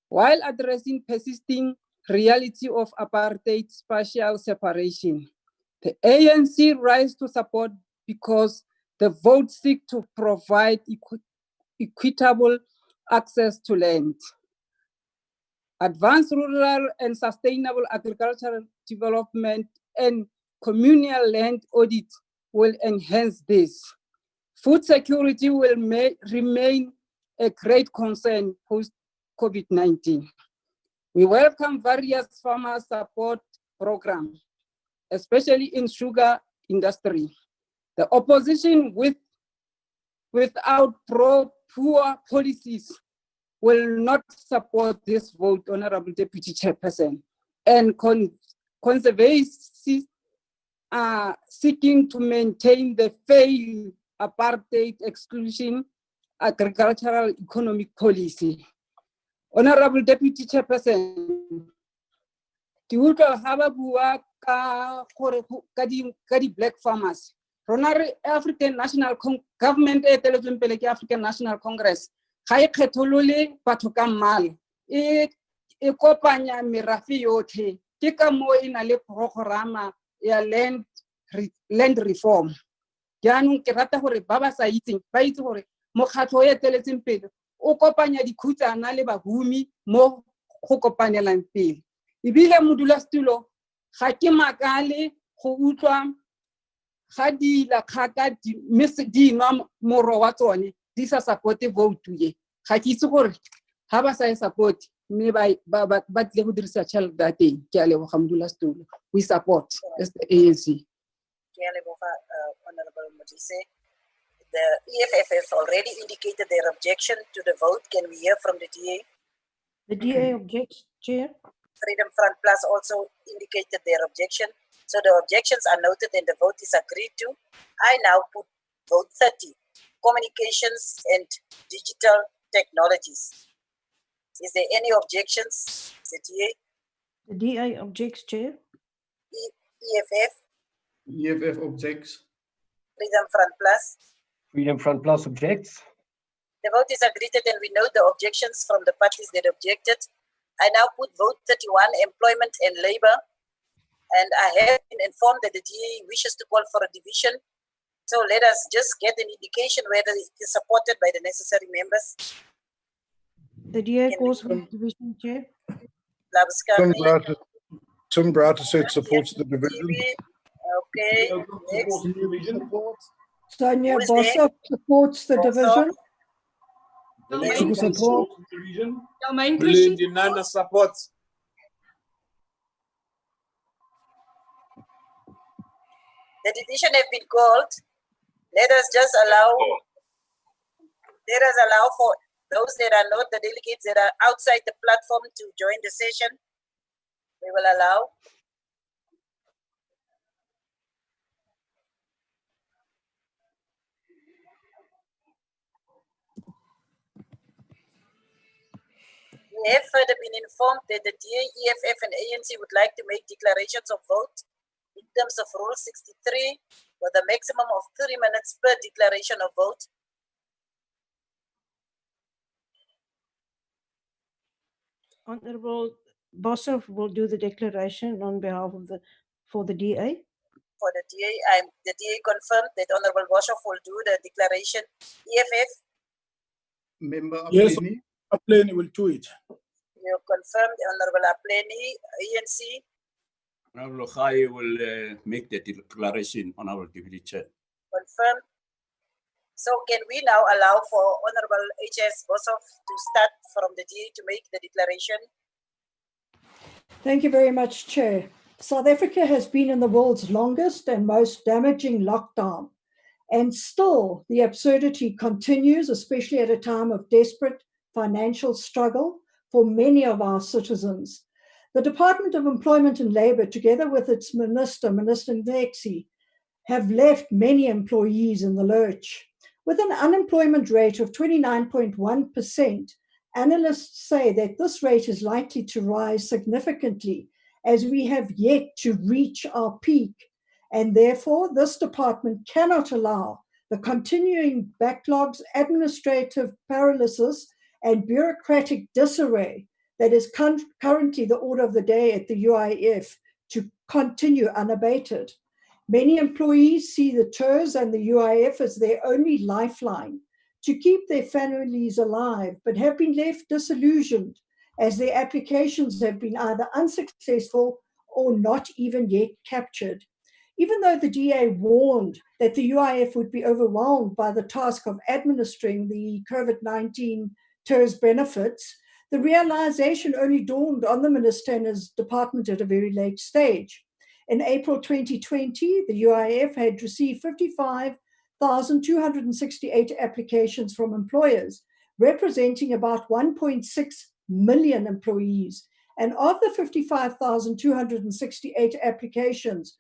S6: while addressing persisting reality of apartheid spatial separation. The ANC rise to support because the vote seek to provide equitable access to land. Advanced rural and sustainable agricultural development and communal land audit will enhance this. Food security will remain a great concern post-COVID-19. We welcome various farmer support programs, especially in sugar industry. The opposition without pro-poor policies will not support this vote, Honorable Deputy Chairperson. And conservationists are seeking to maintain the failed apartheid exclusion agricultural economic policy. Honorable Deputy Chairperson, ke utlwa ha ba bua ka di black farmers. Rona re African National Government e teletsweng pele ke African National Congress ga e kgetholole batho ka mmala, e kopanya merafe yotlhe. Ke ka mo e na le programa ya land reform. Jaanong ke rata gore ba ba sa itseng ba itse gore mokgatlho e teletseng pele o kopanya dikhutsana le bahumi mo go kopanelang pele. Ebile modulasetulo ga ke makale go utlwa ga la khaka di nwa moro wa tsone di sa support vote ye. Ga ke itse gore ha ba sa e support mme ba tle go dirisa tšhelete ya teng. Ke a leboga modulasetulo. We support as the ANC.
S3: Honorable Modise. The EFF has already indicated their objection to the vote. Can we hear from the DA?
S10: The DA objects, Chair.
S3: Freedom Front Plus also indicated their objection. So the objections are noted and the vote is agreed to. I now put vote 30, communications and digital technologies. Is there any objections, the DA?
S10: The DA objects, Chair.
S3: EFF?
S11: EFF objects.
S3: Freedom Front Plus?
S12: Freedom Front Plus objects.
S3: The vote is agreed and we note the objections from the parties that objected. I now put vote 31, employment and labor. And I have been informed that the DA wishes to call for a division. So let us just get an indication whether it is supported by the necessary members.
S10: The DA calls for division, Chair.
S8: Tim Browder said supports the division.
S3: Okay. Next.
S4: Sonia Boshoff supports the division.
S23: Domain
S4: Support.
S21: Domain Christian
S22: Nana supports.
S3: The division have been called. Let us allow for those that are not the delegates that are outside the platform to join the session. We will allow. We have further been informed that the DA, EFF, and ANC would like to make declarations of vote in terms of Rule 63 with a maximum of 3 minutes per declaration of vote.
S10: Honorable Boshoff will do the declaration on behalf of for the DA.
S3: For the DA, the DA confirmed that Honorable Boshoff will do the declaration. EFF?
S11: Member
S7: Yes,
S11: Apleni.
S7: Apleni will do it.
S3: You confirmed Honorable Apleni, ANC?
S13: Honorable Khai will make the declaration, Honorable Deputy Chair.
S3: Confirmed. So can we now allow for Honorable H.S. Boshoff to start from the DA to make the declaration?
S4: Thank you very much, Chair. South Africa has been in the world's longest and most damaging lockdown. And still, the absurdity continues, especially at a time of desperate financial struggle for many of our citizens. The Department of Employment and Labour, together with its Minister Ndexi, have left many employees in the lurch. With an unemployment rate of 29.1%, analysts say that this rate is likely to rise significantly as we have yet to reach our peak. And therefore, this department cannot allow the continuing backlogs, administrative paralysis, and bureaucratic disarray that is currently the order of the day at the UIF to continue unabated. Many employees see the TERS and the UIF as their only lifeline to keep their families alive, but have been left disillusioned as their applications have been either unsuccessful or not even yet captured. Even though the DA warned that the UIF would be overwhelmed by the task of administering the COVID-19 TERS benefits, the realization only dawned on the minister and his department at a very late stage. In April 2020, the UIF had received 55,268 applications from employers, representing about 1.6 million employees. And of the 55,268 applications,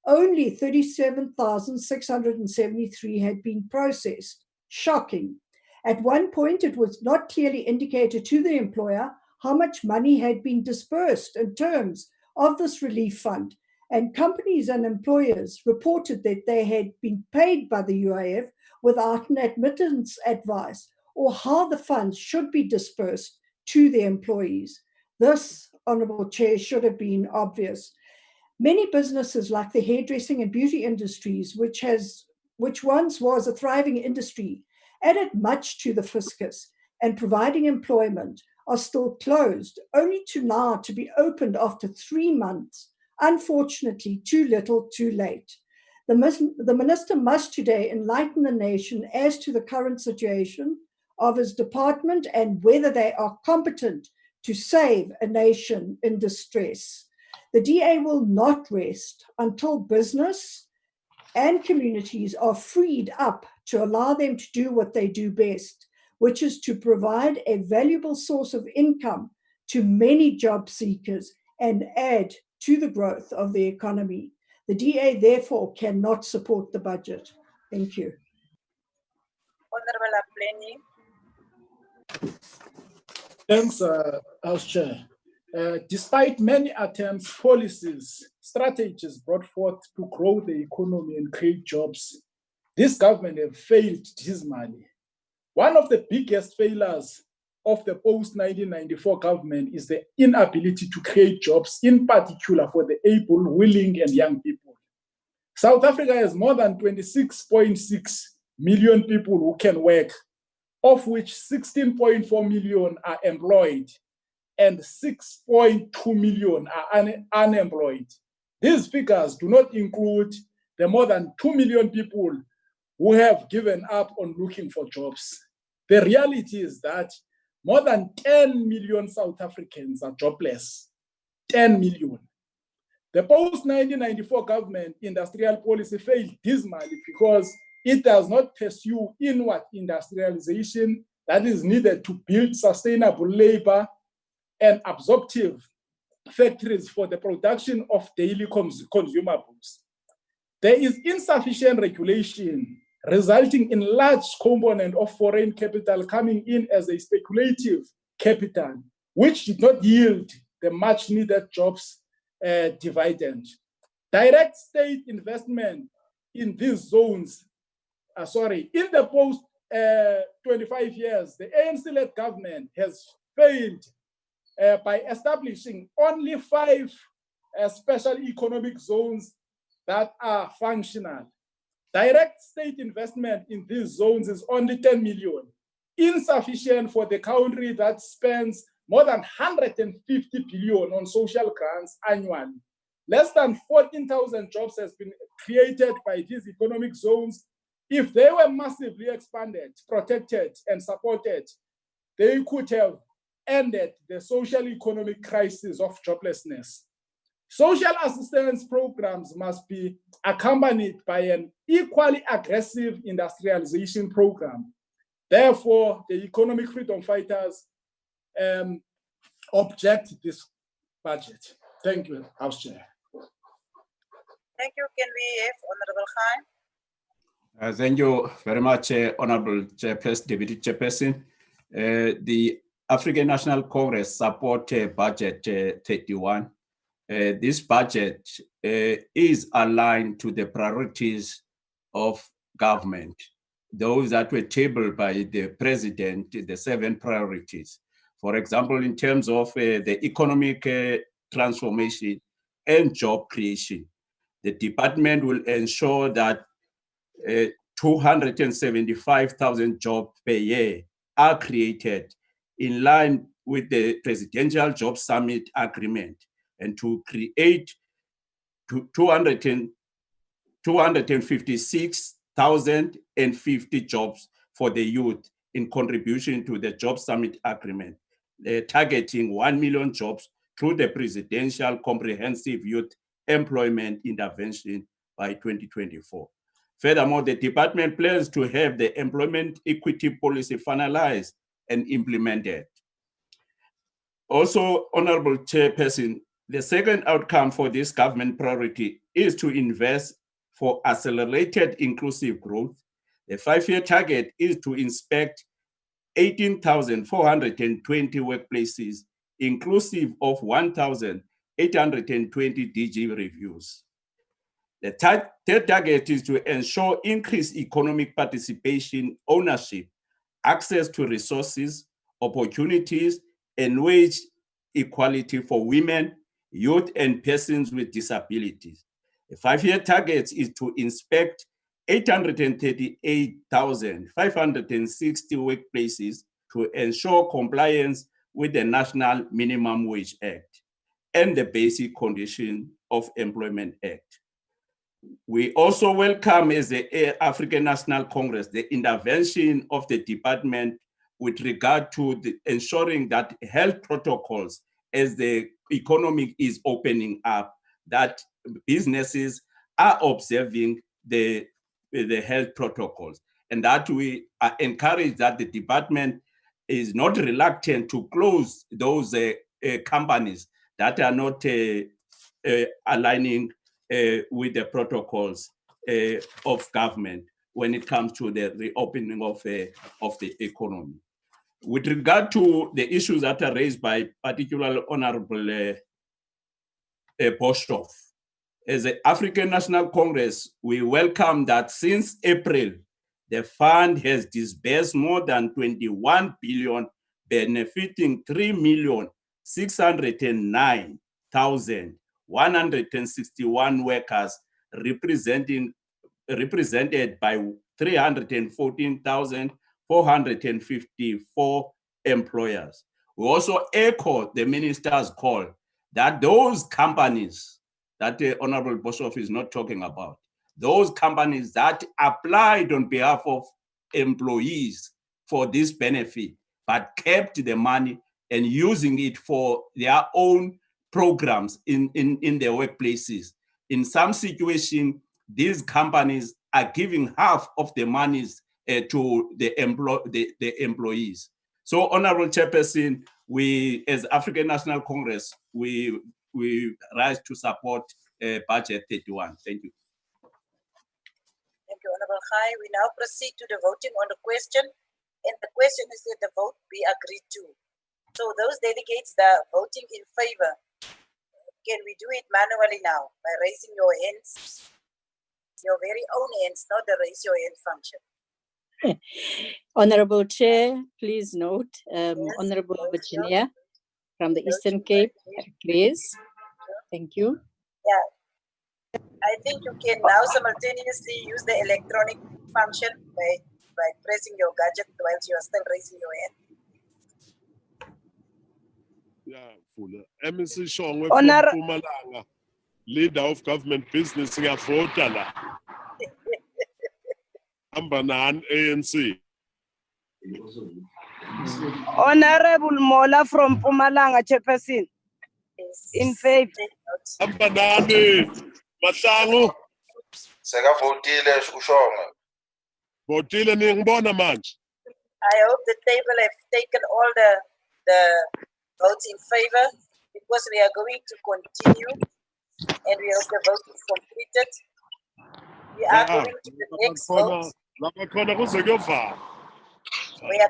S4: only 37,673 had been processed. Shocking. At one point, it was not clearly indicated to the employer how much money had been disbursed in terms of this relief fund, and companies and employers reported that they had been paid by the UIF without an admittance advice or how the funds should be dispersed to the employees. This, Honourable Chair, should have been obvious. Many businesses like the hairdressing and beauty industries, which once was a thriving industry, added much to the fiscus and providing employment, are still closed, only to now to be opened after 3 months. Unfortunately, too little, too late. The minister must today enlighten the nation as to the current situation of his department and whether they are competent to save a nation in distress. The DA will not rest until business and communities are freed up to allow them to do what they do best, which is to provide a valuable source of income to many job seekers and add to the growth of the economy. The DA therefore cannot support the budget. Thank you.
S3: Honorable Apleni.
S14: Thanks, House Chair. Despite many attempts, policies, strategies brought forth to grow the economy and create jobs, this government has failed dismally. One of the biggest failures of the post-1994 government is the inability to create jobs, in particular for the able, willing, and young people. South Africa has more than 26.6 million people who can work, of which 16.4 million are employed and 6.2 million are unemployed. These figures do not include the more than 2 million people who have given up on looking for jobs. The reality is that more than 10 million South Africans are jobless. 10 million. The post-1994 government industrial policy failed dismally because it does not pursue inward industrialization that is needed to build sustainable labor and absorptive factories for the production of daily consumables. There is insufficient regulation resulting in large component of foreign capital coming in as a speculative capital, which did not yield the much needed jobs dividend. Direct state investment in these zones, in the post 25 years, the ANC-led government has failed by establishing only 5 special economic zones that are functional. Direct state investment in these zones is only 10 million, insufficient for the country that spends more than 150 billion on social grants annually. Less than 14,000 jobs has been created by these economic zones. If they were massively expanded, protected, and supported, they could have ended the social economic crisis of joblessness. Social assistance programs must be accompanied by an equally aggressive industrialization program. Therefore, the economic freedom fighters object to this budget. Thank you, House Chair.
S3: Thank you. Can we have Honorable Khan?
S13: Thank you very much, Honorable Chairperson, Deputy Chairperson. The African National Congress support budget 31. This budget is aligned to the priorities of government. those that were tabled by the president, the 7 priorities. For example, in terms of the economic transformation and job creation, the department will ensure that 275,000 jobs per year are created in line with the Presidential Job Summit Agreement, and to create 256,050 jobs for the youth in contribution to the Job Summit Agreement, targeting 1 million jobs through the Presidential Comprehensive Youth Employment Intervention by 2024. Furthermore, the department plans to have the employment equity policy finalized and implemented. Also, Honorable Chairperson, the second outcome for this government priority is to invest for accelerated inclusive growth. The 5-year target is to inspect 18,420 workplaces, inclusive of 1,820 DG reviews. The third target is to ensure increased economic participation, ownership, access to resources, opportunities, and wage equality for women, youth, and persons with disabilities. The 5-year target is to inspect 838,560 workplaces to ensure compliance with the National Minimum Wage Act and the Basic Conditions of Employment Act. We also welcome, as the African National Congress, the intervention of the department with regard to ensuring that health protocols, as the economy is opening up, that businesses are observing the health protocols, and that we are encouraged that the department is not reluctant to close those companies that are not aligning with the protocols of government when it comes to the reopening of the economy. With regard to the issues that are raised by particularly Honorable Boshoff, as the African National Congress, we welcome that since April, the fund has disbursed more than 21 billion, benefiting 3,609,161 workers, represented by 314,454 employers. We also echo the minister's call that those companies that the Honorable Boshoff is not talking about, those companies that applied on behalf of employees for this benefit, but kept the money and using it for their own programs in their workplaces. In some situations, these companies are giving half of the monies to the employees. So, Honorable Chairperson, we, as African National Congress, we rise to support Budget 31. Thank you.
S3: Thank you, Honorable Khai. We now proceed to the voting on the question. And the question is that the vote be agreed to. So those delegates that are voting in favor, can we do it manually now by raising your hands? Your very own hands, not the raise your hand function.
S21: Honorable Chair, please note, Honorable Virginia from the Eastern Cape, please. Thank you.
S3: Yeah, I think you can now simultaneously use the electronic function by pressing your gadget while you are still raising your hand.
S23: Yeah, full. MEC Shongwe from Mpumalanga, leader of government business, ngiyavota la. Hamba nan ANC.
S18: Honorable Mola from Pumalanga, Chairperson. In favor.
S23: Hamba nani, Mahlangu.
S15: Sekavotile uShongwe.
S23: Votile ningibona manje.
S3: I hope the table have taken all the votes in favor, because we are going to continue and we hope the vote is completed. We are going to the next vote. We are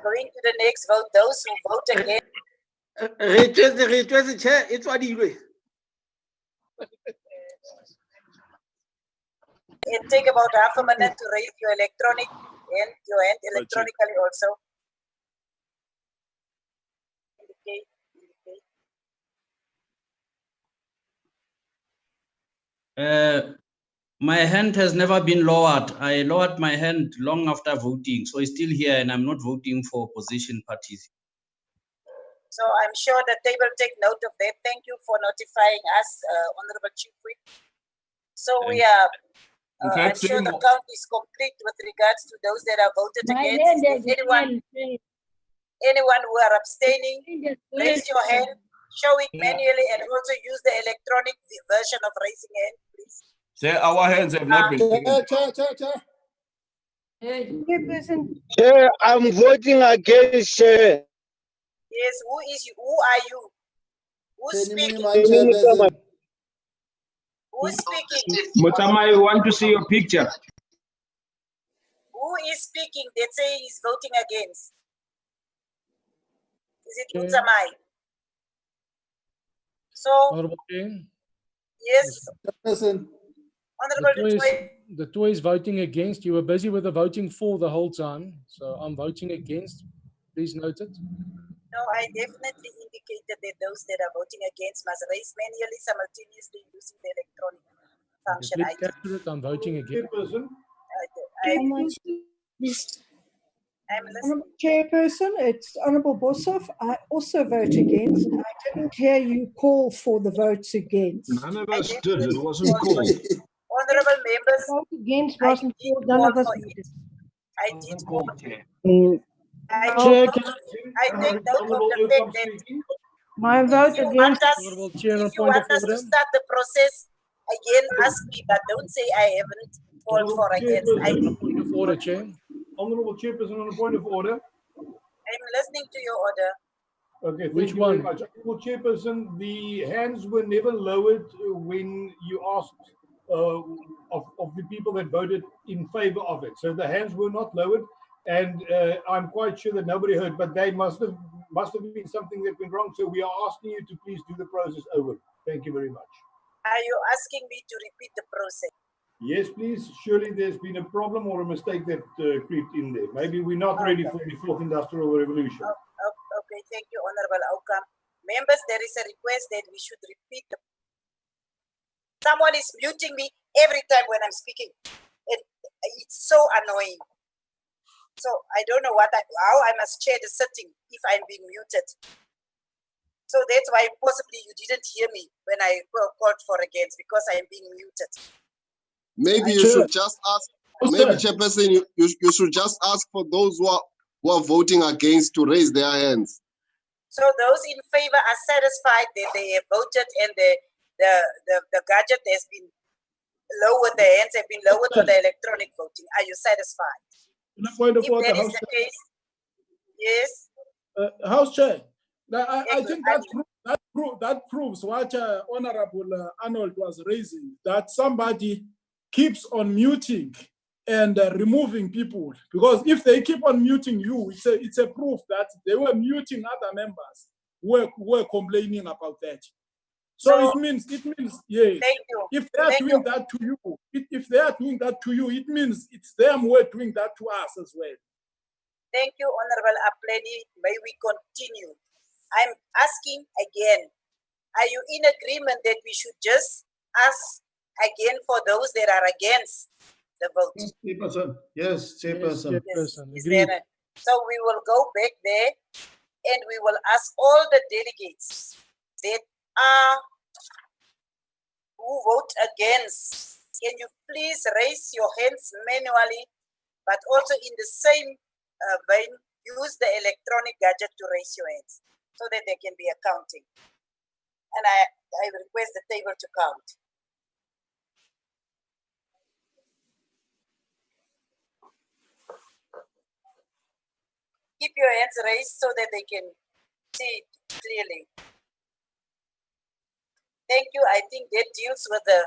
S3: going to the next vote. Those who vote again. It take about half a minute to raise your electronic and your hand electronically also. Indicate.
S5: My hand has never been lowered. I lowered my hand long after voting, so it's still here, and I'm not voting for opposition parties.
S3: So I'm sure the table take note of that. Thank you for notifying us, Honorable Chief Whip. So we are, I'm sure the count is complete with regards to those that are voted against. Is there anyone who are abstaining? Raise your hand, show it manually, and also use the electronic version of raising hand, please.
S13: Say our hands have not been given.
S1: Chair, I'm voting against, Chair.
S3: Yes, who is you? Who are you? Who's speaking? Who's speaking?
S16: Mutama, I want to see your picture.
S3: Who is speaking? They say he's voting against. Is it Mutamai? So, yes. Honorable
S20: The two is voting against. You were busy with the voting for the whole time. So I'm voting against. Please note it.
S3: No, I definitely indicated that those that are voting against must raise manually simultaneously using the electronic function.
S20: Please capture it. I'm voting against.
S4: Honourable Chairperson, it's Honourable Boshoff. I also vote against. I didn't hear you call for the votes against.
S16: None of us did. It wasn't called.
S3: Honourable members,
S10: Vote against wasn't called. None of us voted.
S3: I did call. I
S16: Chair,
S3: take note of the fact that
S10: my vote
S3: if you want
S10: against.
S3: us to start the process again, ask me, but don't say I haven't called for against.
S20: Point of order, Chair.
S17: Honourable Chairperson, on a point of order.
S3: I'm listening to your order.
S17: Okay, thank
S20: Which
S17: you
S20: one?
S17: very much. Honourable Chairperson, the hands were never lowered when you asked of the people that voted in favour of it. So the hands were not lowered, and I'm quite sure that nobody heard, but they must have been something that went wrong. So we are asking you to please do the process over. Thank you very much.
S3: Are you asking me to repeat the process?
S17: Yes, please. Surely there's been a problem or a mistake that crept in there. Maybe we're not ready for the fourth industrial revolution.
S3: Okay, thank you, Honorable Outcome. Members, there is a request that we should repeat. Someone is muting me every time when I'm speaking. It's so annoying. So I don't know how I must chair the sitting if I'm being muted. So that's why possibly you didn't hear me when I called for against, because I'm being muted.
S15: Maybe you should just ask. Maybe Chairperson, you should just ask for those who are voting against to raise their hands.
S3: So those in favor are satisfied that they have voted and the gadget has been lowered, the hands have been lowered for the electronic voting. Are you satisfied?
S14: Point of
S3: If
S14: order,
S3: that is
S14: House
S3: the case, yes.
S14: House Chair. I think that proves what Honorable Arnold was raising, that somebody keeps on muting and removing people, because if they keep on muting you, it's a proof that they were muting other members who were complaining about that. So it means yes.
S3: Thank you.
S14: If they are doing that to you, if they are doing that to you, it means it's them who are doing that to us as well.
S3: Thank you, Honorable Apleni. May we continue. I'm asking again, are you in agreement that we should just ask again for those that are against the vote?
S11: Chairperson. Yes, Chairperson.
S3: Yes. So we will go back there and we will ask all the delegates that are who vote against. Can you please raise your hands manually, but also in the same vein, use the electronic gadget to raise your hands so that there can be a counting. And I request the table to count. Keep your hands raised so that they can see it clearly. Thank you. I think that deals with the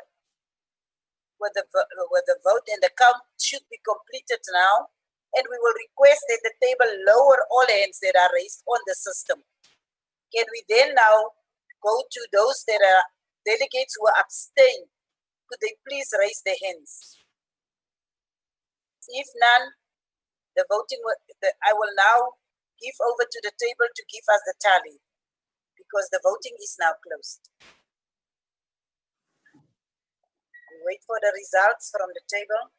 S3: vote, and the count should be completed now. And we will request that the table lower all hands that are raised on the system. Can we then now go to those that are delegates who abstain? Could they please raise their hands? If none, The voting, I will now give over to the table to give us the tally because the voting is now closed. We wait for the results from the table.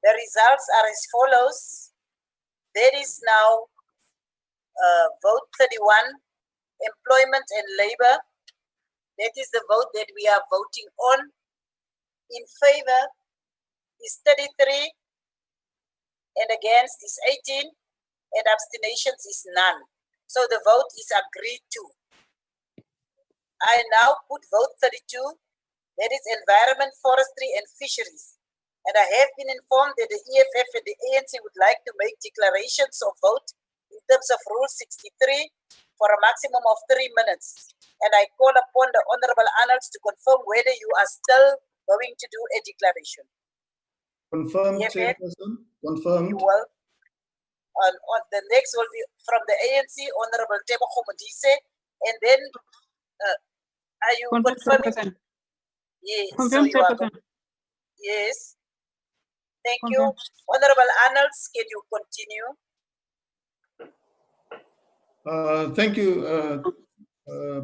S3: The results are as follows. There is now vote 31, employment and labor. That is the vote that we are voting on. In favor is 33, and against is 18, and abstentions is none. So the vote is agreed to. I now put vote 32, that is environment, forestry, and fisheries. And I have been informed that the EFF and the ANC would like to make declarations of vote in terms of Rule 63 for a maximum of 3 minutes. And I call upon the Honorable Arnolds to confirm whether you are still going to do a declaration.
S11: Confirmed, Chairperson. Confirmed.
S3: You will. On the next will be from the ANC, Honorable Tebo Khomodise, and then are you confirming? Yes. So you are. Yes. Thank you. Honorable Arnolds, can you continue?
S11: Thank you.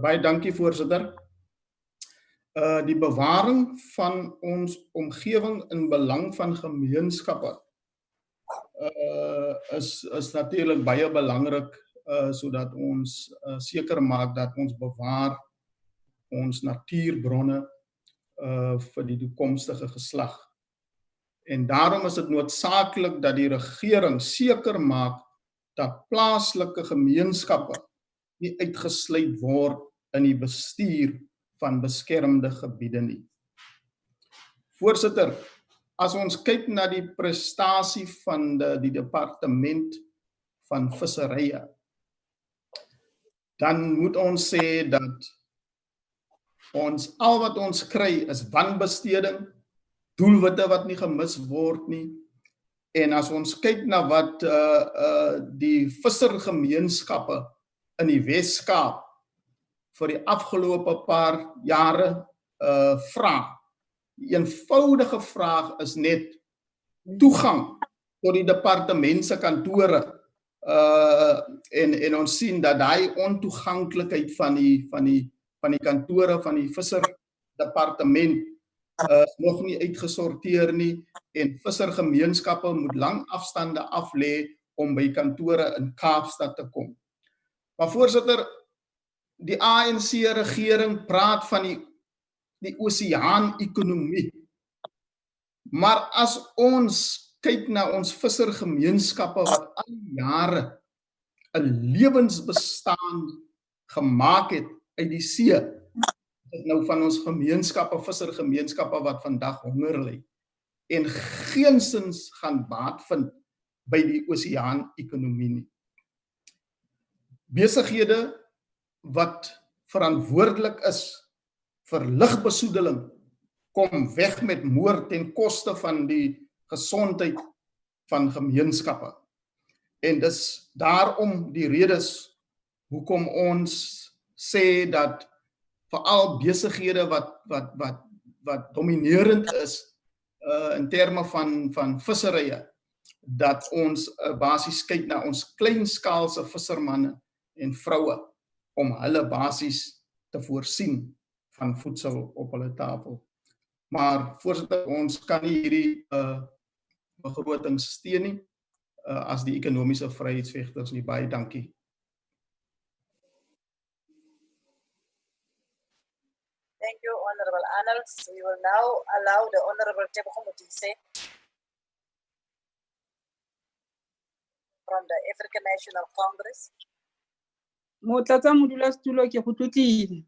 S11: Baie dankie, voorsitter. Die bewaring van ons omgewing in belang van gemeenskappe is natuurlijk baie belangrik sodat ons seker maak dat ons bewaar ons natuurbronne vir die toekomstige geslag. En daarom is dit noodsaaklik dat die regering seker maak dat plaaslike gemeenskappe nie uitgesluit word in die bestuur van beskermde gebiede nie. Voorsitter, as ons kyk na die prestasie van die departement van visserye, dan moet ons sê dat al wat ons kry is wanbesteding, doelwitte wat nie gemis word nie. En as ons kyk na wat die vissergemeenskappe in die Wes-Kaap vir die afgelope paar jare vra. Die eenvoudige vraag is net toegang tot die departement se kantore. En ons sien dat daai ontoeganklikheid van die kantore van die visserdepartement nog nie uitgesorteer nie en vissergemeenskappe moet lang afstande af lê om by kantore in Kaapstad te kom. Maar voorsitter, die ANC regering praat van die oseaan-ekonomie. Maar as ons kyk na ons vissergemeenskappe wat al jare 'n lewensbestaan gemaak het uit die see, nou van ons gemeenskappe, vissergemeenskappe wat vandag honger ly en geensins gaan baat vind by die oseaan-ekonomie nie. Besighede wat verantwoordelik is vir lugbesoedeling kom weg met moord ten koste van die gesondheid van gemeenskappe. En dis daarom die redes hoekom ons sê dat veral besighede wat dominerend is in terme van visserye, dat ons basies kyk na ons kleinskaalse vissermanne en vroue om hulle basies te voorsien van voedsel op hulle tafel. Maar voorsitter, ons kan nie hierdie begroting steun nie as die ekonomiese vryheidsvegters nie. Baie dankie.
S3: Thank you, Honorable Arnolds. We will now allow the Honorable Tebo Khomodise from the African National Congress.
S6: Motlatsa modulasetulo ke go tlotlile.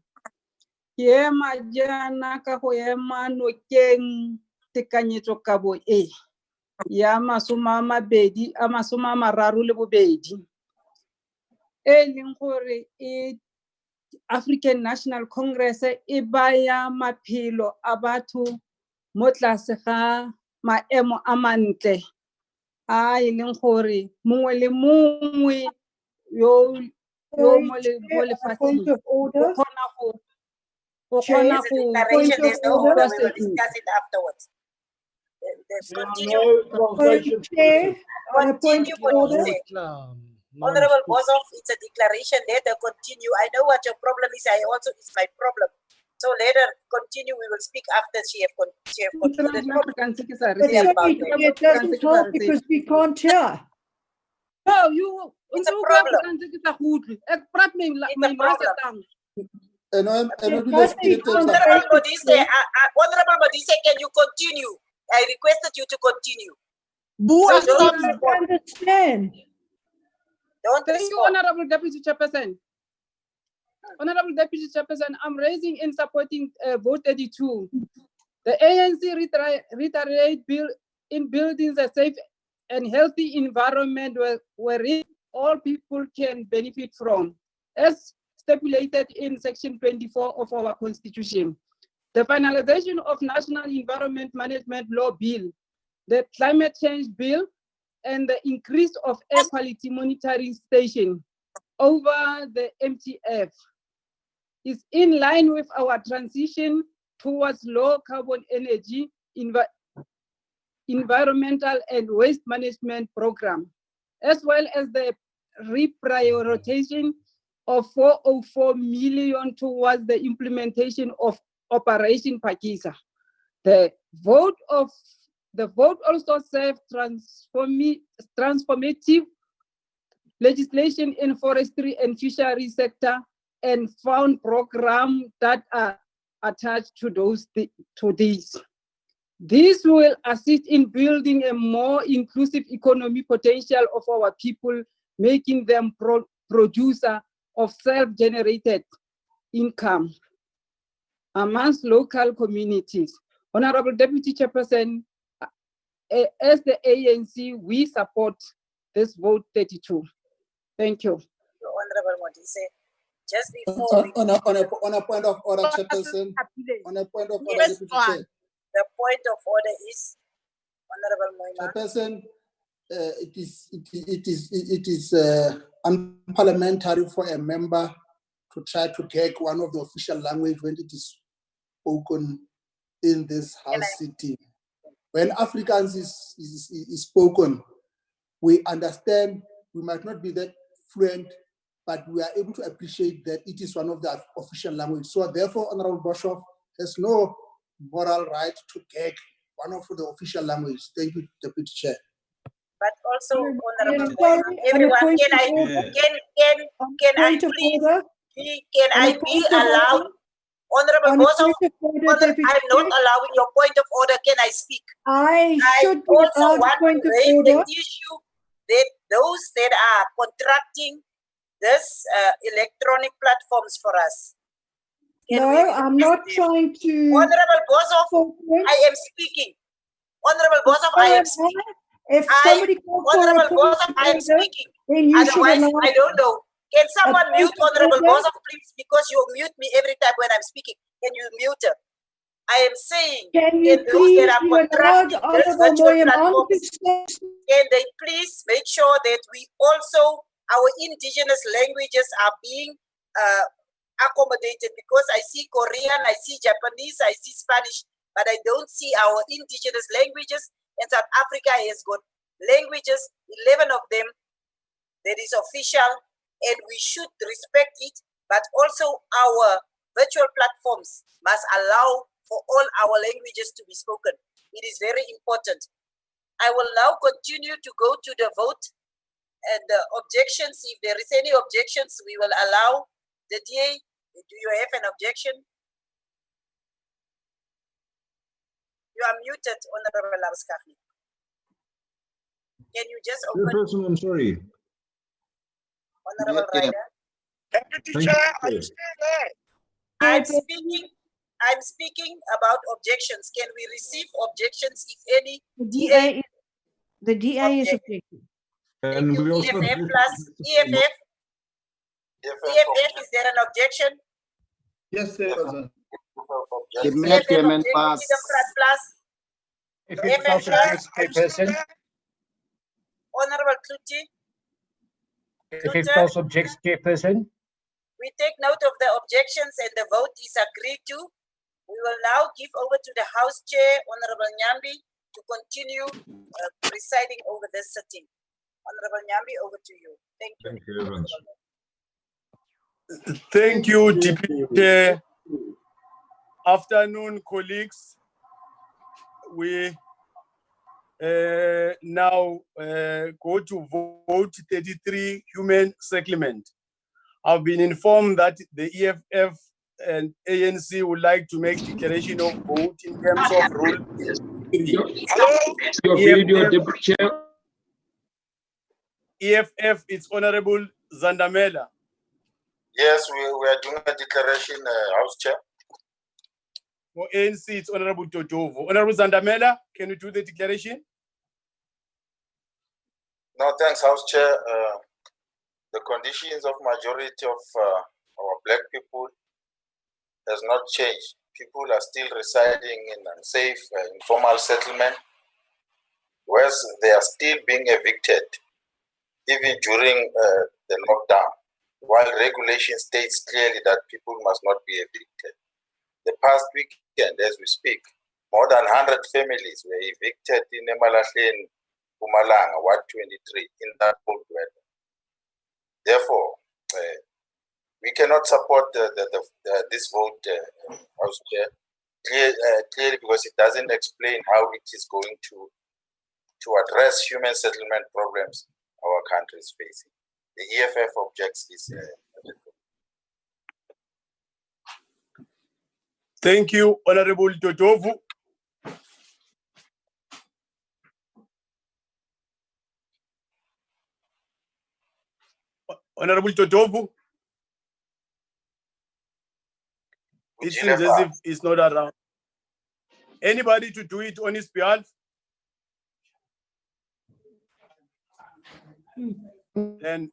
S6: Ke ema jaana ka go ema nokeng tekanyetsokabo e ya 32 e leng gore African National Congress e baya maphelo a batho mo tlase ga maemo a mantle a leng gore mongwe le mongwe yo mo lefatsheng o kgona go
S3: There's a declaration, there's no order, we will discuss it afterwards. Continue.
S17: translation.
S4: Chair, on a point
S3: Continue,
S4: of order.
S3: Honorable Bosov, it's a declaration. Let her continue. I know what your problem is. I also is my problem. So let her continue. We will speak after she have concluded.
S4: But sorry, it doesn't help because we can't hear.
S6: No, you.
S3: It's a problem. Honorable Modise, Honorable Modise, can you continue? I requested you to continue. So don't respond.
S4: Understand.
S3: Don't
S6: Thank you,
S3: respond.
S6: Honorable Deputy Chairperson. Honorable Deputy Chairperson, I'm raising in supporting vote 82. The ANC reiterate in building a safe and healthy environment wherein all people can benefit from, as stipulated in Section 24 of our Constitution. The finalization of National Environment Management Law Bill, the Climate Change Bill, and the increase of air quality monitoring station over the MTF is in line with our transition towards low carbon energy, environmental and waste management program, as well as the reprioritization of 404 million towards the implementation of Operation Pakisa. The vote also served transformative legislation in forestry and fishery sector and found programs that are attached to these. This will assist in building a more inclusive economic potential of our people, making them producer of self-generated income amongst local communities. Honorable Deputy Chairperson, as the ANC, we support this vote 32. Thank you.
S3: Honorable Modise, just before
S11: on a point of order, Chairperson, on a point of order, Deputy Chair.
S3: The point of order is, Honorable Moima.
S11: Chairperson, it is unparliamentary for a member to try to take one of the official language when it is spoken in this house sitting. When Afrikaans is spoken, we understand we might not be that fluent, but we are able to appreciate that it is one of the official language. So therefore, Honorable Boshoff has no moral right to take one of the official language. Thank you, Deputy Chair.
S3: But also, Honorable everyone, can I be allowed, Honorable Boshoff, I'm not allowing your point of order. Can I speak?
S4: I should be
S3: also
S4: allowed
S3: want
S4: point
S3: to
S4: of
S3: raise
S4: order.
S3: the issue that those that are contracting this electronic platforms for us.
S4: No, I'm not trying to.
S3: Honorable Boshoff, I am speaking. Honorable Boshoff, I am speaking.
S4: If somebody
S3: Honorable Boshoff, I am speaking.
S4: then you
S3: Otherwise,
S4: should allow.
S3: I don't know. Can someone mute Honorable
S4: order?
S3: Boshoff, please? Because you mute me every time when I'm speaking. Can you mute her? I am saying,
S4: can you
S3: those
S4: please
S3: that are
S4: be allowed,
S3: contracting this
S4: Honorable
S3: virtual
S4: Moyam,
S3: platforms, can they please make sure that we also, our indigenous languages are being accommodated? Because I see Korean, I see Japanese, I see Spanish, but I don't see our indigenous languages. And South Africa has got languages, 11 of them, that is official, and we should respect it. But also our virtual platforms must allow for all our languages to be spoken. It is very important. I will now continue to go to the vote and the objections. If there is any objections, we will allow the DA. Do you have an objection? You are muted, Honorable Labskafi. Can you just open?
S16: Chairperson, I'm sorry.
S3: Honorable Ryder.
S16: Deputy Chair, I'm still
S3: there. I'm speaking about objections. Can we receive objections, if any?
S10: The DA is objecting.
S16: And we also
S3: EFF plus EFF. EFF, is there an objection?
S11: Yes, Chairperson.
S3: Chairman plus.
S12: EFF plus Chairperson.
S3: Honorable Kluti.
S12: EFF plus objects, Chairperson.
S3: We take note of the objections and the vote is agreed to. We will now give over to the House Chair, Honorable Nyambi, to continue presiding over this sitting. Honorable Nyambi, over to you. Thank you.
S16: Thank you very much.
S2: Thank you, Deputy Chair. Afternoon, colleagues. We now go to vote 33 human settlement. I've been informed that the EFF and ANC would like to make declaration of vote in terms of Rule 3.
S12: Your video, Deputy Chair.
S2: EFF, it's Honorable Zandamela.
S9: Yes, we are doing a declaration, House Chair.
S2: For ANC, it's Honorable Totovo. Honorable Zandamela, can you do the declaration?
S9: No, thanks, House Chair. The conditions of majority of our black people has not changed. People are still residing in unsafe, informal settlement, whereas they are still being evicted, even during the lockdown, while regulation states clearly that people must not be evicted. The past weekend, as we speak, more than 100 families were evicted in Emalahle and Mpumalanga, Ward 23, in that cold weather. Therefore, we cannot support this vote, House Chair, clearly because it doesn't explain how it is going to address human settlement problems our country is facing. The EFF objects this.
S2: Thank you, Honorable Totovu. Honorable Totovu. It seems as if he's not around. Anybody to do it on his behalf? Then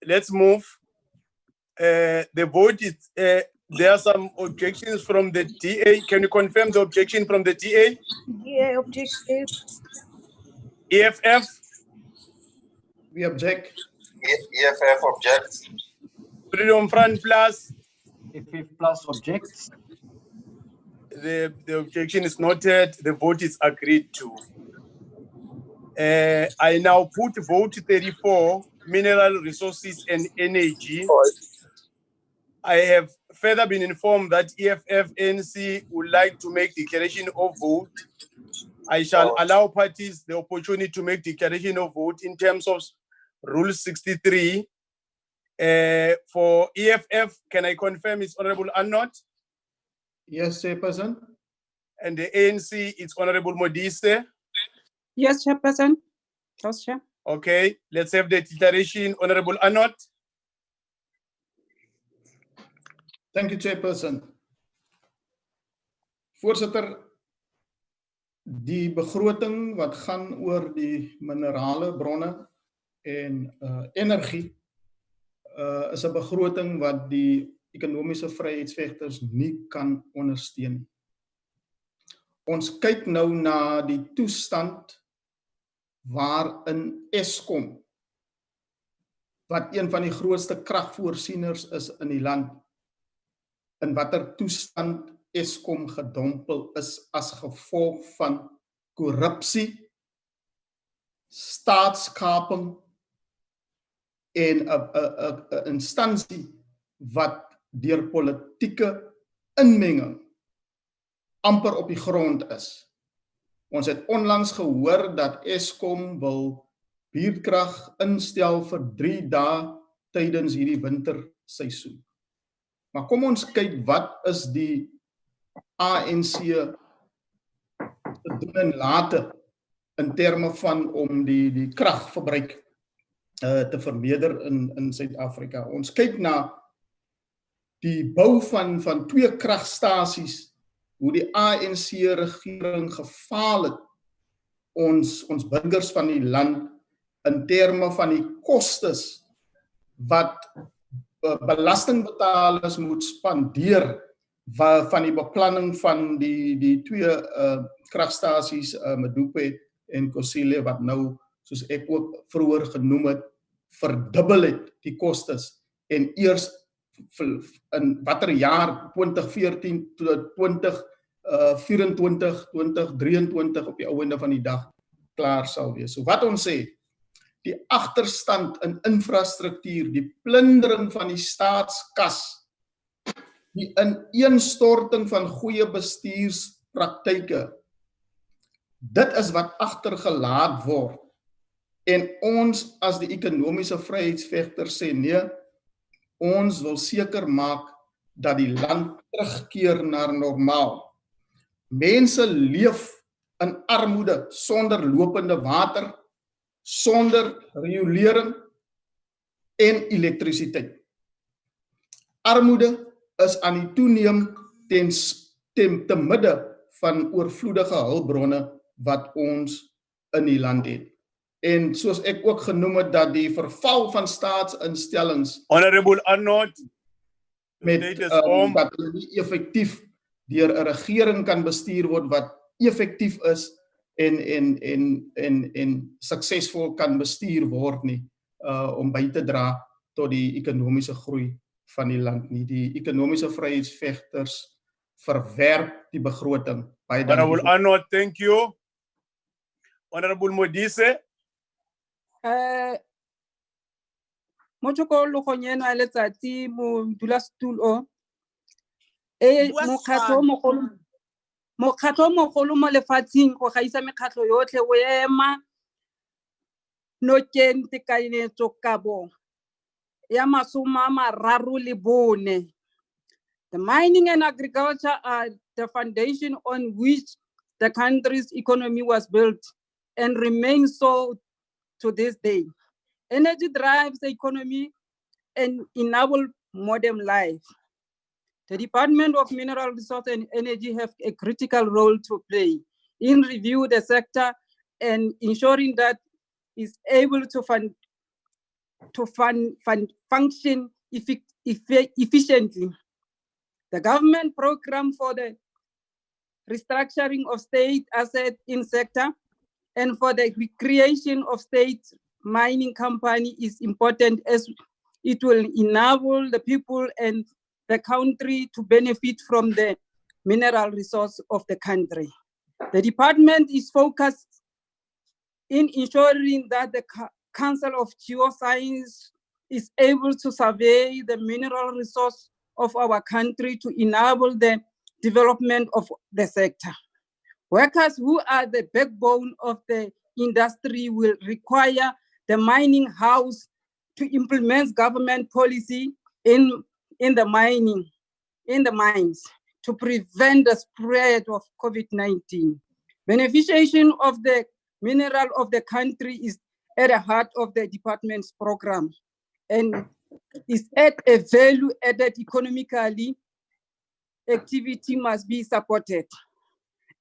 S2: let's move. The vote is, there are some objections from the TA. Can you confirm the objection from the TA?
S10: DA objects.
S2: EFF?
S11: We object.
S9: EFF objects.
S2: Freedom Front Plus?
S12: EFF Plus objects.
S2: The objection is noted. The vote is agreed to. I now put vote 34, Mineral Resources and Energy. I have further been informed that EFF NC would like to make declaration of vote. I shall allow parties the opportunity to make declaration of vote in terms of Rule 63. For EFF, can I confirm it's Honorable Arnott?
S11: Yes, Chairperson.
S2: And the ANC, it's Honorable Modise.
S6: Yes, Chairperson. House Chair.
S2: Okay, let's have the declaration, Honorable Arnott.
S11: Thank you, Chairperson. Voorsitter, die begroting wat gaan oor die minerale bronne en energie is 'n begroting wat die ekonomiese vryheidsvegters nie kan ondersteun nie. Ons kyk nou na die toestand waarin Eskom, wat een van die grootste kragvoorsieners is in die land, in watter toestand Eskom gedompel is as gevolg van korrupsie, staatskaping en 'n instansie wat deur politieke inmenging amper op die grond is. Ons het onlangs gehoor dat Eskom wil buurtkrag instel vir 3 dae tydens hierdie winterseisoen. Maar kom ons kyk wat is die ANC te doen en late in terme van om die kragverbruik te vermeerder in Suid-Afrika. Ons kyk na die bou van 2 kragstasies, hoe die ANC regering gefaal het ons burgers van die land in terme van die kostes wat belastingbetalers moet spandeer van die beplanning van die 2 kragstasies Medupe en Kusile wat nou, soos ek ook vroeër genoem het, verdubbel het die kostes en eers in watter jaar 2014 tot 24, 2023 op die ou einde van die dag klaar sal wees. So wat ons sê, die agterstand in infrastruktuur, die plundering van die staatskas, die ineenstorting van goeie bestuurspraktyke, dit is wat agtergelaat word. En ons as die ekonomiese vryheidsvegters sê nee, ons wil seker maak dat die land terugkeer na normaal. Mense leef in armoede sonder lopende water, sonder riolering en elektrisiteit. Armoede is aan die toeneem te midde van oorvloedige hulpbronne wat ons in die land het. En soos ek ook genoem het dat die verval van staatsinstellings
S2: Honorable Arnold,
S11: met dat hulle nie effektief deur 'n regering kan bestuur word wat effektief is en suksesvol kan bestuur word nie, om by te dra tot die ekonomiese groei van die land nie. Die ekonomiese vryheidsvegters verwerp die begroting. Baie dankie.
S2: Honorable Arnold, thank you. Honorable Modise.
S6: Mochoko lokonyena letsatsi modulasetulo mokgatlo o mogolo mo lefatsheng go gaisa mekgatlo yotlhe o ema nokeng tekanyetsokabo ya 34. The mining and agriculture are the foundation on which the country's economy was built and remains so to this day. Energy drives the economy and enables modern life. The Department of Mineral Resources and Energy have a critical role to play in reviewing the sector and ensuring that it's able to function efficiently. The government program for the restructuring of state assets in sector and for the recreation of state mining company is important as it will enable the people and the country to benefit from the mineral resource of the country. The department is focused in ensuring that the Council of Geoscience is able to survey the mineral resource of our country to enable the development of the sector. Workers who are the backbone of the industry will require the mining house to implement government policy in the mines to prevent the spread of COVID-19. Beneficiation of the mineral of the country is at the heart of the department's program and is at a value added economically. Activity must be supported.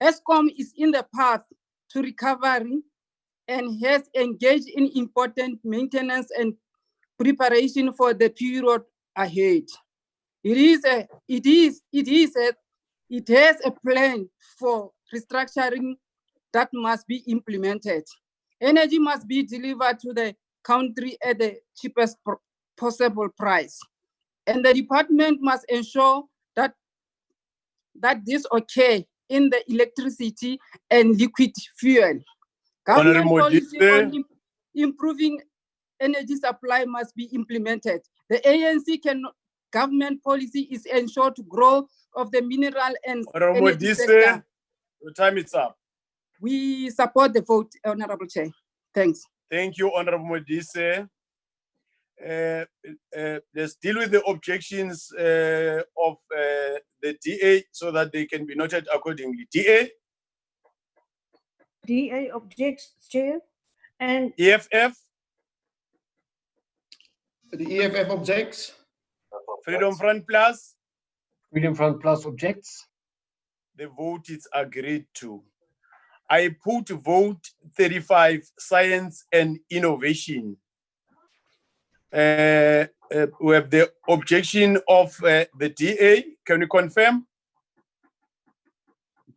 S6: ESCOM is in the path to recovery and has engaged in important maintenance and preparation for the period ahead. It has a plan for restructuring that must be implemented. Energy must be delivered to the country at the cheapest possible price. And the department must ensure that this occurs in the electricity and liquid fuel. Government policy on improving energy supply must be implemented. The ANC government policy is ensure to grow of the mineral and energy sector.
S2: Your time is up.
S6: We support the vote, Honorable Chair. Thanks.
S2: Thank you, Honorable Modise. Let's deal with the objections of the DA so that they can be noted accordingly. DA?
S10: DA objects, Chair. And
S2: EFF?
S11: The EFF objects.
S2: Freedom Front Plus?
S12: Freedom Front Plus objects.
S2: The vote is agreed to. I put vote 35, Science and Innovation. We have the objection of the DA. Can you confirm?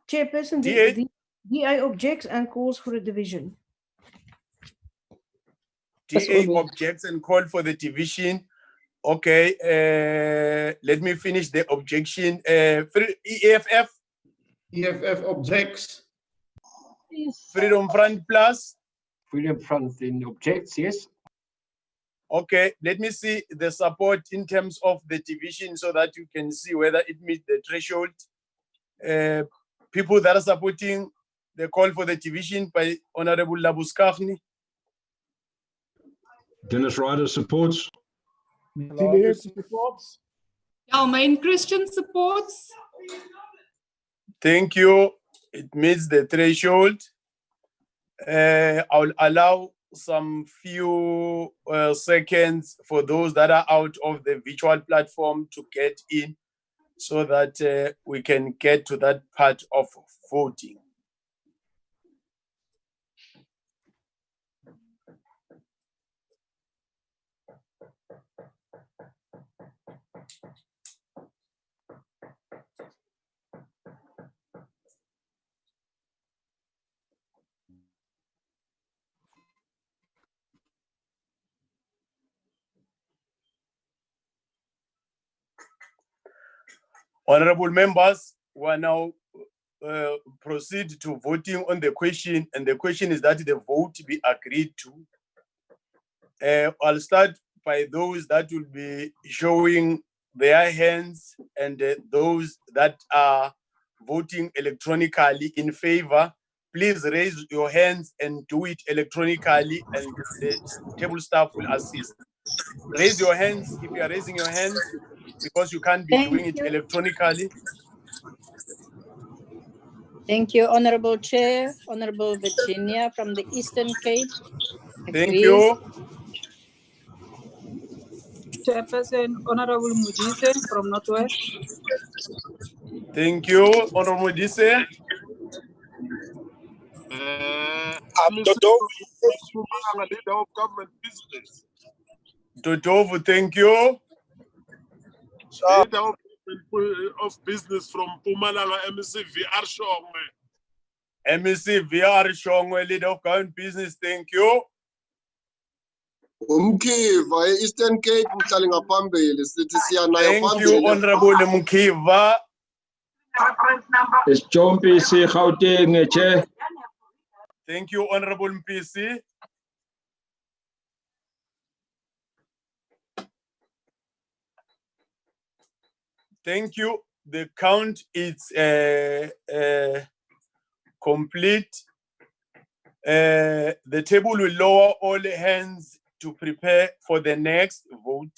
S10: Chairperson, the DA objects and calls for a division.
S2: DA objects and call for the division. Okay, let me finish the objection. EFF?
S11: EFF objects.
S2: Freedom Front Plus.
S12: Freedom Front then objects, yes.
S2: Okay, let me see the support in terms of the division so that you can see whether it meets the threshold. People that are supporting the call for the division by Honorable Labuskagni.
S16: Dennis Ryder supports.
S14: Supports.
S8: Almain Christian supports.
S2: Thank you. It meets the threshold. I'll allow some few seconds for those that are out of the virtual platform to get in so that we can get to that part of voting. Honorable members, we are now proceed to voting on the question, and the question is that the vote be agreed to. I'll start by those that will be showing their hands and those that are voting electronically in favor. Please raise your hands and do it electronically, and the table staff will assist. Raise your hands if you are raising your hands, because you can't be doing it electronically.
S21: Thank you, Honorable Chair. Honorable Virginia from the Eastern Cape.
S2: Thank
S21: agrees.
S2: you.
S6: Chairperson, Honorable Mudise from Northwest.
S2: Thank you, Honorable Mudise.
S23: Leader of government business.
S2: Totovu, thank you.
S23: Leader of business from Pumalanga MEC VR Shongwe.
S2: MEC VR Shongwe, leader of government business, thank you.
S15: Umkiva Eastern Cape mhlali ngaphambili sithi siyanayo
S2: Thank you, Honorable Mkiva.
S16: It's John PC Gauteng, Chair.
S2: Thank you, Honorable MPC. Thank you. The count is complete. The table will lower all hands to prepare for the next vote.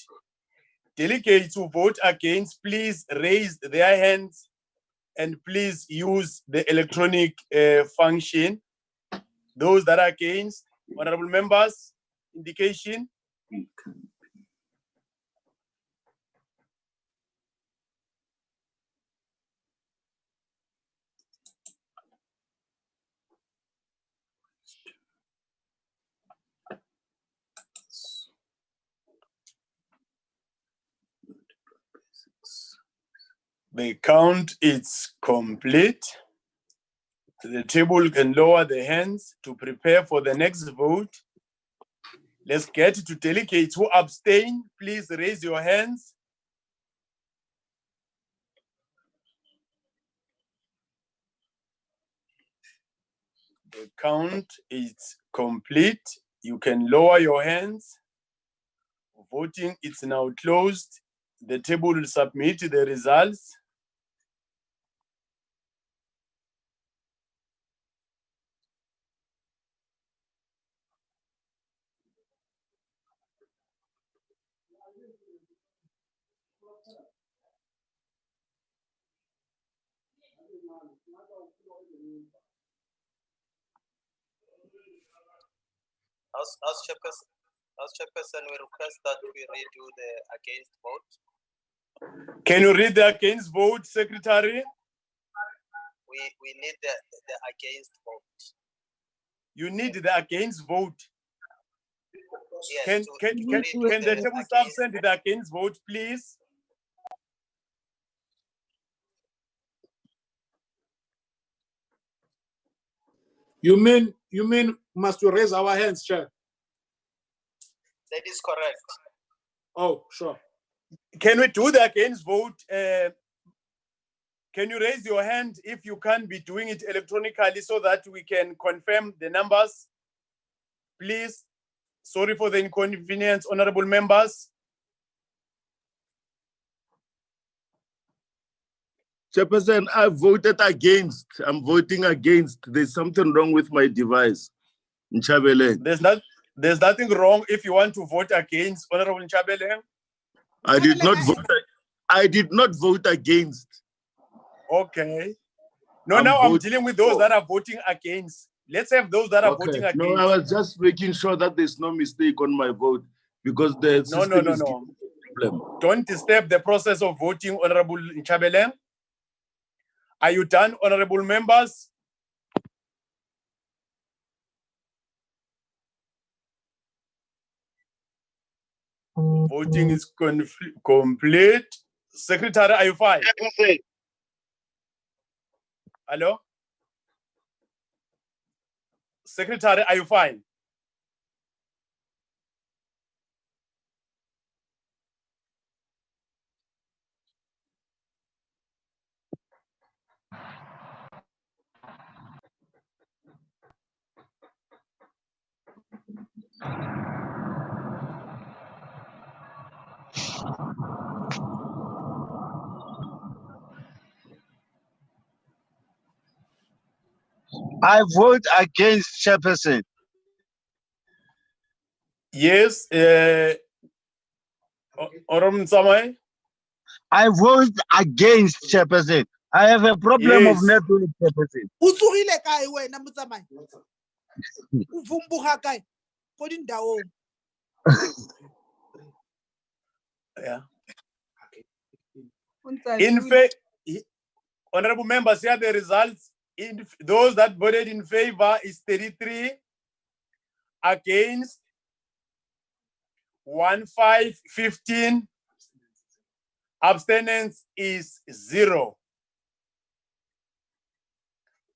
S2: Delegates who vote against, please raise their hands and please use the electronic function. Those that are against, honorable members, indication. The count is complete. The table can lower the hands to prepare for the next vote. Let's get to delegates who abstain. Please raise your hands. The count is complete. You can lower your hands. Voting is now closed. The table will submit the results.
S19: As chairperson, we request that we redo the against vote.
S2: Can you read the against vote, Secretary?
S19: We need the against vote.
S2: You need the against vote.
S19: Yes,
S2: Can the table staff send the against vote, please?
S14: You mean must we raise our hands, Chair?
S19: That is correct.
S14: Oh, sure.
S2: Can we do the against vote, Can you raise your hand if you can't be doing it electronically so that we can confirm the numbers? Please. Sorry for the inconvenience, honorable members.
S23: Chairperson, I voted against. I'm voting against. There's something wrong with my device. Nchabeleng.
S2: There's nothing wrong if you want to vote against, Honorable Nchabeleng.
S23: I did not vote. I did not vote against.
S2: Okay. No, now I'm dealing with those that are voting against. Let's have those that are voting against.
S23: No, I was just making sure that there's no mistake on my vote because the system is giving me a problem.
S2: Don't disturb the process of voting, Honorable Nchabeleng. Are you done, honorable members? Voting is complete. Secretary, are you fine? Hello? Secretary, are you fine?
S1: I vote against, Chairperson.
S2: Yes, Honorable Samai?
S1: I vote against, Chairperson. I have a problem of network, Chairperson.
S7: Utsugile kae wena motsamai? Uvumbuga kae? Ko dindaong.
S2: Yeah. In fact, honorable members, here are the results. Those that voted in favor is 33, against 15, abstinence is 0.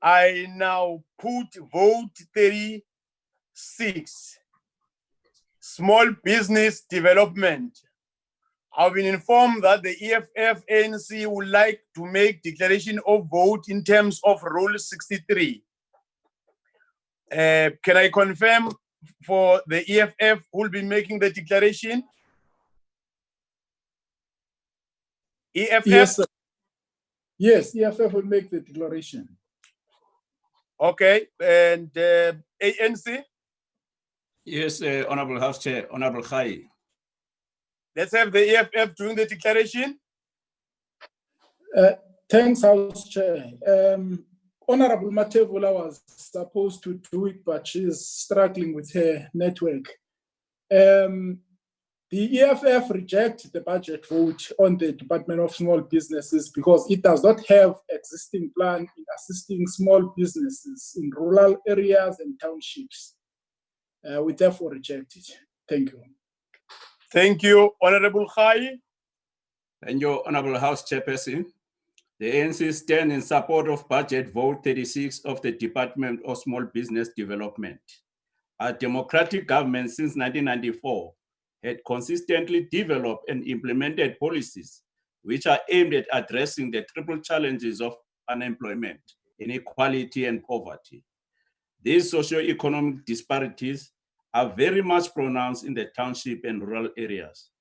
S2: I now put vote 36, small business development. I've been informed that the EFF ANC would like to make declaration of vote in terms of Rule 63. Can I confirm for the EFF who will be making the declaration? EFF?
S14: Yes, sir. Yes, EFF will make the declaration.
S2: Okay, and ANC?
S13: Yes, Honorable House Chair, Honorable Khai.
S2: Let's have the EFF doing the declaration.
S14: Thanks, House Chair. Honorable Matevula was supposed to do it, but she's struggling with her network. The EFF rejects the budget vote on the Department of Small Businesses because it does not have existing plan in assisting small businesses in rural areas and townships. We therefore reject it. Thank you.
S2: Thank you, Honorable Khai.
S13: Thank you, Honorable House Chairperson. The ANC stands in support of budget vote 36 of the Department of Small Business Development. Our democratic government since 1994 had consistently developed and implemented policies which are aimed at addressing the triple challenges of unemployment, inequality, and poverty. These socio-economic disparities are very much pronounced in the township and rural areas.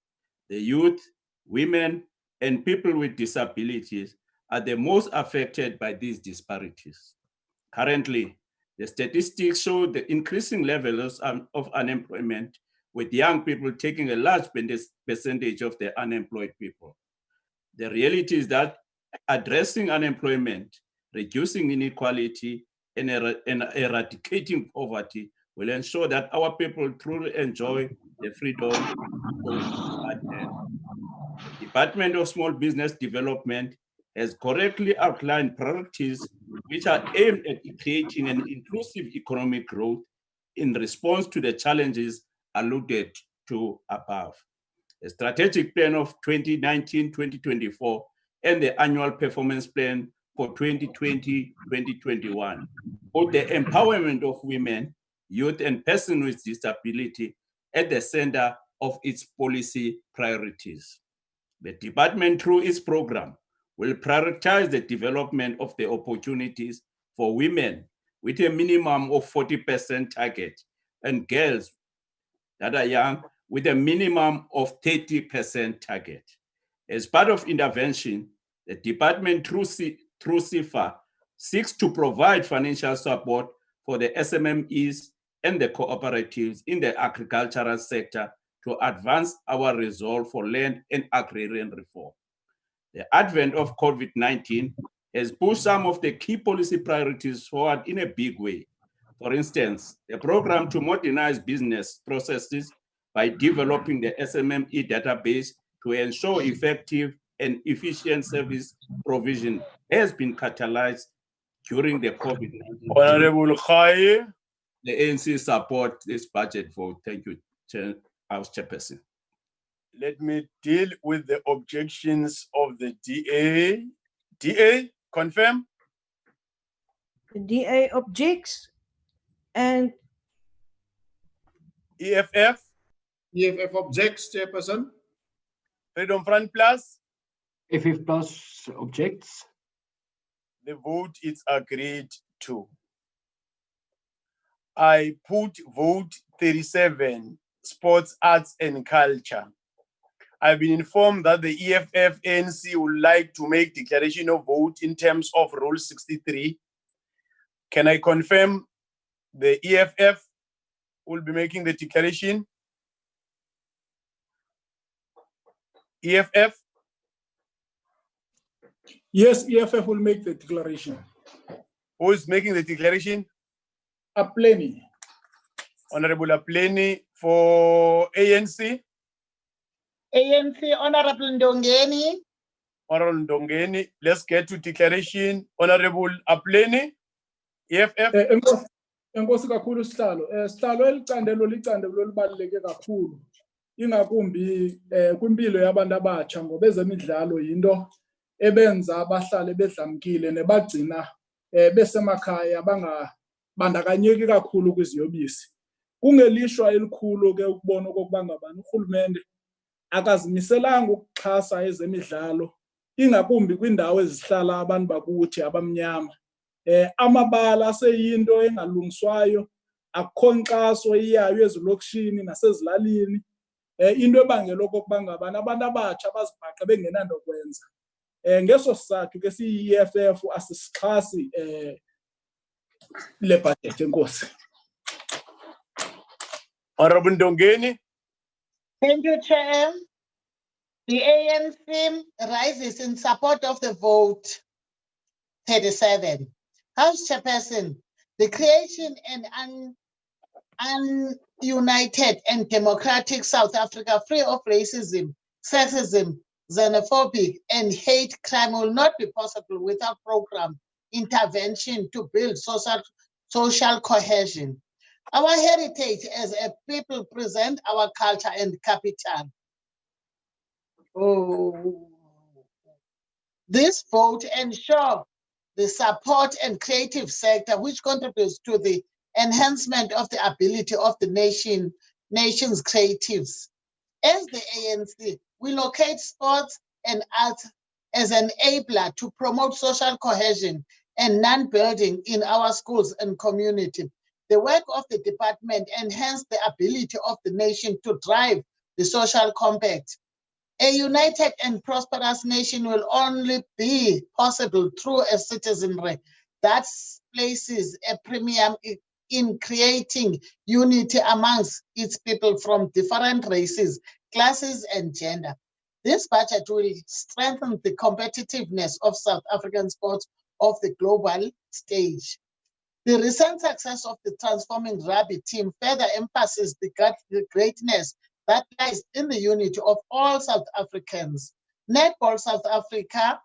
S13: The youth, women, and people with disabilities are the most affected by these disparities. Currently, the statistics show the increasing levels of unemployment, with young people taking a large percentage of the unemployed people. The reality is that addressing unemployment, reducing inequality, and eradicating poverty will ensure that our people truly enjoy the freedom of the Department of Small Business Development has correctly outlined priorities which are aimed at creating an inclusive economic growth in response to the challenges alluded to above. A strategic plan of 2019-2024 and the annual performance plan for 2020-2021 put the empowerment of women, youth, and persons with disability at the center of its policy priorities. The department, through its program, will prioritize the development of the opportunities for women with a minimum of 40% target and girls that are young with a minimum of 30% target. As part of intervention, the department through CIFA seeks to provide financial support for the SMMEs and the cooperatives in the agricultural sector to advance our resolve for land and agrarian reform. The advent of COVID-19 has pushed some of the key policy priorities forward in a big way. For instance, the program to modernize business processes by developing the SMME database to ensure effective and efficient service provision has been catalyzed during the COVID-19.
S2: Honorable Khaye.
S13: The ANC support this budget vote. Thank you, House Chairperson.
S2: Let me deal with the objections of the DA. DA, confirm?
S10: The DA objects. And
S2: EFF?
S11: EFF objects, Chairperson.
S2: Freedom Front Plus?
S12: FF Plus objects.
S2: The vote is agreed to. I put vote 37, sports, arts, and culture. I've been informed that the EFF ANC would like to make declaration of vote in terms of Rule 63. Can I confirm the EFF will be making the declaration? EFF?
S14: Yes, EFF will make the declaration.
S2: Who is making the declaration?
S14: Apleni.
S2: Honorable Apleni for ANC.
S5: ANC, Honorable Ndongeni.
S2: Honorable Ndongeni, let's get to declaration. Honorable Apleni, EFF.
S14: Enkosi kakhulu sihlalo. Sihlalo licandelo libaluleke kakhulu. Ingakumbi kwimpilo yabantu abatsha ngoba ezemidlalo yinto ebenza abahlale bedlamkile nebagcina besemakhaya bangabandakanyeki kakhulu kwiziyobisi. Kungelishwa elikhulu ke ukubona okokuba ngabani urhulumente akazimiselanga ukuxhasa ezemidlalo ingakumbi kwindawo ezihlala abantu bakuthi abamnyama. Amabala aseyinto engalungiswayo, akukho nkxaso iyayo ezilokishini nasezilalini. Into ebangela okokuba ngabani abantu abatsha bazibhaqa bengenanto kwenza. Ngeso sizathu ke siyi-EFF asisixhasi le budget. Enkosi.
S2: Honorable Ndongeni.
S5: Thank you, Chair. The ANC rises in support of the vote 37. House Chairperson, the creation and united and democratic South Africa free of racism, sexism, xenophobic, and hate crime will not be possible without program intervention to build social cohesion. Our heritage as a people present our culture and capital. This vote ensures the support and creative sector which contributes to the enhancement of the ability of the nation's creatives. As the ANC, we locate sports and arts as an enabler to promote social cohesion and non-building in our schools and community. The work of the department enhances the ability of the nation to drive the social compact. A united and prosperous nation will only be possible through a citizenry that places a premium in creating unity amongst its people from different races, classes, and gender. This budget will strengthen the competitiveness of South African sports of the global stage. The recent success of the transforming rugby team further emphasizes the greatness that lies in the unity of all South Africans. Netball South Africa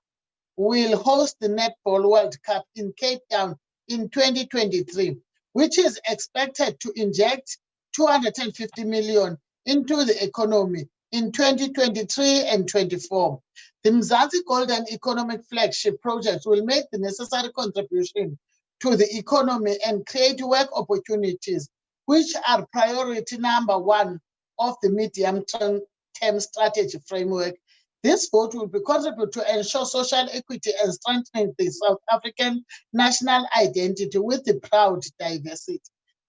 S5: will host the Netball World Cup in Cape Town in 2023, which is expected to inject 250 million into the economy in 2023 and 24. The Mzansi Golden Economic Flagship Project will make the necessary contribution to the economy and create work opportunities, which are priority number one of the medium-term strategy framework This vote will be contribute to ensure social equity and strengthening the South African national identity with the proud diversity.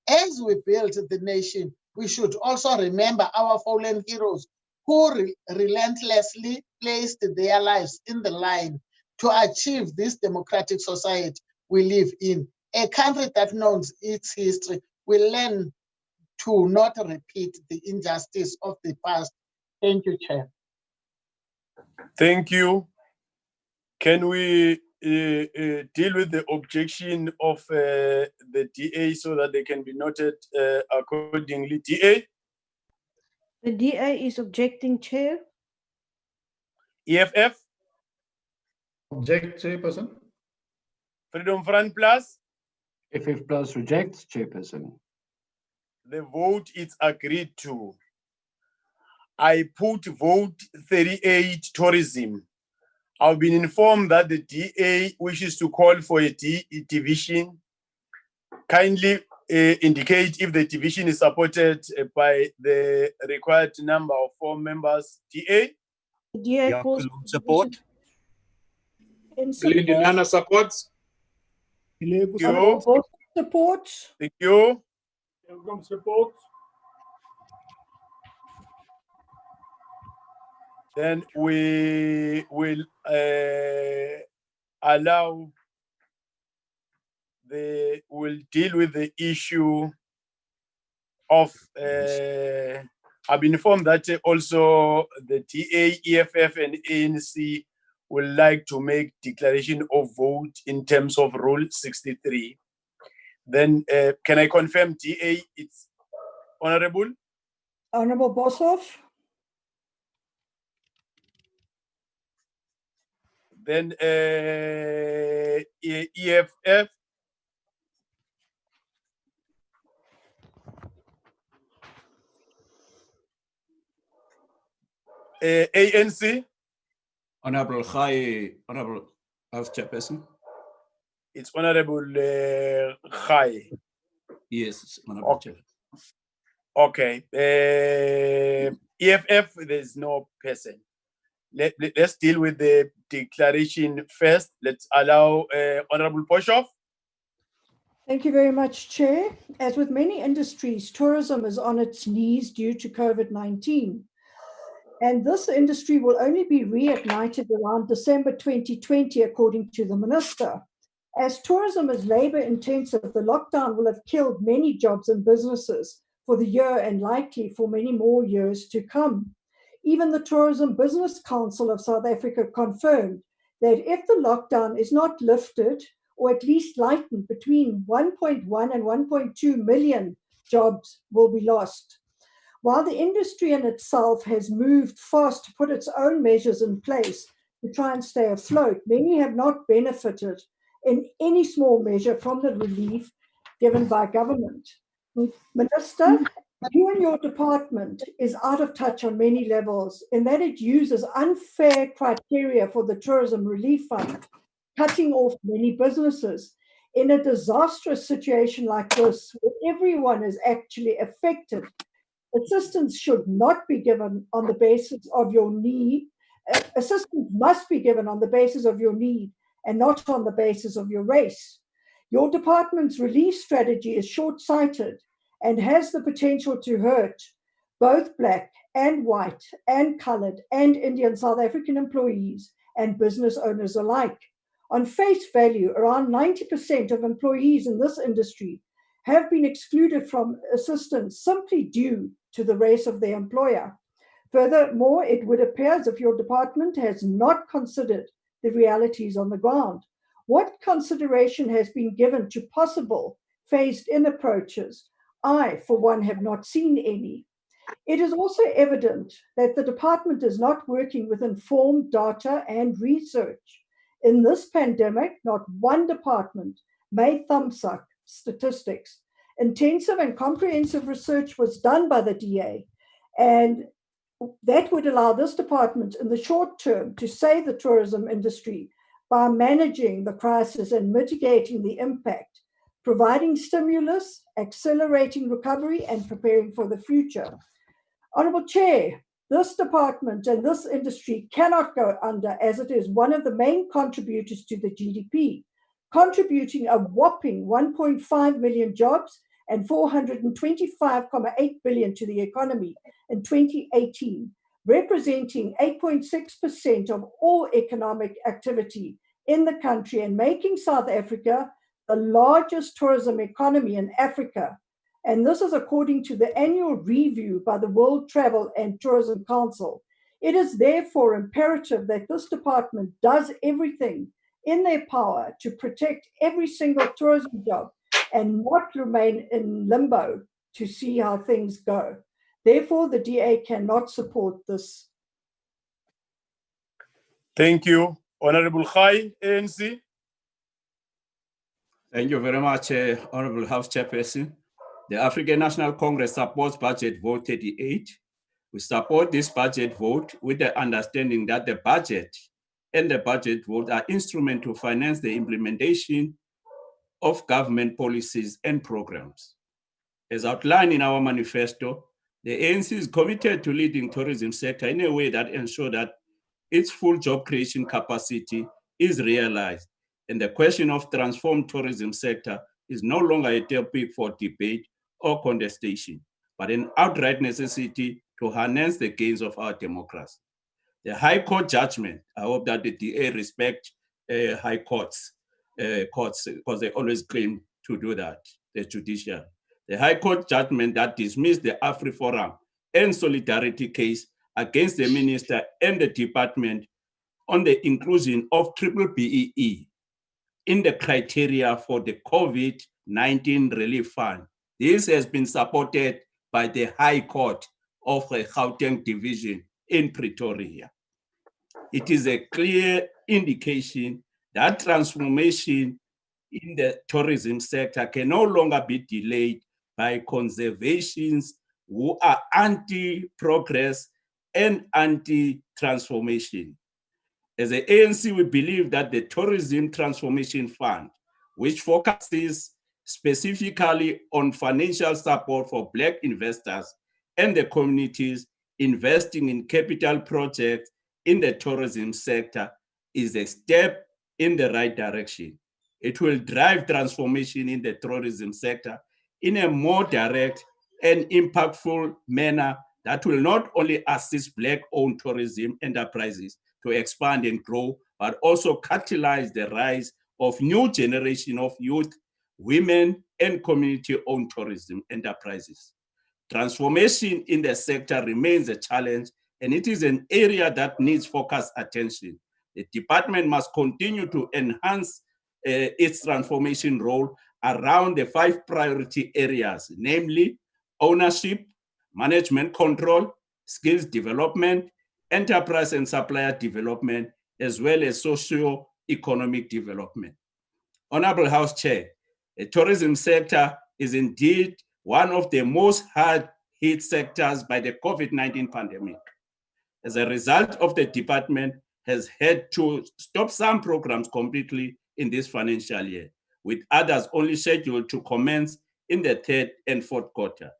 S5: As we build the nation, we should also remember our fallen heroes who relentlessly placed their lives in the line to achieve this democratic society we live in. A country that knows its history will learn to not repeat the injustice of the past. Thank you, Chair.
S2: Thank you. Can we deal with the objection of the DA so that they can be noted accordingly? DA?
S10: The DA is objecting, Chair.
S2: EFF?
S11: Object, Chairperson.
S2: Freedom Front Plus?
S12: FF Plus rejects, Chairperson.
S2: The vote is agreed to. I put vote 38 tourism. I've been informed that the DA wishes to call for a division. Kindly indicate if the division is supported by the required number of 4 members. DA?
S10: The DA calls for
S18: support.
S10: in support.
S18: Liliana supports.
S2: Thank
S4: Honorable
S2: you.
S4: Boshoff supports.
S2: Thank you.
S17: Welcome support.
S2: Then we will allow we'll deal with the issue of I've been informed that also the DA, EFF, and ANC would like to make declaration of vote in terms of Rule 63. Then can I confirm DA, it's honorable?
S4: Honorable Boshoff.
S2: Then EFF. ANC.
S13: Honorable Khai, Honorable House Chairperson.
S2: It's Honorable Khai.
S13: Yes, Honorable Chair.
S2: Okay. EFF, there's no person. Let's deal with the declaration first. Let's allow Honorable Boshoff.
S4: Thank you very much, Chair. As with many industries, tourism is on its knees due to COVID-19. And this industry will only be reignited around December 2020, according to the Minister. As tourism is labor intensive, the lockdown will have killed many jobs and businesses for the year and likely for many more years to come. Even the Tourism Business Council of South Africa confirmed that if the lockdown is not lifted, or at least lightened, between 1.1 and 1.2 million jobs will be lost. While the industry in itself has moved fast to put its own measures in place to try and stay afloat, many have not benefited in any small measure from the relief given by government. Minister, you and your department is out of touch on many levels in that it uses unfair criteria for the Tourism Relief Fund, cutting off many businesses. In a disastrous situation like this, where everyone is actually affected, assistance should not be given on the basis of your need. Assistance must be given on the basis of your need and not on the basis of your race. Your department's relief strategy is short-sighted and has the potential to hurt both Black and white and colored and Indian South African employees and business owners alike. On face value, around 90% of employees in this industry have been excluded from assistance simply due to the race of their employer. Furthermore, it would appear as if your department has not considered the realities on the ground. What consideration has been given to possible phased-in approaches? I, for one, have not seen any. It is also evident that the department is not working with informed data and research. In this pandemic, not one department made thumbsuck statistics. Intensive and comprehensive research was done by the DA, and that would allow this department in the short term to save the tourism industry by managing the crisis and mitigating the impact, providing stimulus, accelerating recovery, and preparing for the future. Honourable Chair, This department and this industry cannot go under, as it is one of the main contributors to the GDP, contributing a whopping 1.5 million jobs and 425.8 billion to the economy in 2018, representing 8.6% of all economic activity in the country and making South Africa the largest tourism economy in Africa. And this is according to the annual review by the World Travel and Tourism Council. It is therefore imperative that this department does everything in their power to protect every single tourism job and not remain in limbo to see how things go. Therefore, the DA cannot support this.
S2: Thank you. Honorable Khai, ANC.
S13: Thank you very much, Honorable House Chairperson. The African National Congress supports Budget Vote 38. We support this budget vote with the understanding that the budget and the budget vote are instruments to finance the implementation of government policies and programs. As outlined in our manifesto, the ANC is committed to leading tourism sector in a way that ensures that its full job creation capacity is realized, and the question of transformed tourism sector is no longer a topic for debate or contestation, but an outright necessity to harness the gains of our democracy. The High Court judgment, I hope that the DA respect High Courts, because they always claim to do that, the judicial. The High Court judgment that dismissed the AfriForum and Solidarity case against the minister and the department on the inclusion of BBBEE in the criteria for the COVID-19 relief fund. This has been supported by the High Court of the Gauteng Division in Pretoria. It is a clear indication that transformation in the tourism sector can no longer be delayed by conservations who are anti-progress and anti-transformation. As the ANC, we believe that the Tourism Transformation Fund, which focuses specifically on financial support for Black investors and the communities investing in capital projects in the tourism sector, is a step in the right direction. It will drive transformation in the tourism sector in a more direct and impactful manner that will not only assist Black-owned tourism enterprises to expand and grow, but also catalyze the rise of new generation of youth, women, and community-owned tourism enterprises. Transformation in the sector remains a challenge, and it is an area that needs focused attention. The department must continue to enhance its transformation role around the 5 priority areas, namely ownership, management control, skills development, enterprise and supplier development, as well as socio-economic development. Honorable House Chair, the tourism sector is indeed one of the most hard-hit sectors by the COVID-19 pandemic. As a result of the department has had to stop some programs completely in this financial year, with others only scheduled to commence in the 3rd and 4th quarter.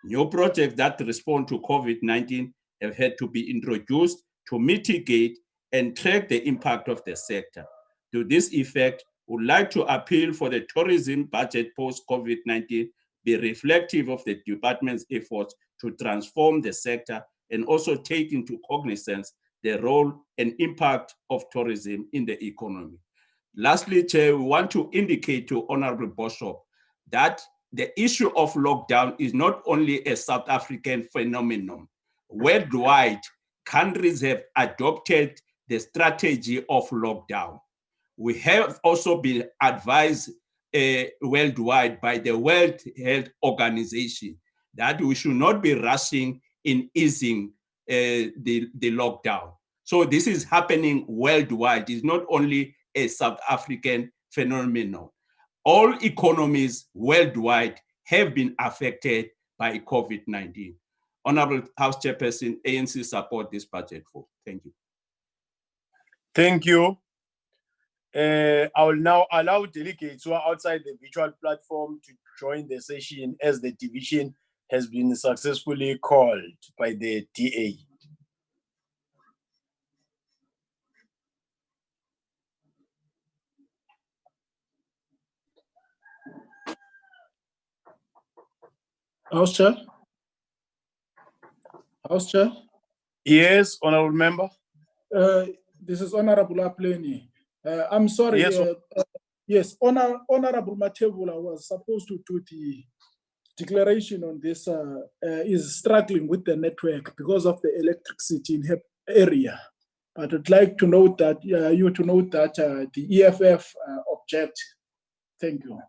S13: New projects that respond to COVID-19 have had to be introduced to mitigate and track the impact of the sector. To this effect, we would like to appeal for the tourism budget post-COVID-19 be reflective of the department's efforts to transform the sector and also take into cognizance the role and impact of tourism in the economy. Lastly, Chair, we want to indicate to Honorable Bishop that the issue of lockdown is not only a South African phenomenon. Worldwide, countries have adopted the strategy of lockdown. We have also been advised worldwide by the World Health Organization that we should not be rushing in easing the lockdown. So this is happening worldwide. It's not only a South African phenomenon. All economies worldwide have been affected by COVID-19. Honorable House Chairperson, ANC support this budget vote. Thank you.
S2: Thank you. I will now allow delegates who are outside the virtual platform to join the session as the division has been successfully called by the DA.
S14: House Chair. House Chair.
S2: Yes, honorable member.
S14: This is Honorable Apleni. I'm sorry.
S2: Yes,
S14: Yes, Honorable Matebula was supposed to do the declaration on this. Is struggling with the network because of the electricity in her area. But I'd like to note that you to note that the EFF object. Thank you.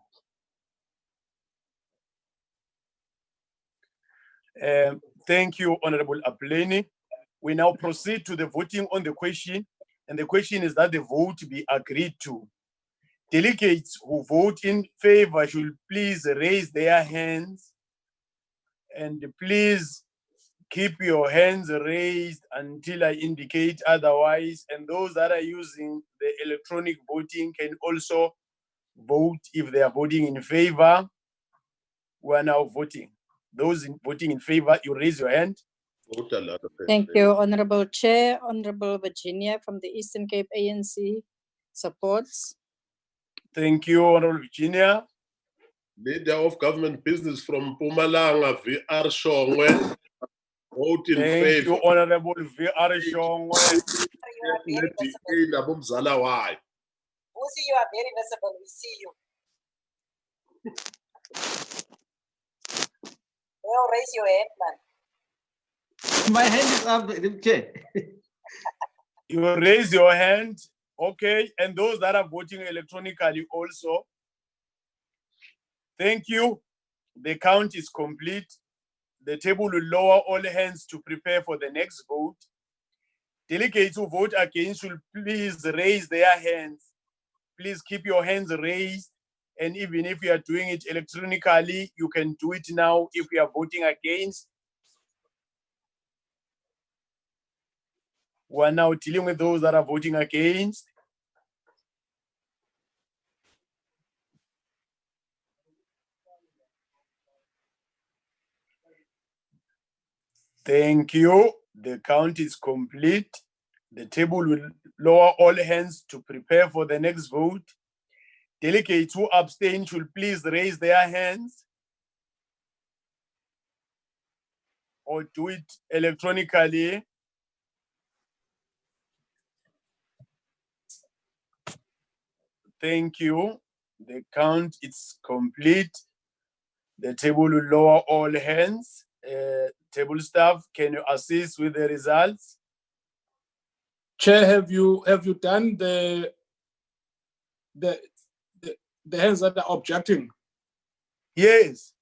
S2: Thank you, Honorable Apleni. We now proceed to the voting on the question, and the question is that the vote be agreed to. Delegates who vote in favor should please raise their hands, and please keep your hands raised until I indicate otherwise. And those that are using the electronic voting can also vote if they are voting in favor. We are now voting. Those voting in favor, you raise your hand.
S21: Thank you, Honorable Chair. Honorable Virginia from the Eastern Cape ANC supports.
S2: Thank you, Honorable Virginia.
S23: Leader of Government Business from Mpumalanga, VR Shongwe. Vote in
S2: Thank
S23: favor.
S2: you, Honorable VR Shongwe.
S3: You are very visible. We see you. Well, raise your hand, man.
S1: My hand is up, Chair.
S2: You raise your hand. Okay. And those that are voting electronically also. Thank you. The count is complete. The table will lower all hands to prepare for the next vote. Delegates who vote against should please raise their hands. Please keep your hands raised. And even if you are doing it electronically, you can do it now if you are voting against. We're now dealing with those that are voting against. Thank you. The count is complete. The table will lower all hands to prepare for the next vote. Delegates who abstain should please raise their hands or do it electronically. Thank you. The count is complete. The table will lower all hands. Table staff, can you assist with the results?
S14: Chair, have you done the hands that are objecting?
S2: Yes.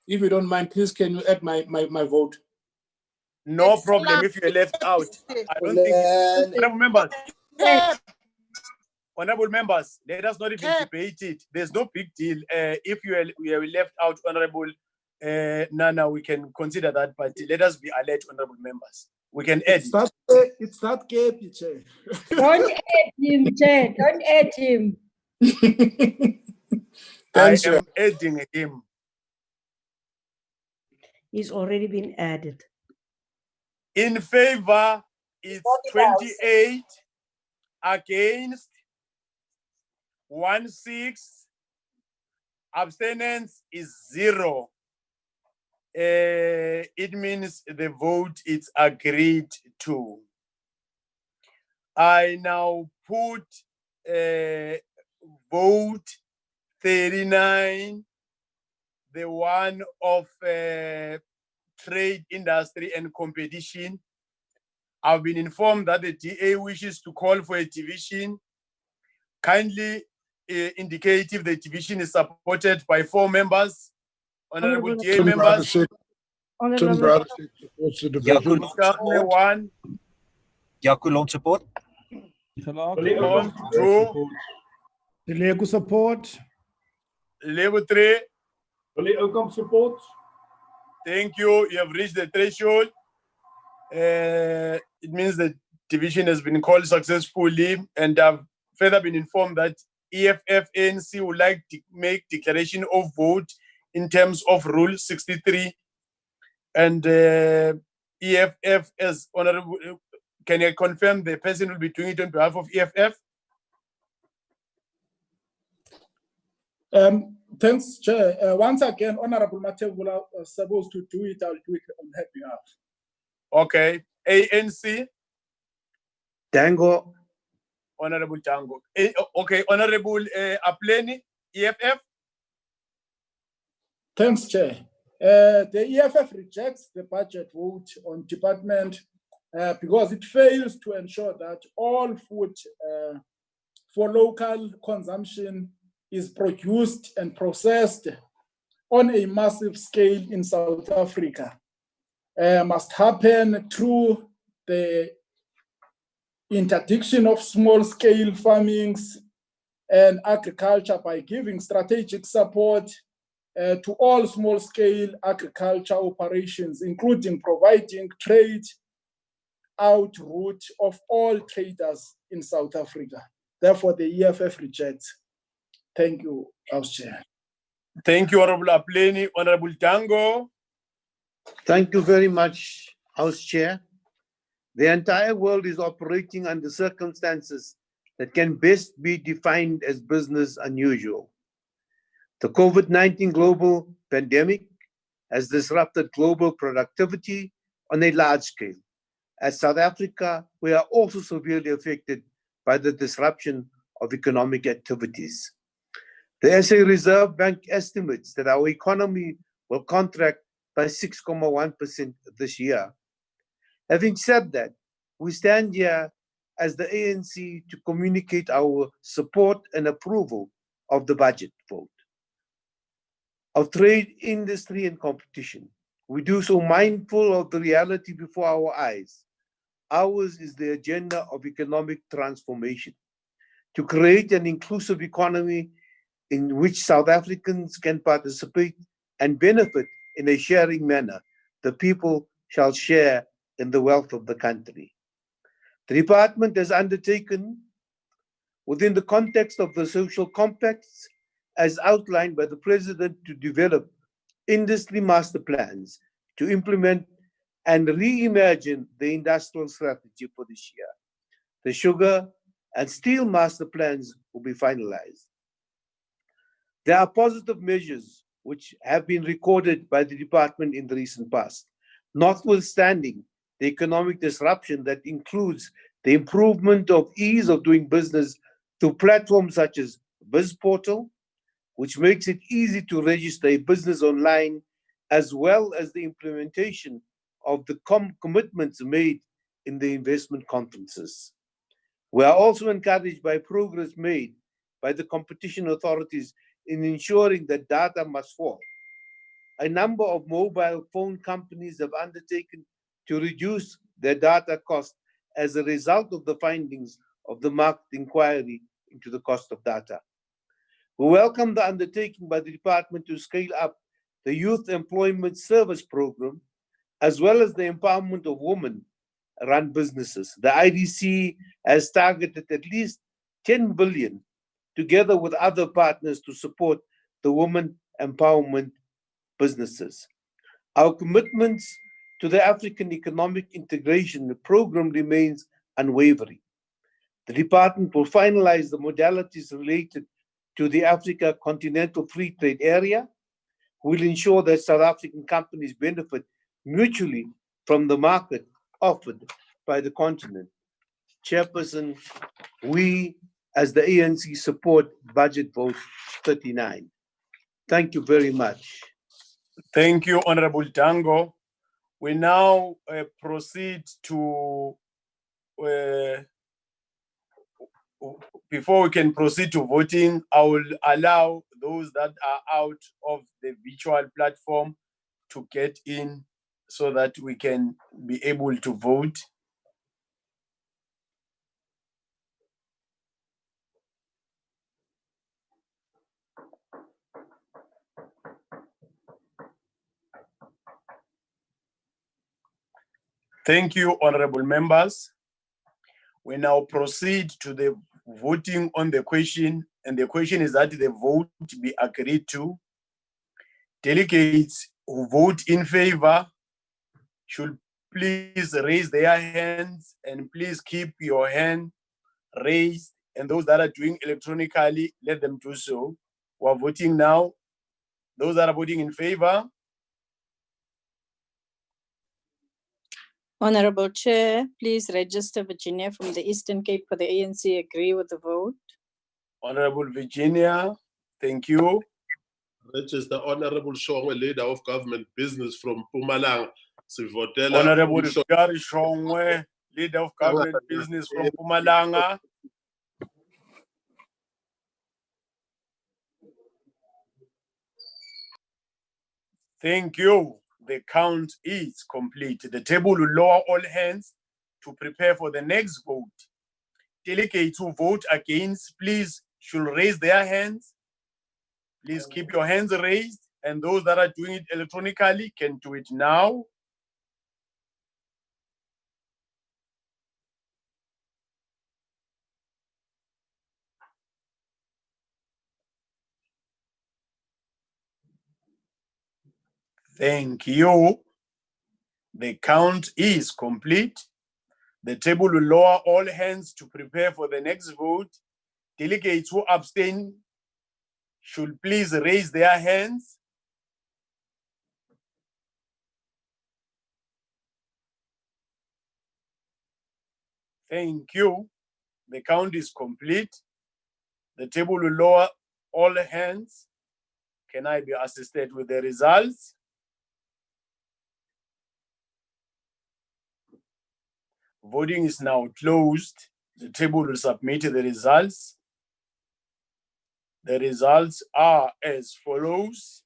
S14: If you don't mind, please can you add my vote?
S2: No problem if you're left out. I don't think honorable members. Honorable members, let us not even debate it. There's no big deal. If you are left out, Honorable Nana, we can consider that, but let us be alert, honorable members. We can add it.
S14: It's not Cape, Chair.
S4: Don't add him, Chair. Don't add him.
S2: I am adding him.
S10: He's already been added.
S2: In favor is 28, against 16, abstinence is 0. It means the vote is agreed to. I now put vote 39, the one of trade, industry, and competition. I've been informed that the DA wishes to call for a division. Kindly indicate if the division is supported by 4 members. Honorable DA members.
S23: Honorable supports the division.
S2: One.
S18: Yakulon support.
S2: On 2.
S17: Delego support.
S2: Level 3.
S17: Okom support.
S2: Thank you. You have reached the threshold. It means the division has been called successfully, and I've further been informed that EFF ANC would like to make declaration of vote in terms of Rule 63. And EFF as honorable, can I confirm the person will be doing it on behalf of EFF?
S14: Thanks, Chair. Once again, Honorable Matebula was supposed to do it. I'll do it on her behalf.
S2: Okay. ANC.
S1: Dango.
S2: Honorable Tango. Okay. Honorable Apleni, EFF.
S14: Thanks, Chair. The EFF rejects the budget vote on department because it fails to ensure that all food for local consumption is produced and processed on a massive scale in South Africa. Must happen through the interdiction of small-scale farmings and agriculture by giving strategic support to all small-scale agriculture operations, including providing trade out route of all traders in South Africa. Therefore, the EFF rejects. Thank you, House Chair.
S2: Thank you, Honorable Apleni. Honorable Tango.
S1: Thank you very much, House Chair. The entire world is operating under circumstances that can best be defined as business unusual. The COVID-19 global pandemic has disrupted global productivity on a large scale. As South Africa, we are also severely affected by the disruption of economic activities. The SA Reserve Bank estimates that our economy will contract by 6.1% this year. Having said that, we stand here as the ANC to communicate our support and approval of the budget vote. Of trade, industry, and competition. We do so mindful of the reality before our eyes. Ours is the agenda of economic transformation, to create an inclusive economy in which South Africans can participate and benefit in a sharing manner. The people shall share in the wealth of the country. The department has undertaken, within the context of the social compacts, as outlined by the President, to develop industry master plans to implement and reimagine the industrial strategy for this year. The sugar and steel master plans will be finalized. There are positive measures which have been recorded by the department in the recent past, notwithstanding the economic disruption that includes the improvement of ease of doing business through platforms such as BizPortal, which makes it easy to register a business online, as well as the implementation of the commitments made in the investment conferences. We are also encouraged by progress made by the competition authorities in ensuring that data must fall. A number of mobile phone companies have undertaken to reduce their data cost as a result of the findings of the market inquiry into the cost of data. We welcome the undertaking by the department to scale up the Youth Employment Service Program, as well as the empowerment of women-run businesses. The IDC has targeted at least 10 billion, together with other partners, to support the women empowerment businesses. Our commitments to the African Economic Integration Program remains unwavering. The department will finalize the modalities related to the Africa Continental Free Trade Area, will ensure that South African companies benefit mutually from the market offered by the continent. Chairperson, we as the ANC support budget vote 39. Thank you very much.
S2: Thank you, Honorable Tango. We now proceed to, before we can proceed to voting, I will allow those that are out of the virtual platform to get in so that we can be able to vote. Thank you, honorable members. We now proceed to the voting on the question, and the question is that the vote be agreed to. Delegates who vote in favor should please raise their hands, and please keep your hand raised. And those that are doing electronically, let them do so. We're voting now. Those that are voting in favor?
S21: Honorable Chair, please register Virginia from the Eastern Cape for the ANC. Agree with the vote.
S2: Honorable Virginia, thank you.
S23: Register Honorable Shongwe, Leader of Government Business from Mpumalanga.
S2: Honorable Gary Shongwe, Leader of Government Business from Mpumalanga. Thank you. The count is complete. The table will lower all hands to prepare for the next vote. Delegates who vote against, please should raise their hands. Please keep your hands raised, and those that are doing it electronically can do it now. Thank you. The count is complete. The table will lower all hands to prepare for the next vote. Delegates who abstain should please raise their hands. Thank you. The count is complete. The table will lower all hands. Can I be assisted with the results? Voting is now closed. The table will submit the results. The results are as follows.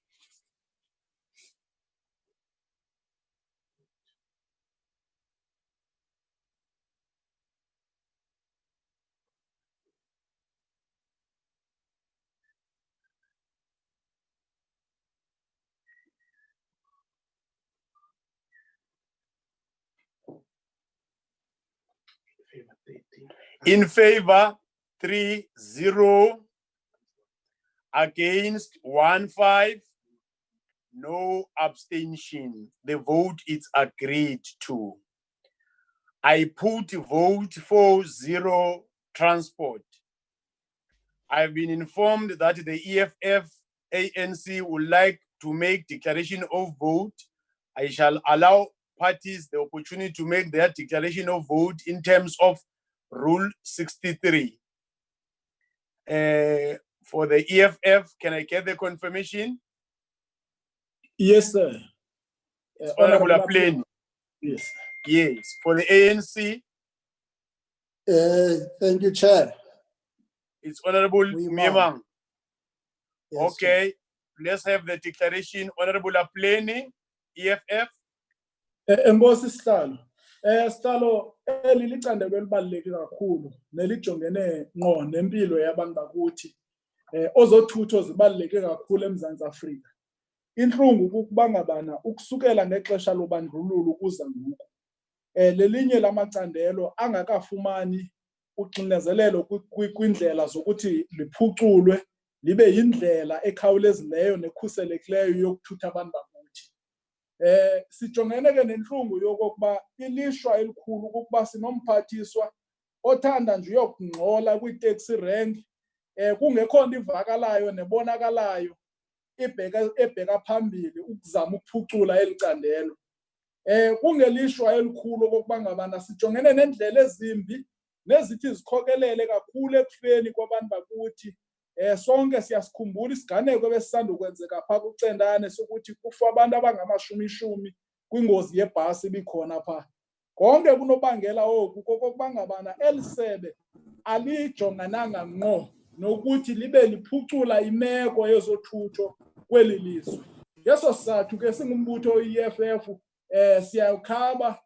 S2: In favor, 3-0. Against, 1-5. No abstention. The vote is agreed to. I put vote 4-0 transport. I've been informed that the EFF ANC would like to make declaration of vote. I shall allow parties the opportunity to make their declaration of vote in terms of Rule 63. For the EFF, can I get the confirmation?
S14: Yes, sir.
S2: Honorable Apleni.
S14: Yes.
S2: Yes. For the ANC?
S9: Thank you, Chair.
S2: It's Honorable Miemang.
S9: Yes,
S2: okay, let's have the declaration. Honorable Apleni, EFF.
S14: Enkosi Sihlalo. Sihlalo lilicandelo elibaluleke kakhulu nelijongene ngqo nempilo yabantu bakuthi. Ozothutho zibaluleke kakhulu eMzantsi Afrika. Inhlungu kukuba ngabana ukusukela ngexesha lobandlululo ukuza ngoku. Lelinye lamacandelo angakafumani uxinezelelo kwindlela zokuthi liphuculwe libe yindlela ekhawulezileyo nekhuselekileyo yokuthutha abantu bakuthi. Sijongene ke nenhlungu yokokuba ilishwa elikhulu ukuba sinomphathiswa othanda nje uyokungcola kwi-taxi rank kungekho nto ivakalayo nebonakalayo ebheka phambili ukuzama ukuphucula elicandelo. Kungelishwa elikhulu okokuba ngabana sijongene nendlela ezimbi nezithi zikhokelele kakhulu ekufeni kwabantu bakuthi. Sonke siyasikhumbula isiganeko ebesisanda ukwenzeka phaa kuCendane sokuthi kufa abantu abangamashumi kwingozi yebhasi ibikhona phaa. Konke kunobangela oku kokokuba ngabana elisebe alijongananga ngqo nokuthi libe liphucula imeko yezothutho kweli lizwe. Yeso sizathu ke singumbutho we-EFF siyawukhaba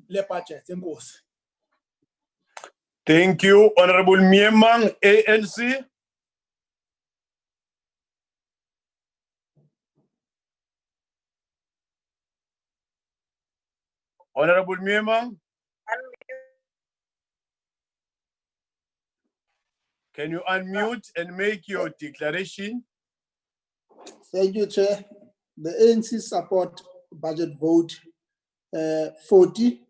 S14: le budget. Enkosi.
S2: Thank you, Honorable Miemang, ANC. Honorable Miemang. Can you unmute and make your declaration?
S9: Thank you, Chair. The ANC support budget vote 40,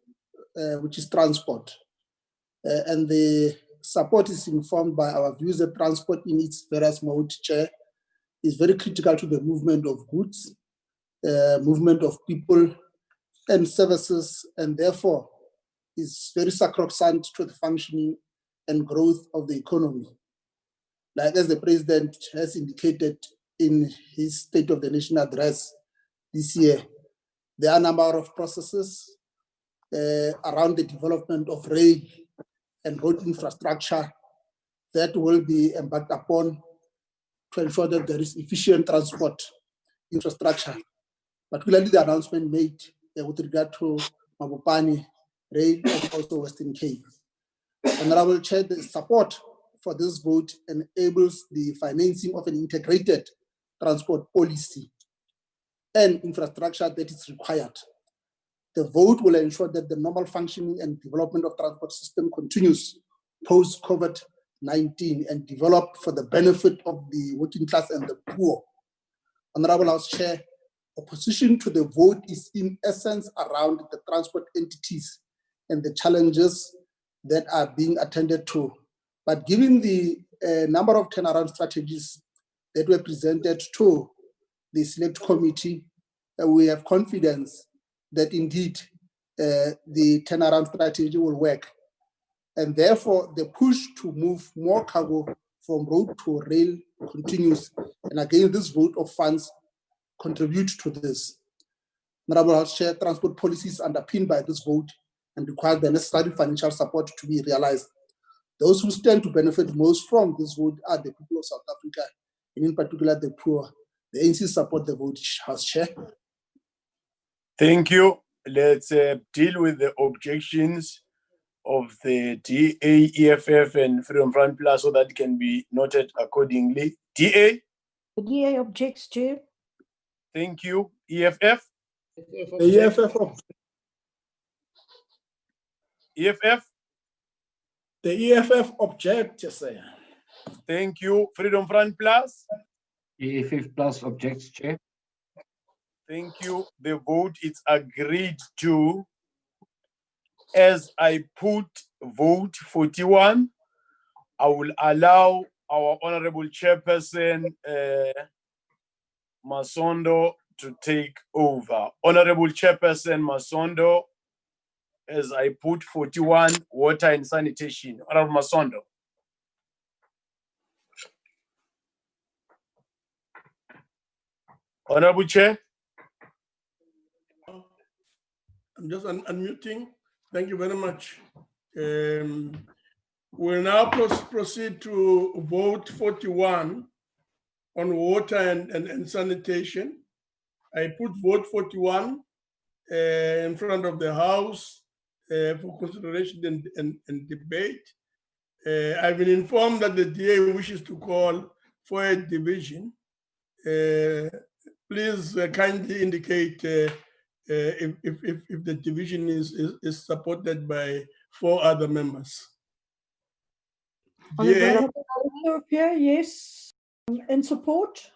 S9: which is transport. And the support is informed by our views of transport in its various modes, Chair. is very critical to the movement of goods, movement of people and services, and therefore is very sacrosanct to the functioning and growth of the economy. Like as the President has indicated in his State of the Nation address this year, there are a number of processes around the development of rail and road infrastructure that will be embarked upon to ensure that there is efficient transport infrastructure, particularly the announcement made with regard to Mabopane Rail and also Western Cape. Honorable Chair, the support for this vote enables the financing of an integrated transport policy and infrastructure that is required. The vote will ensure that the normal functioning and development of transport system continues post-COVID-19 and develop for the benefit of the working class and the poor. Honorable House Chair, opposition to the vote is in essence around the transport entities and the challenges that are being attended to. But given the number of turnaround strategies that were presented to the select committee, we have confidence that indeed the turnaround strategy will work. And therefore, the push to move more cargo from road to rail continues. And again, this vote of funds contribute to this. Honorable House Chair, transport policy is underpinned by this vote and requires the necessary financial support to be realized. Those who stand to benefit most from this vote are the people of South Africa, and in particular the poor. The ANC support the vote, House Chair.
S2: Thank you. Let's deal with the objections of the DA, EFF, and Freedom Front Plus so that can be noted accordingly. DA?
S10: The DA objects, Chair.
S2: Thank you. EFF?
S9: The EFF.
S2: EFF?
S14: The EFF objects, sir.
S2: Thank you. Freedom Front Plus?
S12: EFF Plus objects, Chair.
S2: Thank you. The vote is agreed to. As I put vote 41, I will allow our Honorable Chairperson, Masondo, to take over. Honorable Chairperson Masondo, as I put 41, water and sanitation. Honorable Masondo. Honorable Chair.
S8: I'm just unmuting. Thank you very much. We'll now proceed to vote 41 on water and sanitation. I put vote 41 in front of the House for consideration and debate. I've been informed that the DA wishes to call for a division. Please kindly indicate if the division is supported by 4 other members. DA?
S4: Yes, in support.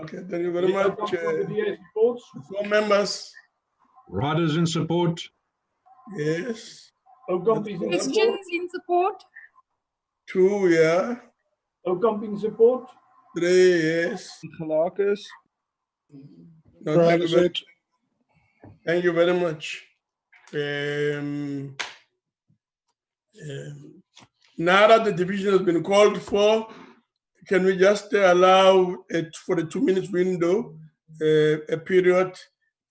S8: Okay, thank you very much. 4 members.
S16: Riders in support.
S8: Yes.
S6: Christians in support.
S8: 2, yeah.
S17: in support.
S8: 3, yes.
S23: Gelakers.
S8: No, thank you very much. Now that the division has been called for, can we just allow it for the 2-minute window, a period,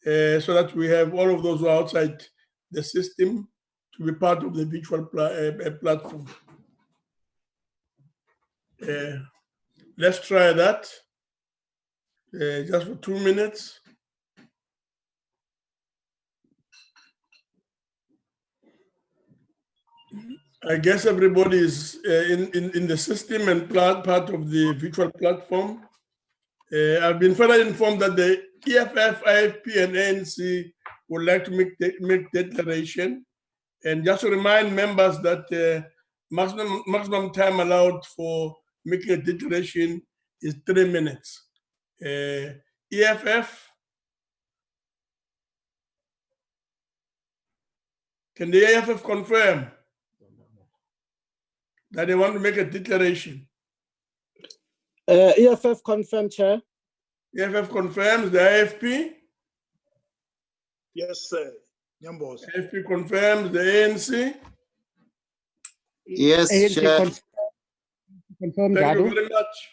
S8: so that we have all of those who are outside the system to be part of the virtual platform? Let's try that, just for 2 minutes. I guess everybody is in the system and part of the virtual platform. I've been further informed that the EFF, IFP, and ANC would like to make declaration. And just to remind members that maximum time allowed for making a declaration is 3 minutes. EFF? Can the EFF confirm that they want to make a declaration?
S15: EFF confirmed, Chair.
S8: EFF confirms. The AFP?
S20: Yes, sir. Nyambos.
S8: AFP confirms. The ANC?
S22: Yes,
S15: ANC
S22: Chair.
S15: confirmed,
S8: Thank you
S15: Jadu.
S8: very much.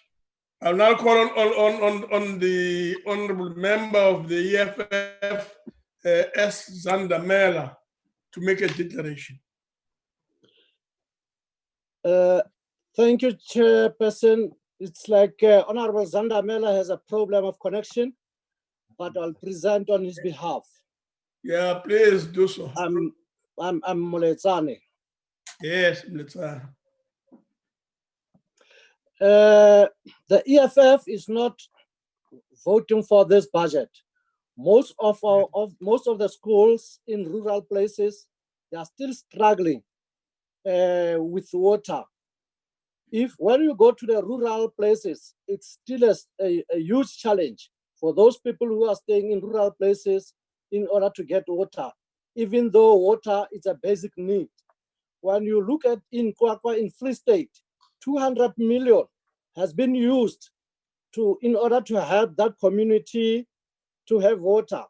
S8: I'll now call on the honorable member of the EFF, S. Zand to make a declaration.
S15: Thank you, Chairperson. It's like Honorable Zandamela has a problem of connection, but I'll present on his behalf.
S8: Yeah, please do so.
S15: I'm Moletsane.
S8: Yes, Moletsane.
S15: The EFF is not voting for this budget. Most of the schools in rural places, they are still struggling with water. When you go to the rural places, it's still a huge challenge for those people who are staying in rural places in order to get water, even though water is a basic need. When you look at in Kwakwa in Free State, 200 million has been used in order to help that community to have water.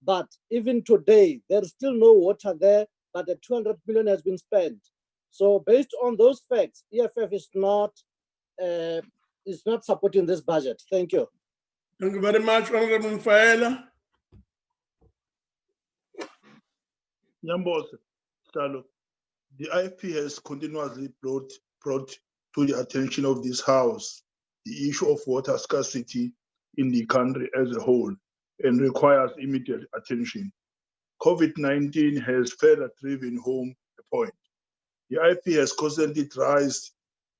S15: But even today, there's still no water there, but the 200 million has been spent. So based on those facts, EFF is not supporting this budget. Thank you.
S8: Thank you very much, Honorable Faela.
S20: Nyambos, Stalo, the IFP has continuously brought to the attention of this House the issue of water scarcity in the country as a whole and requires immediate attention. COVID-19 has further driven home the point. The IFP has constantly raised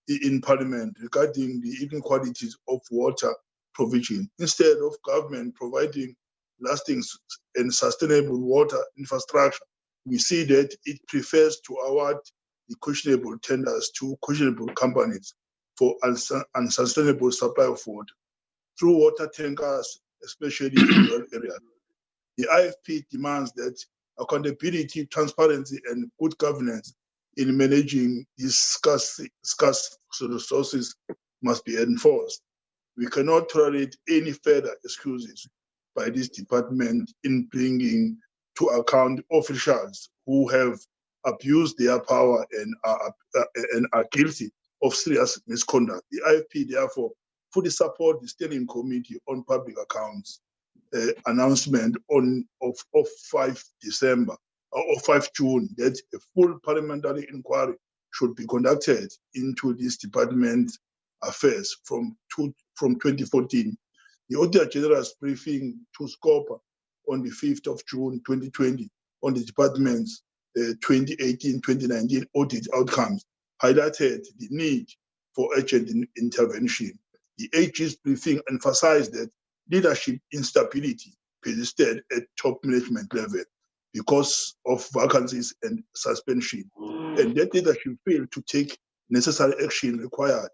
S20: in Parliament regarding the inequalities of water provision. Instead of government providing lasting and sustainable water infrastructure, we see that it prefers to award the questionable tenders to questionable companies for unsustainable supply of water through water tankers, especially in rural areas. The IFP demands that accountability, transparency, and good governance in managing these scarce resources must be enforced. We cannot tolerate any further excuses by this department in bringing to account officials who have abused their power and are guilty of serious misconduct. The IFP therefore fully support the Standing Committee on Public Accounts announcement of 5 December or 5 June that a full parliamentary inquiry should be conducted into this department affairs from 2014. The Auditor General's briefing to SCOPA on the 5th of June 2020 on the department's 2018-2019 audit outcomes highlighted the need for urgent intervention. The AG's briefing emphasized that leadership instability persisted at top management level because of vacancies and suspension, and that leadership failed to take necessary action required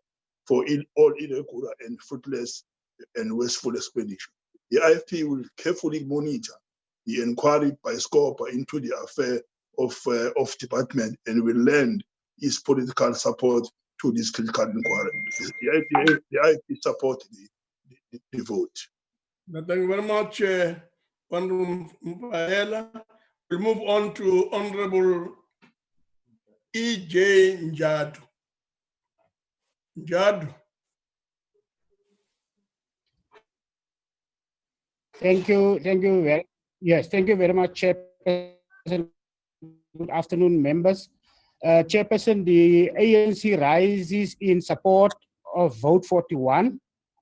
S20: for all irregular and fruitless and wasteful expenditure. The IFP will carefully monitor the inquiry by SCOPA into the affair of department and will lend its political support to this critical inquiry. The IFP support the vote.
S8: Thank you very much, Honorable Mpaela. We'll move on to Honorable E.J. Njadu. Njadu.
S24: Thank you very much, Chairperson. Good afternoon, members. Chairperson, the ANC rises in support of Vote 41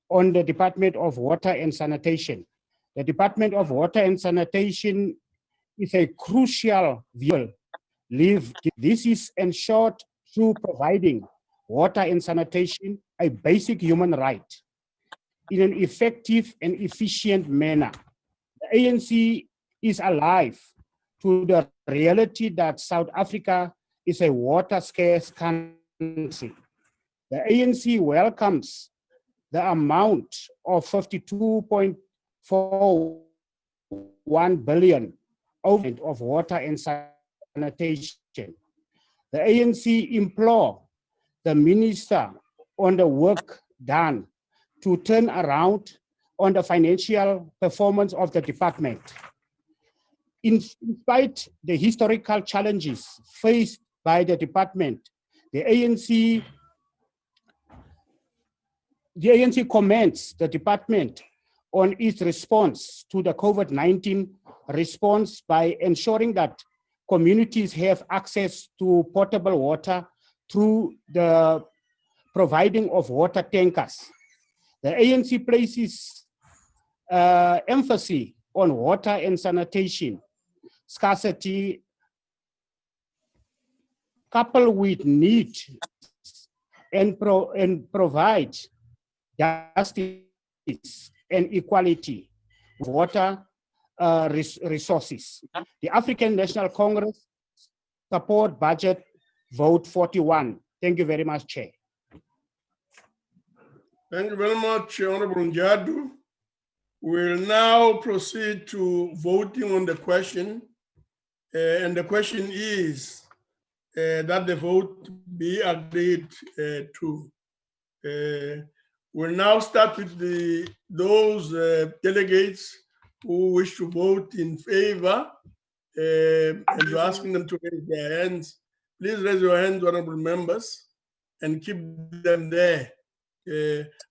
S24: on the Department of Water and Sanitation. The Department of Water and Sanitation is a crucial vehicle. This is ensured through providing water and sanitation, a basic human right, in an effective and efficient manner. The ANC is alive to the reality that South Africa is a water-scarce country. The ANC welcomes the amount of 52.41 billion of water and sanitation. The ANC implore the minister on the work done to turn around on the financial performance of the department. In spite the historical challenges faced by the department, the ANC commends the department on its response to the COVID-19 response by ensuring that communities have access to potable water through the providing of water tankers. The ANC places emphasis on water and sanitation scarcity coupled with need and provide justice and equality with water resources. The African National Congress support budget vote 41. Thank you very much, Chair.
S8: Thank you very much, Honorable Njadu. We'll now proceed to voting on the question. And the question is that the vote be agreed to. We'll now start with those delegates who wish to vote in favor, and we're asking them to raise their hands. Please raise your hands, honorable members, and keep them there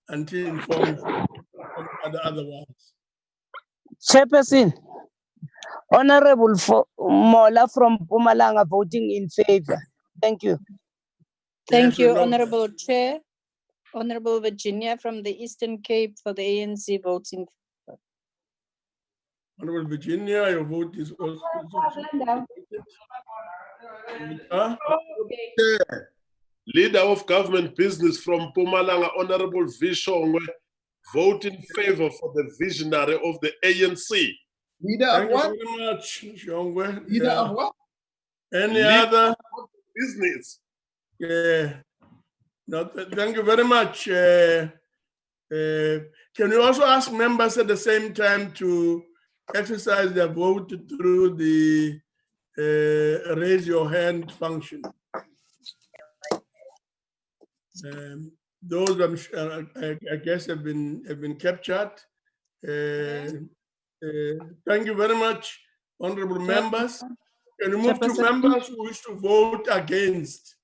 S8: until informed otherwise.
S5: Chairperson, Honorable Mola from Mpumalanga voting in favor. Thank you.
S21: Thank you, Honorable Chair. Honorable Virginia from the Eastern Cape for the ANC votes in favor.
S8: Honorable Virginia, your vote is also.
S23: Leader of Government Business from Mpumalanga, Honorable Vishongwe, vote in favor for the visionary of the ANC.
S11: Leader
S8: Thank
S11: of what?
S8: you very much, Shongwe.
S11: Leader of what?
S8: Any
S23: Leader
S8: other
S23: business?
S8: Yeah. No, thank you very much. Can we also ask members at the same time to exercise their vote through the raise your hand function? Those I guess have been captured. Thank you very much, honorable members. Can we move to members who wish to vote against?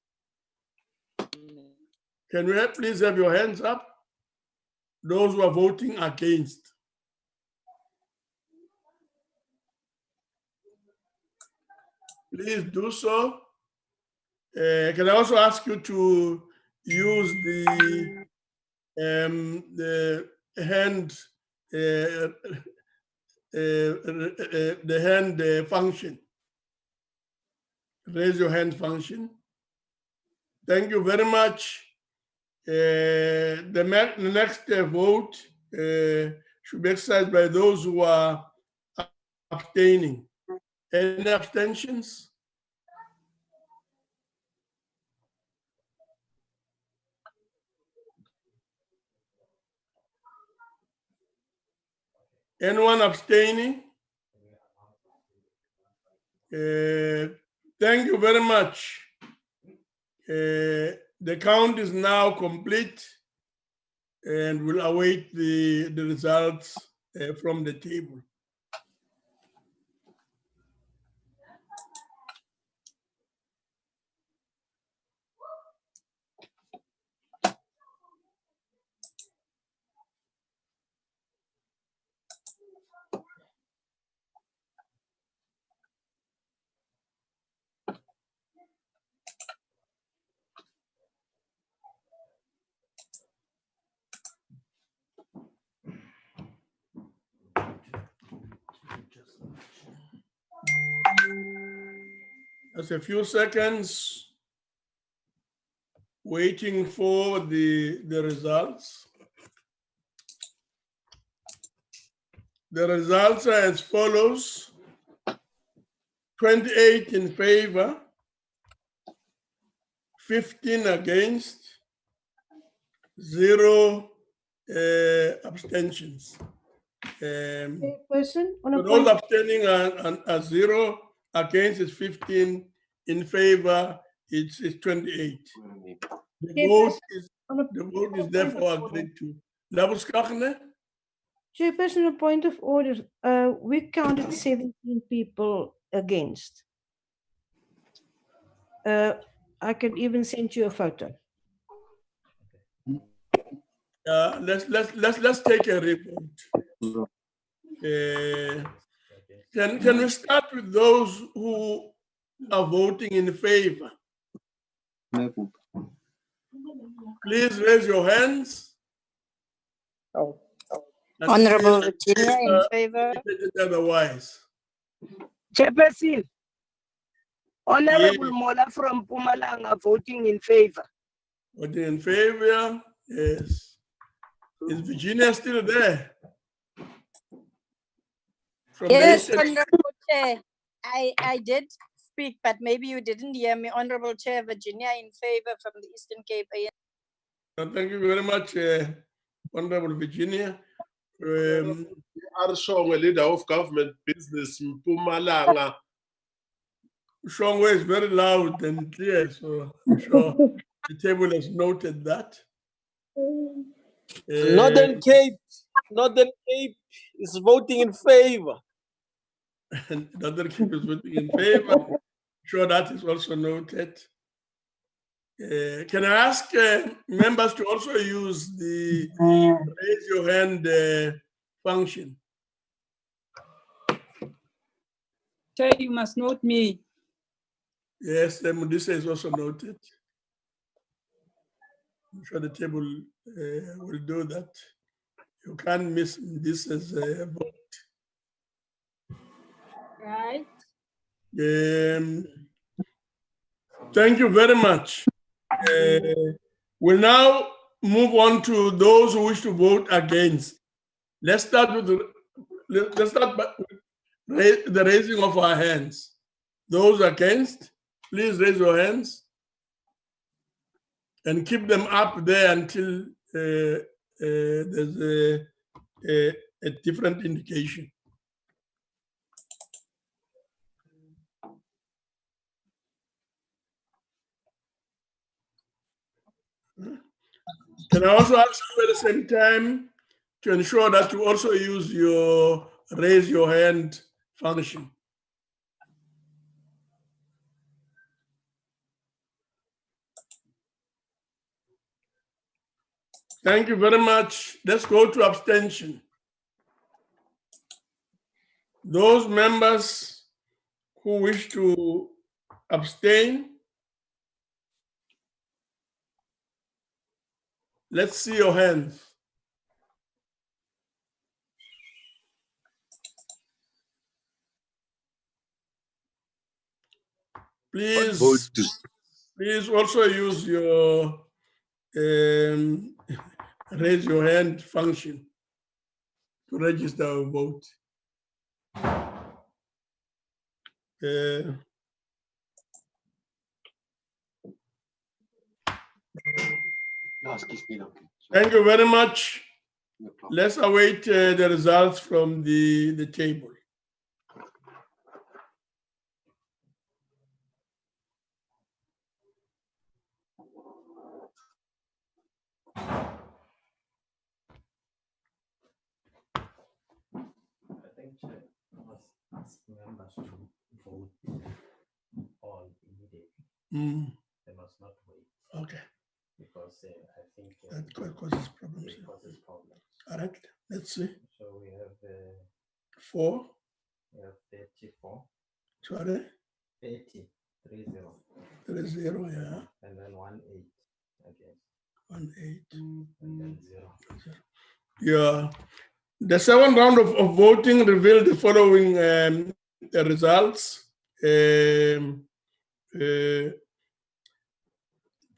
S8: Can we please have your hands up? Those who are voting against. Please do so. Can I also ask you to use the hand function? Raise your hand function. Thank you very much. The next vote should be exercised by those who are abstaining. Any abstentions? Anyone abstaining? Thank you very much. The count is now complete, and we'll await the results from the table. Just a few seconds, waiting for the results. The results are as follows: 28 in favor, 15 against, 0 abstentions.
S10: Person on
S8: So
S10: a
S8: those
S10: point,
S8: abstaining are 0, against is 15, in favor it's 28. The vote is therefore agreed to.
S10: Chairperson, a point of order. We counted 17 people against. I can even send you a photo.
S8: Let's take a report. Can we start with those who are voting in favor? Please raise your hands.
S21: Honorable Virginia in favor.
S8: Otherwise.
S5: Chairperson, Honorable Mola from Pumalanga voting in favor.
S8: Voting in favor, yes. Is Virginia still there? From
S21: Yes,
S8: the
S21: Honorable Chair. I did speak, but maybe you didn't hear me. Honorable Chair, Virginia in favor from the Eastern Cape.
S8: Thank you very much, Honorable Virginia.
S23: Are showing a leader of government business in Mpumalanga.
S8: Shongwe is very loud and clear, so I'm sure the table has noted that.
S7: Northern Cape is voting in favor.
S8: Northern Cape is voting in favor. I'm sure that is also noted. Can I ask members to also use the raise your hand function?
S6: Chair, you must note me.
S8: Yes, Mudisa is also noted. I'm sure the table will do that. You can't miss this as a vote.
S21: Right.
S8: Thank you very much. We'll now move on to those who wish to vote against. Let's start with the raising of our hands. Those against, please raise your hands and keep them up there until there's a different indication. Can I also ask you at the same time to ensure that you also use your raise your hand function? Thank you very much. Let's go to abstention. Those members who wish to abstain, let's see your hands. Please also use your raise your hand function to register a vote. Thank you very much. Let's await the results from the table.
S13: Ask members to vote all immediately. They must not wait.
S8: Okay.
S13: Because I think
S8: that causes problems. All right, let's see.
S13: So we have
S8: 4.
S13: We have 34.
S8: Sorry?
S13: 30. 30.
S8: 30, yeah.
S13: And then 1-8 again.
S8: 1-8.
S13: And then 0.
S8: Yeah. The second round of voting revealed the following results.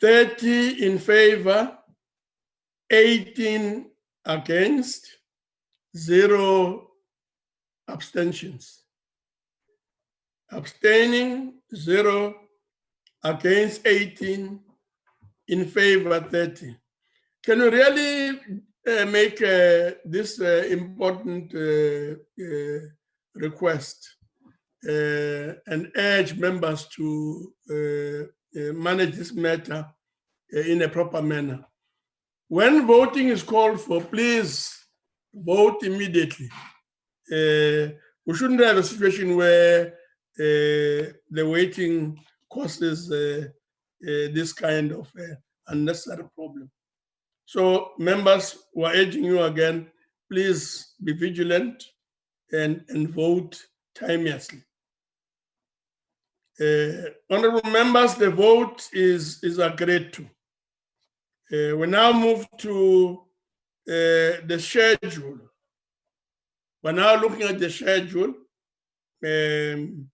S8: 30 in favor, 18 against, 0 abstentions. Abstaining, 0 against, 18 in favor, 30. Can you really make this important request and urge members to manage this matter in a proper manner? when voting is called for, please vote immediately. We shouldn't have a situation where the waiting causes this kind of unnecessary problem. So members, we're urging you again, please be vigilant and vote timeously. Honorable members, the vote is agreed to. We now move to the schedule. We're now looking at the schedule. And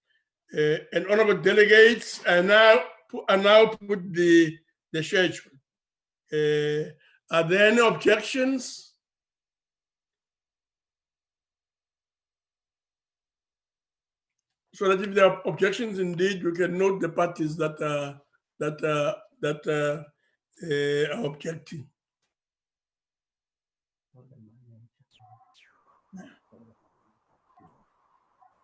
S8: honorable delegates, I now put the schedule. Are there any objections? So that if there are objections, indeed, you can note the parties that are objecting.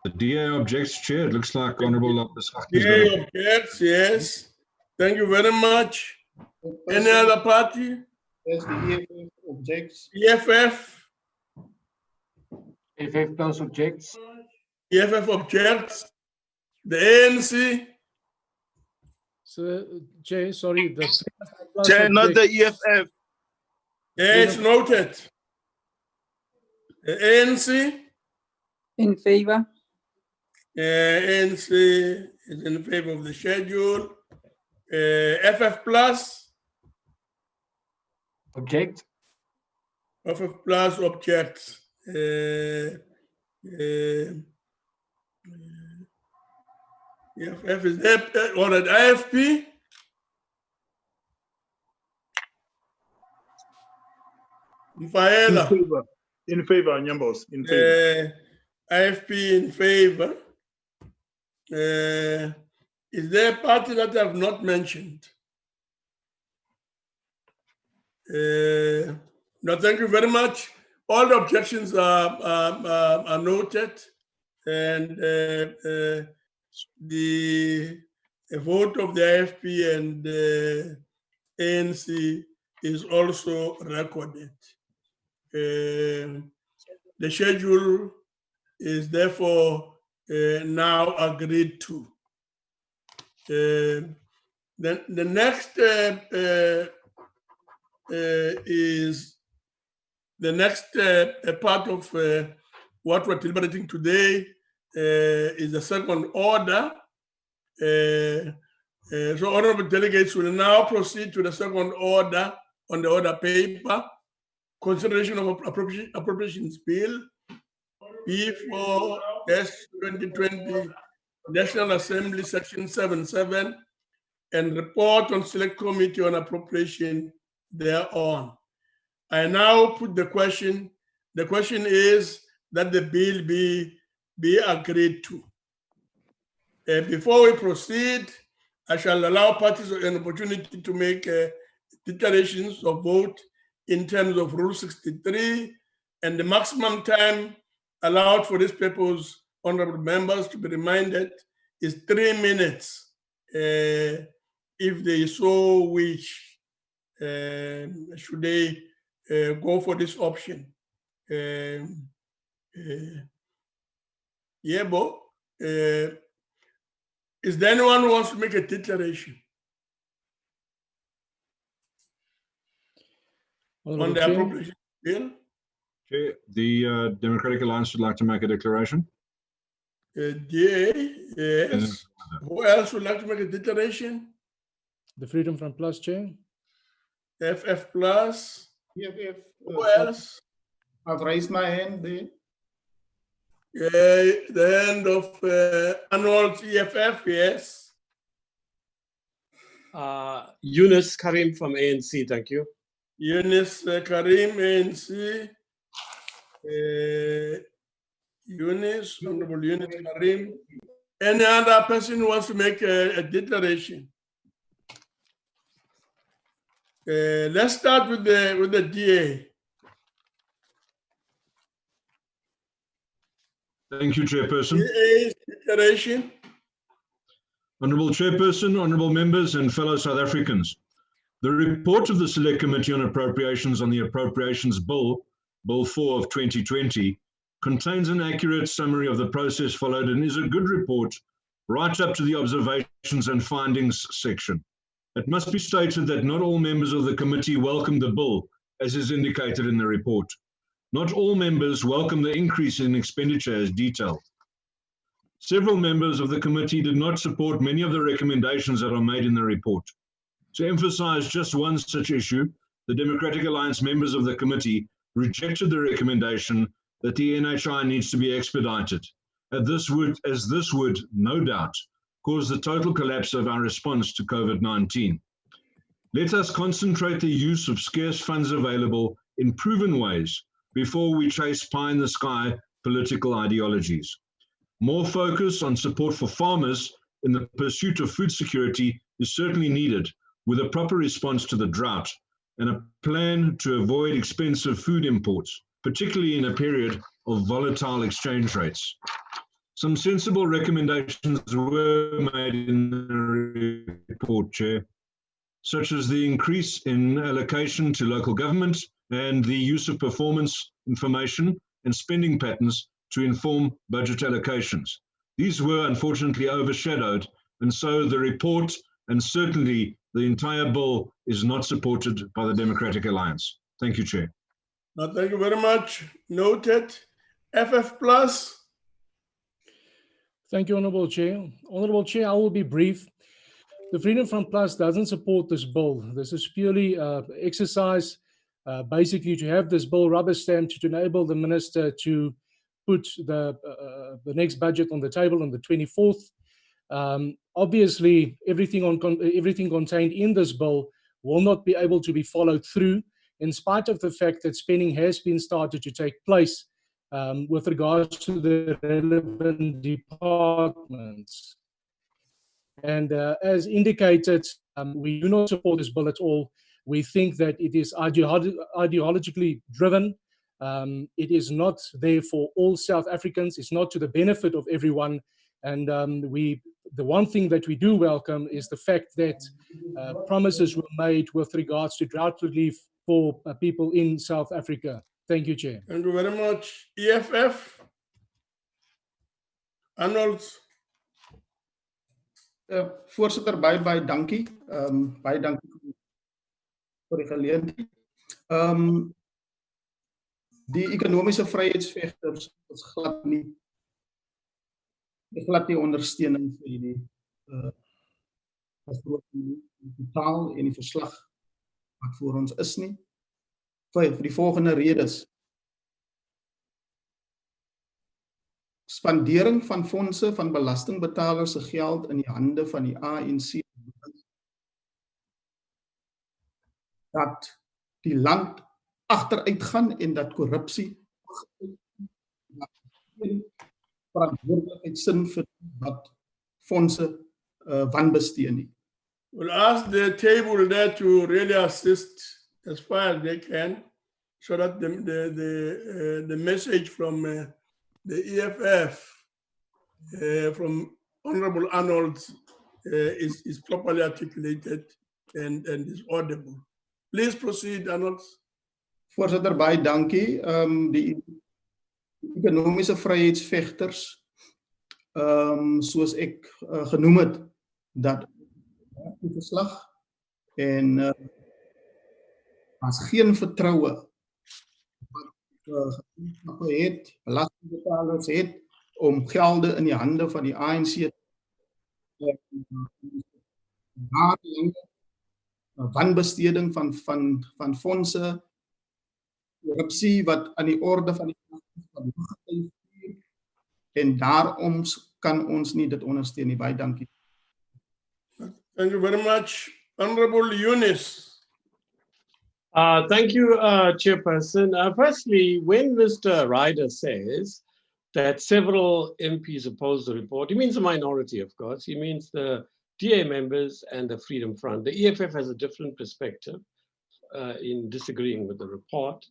S16: The DA objects, Chair. It looks like Honorable
S8: DA objects, yes. Thank you very much. Any other party?
S11: Yes, the EFF objects.
S8: EFF?
S12: EFF plus objects.
S8: EFF objects. The ANC?
S14: So, Chair, sorry, the
S23: Chair, not the EFF.
S8: Yeah, it's noted. The ANC?
S6: In favor.
S8: ANC is in favor of the schedule. FF plus?
S12: Object.
S8: FF plus objects. FF is there on an IFP? Mfaela.
S20: In favor, Nyambos. In favor.
S8: IFP in favor. Is there a party that I have not mentioned? No, thank you very much. All the objections are noted, and the vote of the IFP and the ANC is also recorded. The schedule is therefore now agreed to. Then the next is the next part of what we're deliberating today is the second order. So honorable delegates will now proceed to the second order on the order paper. Consideration of Appropriations Bill B4-2020 National Assembly Section 77 and report on Select Committee on Appropriation thereon. I now put the question. The question is that the bill be agreed to. Before we proceed, I shall allow parties an opportunity to make declarations of vote in terms of Rule 63, and the maximum time allowed for this purpose, honorable members, to be reminded, is 3 minutes if they so wish, should they go for this option. Yebo, is there anyone who wants to make a declaration on the appropriation bill?
S16: Chair, the Democratic Alliance would like to make a declaration.
S8: Yes. Who else would like to make a declaration?
S14: The Freedom Front Plus, Chair.
S8: FF Plus.
S11: EFF.
S8: Who else?
S11: I've raised my hand there.
S8: The hand of Arnold EFF, yes.
S7: Yunus Karim from ANC, thank you.
S8: Yunus Karim, ANC. Yunus, Honorable Yunus Karim. Any other person who wants to make a declaration? Let's start with the DA.
S16: Thank you, Chairperson.
S8: DA's declaration.
S16: Honourable Chairperson, honourable members and fellow South Africans. The report of the Select Committee on Appropriations on the Appropriations Bill, Bill 4 of 2020, contains an accurate summary of the process followed and is a good report right up to the observations and findings section. It must be stated that not all members of the committee welcome the bill, as is indicated in the report. Not all members welcome the increase in expenditure as detailed. Several members of the committee did not support many of the recommendations that are made in the report. To emphasize just one such issue, the Democratic Alliance members of the committee rejected the recommendation that the NHI needs to be expedited, as this would, no doubt, cause the total collapse of our response to COVID-19. Let us concentrate the use of scarce funds available in proven ways before we chase pie-in-the-sky political ideologies. More focus on support for farmers in the pursuit of food security is certainly needed, with a proper response to the drought and a plan to avoid expensive food imports, particularly in a period of volatile exchange rates. Some sensible recommendations were made in the report, Chair, such as the increase in allocation to local government and the use of performance information and spending patterns to inform budget allocations. These were unfortunately overshadowed, and so the report and certainly the entire bill is not supported by the Democratic Alliance. Thank you, Chair.
S8: Thank you very much. Noted. FF Plus.
S3: Thank you, Honourable Chair. Honourable Chair, I will be brief. The Freedom Front Plus doesn't support this bill. This is purely exercise, basically to have this bill rubber stamped to enable the minister to put the next budget on the table on the 24th. Obviously, everything contained in this bill will not be able to be followed through, in spite of the fact that spending has been started to take place with regards to the relevant departments. And as indicated, we do not support this bill at all. We think that it is ideologically driven. It is not there for all South Africans. It's not to the benefit of everyone. And the one thing that we do welcome is the fact that promises were made with regards to drought relief for people in South Africa. Thank you, Chair.
S8: Thank you very much. EFF. Arnold.
S11: Voorsitter, baie dankie. Baie dankie vir die geleentheid. Die ekonomiese vryheidsvegters is glad nie ondersteuning vir hierdie totaal en die verslag wat voor ons is nie. Vir die volgende redes. Spandering van fondse van belastingbetalers se geld in die hande van die ANC dat die land agteruit gaan en dat korrupsie verantwoordelikheid sin vir wat fondse wanbestee nie.
S8: We'll ask the table there to really assist as far as they can, so that the message from the EFF, from Honorable Arnold, is properly articulated and is audible. Please proceed, Arnold.
S11: Voorsitter, baie dankie. Die ekonomiese vryheidsvegters, soos ek genoem het, dat die verslag en as geen vertroue wat het, belastingbetalers het, om gelde in die hande van die ANC wanbesteding van fondse, korrupsie wat aan die orde van die en daarom kan ons nie dit ondersteun nie. Baie dankie.
S8: Thank you very much. Honorable Eunice.
S7: Thank you, Chairperson. Firstly, when Mr. Ryder says that several MPs oppose the report, he means a minority, of course. He means the DA members and the Freedom Front. The EFF has a different perspective in disagreeing with the report.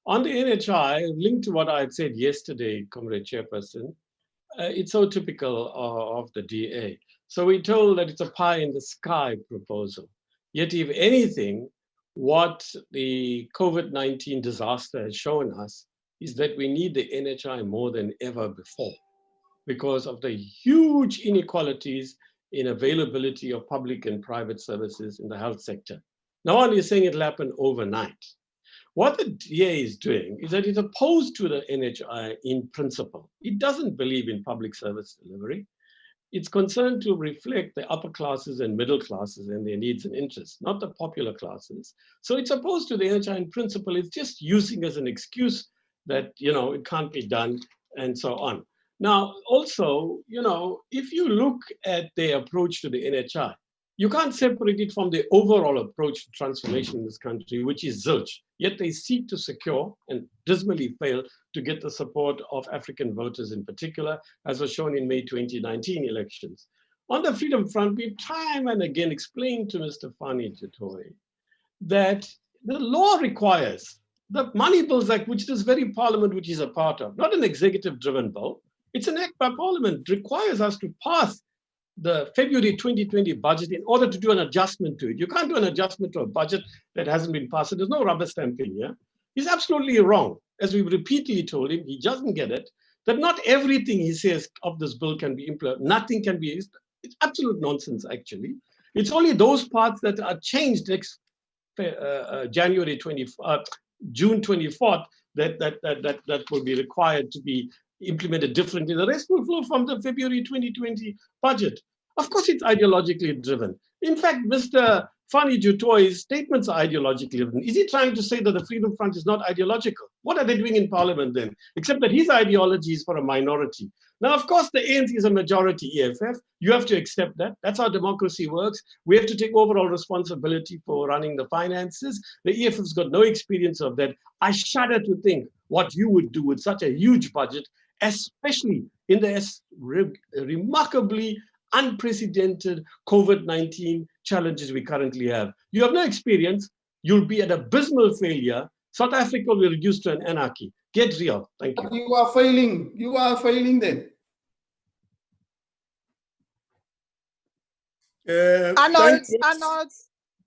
S7: On the NHI, linked to what I had said yesterday, Comrade Chairperson, it's so typical of the DA. So we're told that it's a pie in the sky proposal. Yet, if anything, what the COVID-19 disaster has shown us is that we need the NHI more than ever before because of the huge inequalities in availability of public and private services in the health sector. No one is saying it'll happen overnight. What the DA is doing is that it's opposed to the NHI in principle. It doesn't believe in public service delivery. It's concerned to reflect the upper classes and middle classes and their needs and interests, not the popular classes. So it's opposed to the NHI in principle. It's just using as an excuse that, it can't be done and so on. Now, also, if you look at their approach to the NHI, you can't separate it from the overall approach to transformation in this country, which is zilch. Yet they seek to secure and dismally fail to get the support of African voters in particular, as was shown in May 2019 elections. On the Freedom Front, we've time and again explained to Mr. Fani Tutoy that the law requires the Money Bills Act, which this very parliament which is a part of, not an executive-driven bill, it's an act by parliament, requires us to pass the February 2020 budget in order to do an adjustment to it. You can't do an adjustment to a budget that hasn't been passed. So there's no rubber stamping here. He's absolutely wrong. As we've repeatedly told him, he doesn't get it, that not everything he says of this bill can be implemented. Nothing can be, it's absolute nonsense, actually. It's only those parts that are changed next June 24th that will be required to be implemented differently. The rest will flow from the February 2020 budget. Of course, it's ideologically driven. In fact, Mr. Fani Dutoy's statements are ideologically driven. Is he trying to say that the Freedom Front is not ideological? What are they doing in Parliament then? Except that his ideology is for a minority. Now, of course, the ANC is a majority EFF. You have to accept that. That's how democracy works. We have to take overall responsibility for running the finances. The EFF's got no experience of that. I shudder to think what you would do with such a huge budget, especially in the remarkably unprecedented COVID-19 challenges we currently have. You have no experience. You'll be an abysmal failure. South Africa will reduce to an anarchy. Get real. Thank you.
S11: You are failing. You are failing then.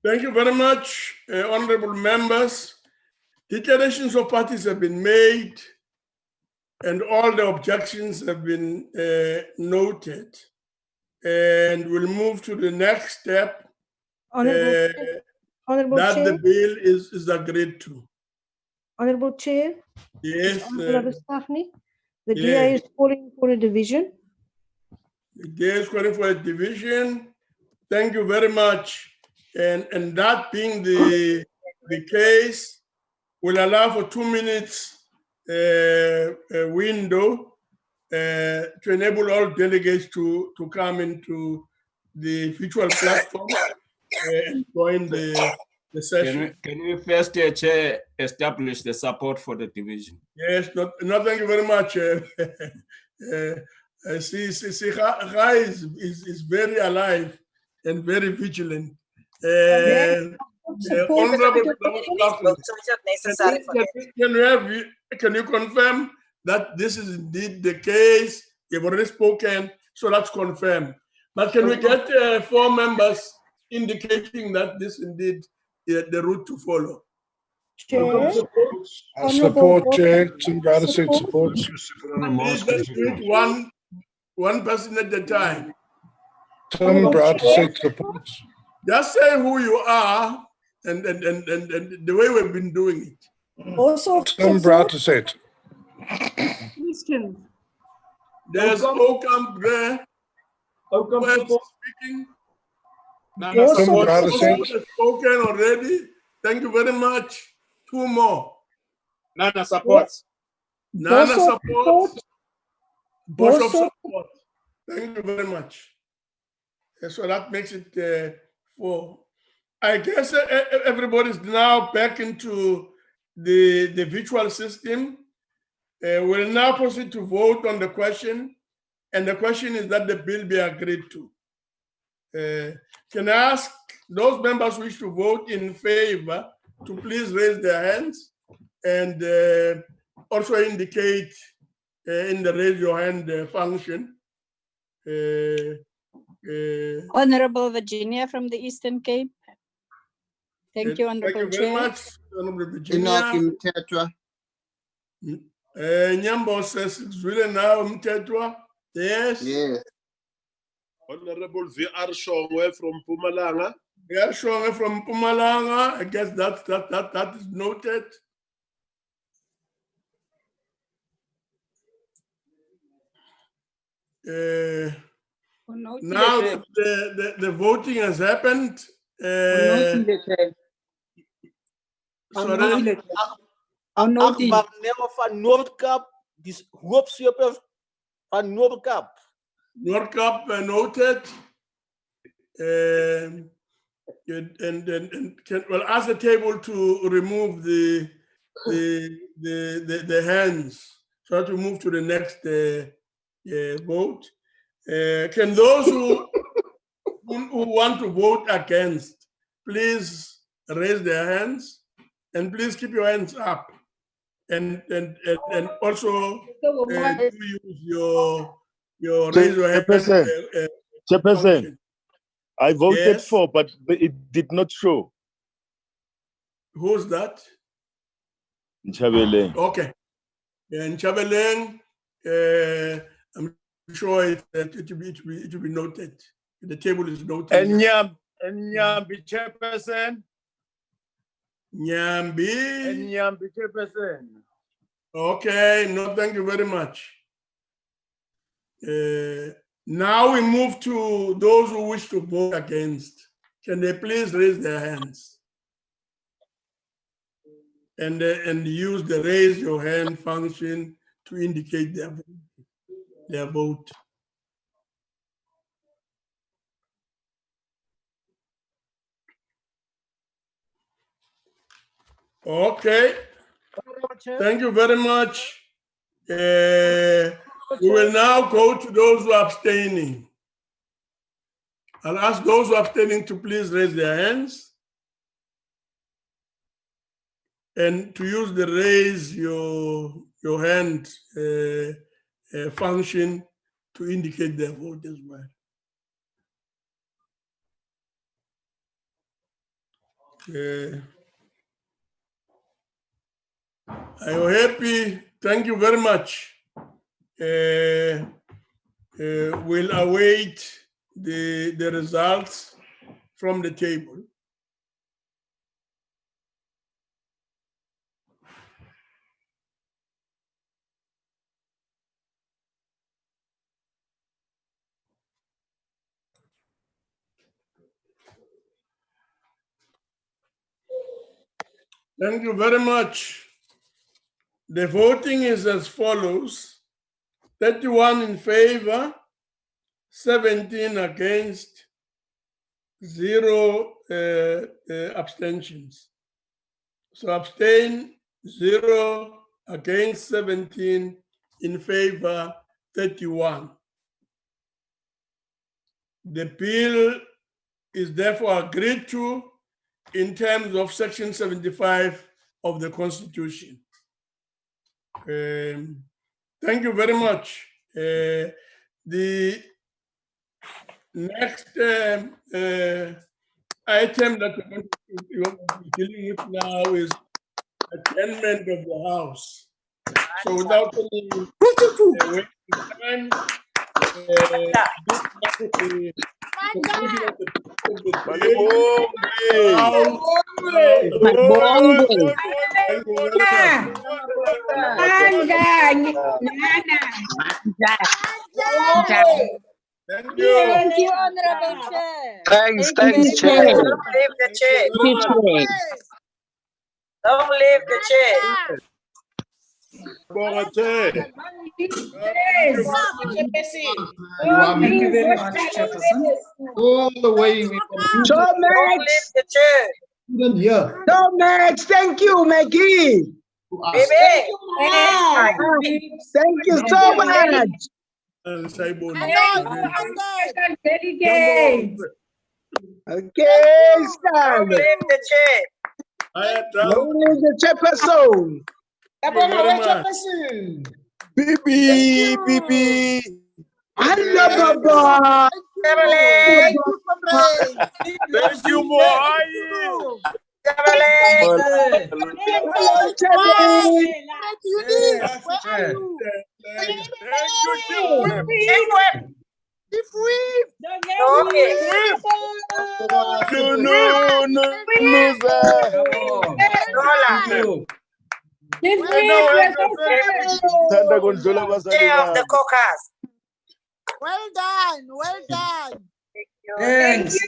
S8: Thank you very much, honorable members. Declarations of parties have been made and all the objections have been noted. And we'll move to the next step.
S10: Honorable
S8: that
S10: Chair.
S8: The bill is agreed to.
S10: Honorable Chair.
S8: Yes.
S10: Honorable Stephanie, the DA is calling for a division.
S8: The DA is calling for a division. Thank you very much. And that being the case, we'll allow for 2 minutes window to enable all delegates to come into the virtual platform and join the session.
S1: Can we first, Chair, establish the support for the division?
S8: Yes, no, thank you very much. I see, Rai is very alive and very vigilant. Honorable, can you confirm that this is indeed the case? You've already spoken, so that's confirmed. But can we get 4 members indicating that this indeed is the route to follow?
S10: Chair.
S23: Support, Chair. Some brother said support.
S8: Please, let's do it one person at a time.
S23: Some brother said support.
S8: Just say who you are and the way we've been doing it.
S4: Also,
S23: some brother said.
S8: Christian. There's Ocamp there. Ocamp speaking.
S23: Some brother said.
S8: Spoken already. Thank you very much. 2 more.
S1: Nana supports.
S8: Nana supports. Bishop support. Thank you very much. So that makes it 4. I guess everybody's now back into the virtual system. We'll now proceed to vote on the question. And the question is that the bill be agreed to. Can I ask those members who wish to vote in favor to please raise their hands and also indicate in the raise your hand function.
S21: Honorable Virginia from the Eastern Cape. Thank you, Honorable
S8: Thank you very
S21: Chair.
S8: much, Honorable Virginia. Nyambo says it's really now Mtetwa. Yes.
S23: Yes. Honorable VR Shongwe from Pumalanga.
S8: VR Shongwe from Pumalanga. I guess that is noted. Now that the voting has happened. Sorry.
S9: Akbar Nemo van Noordkap, die hoofdsuper van Noordkap.
S8: Noordkap noted. Well, ask the table to remove the hands. Try to move to the next vote. Can those who want to vote against, please raise their hands, and please keep your hands up, and also use your raise your hand.
S23: Chairperson, I voted
S8: Yes.
S23: for, but it did not show.
S8: Who's that?
S23: Nchabeleng.
S8: Okay. And Chabeleng, I'm sure it will be noted. The table is noted.
S2: And Nyambi Chairperson.
S8: Nyambi.
S2: And Nyambi Chairperson.
S8: Okay, no, thank you very much. Now we move to those who wish to vote against. Can they please raise their hands? And use the raise your hand function to indicate their vote. Okay. Thank you very much. We will now go to those who are abstaining. I'll ask those who are abstaining to please raise their hands and to use the raise your hand function to indicate their vote as well. Are you happy? Thank you very much. We'll await the results from the table. Thank you very much. The voting is as follows: 31 in favor, 17 against, 0 abstentions. So abstain 0, against 17, in favor 31. The bill is therefore agreed to in terms of Section 75 of the Constitution. Thank you very much. The next item that we're going to be dealing with now is adjournment of the House. So without any wasting time,
S5: Thank you, Honorable Chair.
S18: Thanks,
S5: Chair.
S18: Chair.
S5: Don't leave the chair. Don't leave the chair.
S11: Thank you very much, Chairperson. All the way we
S18: So
S5: Don't leave
S18: Max.
S5: the chair.
S11: here.
S18: So Max, thank you, Maggie.
S5: Baby.
S18: Thank you so much. Okay,
S5: Don't leave the chair.
S18: Don't leave the chairperson.
S23: Bibi, Bibi.
S18: Hello, Baba.
S23: Thank you, boy.
S5: Chair of the caucus.
S15: Well done, well done.
S17: Thanks.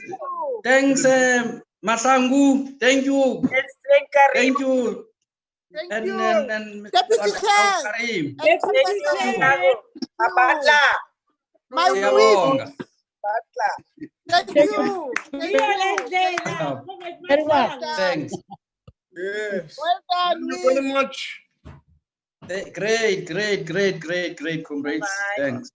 S17: Thanks, Masangu. Thank you. Thank you.
S15: Thank you.
S17: And
S15: Deputy Chair.
S17: Karim.
S15: Deputy Chair.
S5: Abatla.
S15: My
S17: Yabonga.
S15: whip. Thank you. Thank you.
S17: Very well. Thanks.
S8: Yes.
S15: Well done,
S8: Thank you very much.
S17: Great, comrades. Thanks.